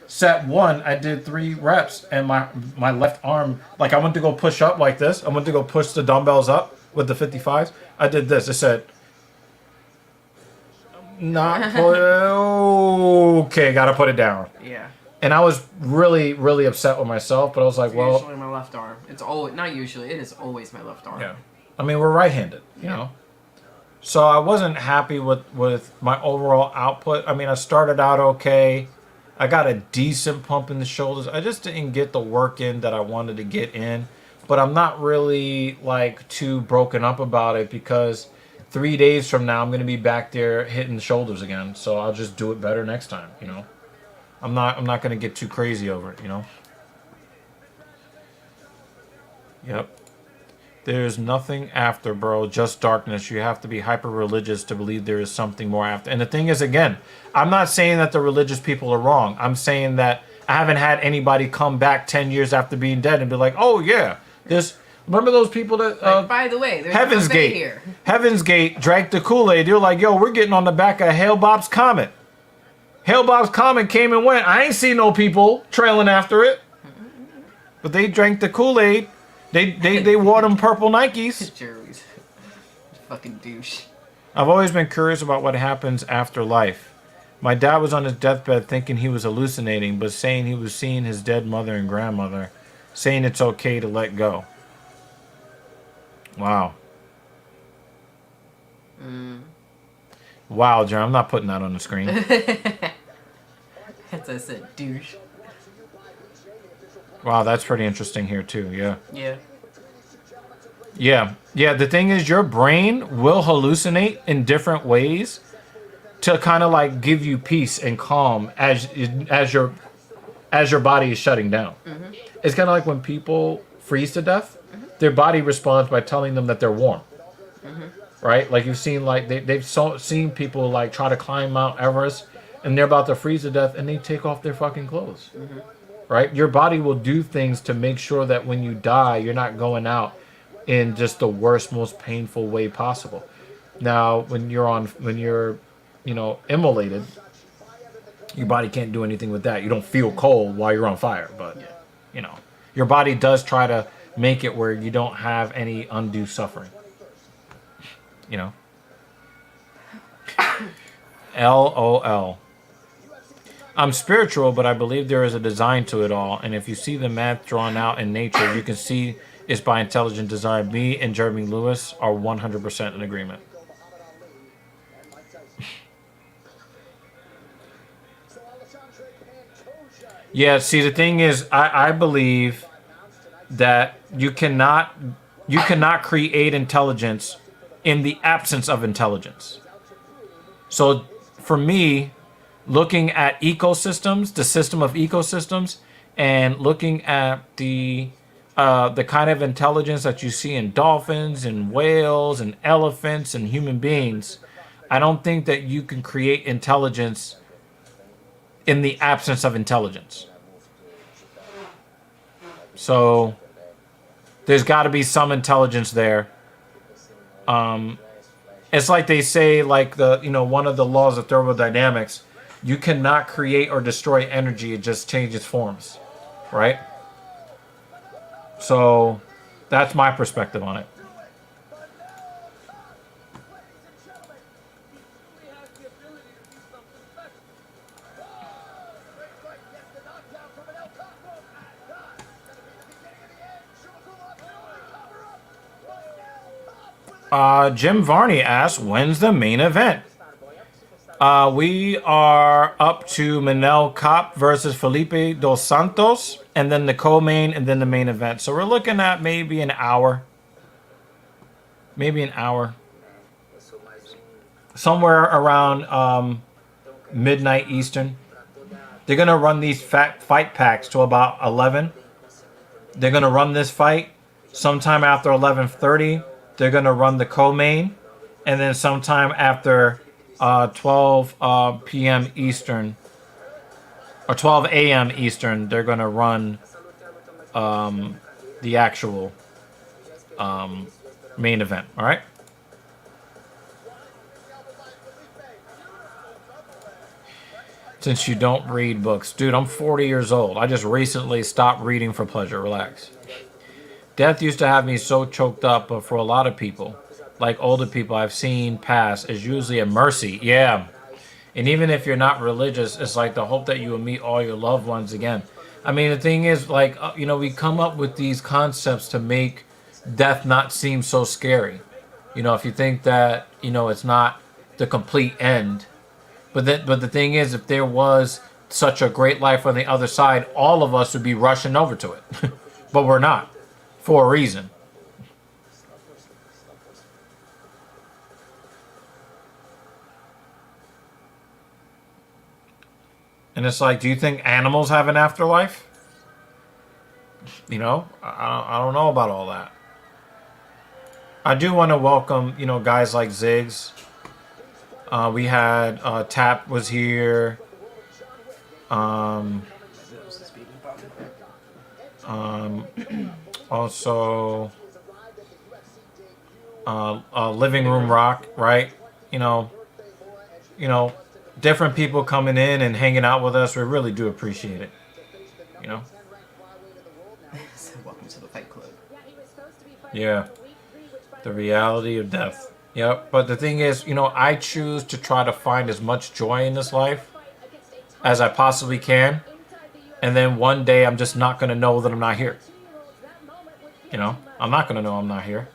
Speaker 1: Set 1, I did 3 reps, and my left arm, I went to go push up like this. I went to go push the dumbbells up with the 55s. I did this. I said, okay, gotta put it down.
Speaker 3: Yeah.
Speaker 1: And I was really, really upset with myself, but I was like, well...
Speaker 3: Usually my left arm. It's always, not usually, it is always my left arm.
Speaker 1: Yeah. I mean, we're right-handed, you know? So I wasn't happy with my overall output. I mean, I started out okay. I got a decent pump in the shoulders. I just didn't get the work in that I wanted to get in. But I'm not really like too broken up about it because 3 days from now I'm gonna be back there hitting the shoulders again. So I'll just do it better next time, you know. I'm not gonna get too crazy over it, you know. Yep. There's nothing after, bro. Just darkness. You have to be hyper religious to believe there is something more after. And the thing is, again, I'm not saying that the religious people are wrong. I'm saying that I haven't had anybody come back 10 years after being dead and be like, oh yeah, this. Remember those people that
Speaker 3: by the way, there's
Speaker 1: Heaven's
Speaker 3: a buffet
Speaker 1: Gate
Speaker 3: here.
Speaker 1: Heaven's Gate drank the Kool-Aid. They're like, yo, we're getting on the back of Hale Bob's Comet. Hale Bob's Comet came and went. I ain't seen no people trailing after it. But they drank the Kool-Aid. They wore them purple Nikes.
Speaker 3: Jerry's fucking douche.
Speaker 1: I've always been curious about what happens after life. My dad was on his deathbed thinking he was hallucinating, but saying he was seeing his dead mother and grandmother, saying it's okay to let go. Wow. Wow, John, I'm not putting that on the screen.
Speaker 3: That's I said, douche.
Speaker 1: Wow, that's pretty interesting here too, yeah.
Speaker 3: Yeah.
Speaker 1: Yeah, the thing is your brain will hallucinate in different ways to kind of like give you peace and calm as your body is shutting down. Mm-hmm. It's kind of like when people freeze to death, their body responds by telling them that they're warm. Mm-hmm. Right? Like you've seen like they've seen people like try to climb Mount Everest and they're about to freeze to death and they take off their fucking clothes. Mm-hmm. Right? Your body will do things to make sure that when you die, you're not going out in just the worst, most painful way possible. Now, when you're, you know, immolated, your body can't do anything with that. You don't feel cold while you're on fire, but you know, your body does try to make it where you don't have any undue suffering. You know. LOL. I'm spiritual, but I believe there is a design to it all. And if you see the math drawn out in nature, you can see it's by intelligent design. Me and Jeremy Lewis are 100% in agreement. Yeah, see, the thing is, I believe that you cannot create intelligence in the absence of intelligence. So for me, looking at ecosystems, the system of ecosystems, and looking at the kind of intelligence that you see in dolphins and whales and elephants and human beings, I don't think that you can create intelligence in the absence of intelligence. So there's got to be some intelligence there. It's like they say, like one of the laws of thermodynamics, you cannot create or destroy energy, it just changes forms, right? So that's my perspective on it. Jim Varney asks, when's the main event? We are up to Manel Kape versus Felipe Dos Santos, and then the co-main, and then the main event. So we're looking at maybe an hour. Maybe an hour. Somewhere around midnight Eastern. They're going to run these fight packs to about 11. They're going to run this fight sometime after 11:30. They're going to run the co-main. And then sometime after 12 p.m. Eastern, or 12 a.m. Eastern, they're going to run the actual main event. All right? Since you don't read books. Dude, I'm 40 years old. I just recently stopped reading for pleasure. Relax. Death used to have me so choked up, but for a lot of people, like older people I've seen pass, is usually a mercy. Yeah. And even if you're not religious, it's like the hope that you will meet all your loved ones again. I mean, the thing is, like, we come up with these concepts to make death not seem so scary. If you think that, it's not the complete end. But the thing is, if there was such a great life on the other side, all of us would be rushing over to it. But we're not, for a reason. And it's like, do you think animals have an afterlife? You know, I don't know about all that. I do want to welcome, you know, guys like Ziggs. We had Tap was here. Also, Living Room Rock, right? You know, different people coming in and hanging out with us. We really do appreciate it. You know.
Speaker 3: Welcome to the Fight Club.
Speaker 1: Yeah. The reality of death. Yep. But the thing is, you know, I choose to try to find as much joy in this life as I possibly can. And then one day I'm just not going to know that I'm not here. You know, I'm not going to know I'm not here.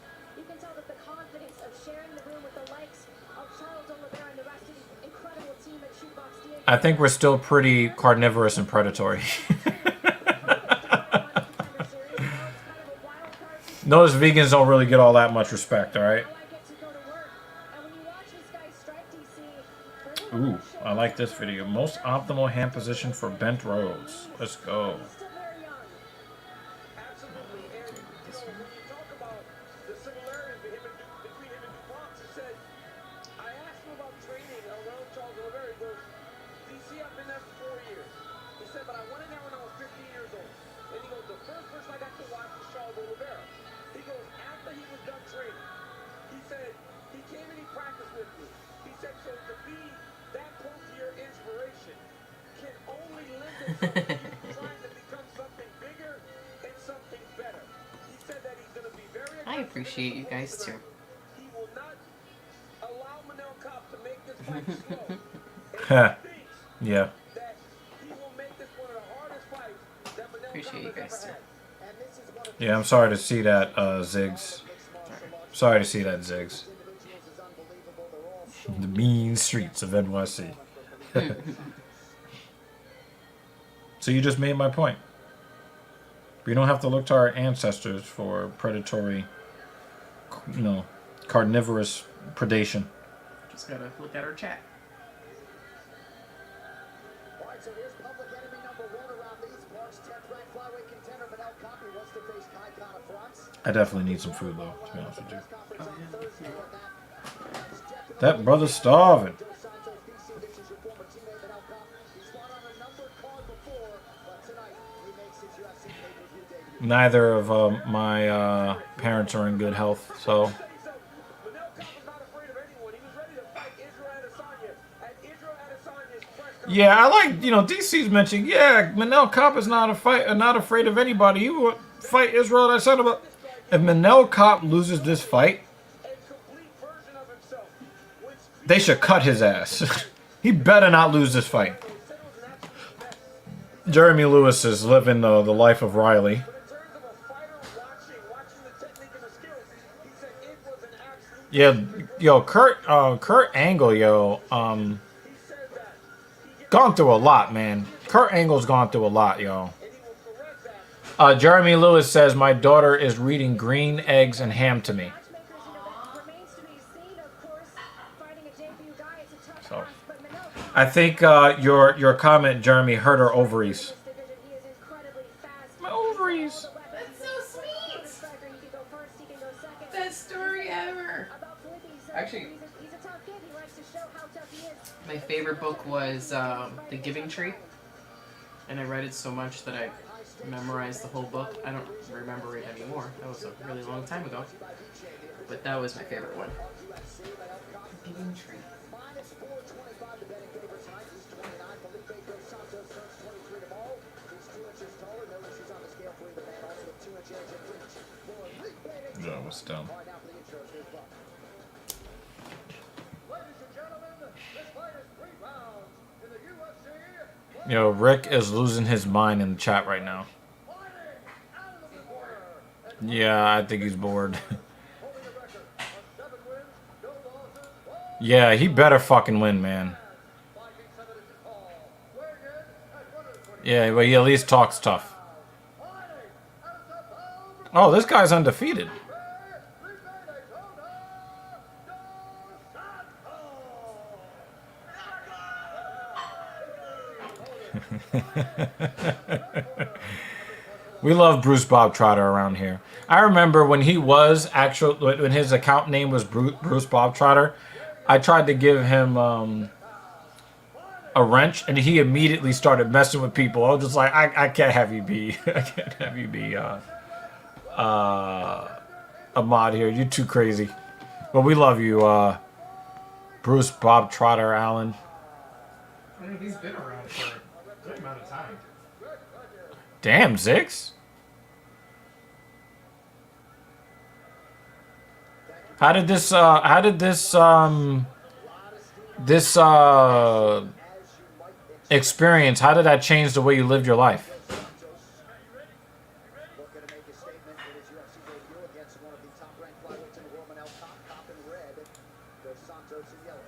Speaker 1: I think we're still pretty carnivorous and predatory. Notice vegans don't really get all that much respect, all right? Ooh, I like this video. Most optimal hand position for bent rows. Let's go.
Speaker 3: I appreciate you guys too.
Speaker 1: Yeah.
Speaker 3: Appreciate you guys too.
Speaker 1: Yeah, I'm sorry to see that, Ziggs. Sorry to see that, Ziggs. The mean streets of NYC. So you just made my point. We don't have to look to our ancestors for predatory, you know, carnivorous predation.
Speaker 3: Just gotta look at our chat.
Speaker 7: Alright, so here's public enemy number 1 around these parts. 10th ranked flyweight contender Manel Kape wants to face Kai Kara France.
Speaker 1: I definitely need some food, though, to be honest with you. That brother's starving. Neither of my parents are in good health, so. Yeah, I like, you know, DC's mentioning, yeah, Manel Kape is not afraid of anybody. He would fight Israel Adesanya, but if Manel Kape loses this fight, they should cut his ass. He better not lose this fight. Jeremy Lewis is living the life of Riley. Yeah, yo, Kurt Angle, yo, gone through a lot, man. Kurt Angle's gone through a lot, yo. Jeremy Lewis says, my daughter is reading Green Eggs and Ham to me. So, I think your comment, Jeremy, hurt her ovaries. My ovaries.
Speaker 3: That's so sweet. Best story ever. Actually, my favorite book was The Giving Tree, and I read it so much that I memorized the whole book. I don't remember it anymore. That was a really long time ago, but that was my favorite one. The Giving Tree.
Speaker 1: Yeah, it was dumb. Yo, Rick is losing his mind in the chat right now. Yeah, I think he's bored. Yeah, he better fucking win, man. Yeah, but he at least talks tough. Oh, this guy's undefeated. We love Bruce Bob Trotter around here. I remember when he was when his account name was Bruce Bob Trotter, I tried to give him a wrench, and he immediately started messing with people. I was just like, I can't have you be, I can't have you be a mod here. You're too crazy. But we love you, Bruce Bob Trotter Allen.
Speaker 3: I mean, he's been around for a good amount of time.
Speaker 1: Damn, Zix. How did this experience, how did that change the way you lived your life?
Speaker 7: Looking to make a statement in his UFC debut against one of the top-ranked flyweights in the world, Manel Cop in red, Dos Santos in yellow.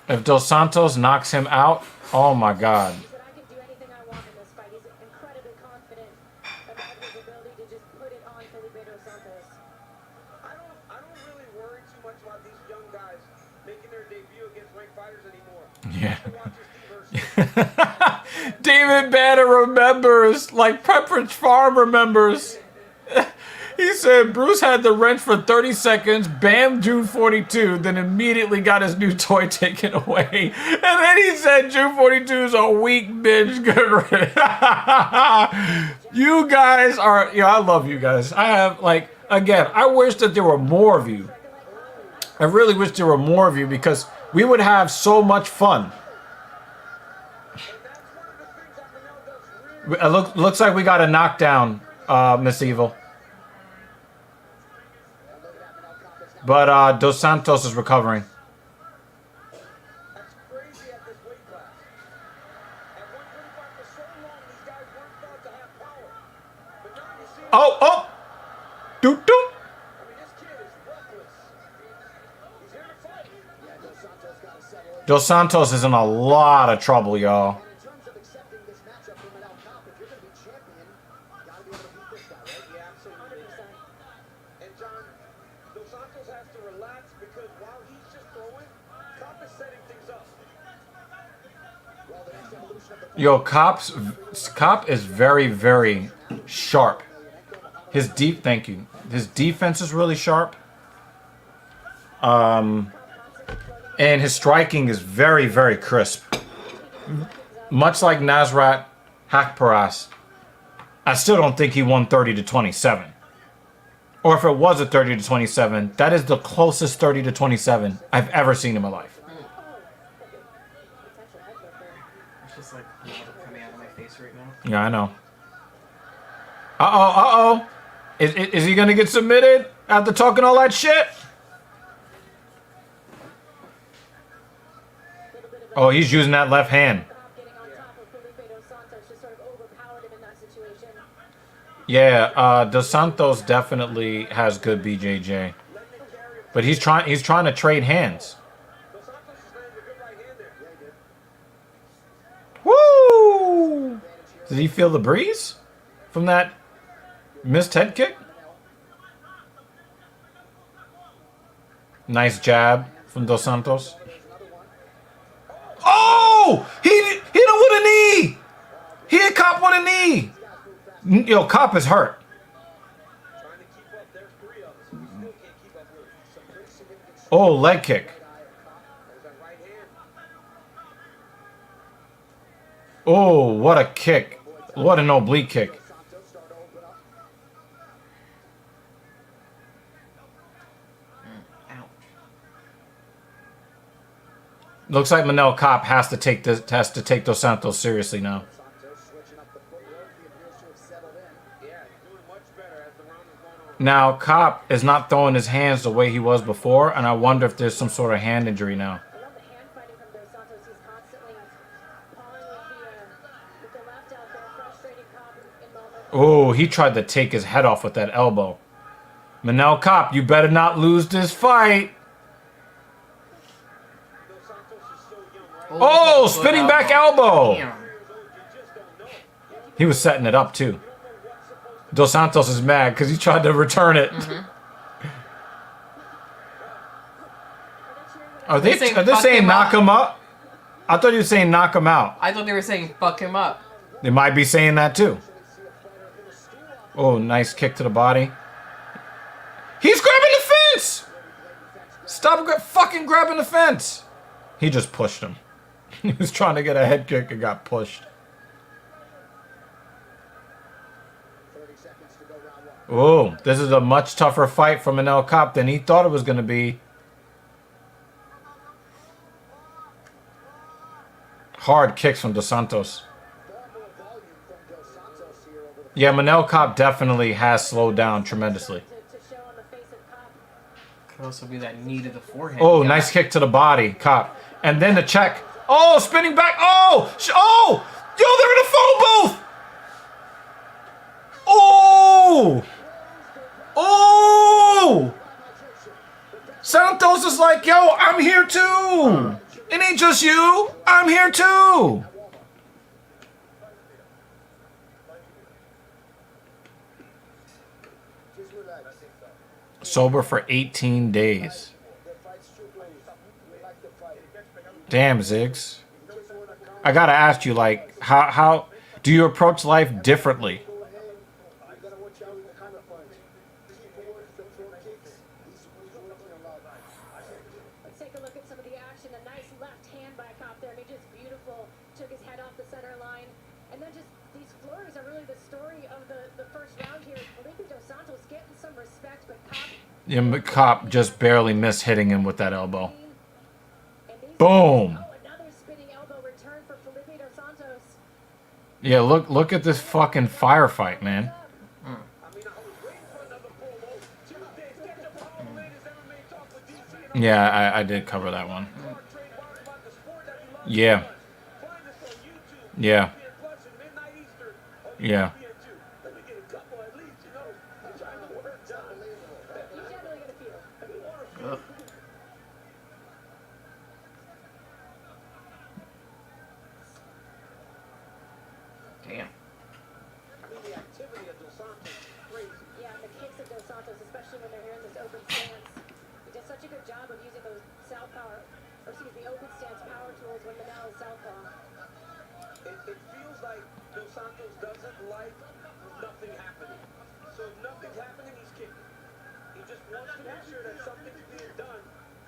Speaker 1: If Dos Santos knocks him out, oh my God.
Speaker 6: He said, I can do anything I want in this fight. He's incredibly confident about his ability to just put it on Felipe Dos Santos.
Speaker 5: I don't really worry too much about these young guys making their debut against ranked fighters anymore.
Speaker 1: Yeah.
Speaker 5: I watch this versus
Speaker 1: David Banner remembers, like Pepperidge Farm remembers. He said Bruce had the wrench for 30 seconds, bam, June 42, then immediately got his new toy taken away. And then he said June 42 is a weak bitch. Good. You guys are, I love you guys. I have, like, again, I wish that there were more of you. I really wish there were more of you because we would have so much fun. It looks like we got a knockdown, Miss Evil. But Dos Santos is recovering.
Speaker 5: That's crazy at this weight class. At 135 for so long, these guys weren't thought to have power. But now you see.
Speaker 1: Oh! Doot doot!
Speaker 5: I mean, this kid is reckless. He's here to fight.
Speaker 7: Yeah, Dos Santos got to settle in.
Speaker 1: Dos Santos is in a lot of trouble, y'all.
Speaker 7: And in terms of accepting this matchup for Manel Cop, if you're going to be champion, got to be able to beat this guy, right?
Speaker 5: Yeah, absolutely.
Speaker 6: 100%.
Speaker 5: And John, Dos Santos has to relax because while he's just throwing, Cop is setting things up.
Speaker 7: Well, the next evolution of the
Speaker 1: Yo, Cop is very, very sharp. Thank you. His defense is really sharp. And his striking is very, very crisp. Much like Nasrat Hakparas, I still don't think he won 30-27. Or if it was a 30-27, that is the closest 30-27 I've ever seen in my life.
Speaker 3: It's just like water coming out of my face right now.
Speaker 1: Yeah, I know. Uh-oh. Is he gonna get submitted after talking all that shit? Oh, he's using that left hand.
Speaker 6: Getting on top of Felipe Dos Santos just sort of overpowered him in that situation.
Speaker 1: Yeah, Dos Santos definitely has good BJJ. But he's trying to trade hands.
Speaker 5: Dos Santos is landing a good right hand there.
Speaker 1: Woo! Did he feel the breeze from that missed head kick? Nice jab from Dos Santos. Oh! He hit him with a knee! He hit Cop with a knee! Yo, Cop is hurt.
Speaker 5: Trying to keep up. There's three of us. We still can't keep up with some pretty significant
Speaker 1: Oh, leg kick.
Speaker 5: There's that right hand.
Speaker 1: Oh, what a kick. What an oblique kick.
Speaker 7: Santos start to open up.
Speaker 3: Ouch.
Speaker 1: Looks like Manel Cop has to take Dos Santos seriously now.
Speaker 7: Santos switching up the footwork. He appears to have settled in.
Speaker 5: Yeah, he's doing much better as the round is going on.
Speaker 1: Now, Cop is not throwing his hands the way he was before, and I wonder if there's some sort of hand injury now.
Speaker 6: I love the hand fighting from Dos Santos. He's constantly pawing with the left elbow, frustrating Cobb in moments.
Speaker 1: Oh, he tried to take his head off with that elbow. Manel Cop, you better not lose this fight.
Speaker 5: Dos Santos is so young, right?
Speaker 1: Oh, spinning back elbow.
Speaker 3: Damn.
Speaker 1: He was setting it up too. Dos Santos is mad because he tried to return it. Are they saying knock him up? I thought you were saying knock him out.
Speaker 3: I thought they were saying fuck him up.
Speaker 1: They might be saying that too. Oh, nice kick to the body. He's grabbing the fence! Stop fucking grabbing the fence! He just pushed him. He was trying to get a head kick and got pushed.
Speaker 7: 30 seconds to go, round one.
Speaker 1: Oh, this is a much tougher fight for Manel Kape than he thought it was going to be. Hard kicks from Dos Santos.
Speaker 7: Far more volume from Dos Santos here over the
Speaker 1: Yeah, Manel Kape definitely has slowed down tremendously.
Speaker 6: To show on the face of Kape.
Speaker 3: Could also be that knee to the forehead.
Speaker 1: Oh,
Speaker 3: Yeah.
Speaker 1: nice kick to the body, Kape. And then the check. Oh, spinning back. Oh, oh, yo, they're in a phone booth. Oh, oh. Santos is like, yo, I'm here too. It ain't just you. I'm here too.
Speaker 7: just relax.
Speaker 1: Sober for 18 days.
Speaker 7: The fight's Strickland. We like the fight.
Speaker 1: Damn, Ziggs. I gotta ask you, like, how do you approach life differently?
Speaker 7: You gotta watch out with the counter punch. Keep away from the throw kicks. He's working a lot.
Speaker 6: Let's take a look at some of the action. A nice left hand by Kape there. I mean, just beautiful. Took his head off the center line. And then just these flurries are really the story of the first round here. Felipe Dos Santos getting some respect, but Kape.
Speaker 1: Yeah, Kape just barely missed hitting him with that elbow.
Speaker 6: And these-
Speaker 1: Boom.
Speaker 6: Oh, another spinning elbow return for Felipe Dos Santos.
Speaker 1: Yeah, look at this fucking firefight, man.
Speaker 5: I mean, I was waiting for another promo. Tuesday, catch up all the latest MMA talk with DC and
Speaker 1: Yeah, I did cover that one.
Speaker 5: our trademark about the sport that we love.
Speaker 1: Yeah,
Speaker 5: Find us on YouTube.
Speaker 1: yeah,
Speaker 5: ESPN Plus and Midnight Eastern. on
Speaker 1: yeah.
Speaker 5: ESPN2. Let me get a couple at least, you know. I'm trying to work down.
Speaker 6: You generally gonna feel.
Speaker 3: Ugh. Damn.
Speaker 5: I mean, the activity of Dos Santos is crazy.
Speaker 6: Yeah, and the kicks of Dos Santos, especially when they're here in this open stance. He does such a good job of using those open stance power tools when Manel is southpaw.
Speaker 5: It feels like Dos Santos doesn't like nothing happening. So if nothing's happening, he's kicking. He just wants to make sure that something's being done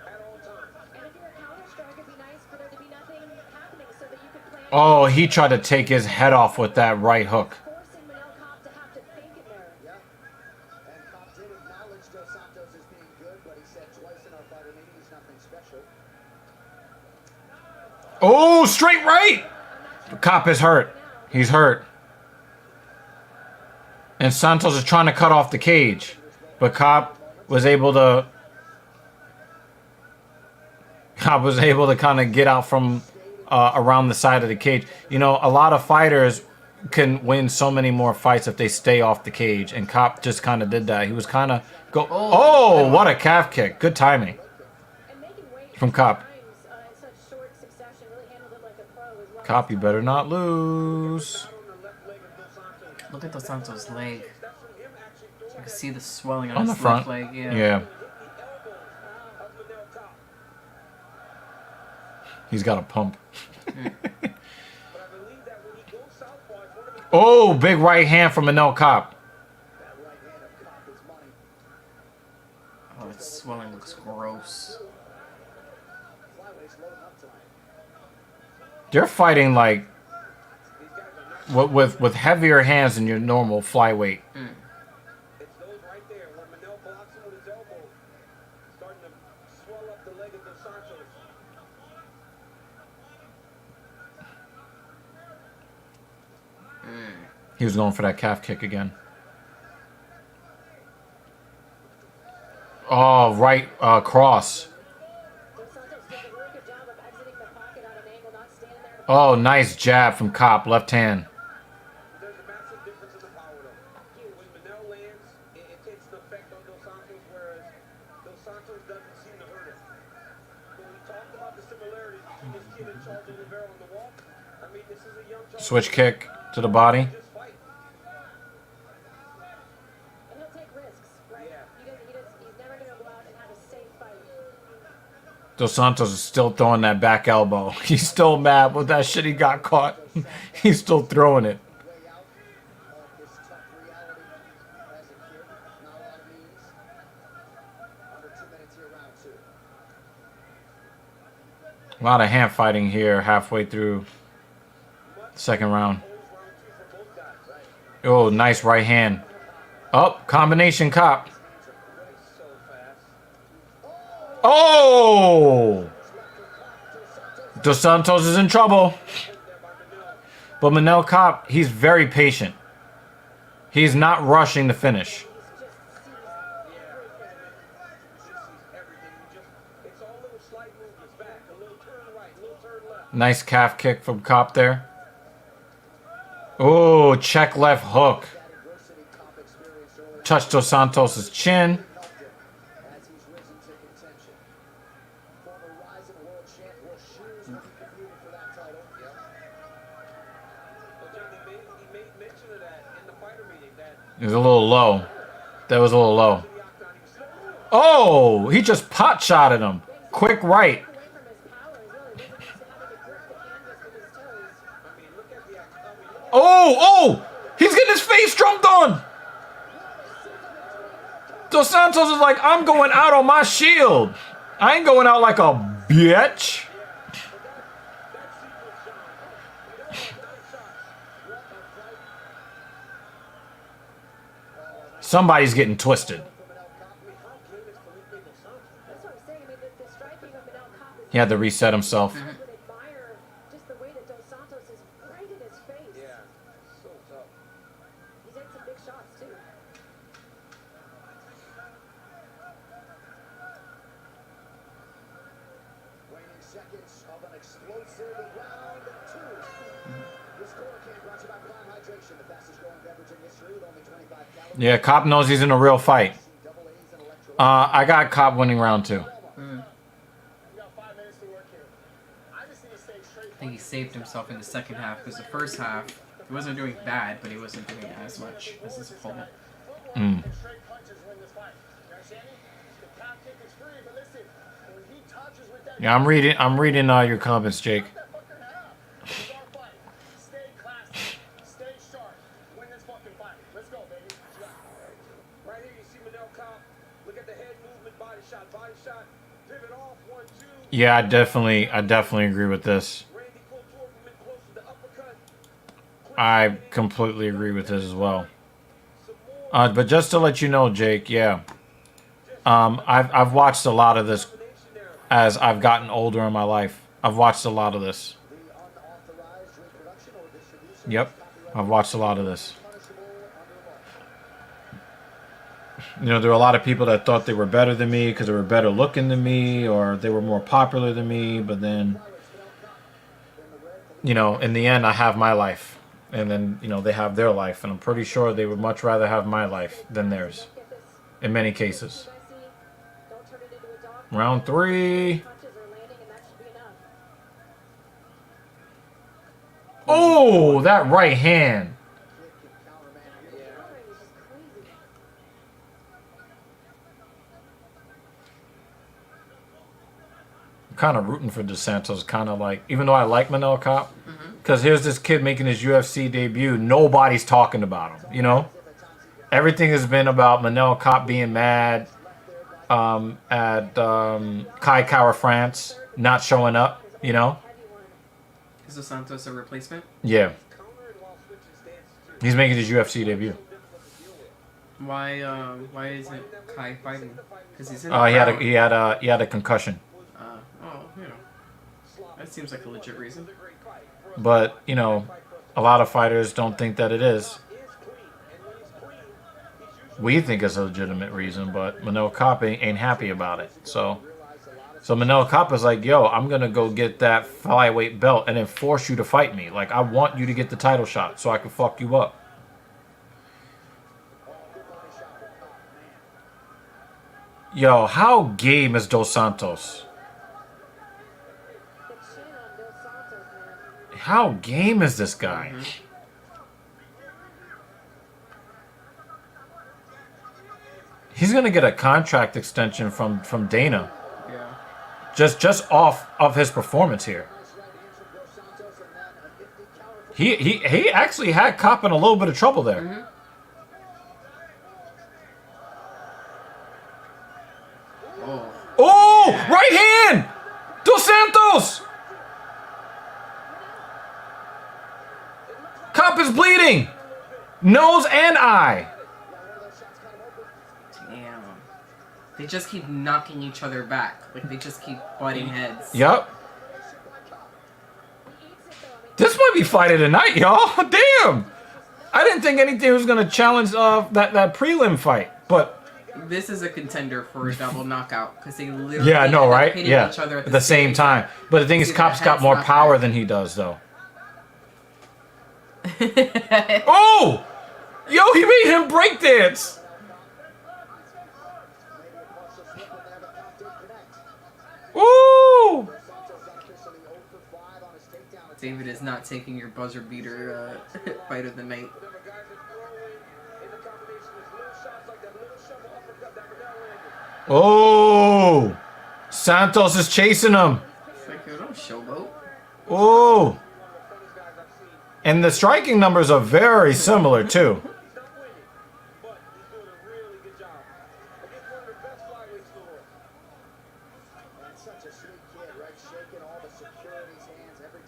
Speaker 5: at all times.
Speaker 6: And if you're a counter striker, it'd be nice for there to be nothing happening so that you can plan.
Speaker 1: Oh, he tried to take his head off with that right hook.
Speaker 6: Forcing Manel Kape to have to think in there.
Speaker 7: Yeah. And Kape did acknowledge Dos Santos as being good, but he said twice in our fighter meeting he's nothing special.
Speaker 1: Oh, straight right. Kape is hurt. He's hurt. And Santos is trying to cut off the cage, but Kape was able to. Kape was able to kind of get out from around the side of the cage. You know, a lot of fighters can win so many more fights if they stay off the cage, and Kape just kind of did that. He was kind of go. Oh, what a calf kick! Good timing
Speaker 6: And making weight
Speaker 1: from Kape.
Speaker 6: times, in such short succession, really handled it like a pro as well.
Speaker 1: Kape, you better not lose.
Speaker 5: On the left leg of Dos Santos.
Speaker 3: Look at Dos Santos' leg.
Speaker 5: That's from him actually
Speaker 3: You
Speaker 5: throwing
Speaker 3: can see the swelling on,
Speaker 1: On
Speaker 3: his
Speaker 1: the front.
Speaker 3: left leg. Yeah.
Speaker 1: Yeah,
Speaker 5: the elbows of Manel Kape.
Speaker 1: he's got a pump.
Speaker 5: But I believe that when he goes southpaw, it's one of his
Speaker 1: Oh, big right hand from Manel Kape.
Speaker 7: That right hand of Kape is money.
Speaker 3: Oh, its swelling looks gross.
Speaker 7: Flyweights loading up tonight.
Speaker 1: They're fighting like with heavier hands than your normal flyweight.
Speaker 5: It's those right there when Manel blocks him with his elbow, starting to swell up the leg of Dos Santos.
Speaker 1: He was going for that calf kick again. Oh, right cross.
Speaker 6: Dos Santos does a really good job of exiting the pocket on an angle, not standing there.
Speaker 1: Oh, nice jab from Kape, left hand.
Speaker 5: There's a massive difference in the power though. When Manel lands, it takes an effect on Dos Santos, whereas Dos Santos doesn't seem to hurt it. When we talked about the similarities between this kid and Charles Oliveira on the wall. I mean, this is a young Charles
Speaker 1: Switch kick to the body.
Speaker 5: just fight.
Speaker 6: And he'll take risks, right?
Speaker 5: Yeah.
Speaker 6: He's never going to go out and have a safe fight.
Speaker 1: Dos Santos is still throwing that back elbow. He's still mad with that shit he got caught. He's still throwing it.
Speaker 7: Way out of this tough reality as a kid. Not a lot of ease. Under 2 minutes here, round 2.
Speaker 1: A lot of hand fighting here halfway through the second round. Oh, nice right hand. Oh, combination cop. Oh! Dos Santos is in trouble. But Manel Cop, he's very patient. He's not rushing the finish. Nice calf kick from Cop there. Oh, check left hook. Touched Dos Santos' chin.
Speaker 7: As he's risen to contention. Former rising world champ will shoes when he competed for that title.
Speaker 5: Well, John, he made mention of that in the fighter meeting that
Speaker 1: It was a little low. That was a little low.
Speaker 5: the octagon, he was so good.
Speaker 1: Oh, he just pot shotted him. Quick right.
Speaker 6: Away from his power, he really wasn't used to having to grip the canvas with his toes.
Speaker 5: I mean, look at the octagon.
Speaker 1: Oh! He's getting his face jumped on. Dos Santos is like, I'm going out on my shield. I ain't going out like a bitch. Somebody's getting twisted.
Speaker 6: That's what I'm saying. I mean, the striking of Manel Cop is
Speaker 1: He had to reset himself.
Speaker 6: I would admire just the way that Dos Santos is right in his face.
Speaker 5: Yeah, so tough.
Speaker 6: He's had some big shots too.
Speaker 7: Waning seconds of an explosive round 2. This score came brought to you by Prime Hydration, the fastest growing beverage in history with only 25 calories.
Speaker 1: Yeah, Cop knows he's in a real fight.
Speaker 7: Double A's and electrolytes.
Speaker 1: I got Cop winning round 2.
Speaker 5: We got 5 minutes to work here. I just need to stay straight.
Speaker 3: I think he saved himself in the second half because the first half he wasn't doing bad, but he wasn't doing as much as his opponent.
Speaker 5: And straight punches win this fight. You understand me? The top kick is free, but listen, when he touches with that
Speaker 1: Yeah, I'm reading your comments, Jake.
Speaker 5: that fucking head up. It's our fight. Stay classy. Stay sharp. Win this fucking fight. Let's go, baby. Right here, you see Manel Cop. Look at the head movement, body shot, pivot off, 1, 2.
Speaker 1: Yeah, I definitely agree with this.
Speaker 5: Randy Couture from in close to the uppercut.
Speaker 1: I completely agree with this as well. But just to let you know, Jake, yeah, I've watched a lot of this as I've gotten older in my life. I've watched a lot of this.
Speaker 7: The unauthorized reproduction or distribution
Speaker 1: Yep, I've watched a lot of this.
Speaker 7: punishable under law.
Speaker 1: You know, there were a lot of people that thought they were better than me because they were better looking than me or they were more popular than me. But then, you know, in the end, I have my life. And then, you know, they have their life. And I'm pretty sure they would much rather have my life than theirs.
Speaker 6: Get this
Speaker 1: In many cases.
Speaker 6: messy. Don't turn it into a dog.
Speaker 1: Round 3.
Speaker 6: Punches are landing, and that should be enough.
Speaker 1: Oh, that right hand.
Speaker 7: Kid can counterman here.
Speaker 6: Counter is just crazy.
Speaker 1: I'm kind of rooting for Dos Santos. Kind of like, even though I like Manel Cop, because here's this kid making his UFC debut. Nobody's talking about him, you know? Everything has been about Manel Cop being mad at Kai Kara France not showing up, you know?
Speaker 6: Heavy one.
Speaker 3: Is Dos Santos a replacement?
Speaker 1: Yeah,
Speaker 5: Countered while switching stances, too.
Speaker 1: he's making his UFC debut.
Speaker 5: Difficult to deal with.
Speaker 3: Why isn't Kai fighting? Because he's in.
Speaker 1: He had a concussion,
Speaker 3: You know, that seems like a legit reason.
Speaker 1: but you know, a lot of fighters don't think that it is.
Speaker 5: Is clean, and when he's clean, he's usually
Speaker 1: We think it's a legitimate reason, but Manel Cop ain't happy about it. So Manel Cop is like, yo, I'm gonna go get that flyweight belt and then force you to fight me. Like, I want you to get the title shot so I can fuck you up. Yo, how game is Dos Santos? How game is this guy? He's gonna get a contract extension from Dana.
Speaker 3: Yeah.
Speaker 1: Just off of his performance here. He actually had Cop in a little bit of trouble there. Oh, right hand! Dos Santos! Cop is bleeding! Nose and eye.
Speaker 3: Damn. They just keep knocking each other back. Like, they just keep butting heads.
Speaker 1: Yep. This might be fight of the night, y'all. Damn. I didn't think anything was going to challenge that prelim fight, but...
Speaker 3: This is a contender for a double knockout because they literally
Speaker 1: Yeah, I know, right?
Speaker 3: hitting
Speaker 1: Yeah,
Speaker 3: each other
Speaker 1: at the same time. But the thing is, Cop's got more power than he does, though. Oh! Yo, he made him breakdance! Ooh!
Speaker 3: David is not taking your buzzer beater fight of the night.
Speaker 1: Oh! Santos is chasing him.
Speaker 3: It's like, yo, don't showboat.
Speaker 1: Oh! And the striking numbers are very similar, too.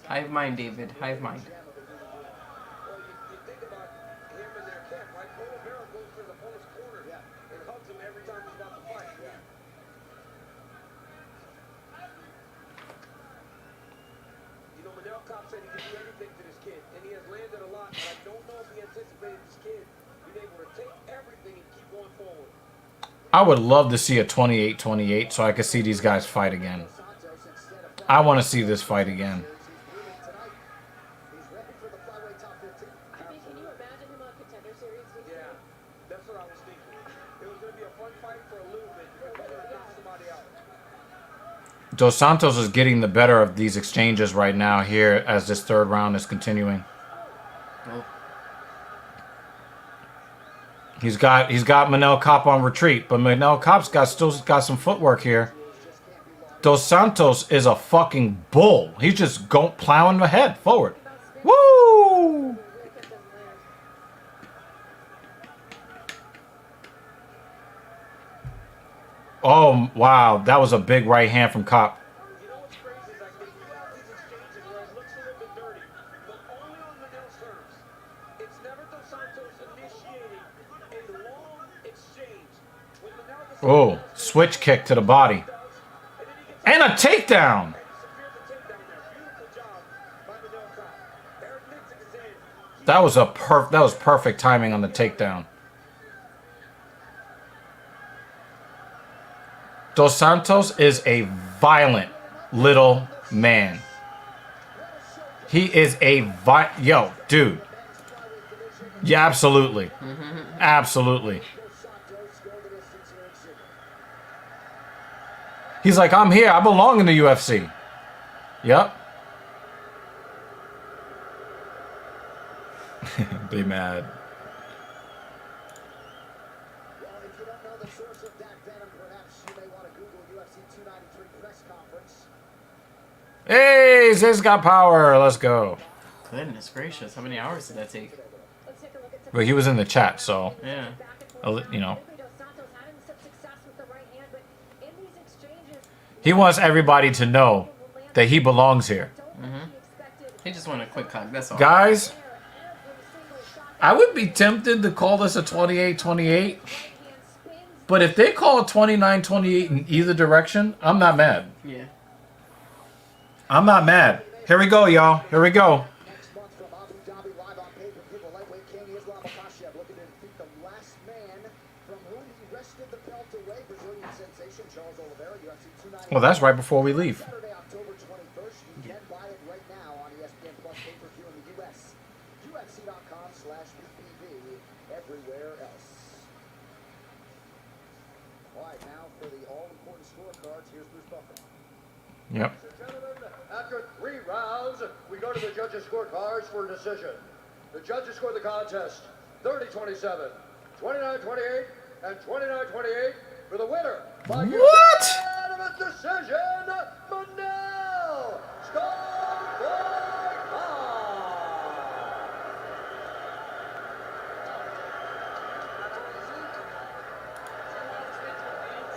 Speaker 3: Hive mind, David. Hive mind.
Speaker 1: I would love to see a 28-28 so I could see these guys fight again. I want to see this fight again. Dos Santos is getting the better of these exchanges right now here as this third round is continuing.
Speaker 3: Oh.
Speaker 1: He's got Manel Cop on retreat, but Manel Cop's still got some footwork here. Dos Santos is a fucking bull. He's just plowing ahead forward. Woo! Oh, wow. That was a big right hand from Cop. Oh, switch kick to the body. And a takedown. That was perfect timing on the takedown. Dos Santos is a violent little man. He is yo, dude. Yeah, absolutely. Absolutely. He's like, I'm here. I belong in the UFC. Yep. Be mad.
Speaker 7: Well, if you don't know the source of that venom, perhaps you may want to Google UFC 293 press conference.
Speaker 1: Hey, Ziz got power. Let's go.
Speaker 3: Goodness gracious, how many hours did that take?
Speaker 1: But he was in the chat, so
Speaker 3: Yeah.
Speaker 1: you know. He wants everybody to know that he belongs here.
Speaker 3: He just wanted a quick hug, that's all.
Speaker 1: Guys, I would be tempted to call this a 28-28. But if they call it 29-28 in either direction, I'm not mad.
Speaker 3: Yeah.
Speaker 1: I'm not mad. Here we go, y'all. Here we go.
Speaker 7: Next month from Abu Dhabi, live on pay-per-view, the lightweight king Islam Makhachev looking to defeat the last man from whom he wrested the belt away, Brazilian sensation Charles Oliveira, UFC 293.
Speaker 1: Well, that's right before we leave.
Speaker 7: Saturday, October 21st. You can buy it right now on ESPN Plus pay-per-view in the U.S. UFC.com/PPV. Everywhere else. All right, now for the all-important scorecards. Here's Bruce Buffer.
Speaker 1: Yep.
Speaker 7: After 3 rounds, we go to the judges' scorecards for a decision. The judges scored the contest 30-27, 29-28, and 29-28 for the winner. By unanimous decision, Manel Scarboy Khan.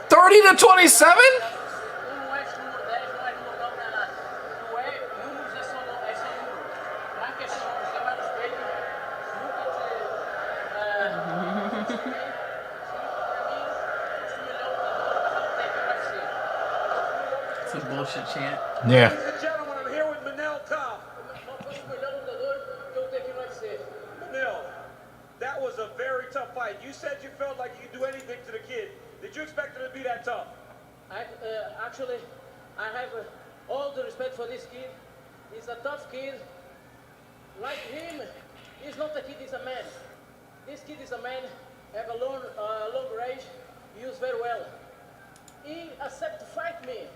Speaker 1: 30-27?
Speaker 3: It's a bullshit chant.
Speaker 1: Yeah.
Speaker 5: Ladies and gentlemen, I'm here with Manel Khan. Manel, that was a very tough fight. You said you felt like you could do anything to the kid. Did you expect it to be that tough?
Speaker 9: Actually, I have all the respect for this kid. He's a tough kid. Like him, he's not a kid, he's a man. This kid is a man, have a long range, used very well. He accepted to fight me.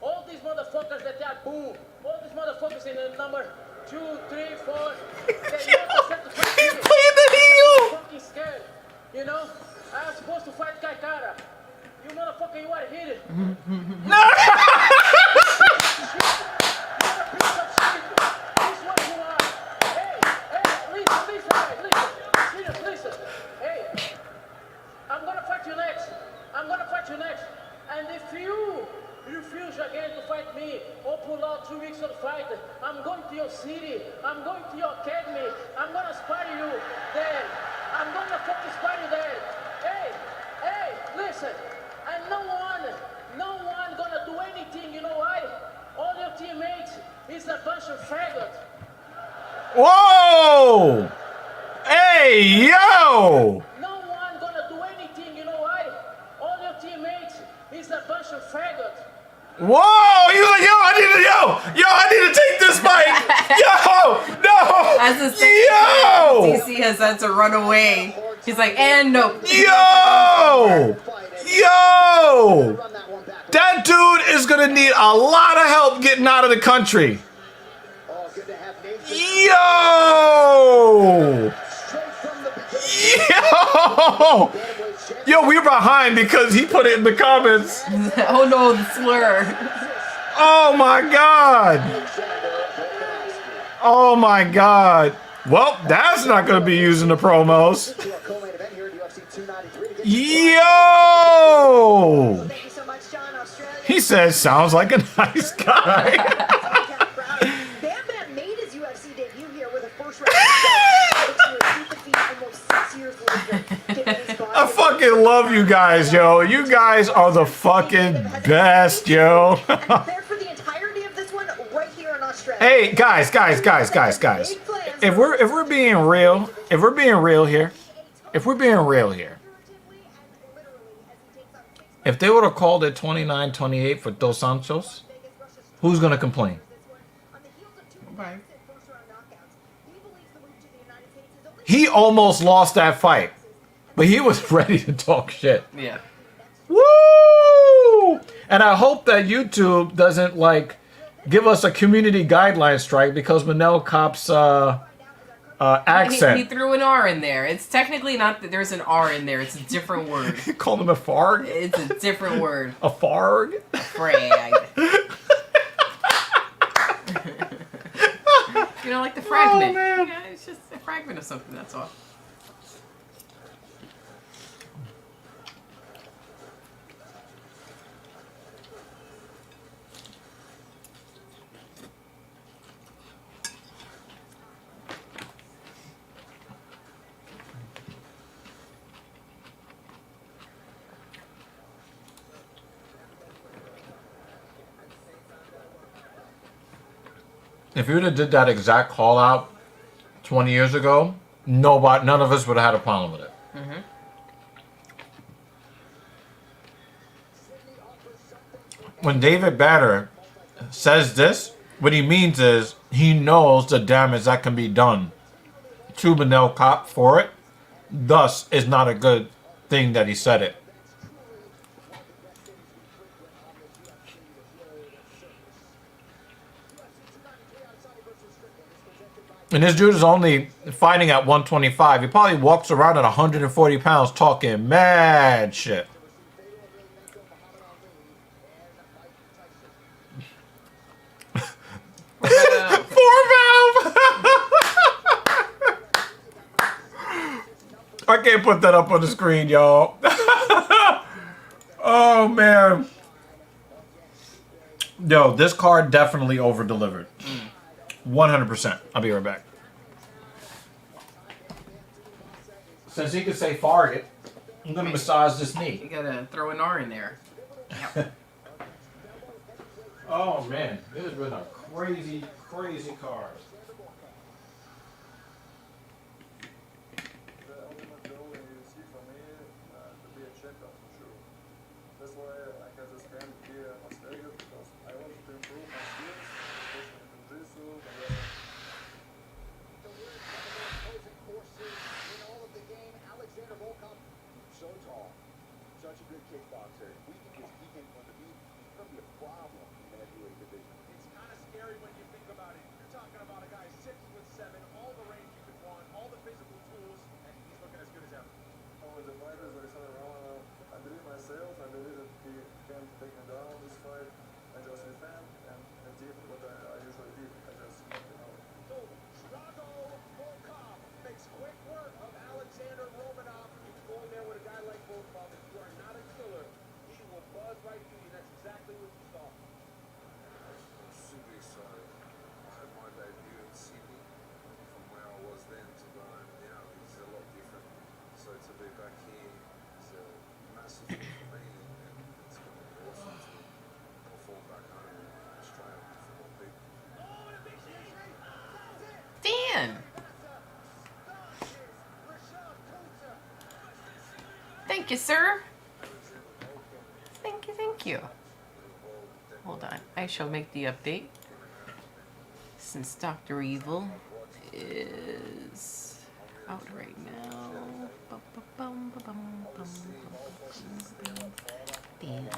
Speaker 9: All these motherfuckers that are boom, all these motherfuckers in the number 2, 3, 4, they not accept to fight me.
Speaker 1: He's playing the heel!
Speaker 9: I'm fucking scared, you know? I was supposed to fight Kaikara. You motherfucker, you are here. You're a piece of shit. This is what you are. Hey, listen. Hey, I'm gonna fight you next. And if you refuse again to fight me or pull out 2 weeks of the fight, I'm going to your city. I'm going to your academy. I'm gonna spar you there. I'm gonna fucking spar you there. Hey, listen. And no one gonna do anything, you know why? All your teammates is a bunch of faggots.
Speaker 1: Whoa! Hey, yo!
Speaker 9: No one gonna do anything, you know why? All your teammates is a bunch of faggots.
Speaker 1: Whoa! He was like, I need to take this fight! Yo! No!
Speaker 3: As the second
Speaker 1: Yo!
Speaker 3: DC has had to run away. He's like, and no.
Speaker 1: Yo! Yo! That dude is gonna need a lot of help getting out of the country. Yo! Yo! Yo, we're behind because he put it in the comments.
Speaker 3: Oh no, the slur.
Speaker 1: Oh my god. Oh my god. Well, that's not going to be used in the promos. Yo! He says, sounds like a nice guy.
Speaker 6: Bam Bam made his UFC debut here with a first-round defeat almost 6 years later.
Speaker 1: I fucking love you guys, yo. You guys are the fucking best, yo.
Speaker 6: There for the entirety of this one, right here in Australia.
Speaker 1: Hey, guys. If we're being real here, if they would have called it 29-28 for Dos Santos, who's gonna complain?
Speaker 3: Right.
Speaker 1: He almost lost that fight, but he was ready to talk shit.
Speaker 3: Yeah.
Speaker 1: Woo! And I hope that YouTube doesn't give us a community guideline strike because Manel Cop's accent.
Speaker 3: He threw an R in there. It's technically not that there's an R in there. It's a different word.
Speaker 1: You called him a farg?
Speaker 3: It's a different word.
Speaker 1: A farg?
Speaker 3: Frag. You know, like the fragment.
Speaker 1: Oh, man.
Speaker 3: Yeah, it's just a fragment of something, that's all.
Speaker 1: If you would have did that exact call out 20 years ago, none of us would have had a problem with it.
Speaker 3: Mm-hmm.
Speaker 1: When David Batter says this, what he means is he knows the damage that can be done to Manel Cop for it. Thus, it's not a good thing that he said it. And this dude is only fighting at 125. He probably walks around at 140 pounds talking mad shit. Four valve! I can't put that up on the screen, y'all. Oh, man. Yo, this card definitely over-delivered. 100%. I'll be right back. Since he could say fart it, I'm going to massage this knee.
Speaker 3: You gotta throw an R in there. Yep.
Speaker 1: Oh, man. This has been a crazy, crazy card.
Speaker 7: So tall, such a good kickboxer. We think he can going to be a problem in the heavyweight division.
Speaker 5: It's kind of scary when you think about it. You're talking about a guy 6'7", all the range you could want, all the physical tools, and he's looking as good as ever.
Speaker 10: With the fighters like Alexander, I believe myself. I believe that he can take me down this fight. I just defend and did what I usually did. I just
Speaker 5: So, Drago Volkov makes quick work of Alexander Romanov. You go in there with a guy like Volkov, if you are not a killer, he will buzz right through you. That's exactly what you saw.
Speaker 2: I'm super excited. I had my debut in Sydney. From where I was then to where I am now is a lot different. So to be back here is a massive thing for me, and it's going to be awesome to perform back home in Australia for more people.
Speaker 3: Dan! Thank you, sir. Thank you, thank you. Hold on. I shall make the update. Since Dr. Evil is out right now. Dan.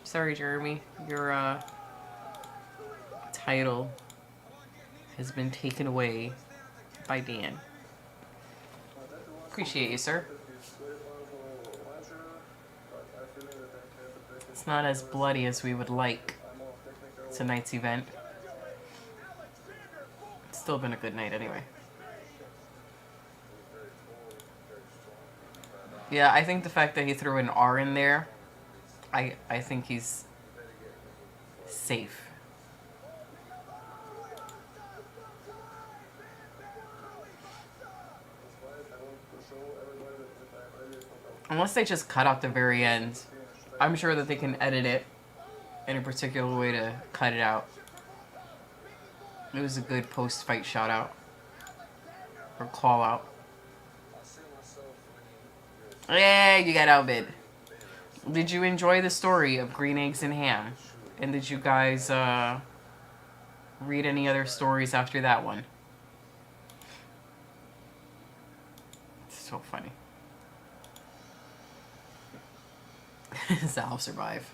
Speaker 3: Sorry, Jeremy. Your title has been taken away by Dan. Appreciate you, sir. It's not as bloody as we would like tonight's event. It's still been a good night anyway. Yeah, I think the fact that he threw an R in there, I think he's safe. Unless they just cut out the very end. I'm sure that they can edit it in a particular way to cut it out. It was a good post-fight shout-out. Or call-out. Yeah, you got outbid. Did you enjoy the story of Green Eggs and Ham? And did you guys read any other stories after that one? It's so funny. I'll survive.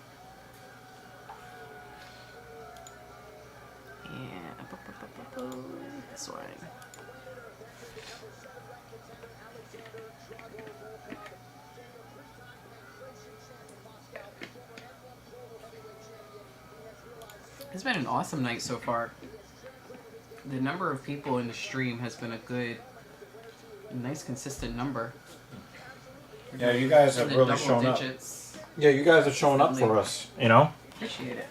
Speaker 3: And this one. It's been an awesome night so far. The number of people in the stream has been a nice consistent number.
Speaker 1: Yeah, you guys have really shown up. Yeah, you guys have shown up for us, you know?
Speaker 3: Appreciate it.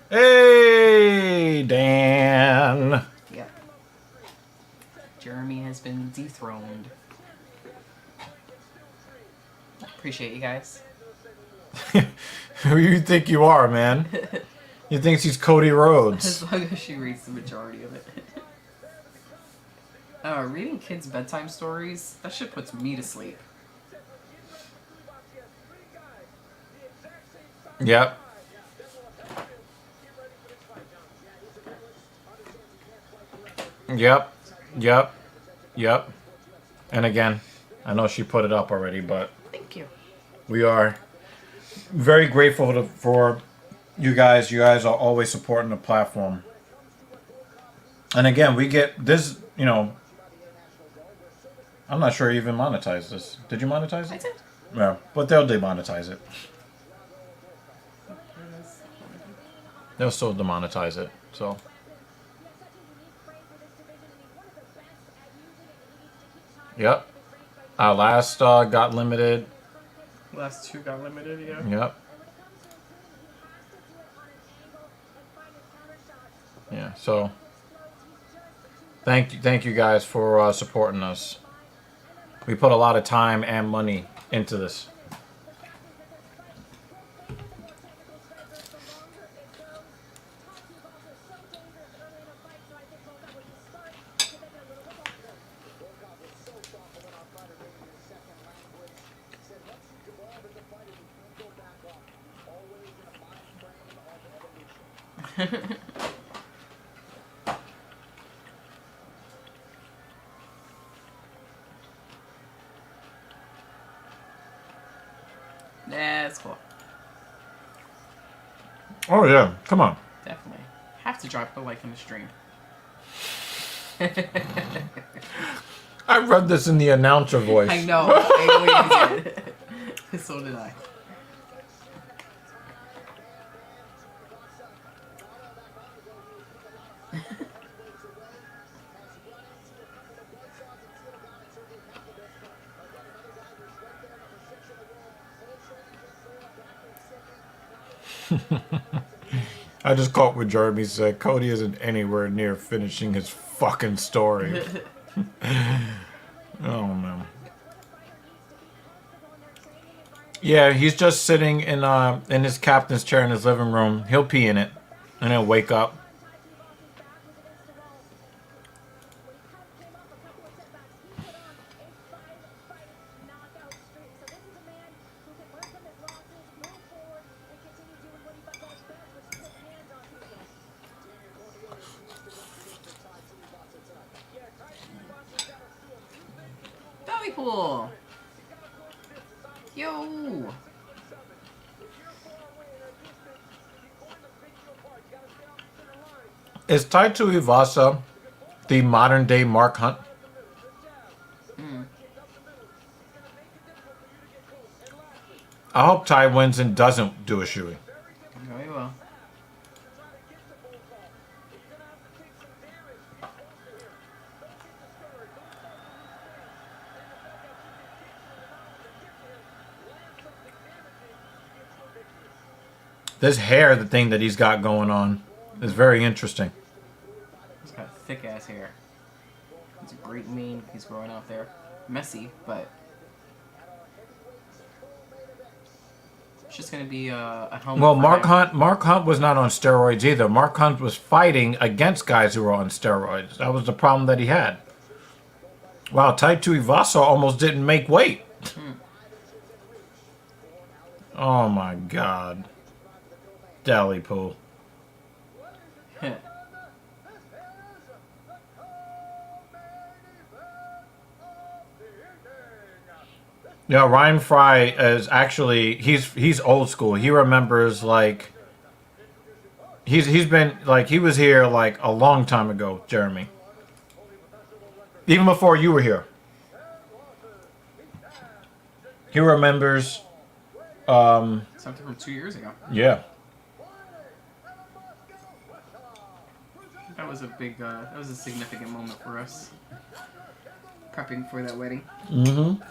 Speaker 1: Hey, Dan.
Speaker 3: Yep. Jeremy has been dethroned. Appreciate you guys.
Speaker 1: Who you think you are, man? He thinks he's Cody Rhodes.
Speaker 3: As long as she reads the majority of it. Reading kids' bedtime stories, that shit puts me to sleep.
Speaker 1: Yep. Yep. Yep. Yep. And again, I know she put it up already, but
Speaker 3: thank you.
Speaker 1: We are very grateful for You guys are always supporting the platform. And again, we get this, you know, I'm not sure you even monetize this. Did you monetize it?
Speaker 3: I did.
Speaker 1: Yeah, but they'll demonetize it. They'll still demonetize it, so. Yep. Our last got limited.
Speaker 3: Last two got limited, yeah.
Speaker 1: Yep. Yeah, so thank you guys for supporting us. We put a lot of time and money into this.
Speaker 3: That's cool.
Speaker 1: Oh yeah, come on.
Speaker 3: Definitely. Have to drop the like in the stream.
Speaker 1: I read this in the announcer voice.
Speaker 3: I know. I know you did. So did I.
Speaker 1: I just caught what Jeremy said. Cody isn't anywhere near finishing his fucking story. Oh man. Yeah, he's just sitting in his captain's chair in his living room. He'll pee in it, and he'll wake up.
Speaker 3: That'd be cool. Yo.
Speaker 1: Is Taito Ivasa the modern day Mark Hunt? I hope Ty wins and doesn't do a shoey.
Speaker 3: Very well.
Speaker 1: This hair, the thing that he's got going on, is very interesting.
Speaker 3: He's got thick ass hair. It's a great mane he's growing out there. Messy, but it's just gonna be a helmet.
Speaker 1: Well,
Speaker 3: for him.
Speaker 1: Mark Hunt was not on steroids either. Mark Hunt was fighting against guys who were on steroids. That was the problem that he had. Wow, Taito Ivasa almost didn't make weight. Oh my God. Dally pool. Yeah, Ryan Fry is actually he's old school. He remembers like he's been like he was here like a long time ago, Jeremy. Even before you were here. He remembers
Speaker 3: Something from 2 years ago.
Speaker 1: yeah.
Speaker 3: That was a big, that was a significant moment for us. Prepping for that wedding.
Speaker 1: Mm-hmm.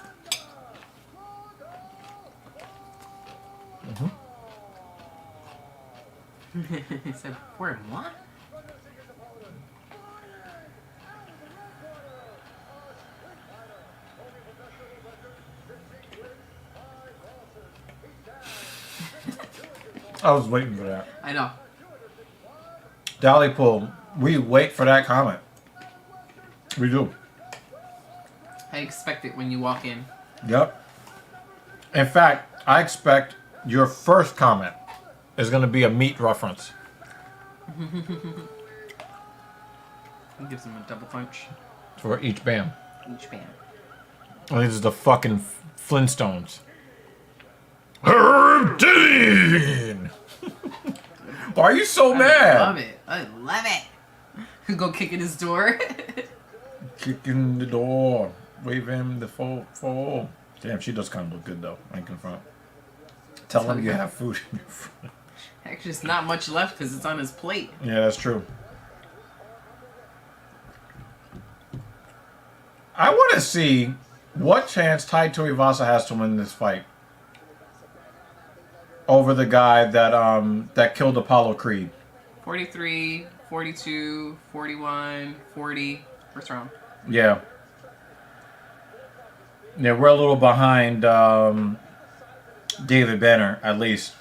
Speaker 3: He said, "Where what?"
Speaker 1: I was waiting for that.
Speaker 3: I know.
Speaker 1: Dally pool. We wait for that comment. We do.
Speaker 3: I expect it when you walk in.
Speaker 1: Yep. In fact, I expect your first comment is going to be a meat reference.
Speaker 3: He gives him a double punch.
Speaker 1: For each band.
Speaker 3: Each band.
Speaker 1: Oh, this is the fucking Flintstones. Herb Dean! Why are you so
Speaker 3: I
Speaker 1: mad?
Speaker 3: love it. I love it. Go kick in his door.
Speaker 1: Kicking the door. Waving the phone. Damn, she does kind of look good, though. I ain't confront. Tell him you have food in your fridge.
Speaker 3: Actually, there's not much left because it's on his plate.
Speaker 1: Yeah, that's true. I want to see what chance Tai Tuivasa has to win this fight over the guy that killed Apollo Creed.
Speaker 3: 43, 42, 41, 40. First round.
Speaker 1: Yeah. Yeah, we're a little behind David Banner, at least.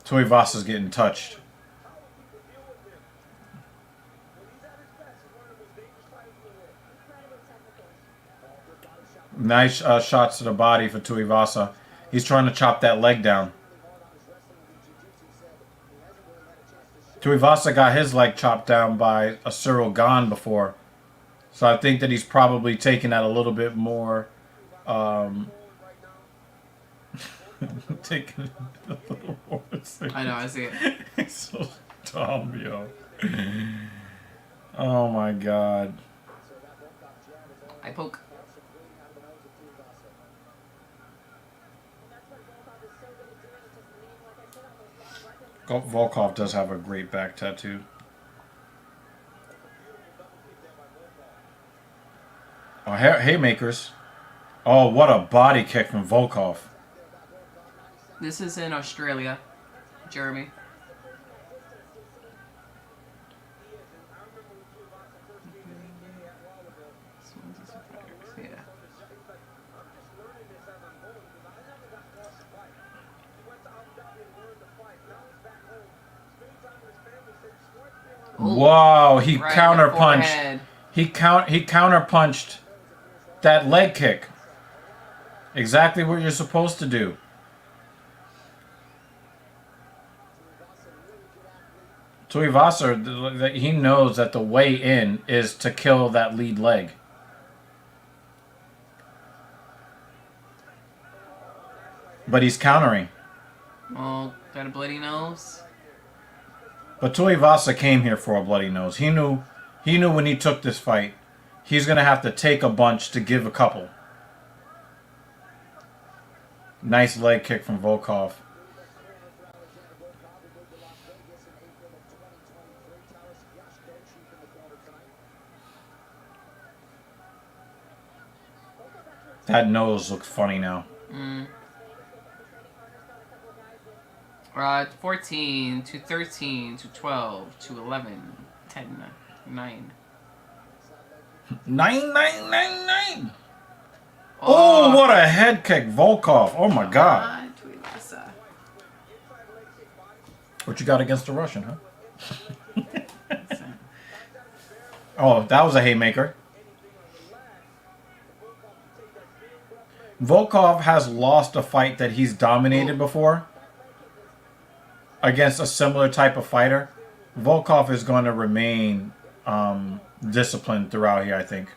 Speaker 1: Tuivasa's getting touched. Nice shots to the body for Tuivasa. He's trying to chop that leg down. Tuivasa got his leg chopped down by a Cyril Gane before. So I think that he's probably taking that a little bit more. Taking it a little more.
Speaker 3: I know, I see it.
Speaker 1: It's so dumb, yo. Oh my God.
Speaker 3: I poke.
Speaker 1: Volkov does have a great back tattoo. Oh, haymakers. Oh, what a body kick from Volkov.
Speaker 3: This is in Australia, Jeremy. Yeah.
Speaker 1: Wow, he
Speaker 3: Right in the
Speaker 1: counterpunched.
Speaker 3: forehead.
Speaker 1: He counterpunched that leg kick. Exactly what you're supposed to do. Tuivasa, he knows that the way in is to kill that lead leg. But he's countering.
Speaker 3: Oh, got a bloody nose.
Speaker 1: But Tuivasa came here for a bloody nose. He knew when he took this fight, he's going to have to take a bunch to give a couple. Nice leg kick from Volkov. That nose looks funny now.
Speaker 3: 14 to 13 to 12 to 11, 10, 9.
Speaker 1: 9. Oh, what a head kick, Volkov. Oh my God. What you got against the Russian, huh? Oh, that was a haymaker. Volkov has lost a fight that he's dominated before against a similar type of fighter. Volkov is going to remain disciplined throughout here, I think.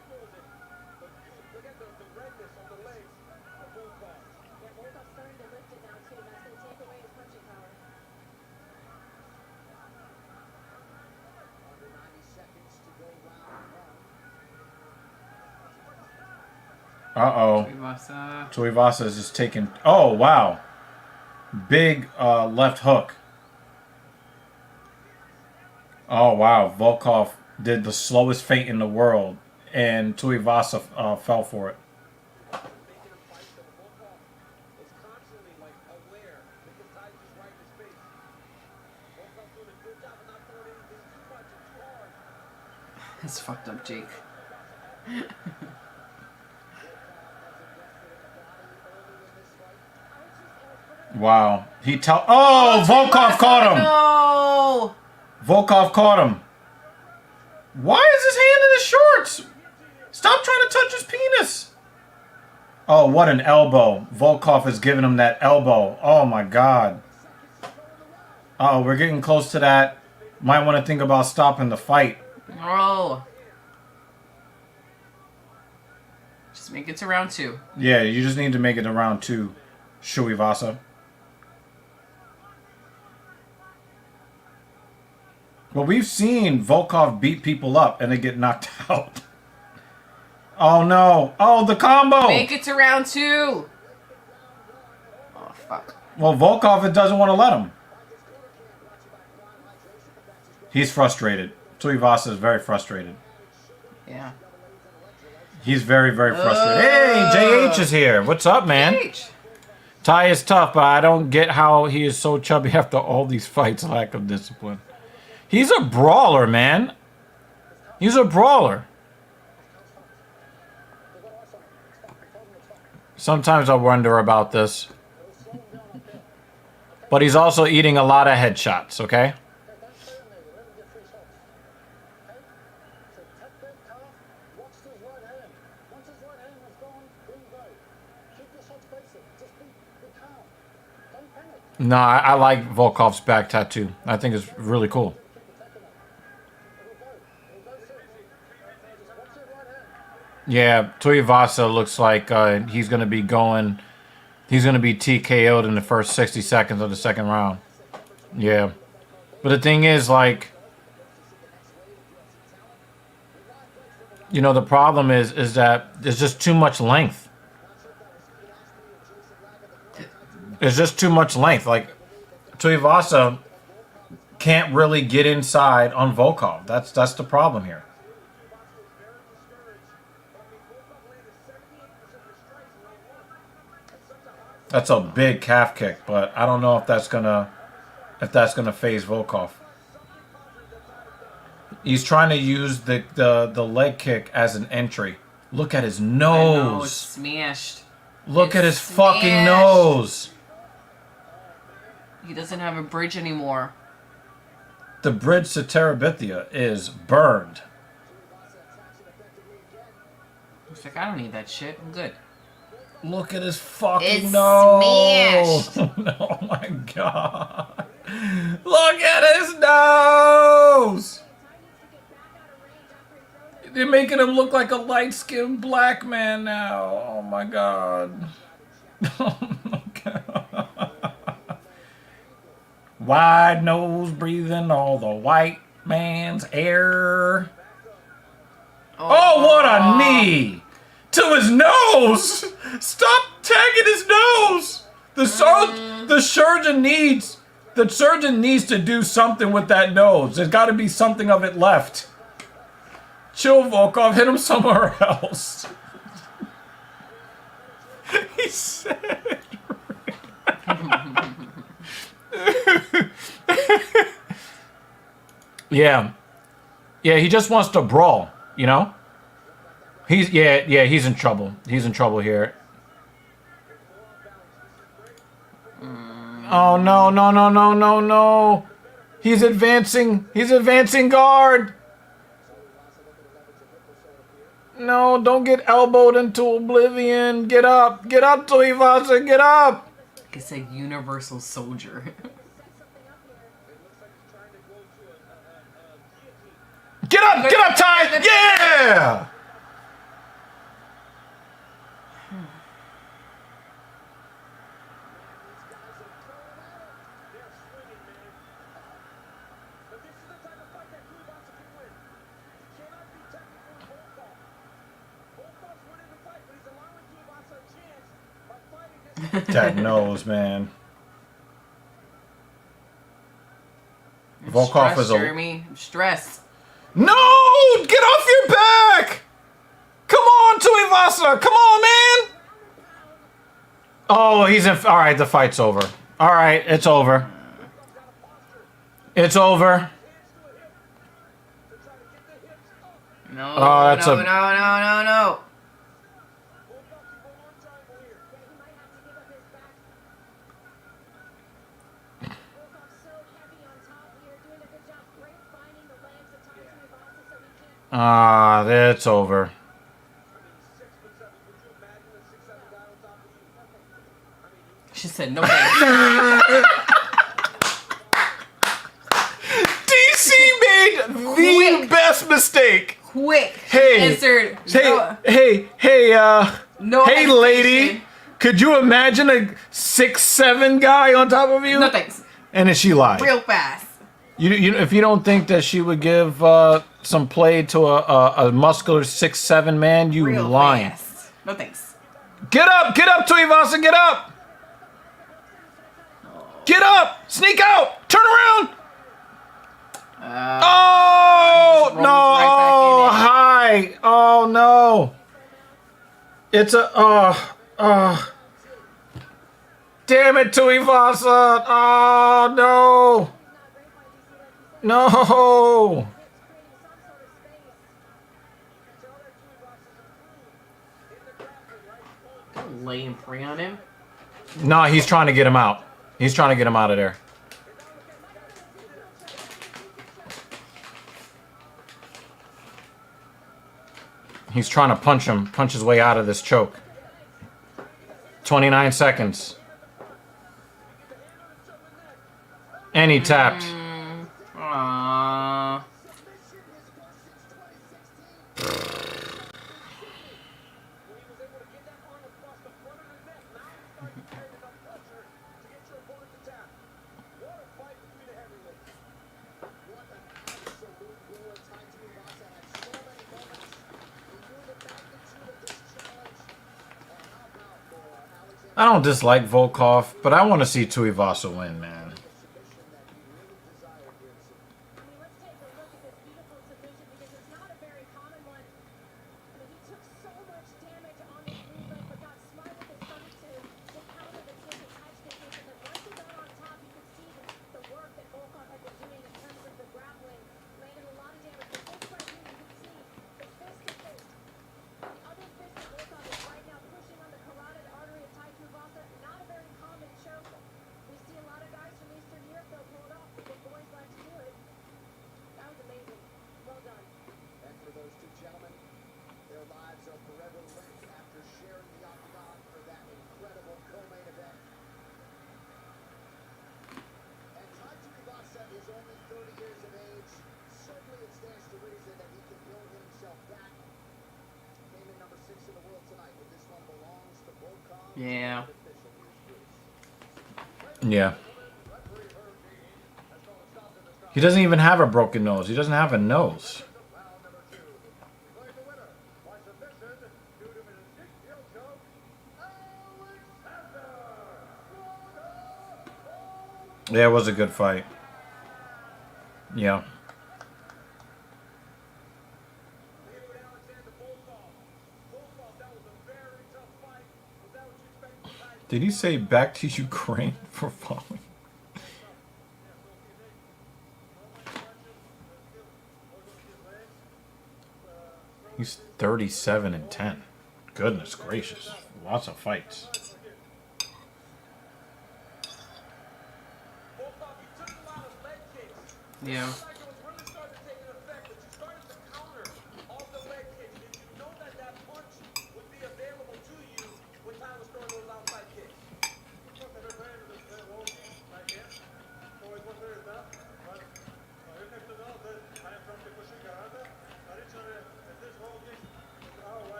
Speaker 1: Uh-oh. Tuivasa is just taking... Oh, wow. Big left hook. Oh, wow. Volkov did the slowest feint in the world, and Tuivasa fell for it.
Speaker 3: That's fucked up, Jake.
Speaker 1: Wow. Oh, Volkov caught him.
Speaker 3: No!
Speaker 1: Volkov caught him. Why is his hand in his shorts? Stop trying to touch his penis. Oh, what an elbow. Volkov is giving him that elbow. Oh, my God. Uh-oh, we're getting close to that. Might want to think about stopping the fight.
Speaker 3: Oh. Just make it to round 2.
Speaker 1: Yeah, you just need to make it to round 2, Tuivasa. But we've seen Volkov beat people up and they get knocked out. Oh no. Oh, the combo.
Speaker 3: Make it to round 2. Oh, fuck.
Speaker 1: Well, Volkov, it doesn't want to let him. He's frustrated. Tuivasa is very frustrated.
Speaker 3: Yeah.
Speaker 1: He's very, very frustrated. Hey, JH is here. What's up, man?
Speaker 3: JH.
Speaker 1: Ty is tough, but I don't get how he is so chubby after all these fights. Lack of discipline. He's a brawler, man. He's a brawler. Sometimes I wonder about this. But he's also eating a lot of headshots, okay? No, I like Volkov's back tattoo. I think it's really cool. Yeah, Tuivasa looks like he's going to be going... He's going to be TKO'd in the first 60 seconds of the second round. Yeah. But the thing is, like... You know, the problem is that there's just too much length. There's just too much length. Like, Tuivasa can't really get inside on Volkov. That's the problem here. That's a big calf kick, but I don't know if that's gonna phase Volkov. He's trying to use the leg kick as an entry. Look at his nose.
Speaker 3: I know, it's smashed.
Speaker 1: Look at his fucking nose.
Speaker 3: He doesn't have a bridge anymore.
Speaker 1: The bridge to Terabithia is burned.
Speaker 3: He's like, I don't need that shit. I'm good.
Speaker 1: Look at his fucking
Speaker 3: It's
Speaker 1: nose.
Speaker 3: smashed.
Speaker 1: Oh my god. Look at his nose. They're making him look like a light-skinned black man now. Oh my god. Oh my god. Wide nose breathing all the white man's air. Oh, what a knee! To his nose! Stop tagging his nose! The surgeon needs to do something with that nose. There's got to be something of it left. Chill, Volkov. Hit him somewhere else. He said. Yeah. Yeah, he just wants to brawl, you know? He's in trouble. He's in trouble here. Oh no. He's advancing guard. No, don't get elbowed into oblivion. Get up, Tuivasa, get up.
Speaker 3: It's a universal soldier.
Speaker 1: Get up, Ty! Yeah! That nose, man. Volkov is a...
Speaker 3: Jeremy. I'm stressed.
Speaker 1: No! Get off your back! Come on, Tuivasa! Come on, man! Oh, he's in... Alright, the fight's over. Alright, it's over. It's over.
Speaker 3: No,
Speaker 1: Oh, that's
Speaker 3: no.
Speaker 1: Ah, that's over.
Speaker 3: She said no thanks.
Speaker 1: DC made the best mistake.
Speaker 3: Quick.
Speaker 1: Hey,
Speaker 3: Answered.
Speaker 1: hey,
Speaker 3: No hesitation.
Speaker 1: lady, could you imagine a 6'7" guy on top of you?
Speaker 3: No thanks.
Speaker 1: And then she lied.
Speaker 3: Real fast.
Speaker 1: If you don't think that she would give some play to a muscular 6'7" man, you
Speaker 3: Real
Speaker 1: lying.
Speaker 3: fast. No thanks.
Speaker 1: Get up, Tuivasa, get up, get up, sneak out, turn around. Oh no! Hi! Oh no! It's a damn it, Tuivasa! Oh no! No!
Speaker 3: Lay and prey on him.
Speaker 1: No, he's trying to get him out. He's trying to get him out of there. He's trying to punch his way out of this choke. 29 seconds. And he tapped.
Speaker 3: Aww.
Speaker 1: I don't dislike Volkov, but I want to see Tuivasa win, man.
Speaker 3: Yeah.
Speaker 1: Yeah. He doesn't even have a broken nose. He doesn't have a nose. Yeah, it was a good fight. Yeah. Did he say back to Ukraine for falling? He's 37-10. Goodness gracious. Lots of fights.
Speaker 3: Yeah.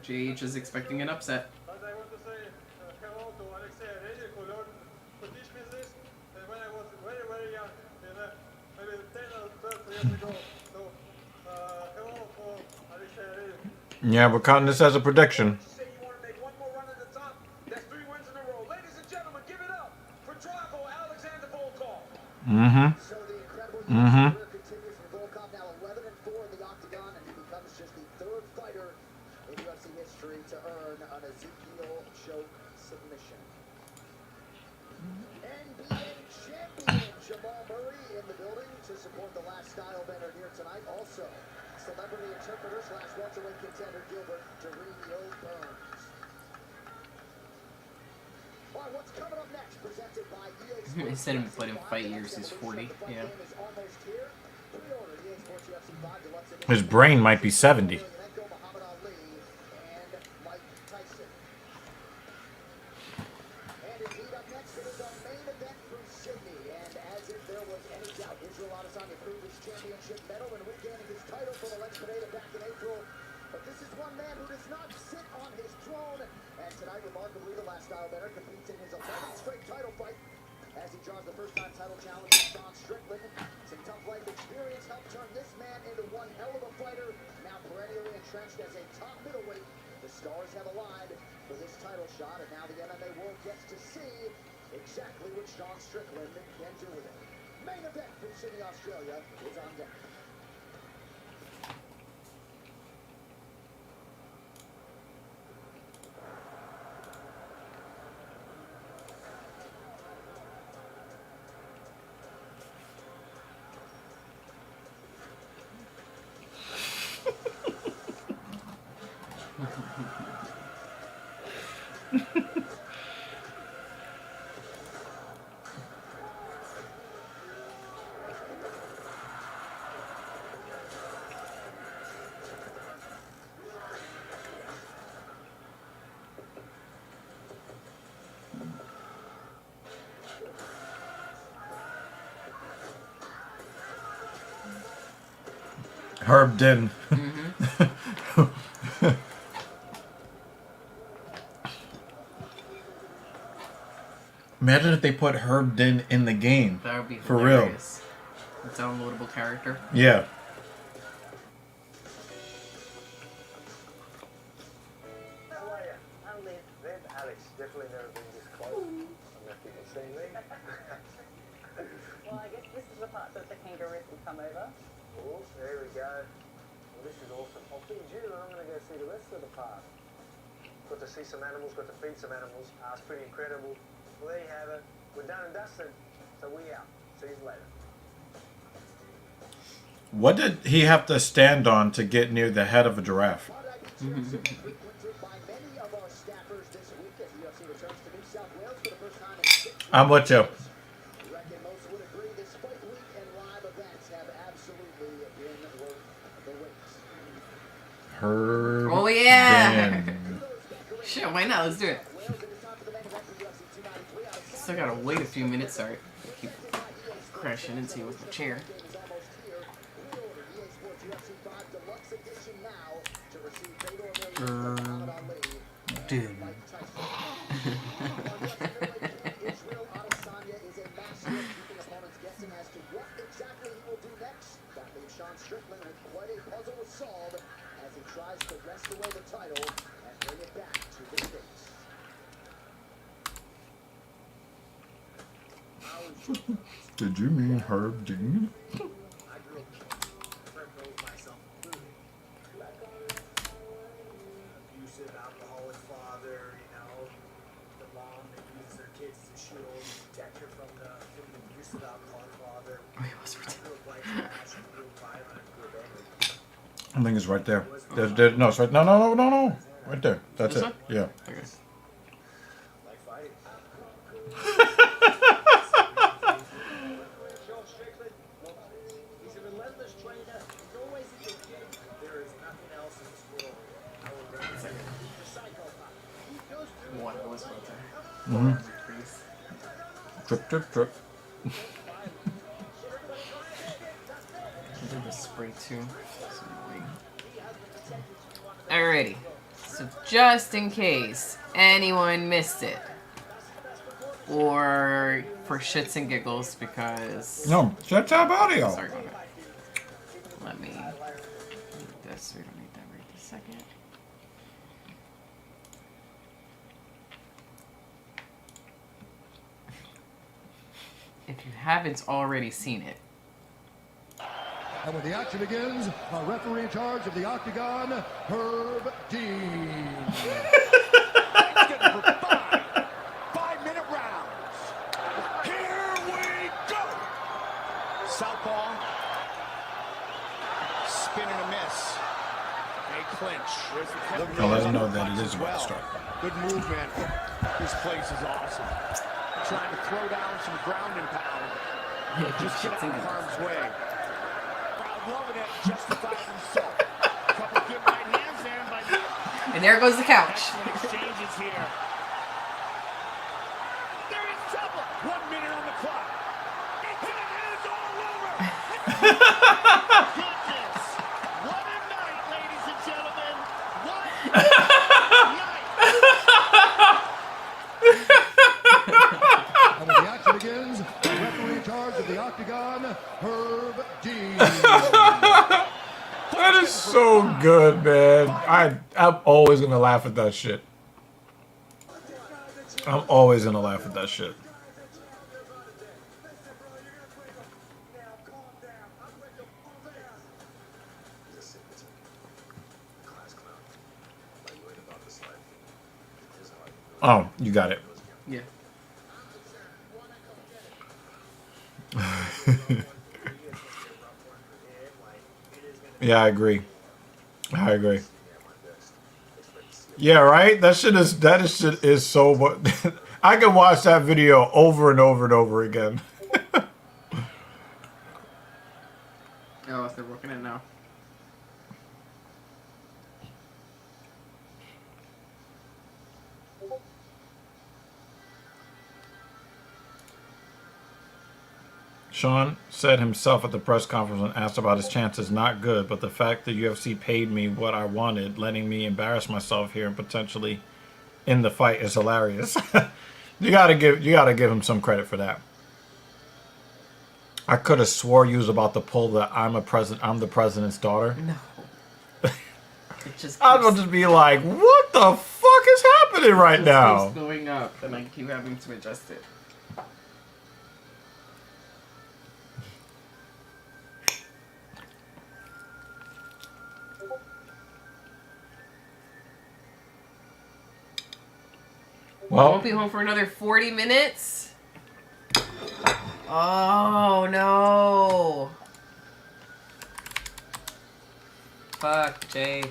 Speaker 3: JH is expecting an upset.
Speaker 10: But I want to say hello to Alexei Alexei, who learned to teach me this when I was very, very young, maybe 10 or 12 years ago. So, hello for Alexei Alexei.
Speaker 1: Yeah, we're counting this as a prediction. Mm-hmm. Mm-hmm.
Speaker 7: Continues for Volkov, now 11-4 in the octagon, and he becomes just the third fighter in UFC history to earn an Ezekiel choke submission. NBA champion Jamal Murray in the building to support the last style banner here tonight. Also, celebrity interpreter slash welterweight contender Gilbert Dorino Burns. All right, what's coming up next? Presented by EA Sports.
Speaker 3: Instead of letting him fight years, he's 40. Yeah.
Speaker 1: His brain might be 70.
Speaker 7: Adesanya proved his championship medal and regaining his title from Alex Pineda back in April. But this is one man who does not sit on his throne. And tonight, remarkably, the last stylebender competes in his 11th straight title fight as he draws the first-time title challenge with Sean Strickland. Some tough life experience helped turn this man into one hell of a fighter, now perennially entrenched as a top middleweight. The stars have aligned for this title shot, and now the MMA world gets to see exactly what Sean Strickland can do with it. Main event from Sydney, Australia is on deck.
Speaker 1: Herb Din. Imagine if they put Herb Din in the game.
Speaker 3: That would be
Speaker 1: for
Speaker 3: hilarious. A downloadable character.
Speaker 1: Real. Yeah.
Speaker 10: How are you? I'm Liv. Liv, Alex. Definitely never been this close. Unless you can see me.
Speaker 11: Well, I guess this is the part that the kangaroos will come over.
Speaker 10: Oh, there we go. Well, this is awesome. I'll feed you and I'm going to go see the rest of the park. Got to see some animals, got to feed some animals. It's pretty incredible. Well, there you have it. We're done and dusted. So we out. See you later.
Speaker 1: What did he have to stand on to get near the head of a giraffe? I'm with you. Herb
Speaker 3: Oh yeah!
Speaker 1: Din.
Speaker 3: Shit, why not? Let's do it. Still gotta wait a few minutes. Sorry, keep crashing into you with the chair.
Speaker 4: Dude.
Speaker 7: Strickland with quite a puzzle to solve as he tries to wrest away the title and bring it back to the States.
Speaker 1: Did you mean Herb Din?
Speaker 5: I grew up with myself included. Abusive, alcoholic father, you know, the mom that uses their kids as a shield, protect her from the abusive alcoholic father. I grew up like trash, I grew up violent, I grew up angry.
Speaker 1: I think it's right there. No, it's right. No. Right there. That's it. Yeah.
Speaker 3: Okay.
Speaker 5: Like fighting. Sean Strickland, he's a relentless trainer. He's always a good kid. There is nothing else in this world I would rather say. He's a psychopath. He goes through
Speaker 3: One was right there.
Speaker 1: Mm-hmm. Trip.
Speaker 3: Do the spray too. Alrighty. So just in case anyone missed it, or for shits and giggles, because
Speaker 1: No, shut up audio.
Speaker 3: sorry about that. Let me read this. We don't need that right this second. If you haven't already seen it,
Speaker 12: And when the action begins, our referee in charge of the Octagon, Herb Dean.
Speaker 5: Five-minute rounds. Here we go. Southpaw. Spin and a miss. A clinch.
Speaker 1: I'll let him know that it is about to start.
Speaker 5: Good movement. This place is awesome. Trying to throw down some ground and pound. Just get out of harm's way.
Speaker 3: And there goes the couch.
Speaker 12: And when the action begins, the referee in charge of the octagon, Herb Dean.
Speaker 1: That is so good, man. I'm always gonna laugh at that shit. I'm always gonna laugh at that shit. Oh, you got it.
Speaker 3: Yeah.
Speaker 1: Yeah, I agree. I agree. Yeah, right? That shit is so much. I can watch that video over and over and over again.
Speaker 3: Oh, they're working it now.
Speaker 1: Sean said himself at the press conference when asked about his chances, not good, but the fact the UFC paid me what I wanted, letting me embarrass myself here and potentially in the fight is hilarious. You gotta give him some credit for that. I could have swore you was about to pull the I'm the president's daughter.
Speaker 3: No. It just
Speaker 1: I would just be like, what the fuck is happening right now?
Speaker 3: keeps going up, and I keep having to adjust it. I
Speaker 1: Well,
Speaker 3: won't be home for another 40 minutes. Oh no. Fuck, Jay.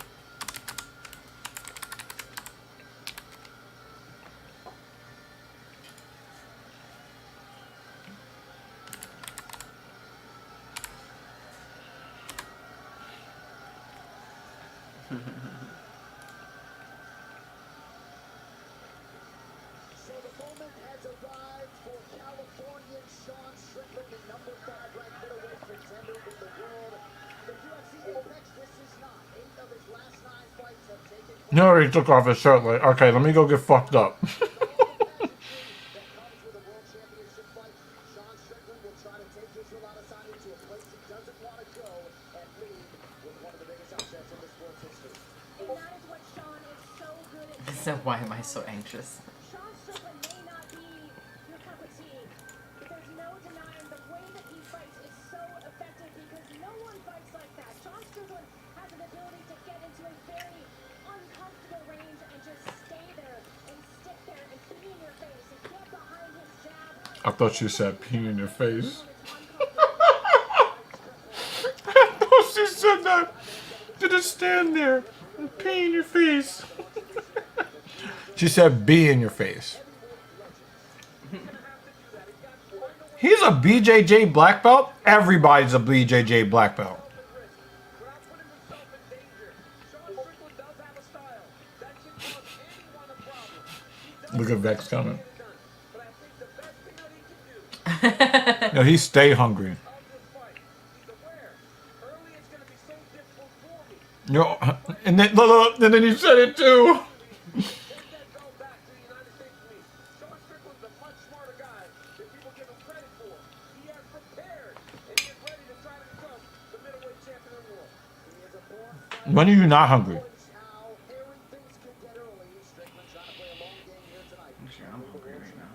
Speaker 7: So the moment has arrived for Californian Sean Strickland, the number 5 ranked middleweight contender in the world. The UFC Apex, this is not 8 of his last 9 fights have taken place.
Speaker 1: he already took off his shirt. Like, okay, let me go get fucked up.
Speaker 7: That comes with a world championship fight. Sean Strickland will try to take Israel Adesanya to a place he doesn't want to go and leave with one of the biggest upsets in the sport's history.
Speaker 6: And that is what Sean is so good at.
Speaker 3: So why am I so anxious?
Speaker 6: Sean Strickland may not be your cup of tea, but there's no denying the way that he fights is so effective because no one fights like that. Sean Strickland has an ability to get into a very uncomfortable range and just stay there and stick there and pee in your face and get behind his jab.
Speaker 1: I thought you said pee in your face. I thought she said that. You just stand there and pee in your face. She said be in your face. He's a BJJ black belt. Everybody's a BJJ black belt.
Speaker 5: Without putting himself in danger. Sean Strickland does have a style that can cause anyone a problem. He does
Speaker 1: Look at Vex coming.
Speaker 5: get it done. But I think the best thing that he can do
Speaker 1: No, he stay hungry.
Speaker 5: of this fight, he's aware. Early it's going to be so difficult for me.
Speaker 1: Yo, and then look, and then he said it too.
Speaker 5: Take that belt back to the United States of me. Sean Strickland's a much smarter guy than people give him credit for. He has prepared and he is ready to try to become the middleweight champion of the world.
Speaker 7: He is a born fighter.
Speaker 1: When are you not hungry?
Speaker 7: How hairy things can get early. Strickland trying to play a long game here tonight.
Speaker 3: I'm sure I'm hungry right now.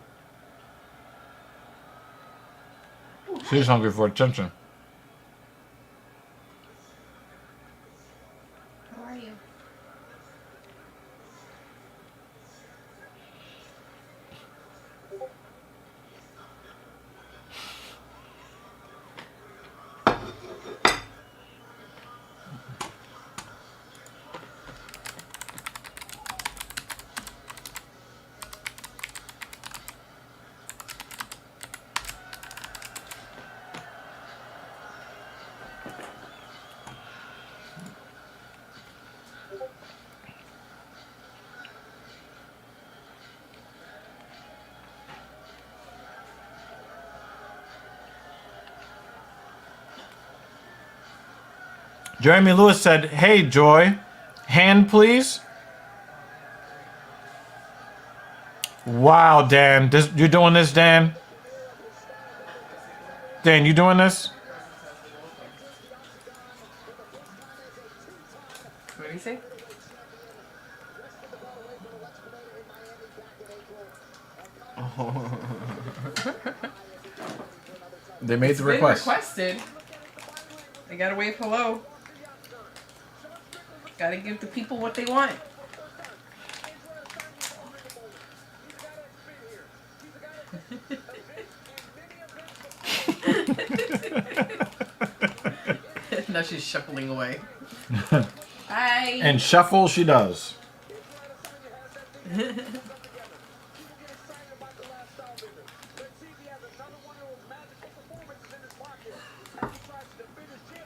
Speaker 1: She's hungry for attention.
Speaker 3: How are you?
Speaker 1: Jeremy Lewis said, "Hey, Joy, hand, please." Wow, Dan, you're doing this, Dan? Dan, you doing this?
Speaker 3: What did he say?
Speaker 1: They made the
Speaker 3: Been
Speaker 1: request.
Speaker 3: requested. They gotta wave hello. Gotta give the people what they want. Now she's shuffling away. Hi.
Speaker 1: And shuffle she does.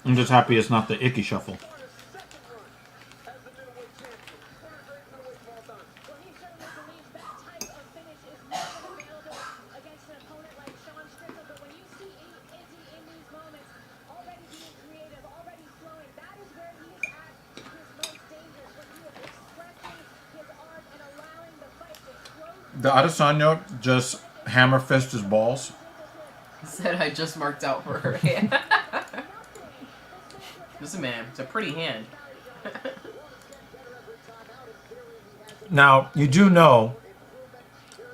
Speaker 1: I'm just happy it's not the icky shuffle. The Adesanya just hammer fist his balls.
Speaker 3: Said I just marked out for her hand. Listen, man, it's a pretty hand.
Speaker 1: Now, you do know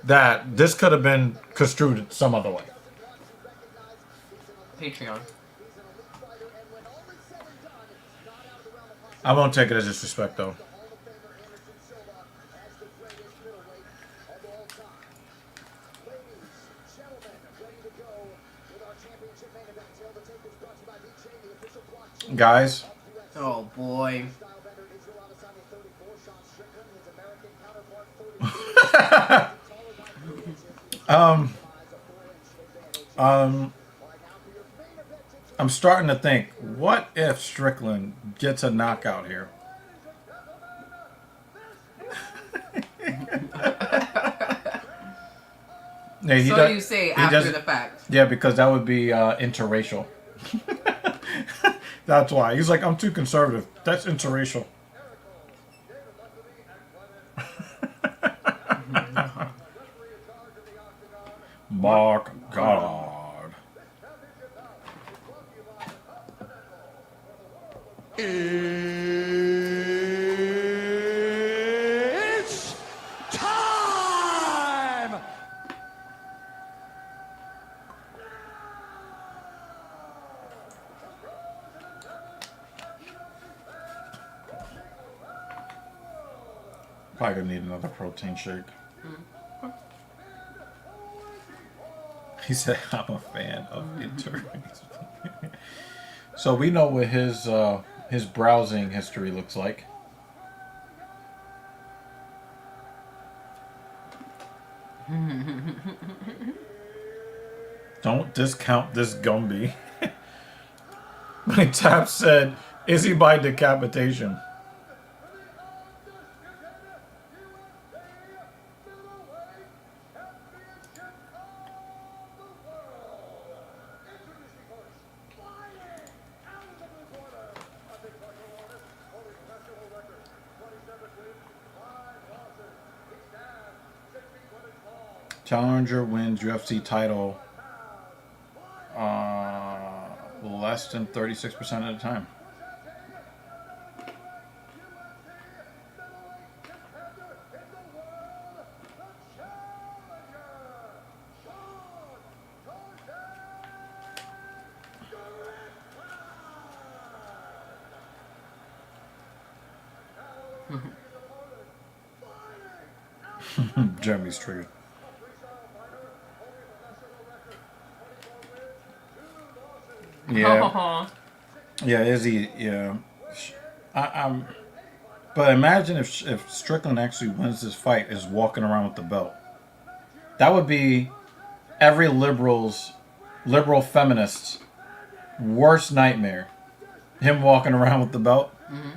Speaker 1: that this could have been construed some other way.
Speaker 3: Patreon.
Speaker 1: I won't take it as disrespect, though. Guys.
Speaker 3: Oh boy.
Speaker 1: I'm starting to think, what if Strickland gets a knockout here? Yeah,
Speaker 3: So you say after the fact.
Speaker 1: Yeah, because that would be interracial. That's why. He's like, I'm too conservative. That's interracial. Mark God.
Speaker 12: It's time!
Speaker 1: Probably gonna need another protein shake. He said, I'm a fan of interracial. So we know what his browsing history looks like. Don't discount this Gumby. My tap said, is he by decapitation? Challenger wins UFC title less than 36% of the time. Jeremy's triggered. Yeah. Yeah, Izzy, yeah. I'm but imagine if Strickland actually wins this fight, is walking around with the belt. That would be every liberal feminist's worst nightmare. Him walking around with the belt.
Speaker 3: Mm-hmm.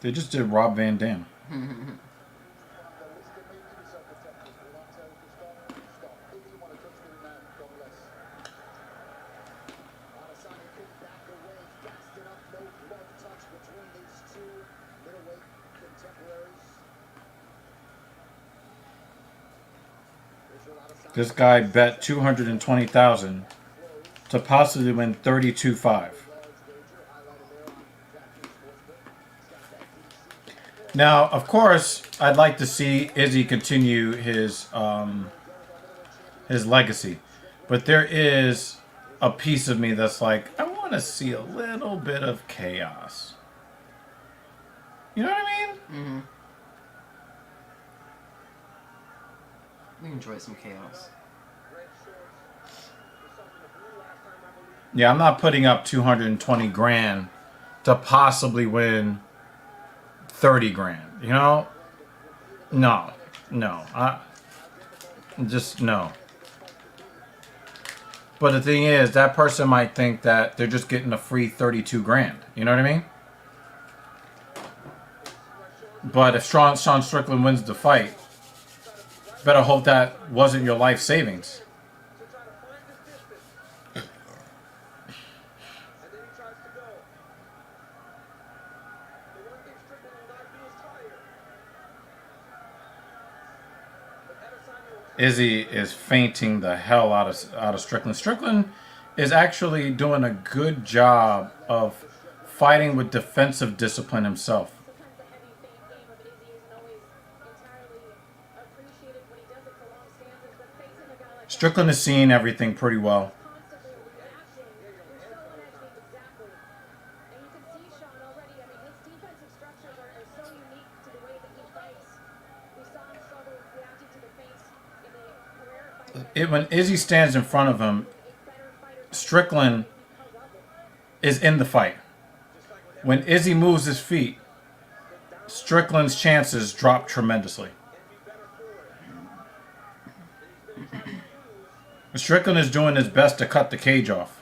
Speaker 1: They just did Rob Van Dam. This guy bet 220,000 to possibly win 32.5. Now, of course, I'd like to see Izzy continue his legacy, but there is a piece of me that's like, I want to see a little bit of chaos. You know what I mean?
Speaker 3: Mm-hmm. We enjoy some chaos.
Speaker 1: Yeah, I'm not putting up 220 grand to possibly win 30 grand. You know? No. Just no. But the thing is, that person might think that they're just getting a free 32 grand. You know what I mean? But if Sean Strickland wins the fight, better hope that wasn't your life savings. Izzy is fainting the hell out of Strickland. Strickland is actually doing a good job of fighting with defensive discipline himself. Strickland is seeing everything pretty well. When Izzy stands in front of him, Strickland is in the fight. When Izzy moves his feet, Strickland's chances drop tremendously. Strickland is doing his best to cut the cage off.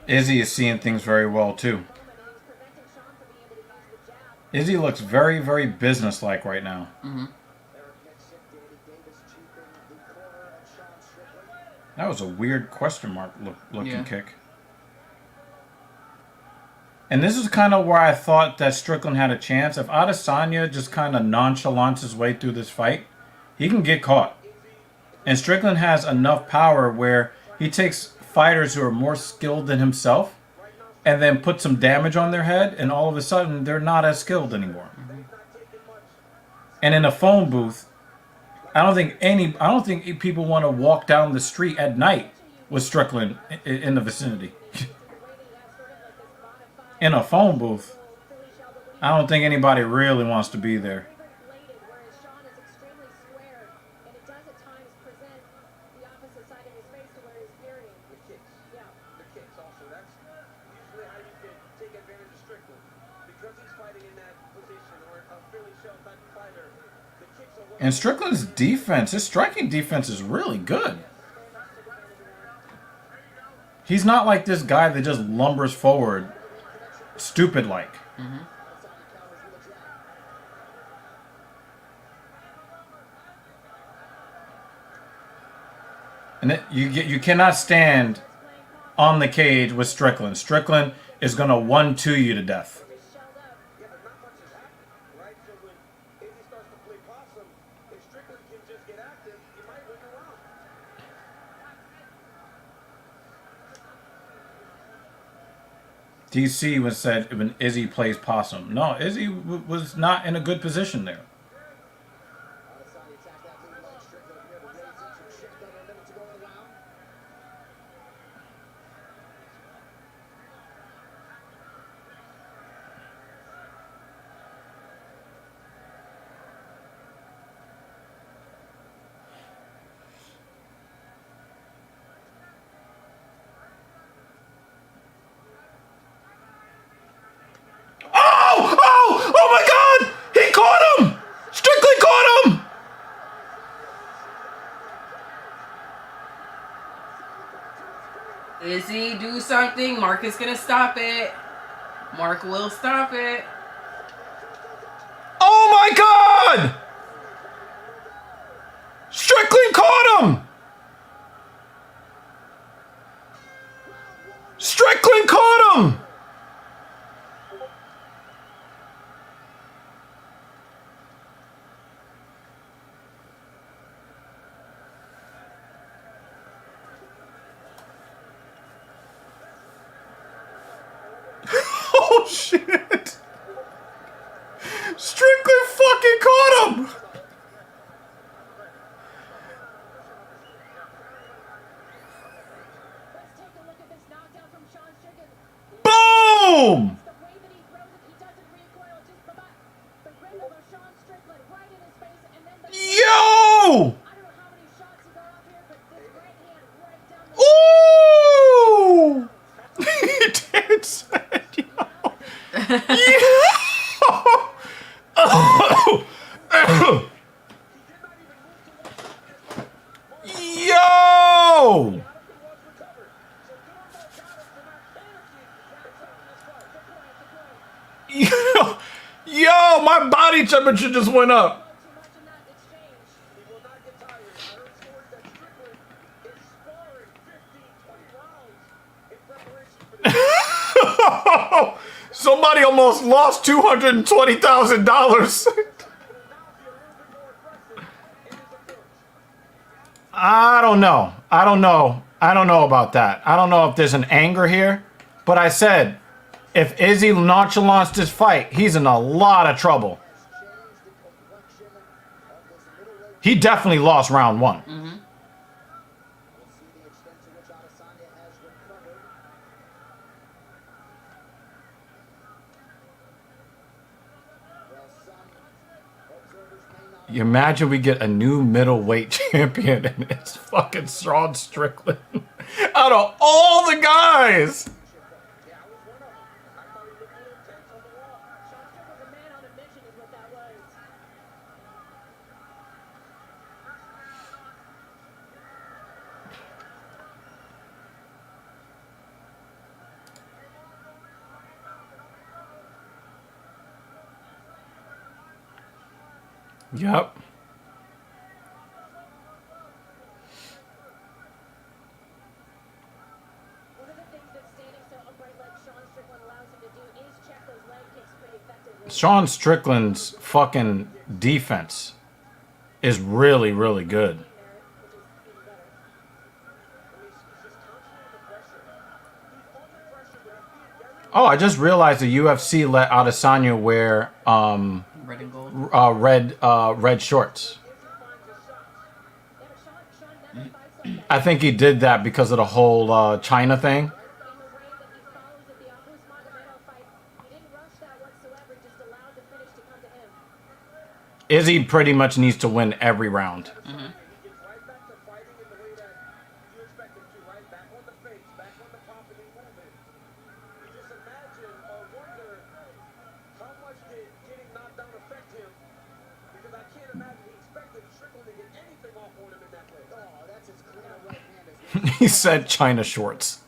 Speaker 1: Izzy is seeing things very well too. Izzy looks very, very businesslike right now.
Speaker 3: Mm-hmm.
Speaker 1: That was a weird question mark looking kick. And this is kind of where I thought that Strickland had a chance. If Adesanya just kind of nonchalants his way through this fight, he can get caught. And Strickland has enough power where he takes fighters who are more skilled than himself and then put some damage on their head, and all of a sudden they're not as skilled anymore. Mm-hmm. And in a phone booth, I don't think people want to walk down the street at night with Strickland in the vicinity. In a phone booth, I don't think anybody really wants to be there. And Strickland's defense, his striking defense is really good. He's not like this guy that just lumbers forward stupid-like.
Speaker 3: Mm-hmm.
Speaker 1: And you cannot stand on the cage with Strickland. Strickland is going to 1-2 you to death. DC was said when Izzy plays possum. No, Izzy was not in a good position there.
Speaker 3: something. Mark is going to stop it. Mark will stop it.
Speaker 1: Oh my God! Strickland caught him! Strickland caught him! Oh shit! Strickland fucking caught him!
Speaker 6: Let's take a look at this knockdown from Sean Strickland.
Speaker 1: Boom!
Speaker 6: The way that he throws it, he doesn't recoil. Just the rhythm of Sean Strickland right in his face, and then the
Speaker 1: Yo!
Speaker 6: I don't know how many shots he got off here, but this right hand right down the
Speaker 1: Ooh! He did say, yo. Yo! Yo, my body temperature just went up.
Speaker 6: too much in that exchange.
Speaker 5: He will not get tired. I heard stories that Strickland is sparring 15, 20 rounds in preparation for this.
Speaker 1: Somebody almost lost $220,000. I don't know. I don't know about that. I don't know if there's an anger here. But I said, if Izzy nonchalants this fight, he's in a lot of trouble. He definitely lost round one.
Speaker 7: We'll see the extent to which Adesanya has recovered. Well, some observers may not
Speaker 1: You imagine we get a new middleweight champion and it's fucking Sean Strickland. Out of all the guys.
Speaker 5: Yeah, I was one of them. I thought he looked a little tense on the wall.
Speaker 6: Sean Strickland's a man on a mission is what that was.
Speaker 1: Yep.
Speaker 6: One of the things that standing so upright like Sean Strickland allows him to do is check those leg kicks pretty effectively.
Speaker 1: Sean Strickland's fucking defense is really, really good. Oh, I just realized the UFC let Adesanya wear
Speaker 3: Red and gold.
Speaker 1: red shorts. I think he did that because of the whole China thing.
Speaker 6: In the way that he follows at the Abu Magomedov fight, he didn't rush that whatsoever, just allowed the finish to come to him.
Speaker 1: Izzy pretty much needs to win every round.
Speaker 5: He gets right back to fighting in the way that you expect him to, right? Back on the face, back on the popping and moving. You just imagine or wonder how much did getting knocked down affect him? Because I can't imagine he expected Strickland to get anything off on him in that way.
Speaker 7: Oh, that's as clean a right hand as
Speaker 1: He said China shorts.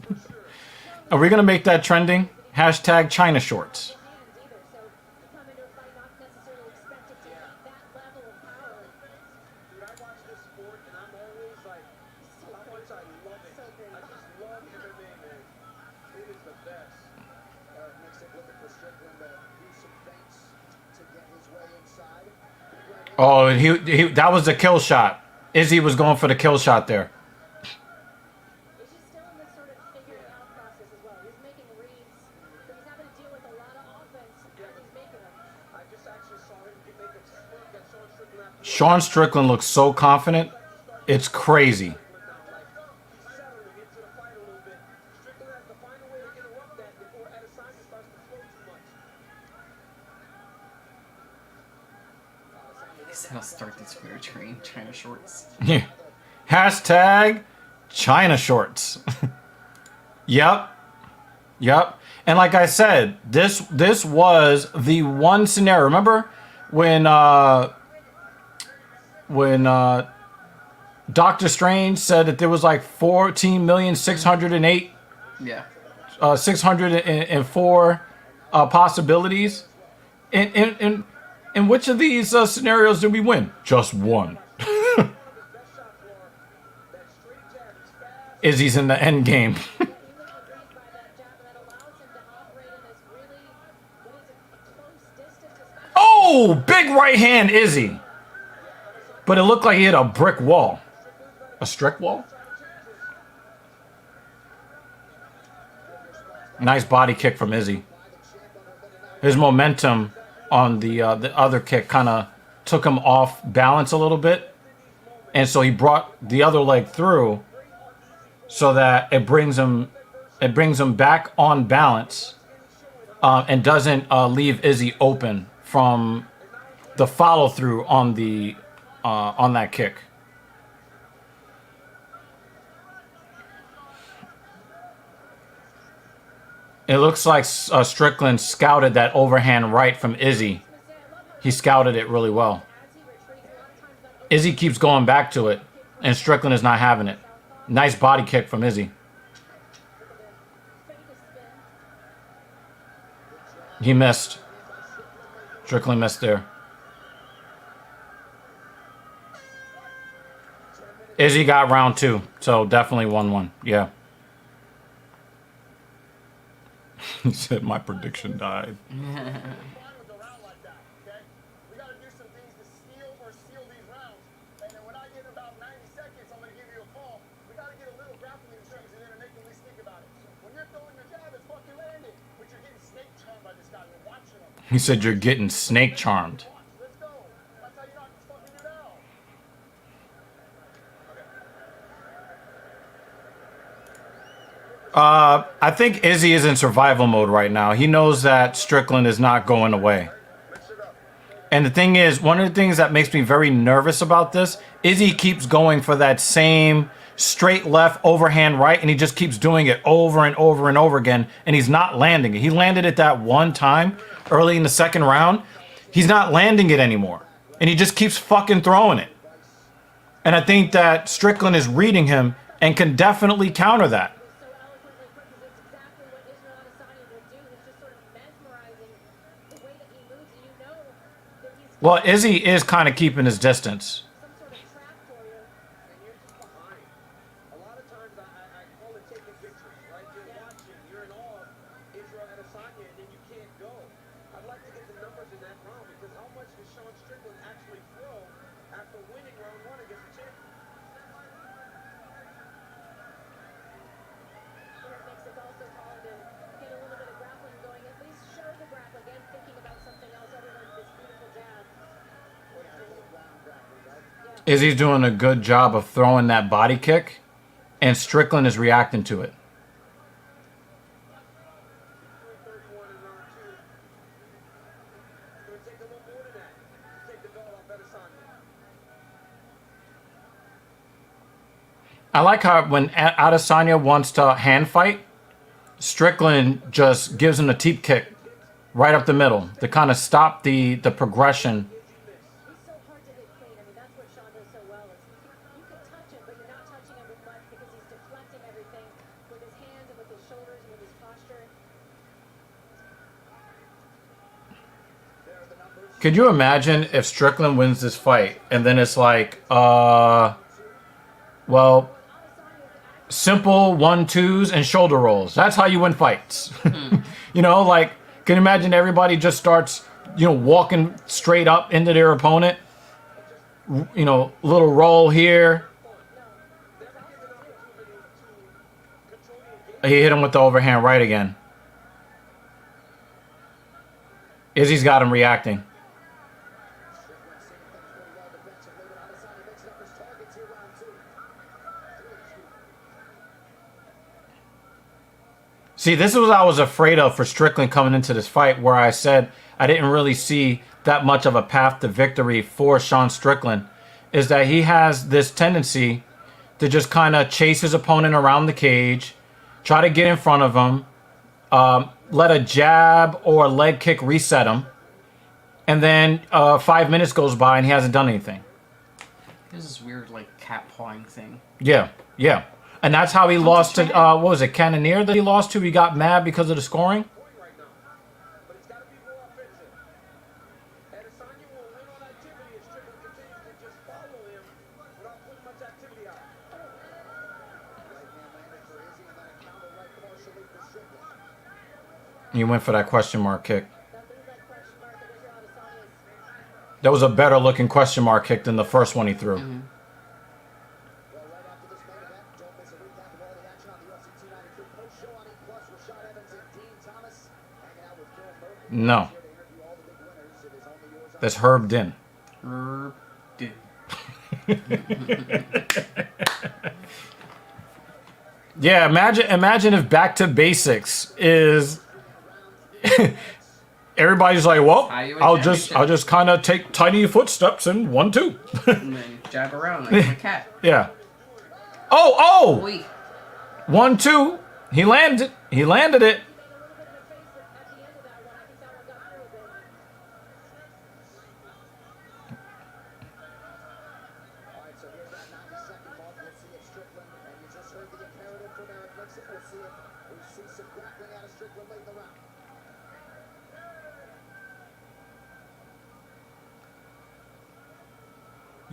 Speaker 1: Are we gonna make that trending? Hashtag China shorts.
Speaker 6: Hands either, so you come into a fight not necessarily expected to hit that level of power.
Speaker 5: Dude, I watch this sport and I'm always like, how much I love it. I just love MMA, man. It is the best.
Speaker 7: makes it looking for Strickland to do some feints to get his way inside.
Speaker 1: Oh, he that was the kill shot. Izzy was going for the kill shot there.
Speaker 6: He's just still in this sort of figuring out process as well. He's making reads, but he's having to deal with a lot of offense as he's making them.
Speaker 5: I just actually saw him make a sprint that Sean Strickland after
Speaker 1: Sean Strickland looks so confident. It's crazy.
Speaker 5: he's settling into the fight a little bit. Strickland has to find a way to interrupt that before Adesanya starts to slow too much.
Speaker 3: He said I'll start this weird train, China shorts.
Speaker 1: Yeah. Hashtag China shorts. Yep. Yep. And like I said, this was the one scenario. Remember when Doctor Strange said that there was like 14,608,000
Speaker 3: Yeah.
Speaker 1: 604 possibilities. In which of these scenarios did we win? Just one. Izzy's in the end game. Oh, big right hand, Izzy. But it looked like he hit a brick wall. A strict wall? Nice body kick from Izzy. His momentum on the other kick kind of took him off balance a little bit. And so he brought the other leg through so that it brings him back on balance and doesn't leave Izzy open from the follow through on that kick. It looks like Strickland scouted that overhand right from Izzy. He scouted it really well. Izzy keeps going back to it, and Strickland is not having it. Nice body kick from Izzy. He missed. Strickland missed there. Izzy got round 2, so definitely 1-1. Yeah. He said my prediction died. He said you're getting snake charmed. I think Izzy is in survival mode right now. He knows that Strickland is not going away. And the thing is, one of the things that makes me very nervous about this, Izzy keeps going for that same straight left overhand right, and he just keeps doing it over and over and over again, and he's not landing it. He landed it that one time early in the second round. He's not landing it anymore, and he just keeps fucking throwing it. And I think that Strickland is reading him and can definitely counter that. Well, Izzy is kind of keeping his distance.
Speaker 5: A lot of times I call it taking pictures, right? You're watching, you're in awe of Israel Adesanya, and then you can't go. I'd like to get the numbers in that round because how much did Sean Strickland actually throw after winning round 1 against the champion?
Speaker 6: It makes it also hard to get a little bit of grappling going. At least show the grapple again, thinking about something else other than this beautiful jab.
Speaker 1: Izzy's doing a good job of throwing that body kick, and Strickland is reacting to it. I like how when Adesanya wants to hand fight, Strickland just gives him a teep kick right up the middle to kind of stop the progression. Could you imagine if Strickland wins this fight and then it's like, well, simple 1-2s and shoulder rolls. That's how you win fights. You know, like, can you imagine everybody just starts, you know, walking straight up into their opponent? You know, little roll here. He hit him with the overhand right again. Izzy's got him reacting. See, this is what I was afraid of for Strickland coming into this fight, where I said I didn't really see that much of a path to victory for Sean Strickland, is that he has this tendency to just kind of chase his opponent around the cage, try to get in front of him, let a jab or a leg kick reset him, and then 5 minutes goes by and he hasn't done anything.
Speaker 3: This is weird, like, cat pawing thing.
Speaker 1: Yeah, yeah. And that's how he lost to, what was it, Cannoneer that he lost to? He got mad because of the scoring?
Speaker 5: Right now. But it's got to be more offensive. Adesanya will win on activity if Strickland continues to just follow him without putting much activity out.
Speaker 1: He went for that question mark kick. That was a better looking question mark kick than the first one he threw.
Speaker 3: Mm-hmm.
Speaker 1: No. That's Herb Din.
Speaker 3: Herb Din.
Speaker 1: Yeah, imagine if Back to Basics is everybody's like, well, I'll just kind of take tiny footsteps and 1-2.
Speaker 3: And then jab around like a cat.
Speaker 1: Yeah. Oh!
Speaker 3: Wait.
Speaker 1: 1-2. He landed it.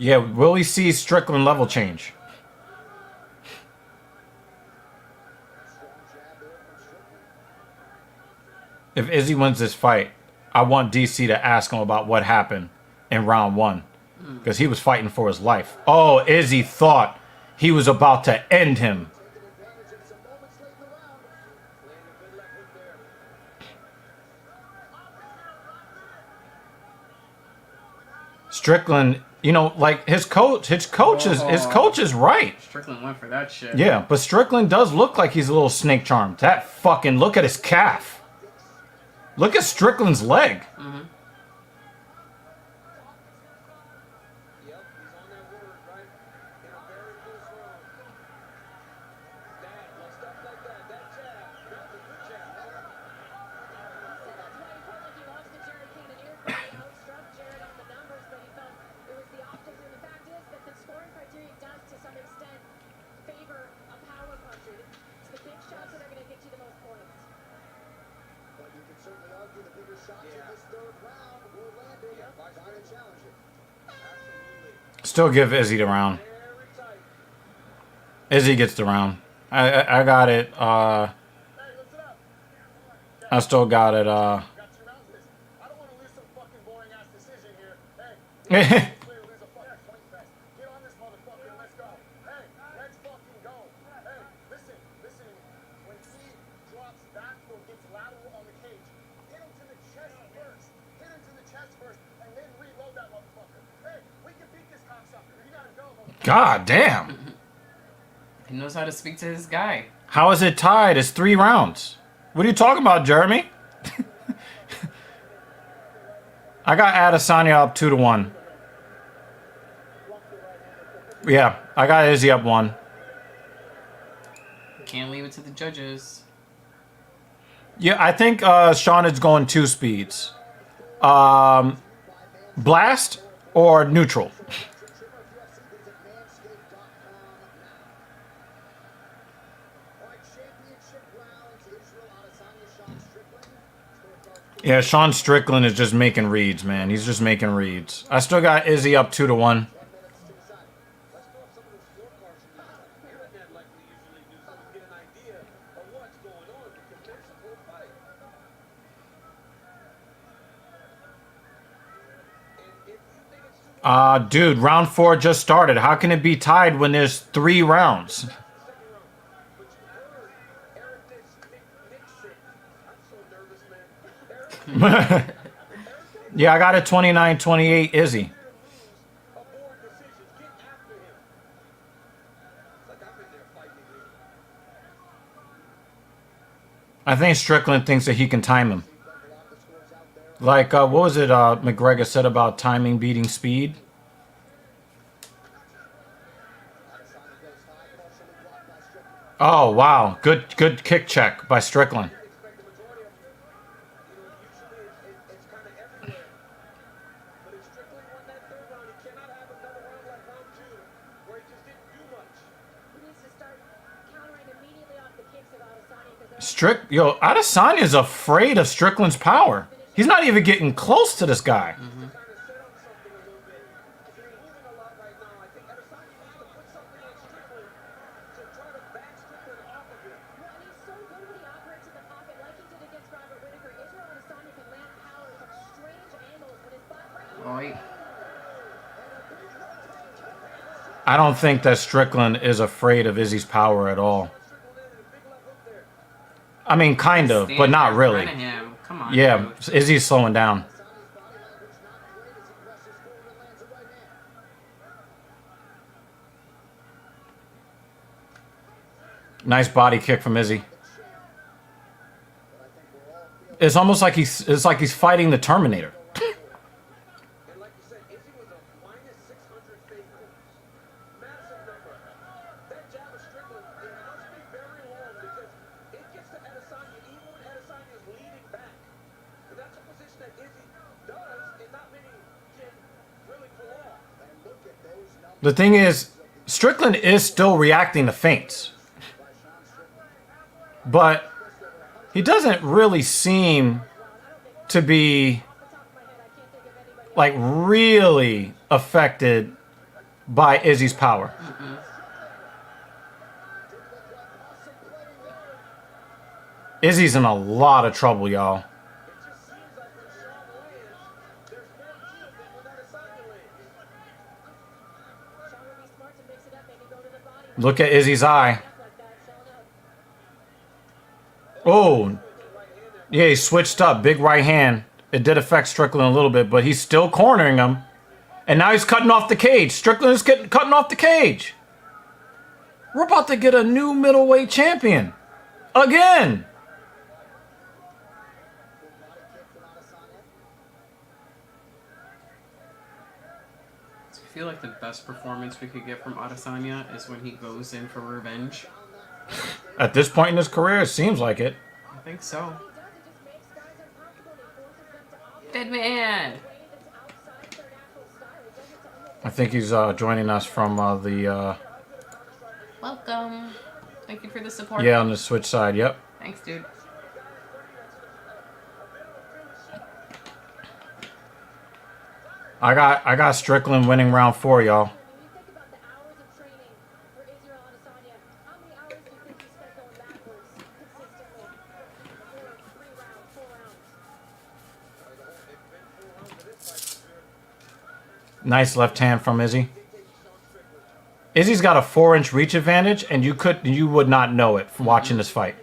Speaker 1: Yeah, will we see Strickland level change? If Izzy wins this fight, I want DC to ask him about what happened in round 1. Because he was fighting for his life. Oh, Izzy thought he was about to end him. Strickland, you know, like his coach is right.
Speaker 3: Strickland went for that shit.
Speaker 1: Yeah, but Strickland does look like he's a little snake charmed. That fucking, look at his calf. Look at Strickland's leg.
Speaker 3: Mm-hmm.
Speaker 1: Still give Izzy the round. Izzy gets the round. I got it. I still got it. God damn.
Speaker 3: He knows how to speak to his guy.
Speaker 1: How is it tied? It's 3 rounds. What are you talking about, Jeremy? I got Adesanya up 2-1. Yeah, I got Izzy up 1.
Speaker 3: Can't leave it to the judges.
Speaker 1: Yeah, I think Sean is going 2 speeds. Blast or neutral? Yeah, Sean Strickland is just making reads, man. He's just making reads. I still got Izzy up 2-1. Dude, round 4 just started. How can it be tied when there's 3 rounds? Yeah, I got it 29-28 Izzy. I think Strickland thinks that he can time him. Like, what was it McGregor said about timing beating speed? Oh, wow. Good kick check by Strickland. Adesanya's afraid of Strickland's power. He's not even getting close to this guy. I don't think that Strickland is afraid of Izzy's power at all. I mean, kind of, but not really.
Speaker 3: Come on,
Speaker 1: yeah,
Speaker 3: dude.
Speaker 1: Izzy's slowing down. Nice body kick from Izzy. It's almost like he's fighting the Terminator.
Speaker 5: And like you said, Izzy was a minus 600 favorite. Massive number. That jab of Strickland, it must be very long because it gets to Adesanya even when Adesanya is leaning back. And that's a position that Izzy does and not many can really pull off. And look at those numbers.
Speaker 1: The thing is, Strickland is still reacting to feints. But he doesn't really seem to be like really affected by Izzy's power. Izzy's in a lot of trouble, y'all. Look at Izzy's eye. Oh, yeah, he switched up. Big right hand. It did affect Strickland a little bit, but he's still cornering him. And now he's cutting off the cage. Strickland is cutting off the cage. We're about to get a new middleweight champion. Again.
Speaker 3: I feel like the best performance we could get from Adesanya is when he goes in for revenge.
Speaker 1: At this point in his career, it seems like it.
Speaker 3: I think so. Dead man.
Speaker 1: I think he's joining us from the...
Speaker 3: Welcome. Thank you for the support.
Speaker 1: Yeah, on the Switch side, yep.
Speaker 3: Thanks, dude.
Speaker 1: I got Strickland winning round 4, y'all. Nice left hand from Izzy. Izzy's got a 4-inch reach advantage, and you would not know it from watching this fight.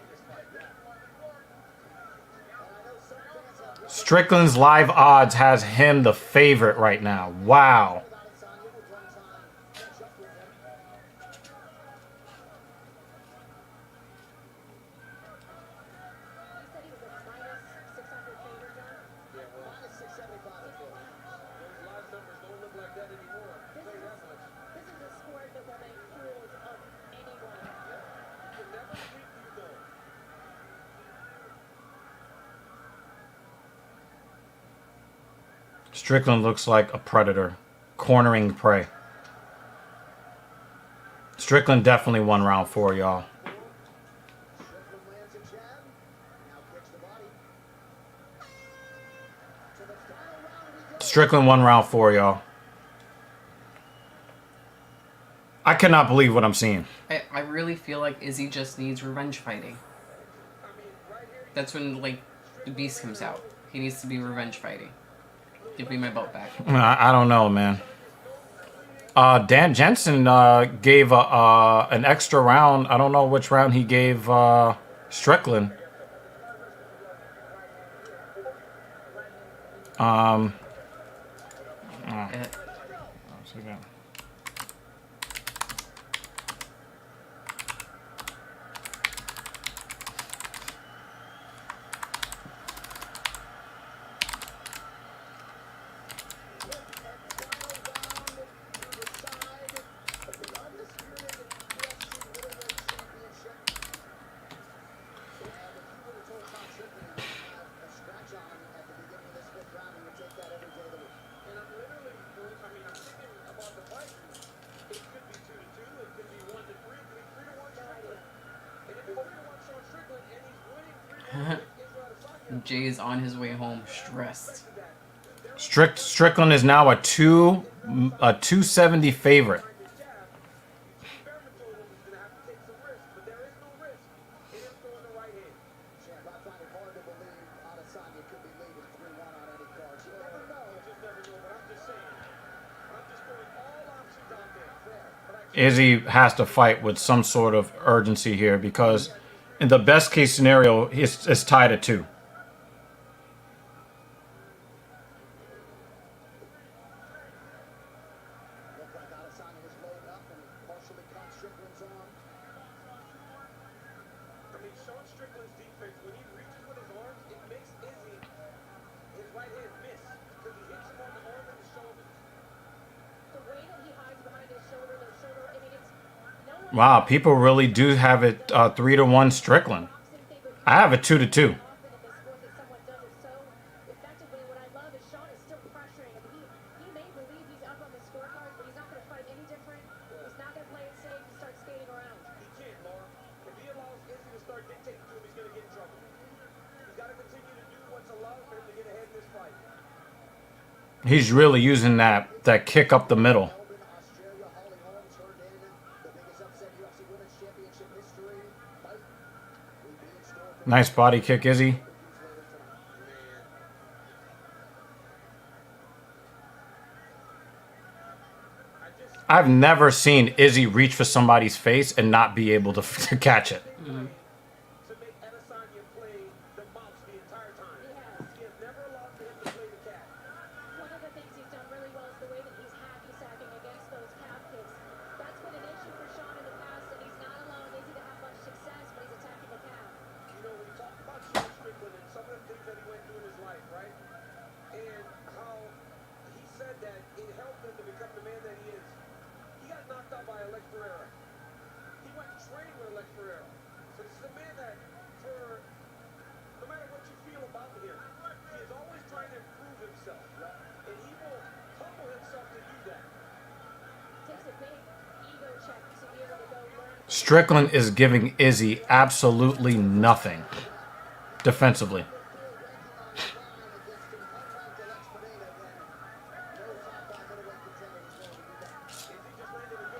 Speaker 1: Strickland's live odds has him the favorite right now. Wow. Strickland looks like a predator, cornering prey. Strickland definitely won round 4, y'all. Strickland won round 4, y'all. I cannot believe what I'm seeing.
Speaker 3: I really feel like Izzy just needs revenge fighting. That's when, like, the beast comes out. He needs to be revenge fighting. Give me my belt back.
Speaker 1: I don't know, man. Dan Jensen gave an extra round. I don't know which round he gave Strickland.
Speaker 3: Jay's on his way home stressed.
Speaker 1: Strickland is now a 270 favorite.
Speaker 7: Champ, I find it hard to believe Adesanya could be leading 3-1 on any cards. You never know.
Speaker 5: You just never know, but I'm just saying. I'm just throwing all options out there. Fair. But I
Speaker 1: Izzy has to fight with some sort of urgency here because in the best case scenario, it's tied at 2.
Speaker 7: Looked like Adesanya was loading up and partially caught Strickland's arm.
Speaker 5: I mean, Sean Strickland's defense, when he reaches with his arms, it makes Izzy, his right hand, miss. Because he hits him on the arm and the shoulder.
Speaker 6: The way that he hides behind his shoulder, I mean, it's no one
Speaker 1: Wow, people really do have it 3-1 Strickland. I have it 2-2.
Speaker 6: often in this sport that someone does it so effectively. What I love is Sean is still pressuring him. He may believe he's up on the scorecard, but he's not going to fight any different. He's not going to play it safe and start skating around.
Speaker 5: He can't, Laura. If he allows Izzy to start dictating to him, he's going to get in trouble. He's got to continue to do what's allowed for him to get ahead in this fight.
Speaker 1: He's really using that kick up the middle.
Speaker 7: Melbourne, Australia, Holly Holm turned in the biggest upset UFC Women's Championship history. Fight will be in store for
Speaker 1: Nice body kick, Izzy. I've never seen Izzy reach for somebody's face and not be able to catch it.
Speaker 5: To make Adesanya play the mouse the entire time. He has never allowed him to play the cat.
Speaker 6: One of the things he's done really well is the way that he's happy sacking against those calf kicks. That's been an issue for Sean in the past, and he's not allowing Izzy to have much success when he's attacking the calf.
Speaker 5: You know, we talked about Sean Strickland and some of the things that he went through in his life, right? And how he said that it helped him to become the man that he is. He got knocked out by Alex Pereira. He went and trained with Alex Pereira. So this is a man that, for no matter what you feel about him, he is always trying to improve himself. And he will humble himself to do that.
Speaker 6: Takes a big ego check to be able to go learn.
Speaker 1: Strickland is giving Izzy absolutely nothing defensively.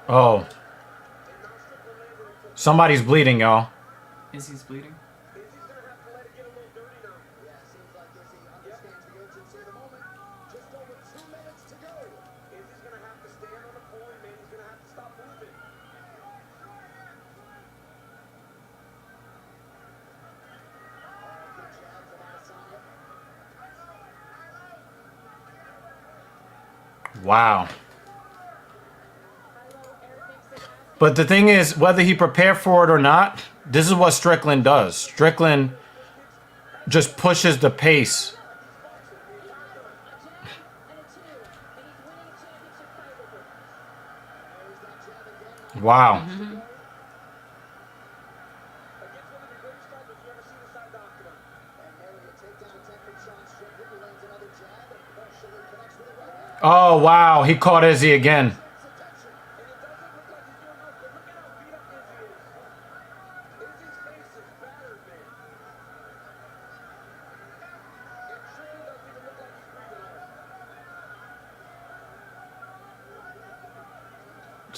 Speaker 1: Oh. Somebody's bleeding, y'all.
Speaker 3: Izzy's bleeding.
Speaker 5: Izzy's going to have to let it get a little dirty now.
Speaker 7: Yeah, seems like Izzy understands the urgency of the moment. Just over 2 minutes to go.
Speaker 5: Izzy's going to have to stand on the point, man. He's going to have to stop moving.
Speaker 7: Good jab from Adesanya.
Speaker 1: Wow. But the thing is, whether he prepared for it or not, this is what Strickland does. Strickland just pushes the pace. Wow.
Speaker 5: Against one of the greatest strikers you ever seen inside the octagon.
Speaker 7: And Mary, a takedown attempt from Sean Strickland. He lands another jab and partially connects with the right hand.
Speaker 1: Oh, wow. He caught Izzy again.
Speaker 5: And it doesn't look like he's doing much, but look at how beat up Izzy is. Izzy's face is battered, man. And Strickland doesn't even look like he's breathing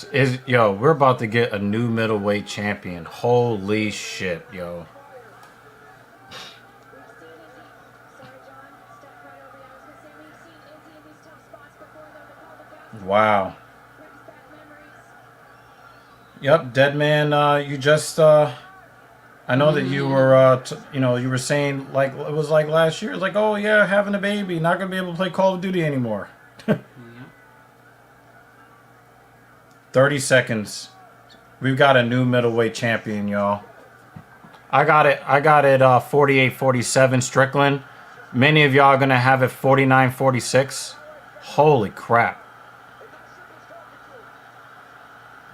Speaker 5: hard.
Speaker 1: Yo, we're about to get a new middleweight champion. Holy shit, yo. Wow. Yep, dead man. You just I know that you were you were saying like it was like last year, like, oh yeah, having a baby, not gonna be able to play Call of Duty anymore. 30 seconds. We've got a new middleweight champion, y'all. I got it 48-47 Strickland. Many of y'all are gonna have it 49-46. Holy crap.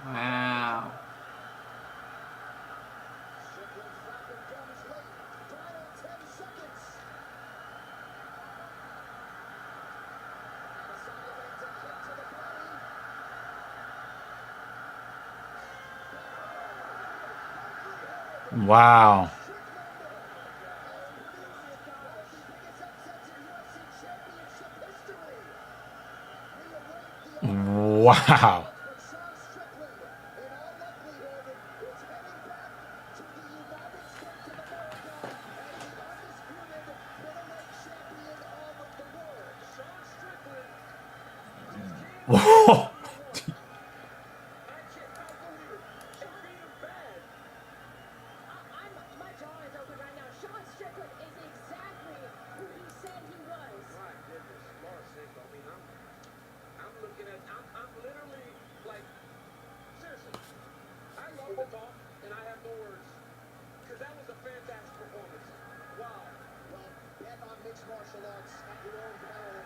Speaker 3: Wow.
Speaker 1: Wow. Wow. Whoa.
Speaker 6: My jaw is open right now. Sean Strickland is exactly who he said he was.
Speaker 5: My goodness, Lord's sake. I mean, I'm looking at, I'm literally like, seriously, I love to talk and I have no words. Because that was a fantastic performance. Wow.
Speaker 7: Well, bet on mixed martial arts at your own peril.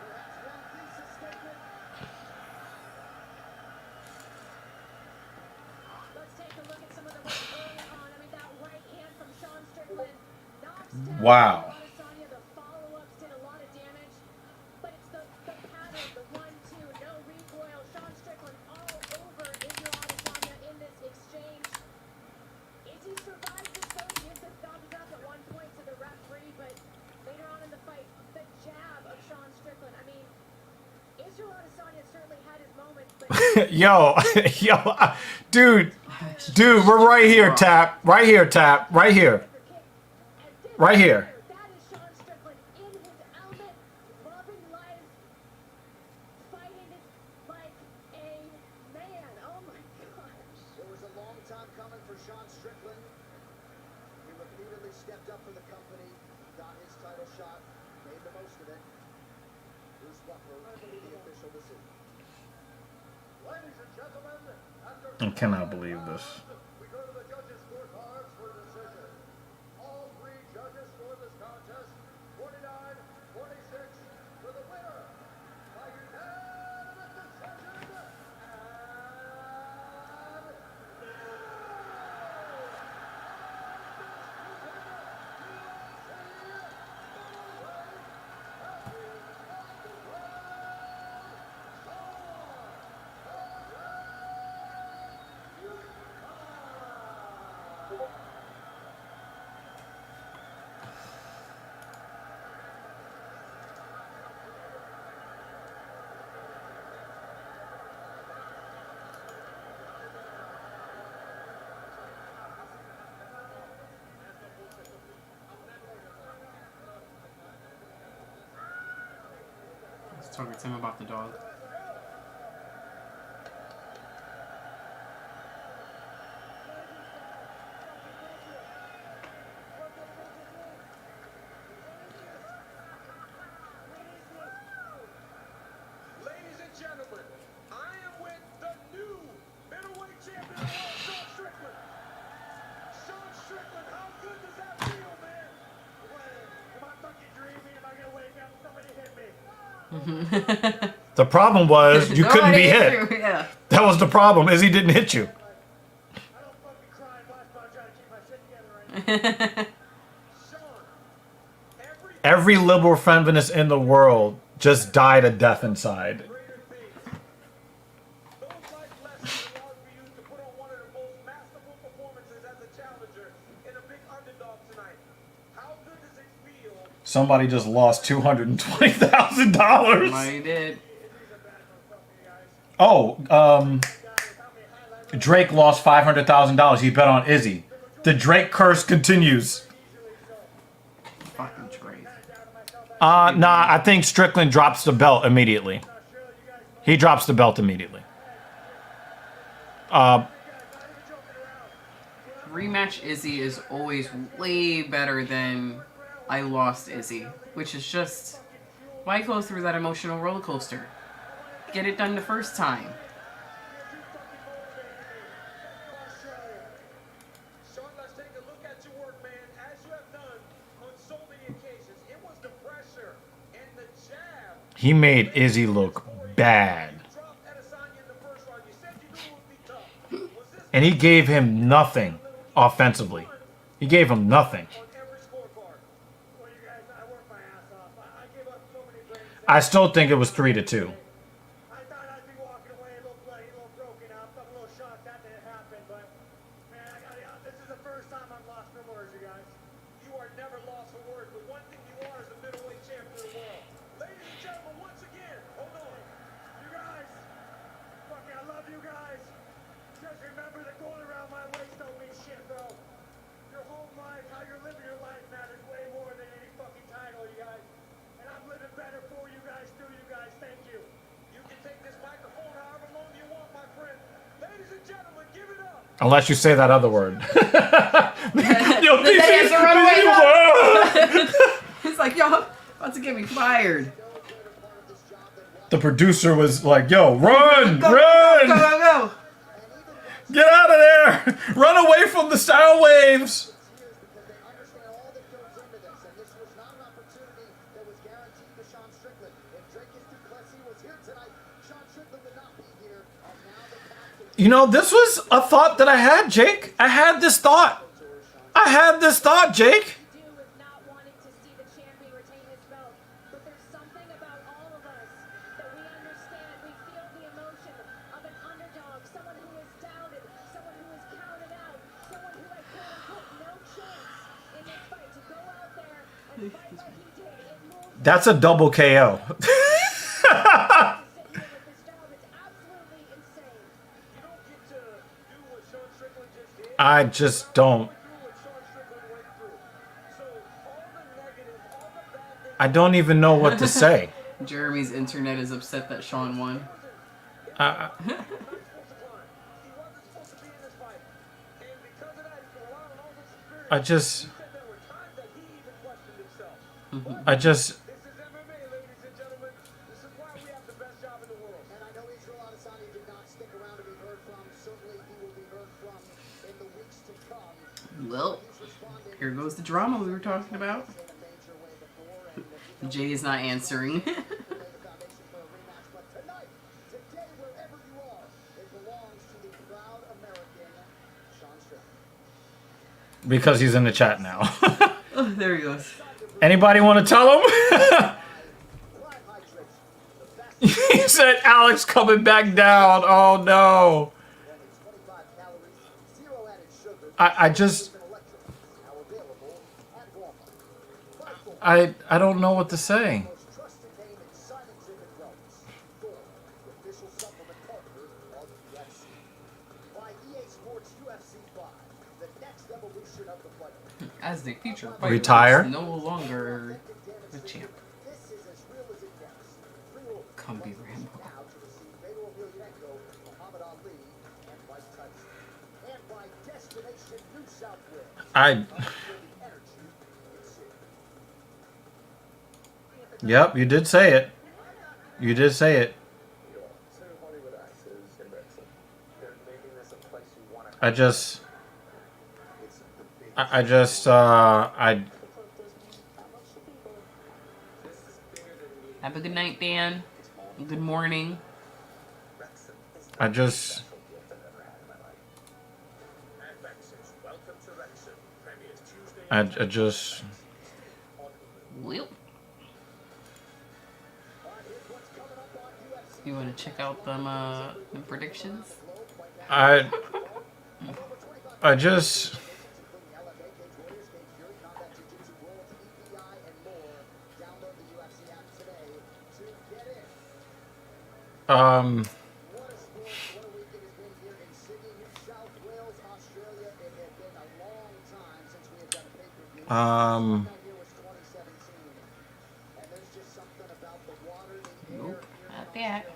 Speaker 7: Perhaps one thesis statement.
Speaker 6: Let's take a look at some of the moves early on. I mean, that right hand from Sean Strickland knocks down
Speaker 1: Wow.
Speaker 6: Adesanya. The follow-ups did a lot of damage. But it's the pattern, the 1-2, no recoil. Sean Strickland all over Israel Adesanya in this exchange. Izzy survived this though. Gives a thumbs up at one point to the referee, but later on in the fight, the jab of Sean Strickland. I mean, Israel Adesanya certainly had his moments, but
Speaker 1: dude, we're right here, Tap. Right here, Tap. Right here. Right here.
Speaker 6: that is Sean Strickland in his element, loving life, fighting like a man. Oh my gosh.
Speaker 7: It was a long time coming for Sean Strickland. He repeatedly stepped up for the company, got his title shot, made the most of it. Bruce Buffer, the official decision.
Speaker 12: Ladies and gentlemen, after
Speaker 1: I cannot believe this.
Speaker 12: we go to the judges' scorecards for a decision. All three judges scored this contest 49-46 for the winner by unanimous decision.
Speaker 3: Let's talk to him about the dog.
Speaker 5: Ladies and gentlemen, I am with the new middleweight champion of the world, Sean Strickland. Sean Strickland, how good does that feel, man?
Speaker 9: Am I fucking dreaming? Am I gonna wake up and somebody hit me?
Speaker 1: The problem was you couldn't be hit.
Speaker 3: Yeah.
Speaker 1: That was the problem, is he didn't hit you.
Speaker 9: I don't fucking cry in last, but I'm trying to keep my shit together right now.
Speaker 5: Sean,
Speaker 1: Every liberal feminist in the world just died a death inside.
Speaker 5: greater things. Those life lessons allowed for you to put on one of the most masterful performances as a challenger in a big underdog tonight. How good does it feel?
Speaker 1: Somebody just lost $220,000.
Speaker 3: I did.
Speaker 1: Oh, Drake lost $500,000. He bet on Izzy. The Drake curse continues.
Speaker 3: Fucking Drake.
Speaker 1: Nah, I think Strickland drops the belt immediately. He drops the belt immediately.
Speaker 3: Rematch Izzy is always way better than I lost Izzy, which is just why go through that emotional roller coaster? Get it done the first time.
Speaker 5: Sean, let's take a look at your work, man. As you have done on so many occasions, it was the pressure and the jab.
Speaker 1: He made Izzy look bad.
Speaker 5: You dropped Adesanya in the first round. You said you knew it would be tough. Was this
Speaker 1: And he gave him nothing offensively. He gave him nothing.
Speaker 5: on every scorecard?
Speaker 9: Well, you guys, I worked my ass off. I gave up so many brain cells.
Speaker 1: I still think it was 3-2.
Speaker 9: I thought I'd be walking away a little bloody, a little broken up. I'm a little shocked that didn't happen, but man, this is the first time I've lost for words, you guys.
Speaker 5: You are never lost for words, but one thing you are is a middleweight champion of the world. Ladies and gentlemen, once again, hold on.
Speaker 9: You guys,
Speaker 5: love you guys. Just remember the gold around my waist don't mean shit, bro. Your home life, how you're living your life matters way more than any fucking title, you guys. And I'm living better for you guys, through you guys. Thank you. You can take this microphone however long you want, my friend. Ladies and gentlemen, give it up.
Speaker 1: Unless you say that other word. Yo,
Speaker 3: The hands are running away. He's like, yo, about to get me fired.
Speaker 1: The producer was like, yo, run,
Speaker 3: Go,
Speaker 1: run,
Speaker 3: go, go, go.
Speaker 1: get out of there, run away from the sound waves.
Speaker 7: Because they understand all that goes into this, and this was not an opportunity that was guaranteed to Sean Strickland. If Drake Duplessis was here tonight, Sean Strickland would not be here. And now the path to
Speaker 1: You know, this was a thought that I had, Jake. I had this thought, Jake.
Speaker 6: Do with not wanting to see the champion retain his belt, but there's something about all of us that we understand. We feel the emotion of an underdog, someone who is doubted, someone who is counted out, someone who had quote unquote no chance in this fight to go out there and fight like he did. It moves
Speaker 1: That's a double KO.
Speaker 6: to sit here with this job. It's absolutely insane.
Speaker 5: You don't get to do what Sean Strickland just did.
Speaker 1: I just don't. I don't even know what to say.
Speaker 3: Jeremy's internet is upset that Sean won.
Speaker 1: I just.
Speaker 5: This is MMA, ladies and gentlemen. This is why we have the best job in the world.
Speaker 7: And I know Israel Adesanya did not stick around to be heard from. Certainly he will be heard from in the weeks to come.
Speaker 3: Well, here goes the drama we were talking about.
Speaker 7: In a major way before, and if you
Speaker 3: Jay is not answering.
Speaker 7: lay the foundation for a rematch, but tonight, today, wherever you are, it belongs to the proud American Sean Strickland.
Speaker 1: Because he's in the chat now.
Speaker 3: Oh, there he goes.
Speaker 1: Anybody want to tell him?
Speaker 7: Prime hydration, the best
Speaker 1: He said Alex coming back down. Oh no.
Speaker 7: 25 calories, zero added sugar,
Speaker 1: I just.
Speaker 7: and electrolytes, now available at Walmart.
Speaker 1: I don't know what to say.
Speaker 7: Most trusted name in scientific wellness. Thor, the official supplement partner of UFC. By EA Sports UFC 5, the next evolution of the fighter.
Speaker 3: As the future fighter
Speaker 1: Retire?
Speaker 3: is no longer the champ.
Speaker 7: This is as real as it gets. Real
Speaker 3: Come be Rambo.
Speaker 7: now to receive Fedor Emelianenko, Muhammad Ali, and Mike Tyson. And by Destination New South Wales.
Speaker 1: I.
Speaker 7: The energy exceeds.
Speaker 1: Yep, you did say it. You did say it.
Speaker 2: Two Hollywood actors in Wrexham. They're making this a place you want to
Speaker 1: I just.
Speaker 2: It's the big
Speaker 1: I just. I.
Speaker 3: Have a good night, Dan. Good morning.
Speaker 1: I just. I just.
Speaker 3: Well. You want to check out them predictions?
Speaker 1: I just.
Speaker 3: Nope, not that.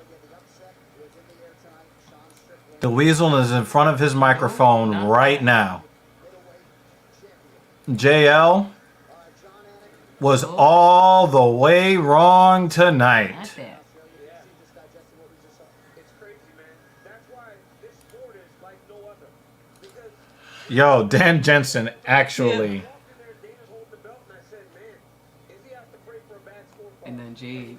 Speaker 1: The Weasel is in front of his microphone right now. JL was all the way wrong
Speaker 3: Not
Speaker 1: tonight.
Speaker 3: that.
Speaker 5: It's crazy, man. That's why this sport is like no other. Because
Speaker 1: Yo, Dan Jensen actually.
Speaker 5: I walked in there, Dana's holding the belt, and I said, man, Izzy has to pray for a bad scorecard.
Speaker 3: And then JH.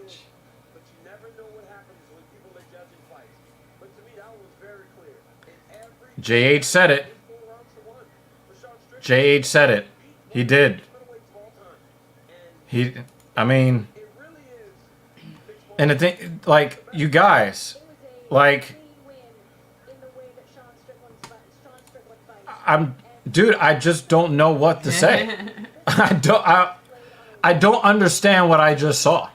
Speaker 5: But you never know what happens when people are judging fights. But to me, that was very clear. In every
Speaker 1: JH said it.
Speaker 5: 4 rounds to 1 for Sean Strickland.
Speaker 1: JH said it. He did.
Speaker 5: Middleweights of all time. And
Speaker 1: He. I mean,
Speaker 5: it really is mixed
Speaker 1: and the thing, like, you guys, like,
Speaker 6: Clean win in the way that Sean Strickland fights.
Speaker 1: I'm, dude, I just don't know what to say. I don't understand what I just saw.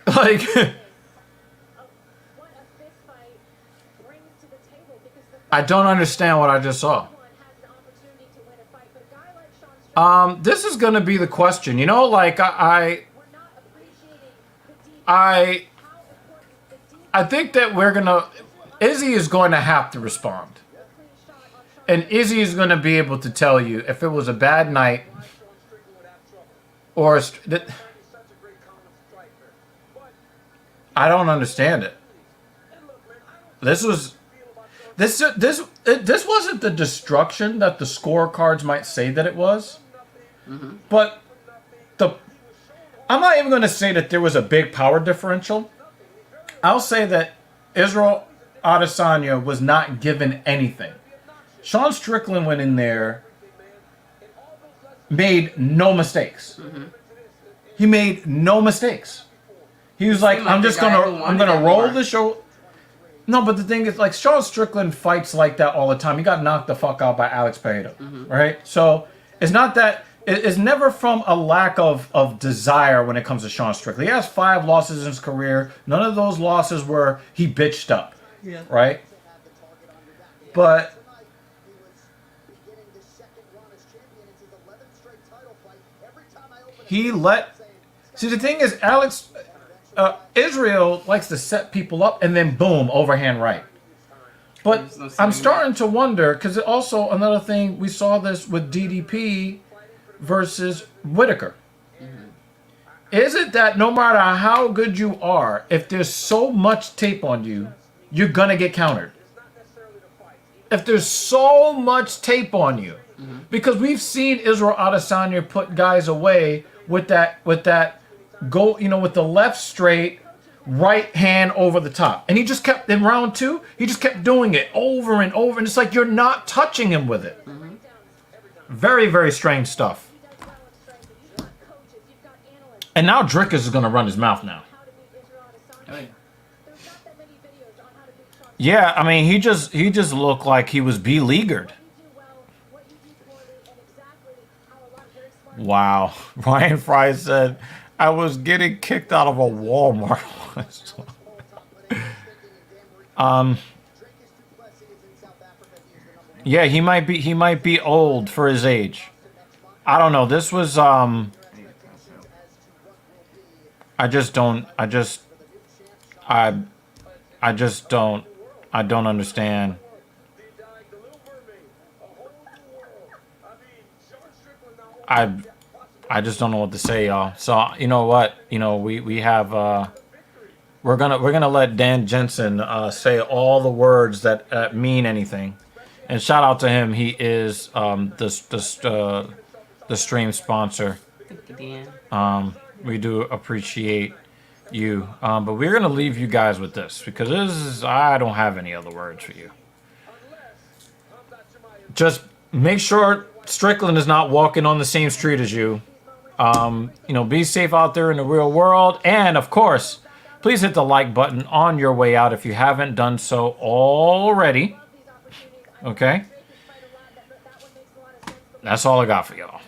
Speaker 1: Like,
Speaker 6: What a fist fight
Speaker 1: I don't understand what I just saw. This is gonna be the question. You know, like I think that Izzy is going to have to respond. And Izzy is going to be able to tell you if it was a bad night or I don't understand it. This wasn't the destruction that the scorecards might say that it was. But I'm not even going to say that there was a big power differential. I'll say that Israel Adesanya was not given anything. Sean Strickland went in there, made no mistakes. He made no mistakes. He was like, I'm gonna roll the show. No, but the thing is, like, Sean Strickland fights like that all the time. He got knocked the fuck out by Alex Pereira, right? So it's not that. It's never from a lack of desire when it comes to Sean Strickland. He has 5 losses in his career. None of those losses were he bitched up, right? But see, the thing is, Israel likes to set people up and then boom, overhand right. But I'm starting to wonder, because also another thing, we saw this with DDP versus Whitaker. Is it that no matter how good you are, if there's so much tape on you, you're going to get countered? If there's so much tape on you. Because we've seen Israel Adesanya put guys away with that go, you know, with the left straight, right hand over the top. And he just kept, in round 2, he just kept doing it over and over. And it's like you're not touching him with it. Very, very strange stuff. And now Drickus is going to run his mouth now. Yeah, I mean, he just looked like he was beleaguered. Wow. Ryan Fry said, I was getting kicked out of a Walmart. Yeah, he might be old for his age. I don't know. This was I don't understand. I just don't know what to say, y'all. So you know what? You know, we have we're gonna let Dan Jensen say all the words that mean anything. And shout out to him. He is the stream sponsor.
Speaker 3: Thank you, Dan.
Speaker 1: We do appreciate you. But we're gonna leave you guys with this because I don't have any other words for you. Just make sure Strickland is not walking on the same street as you. You know, be safe out there in the real world. And of course, please hit the like button on your way out if you haven't done so already. Okay? That's all I got for y'all.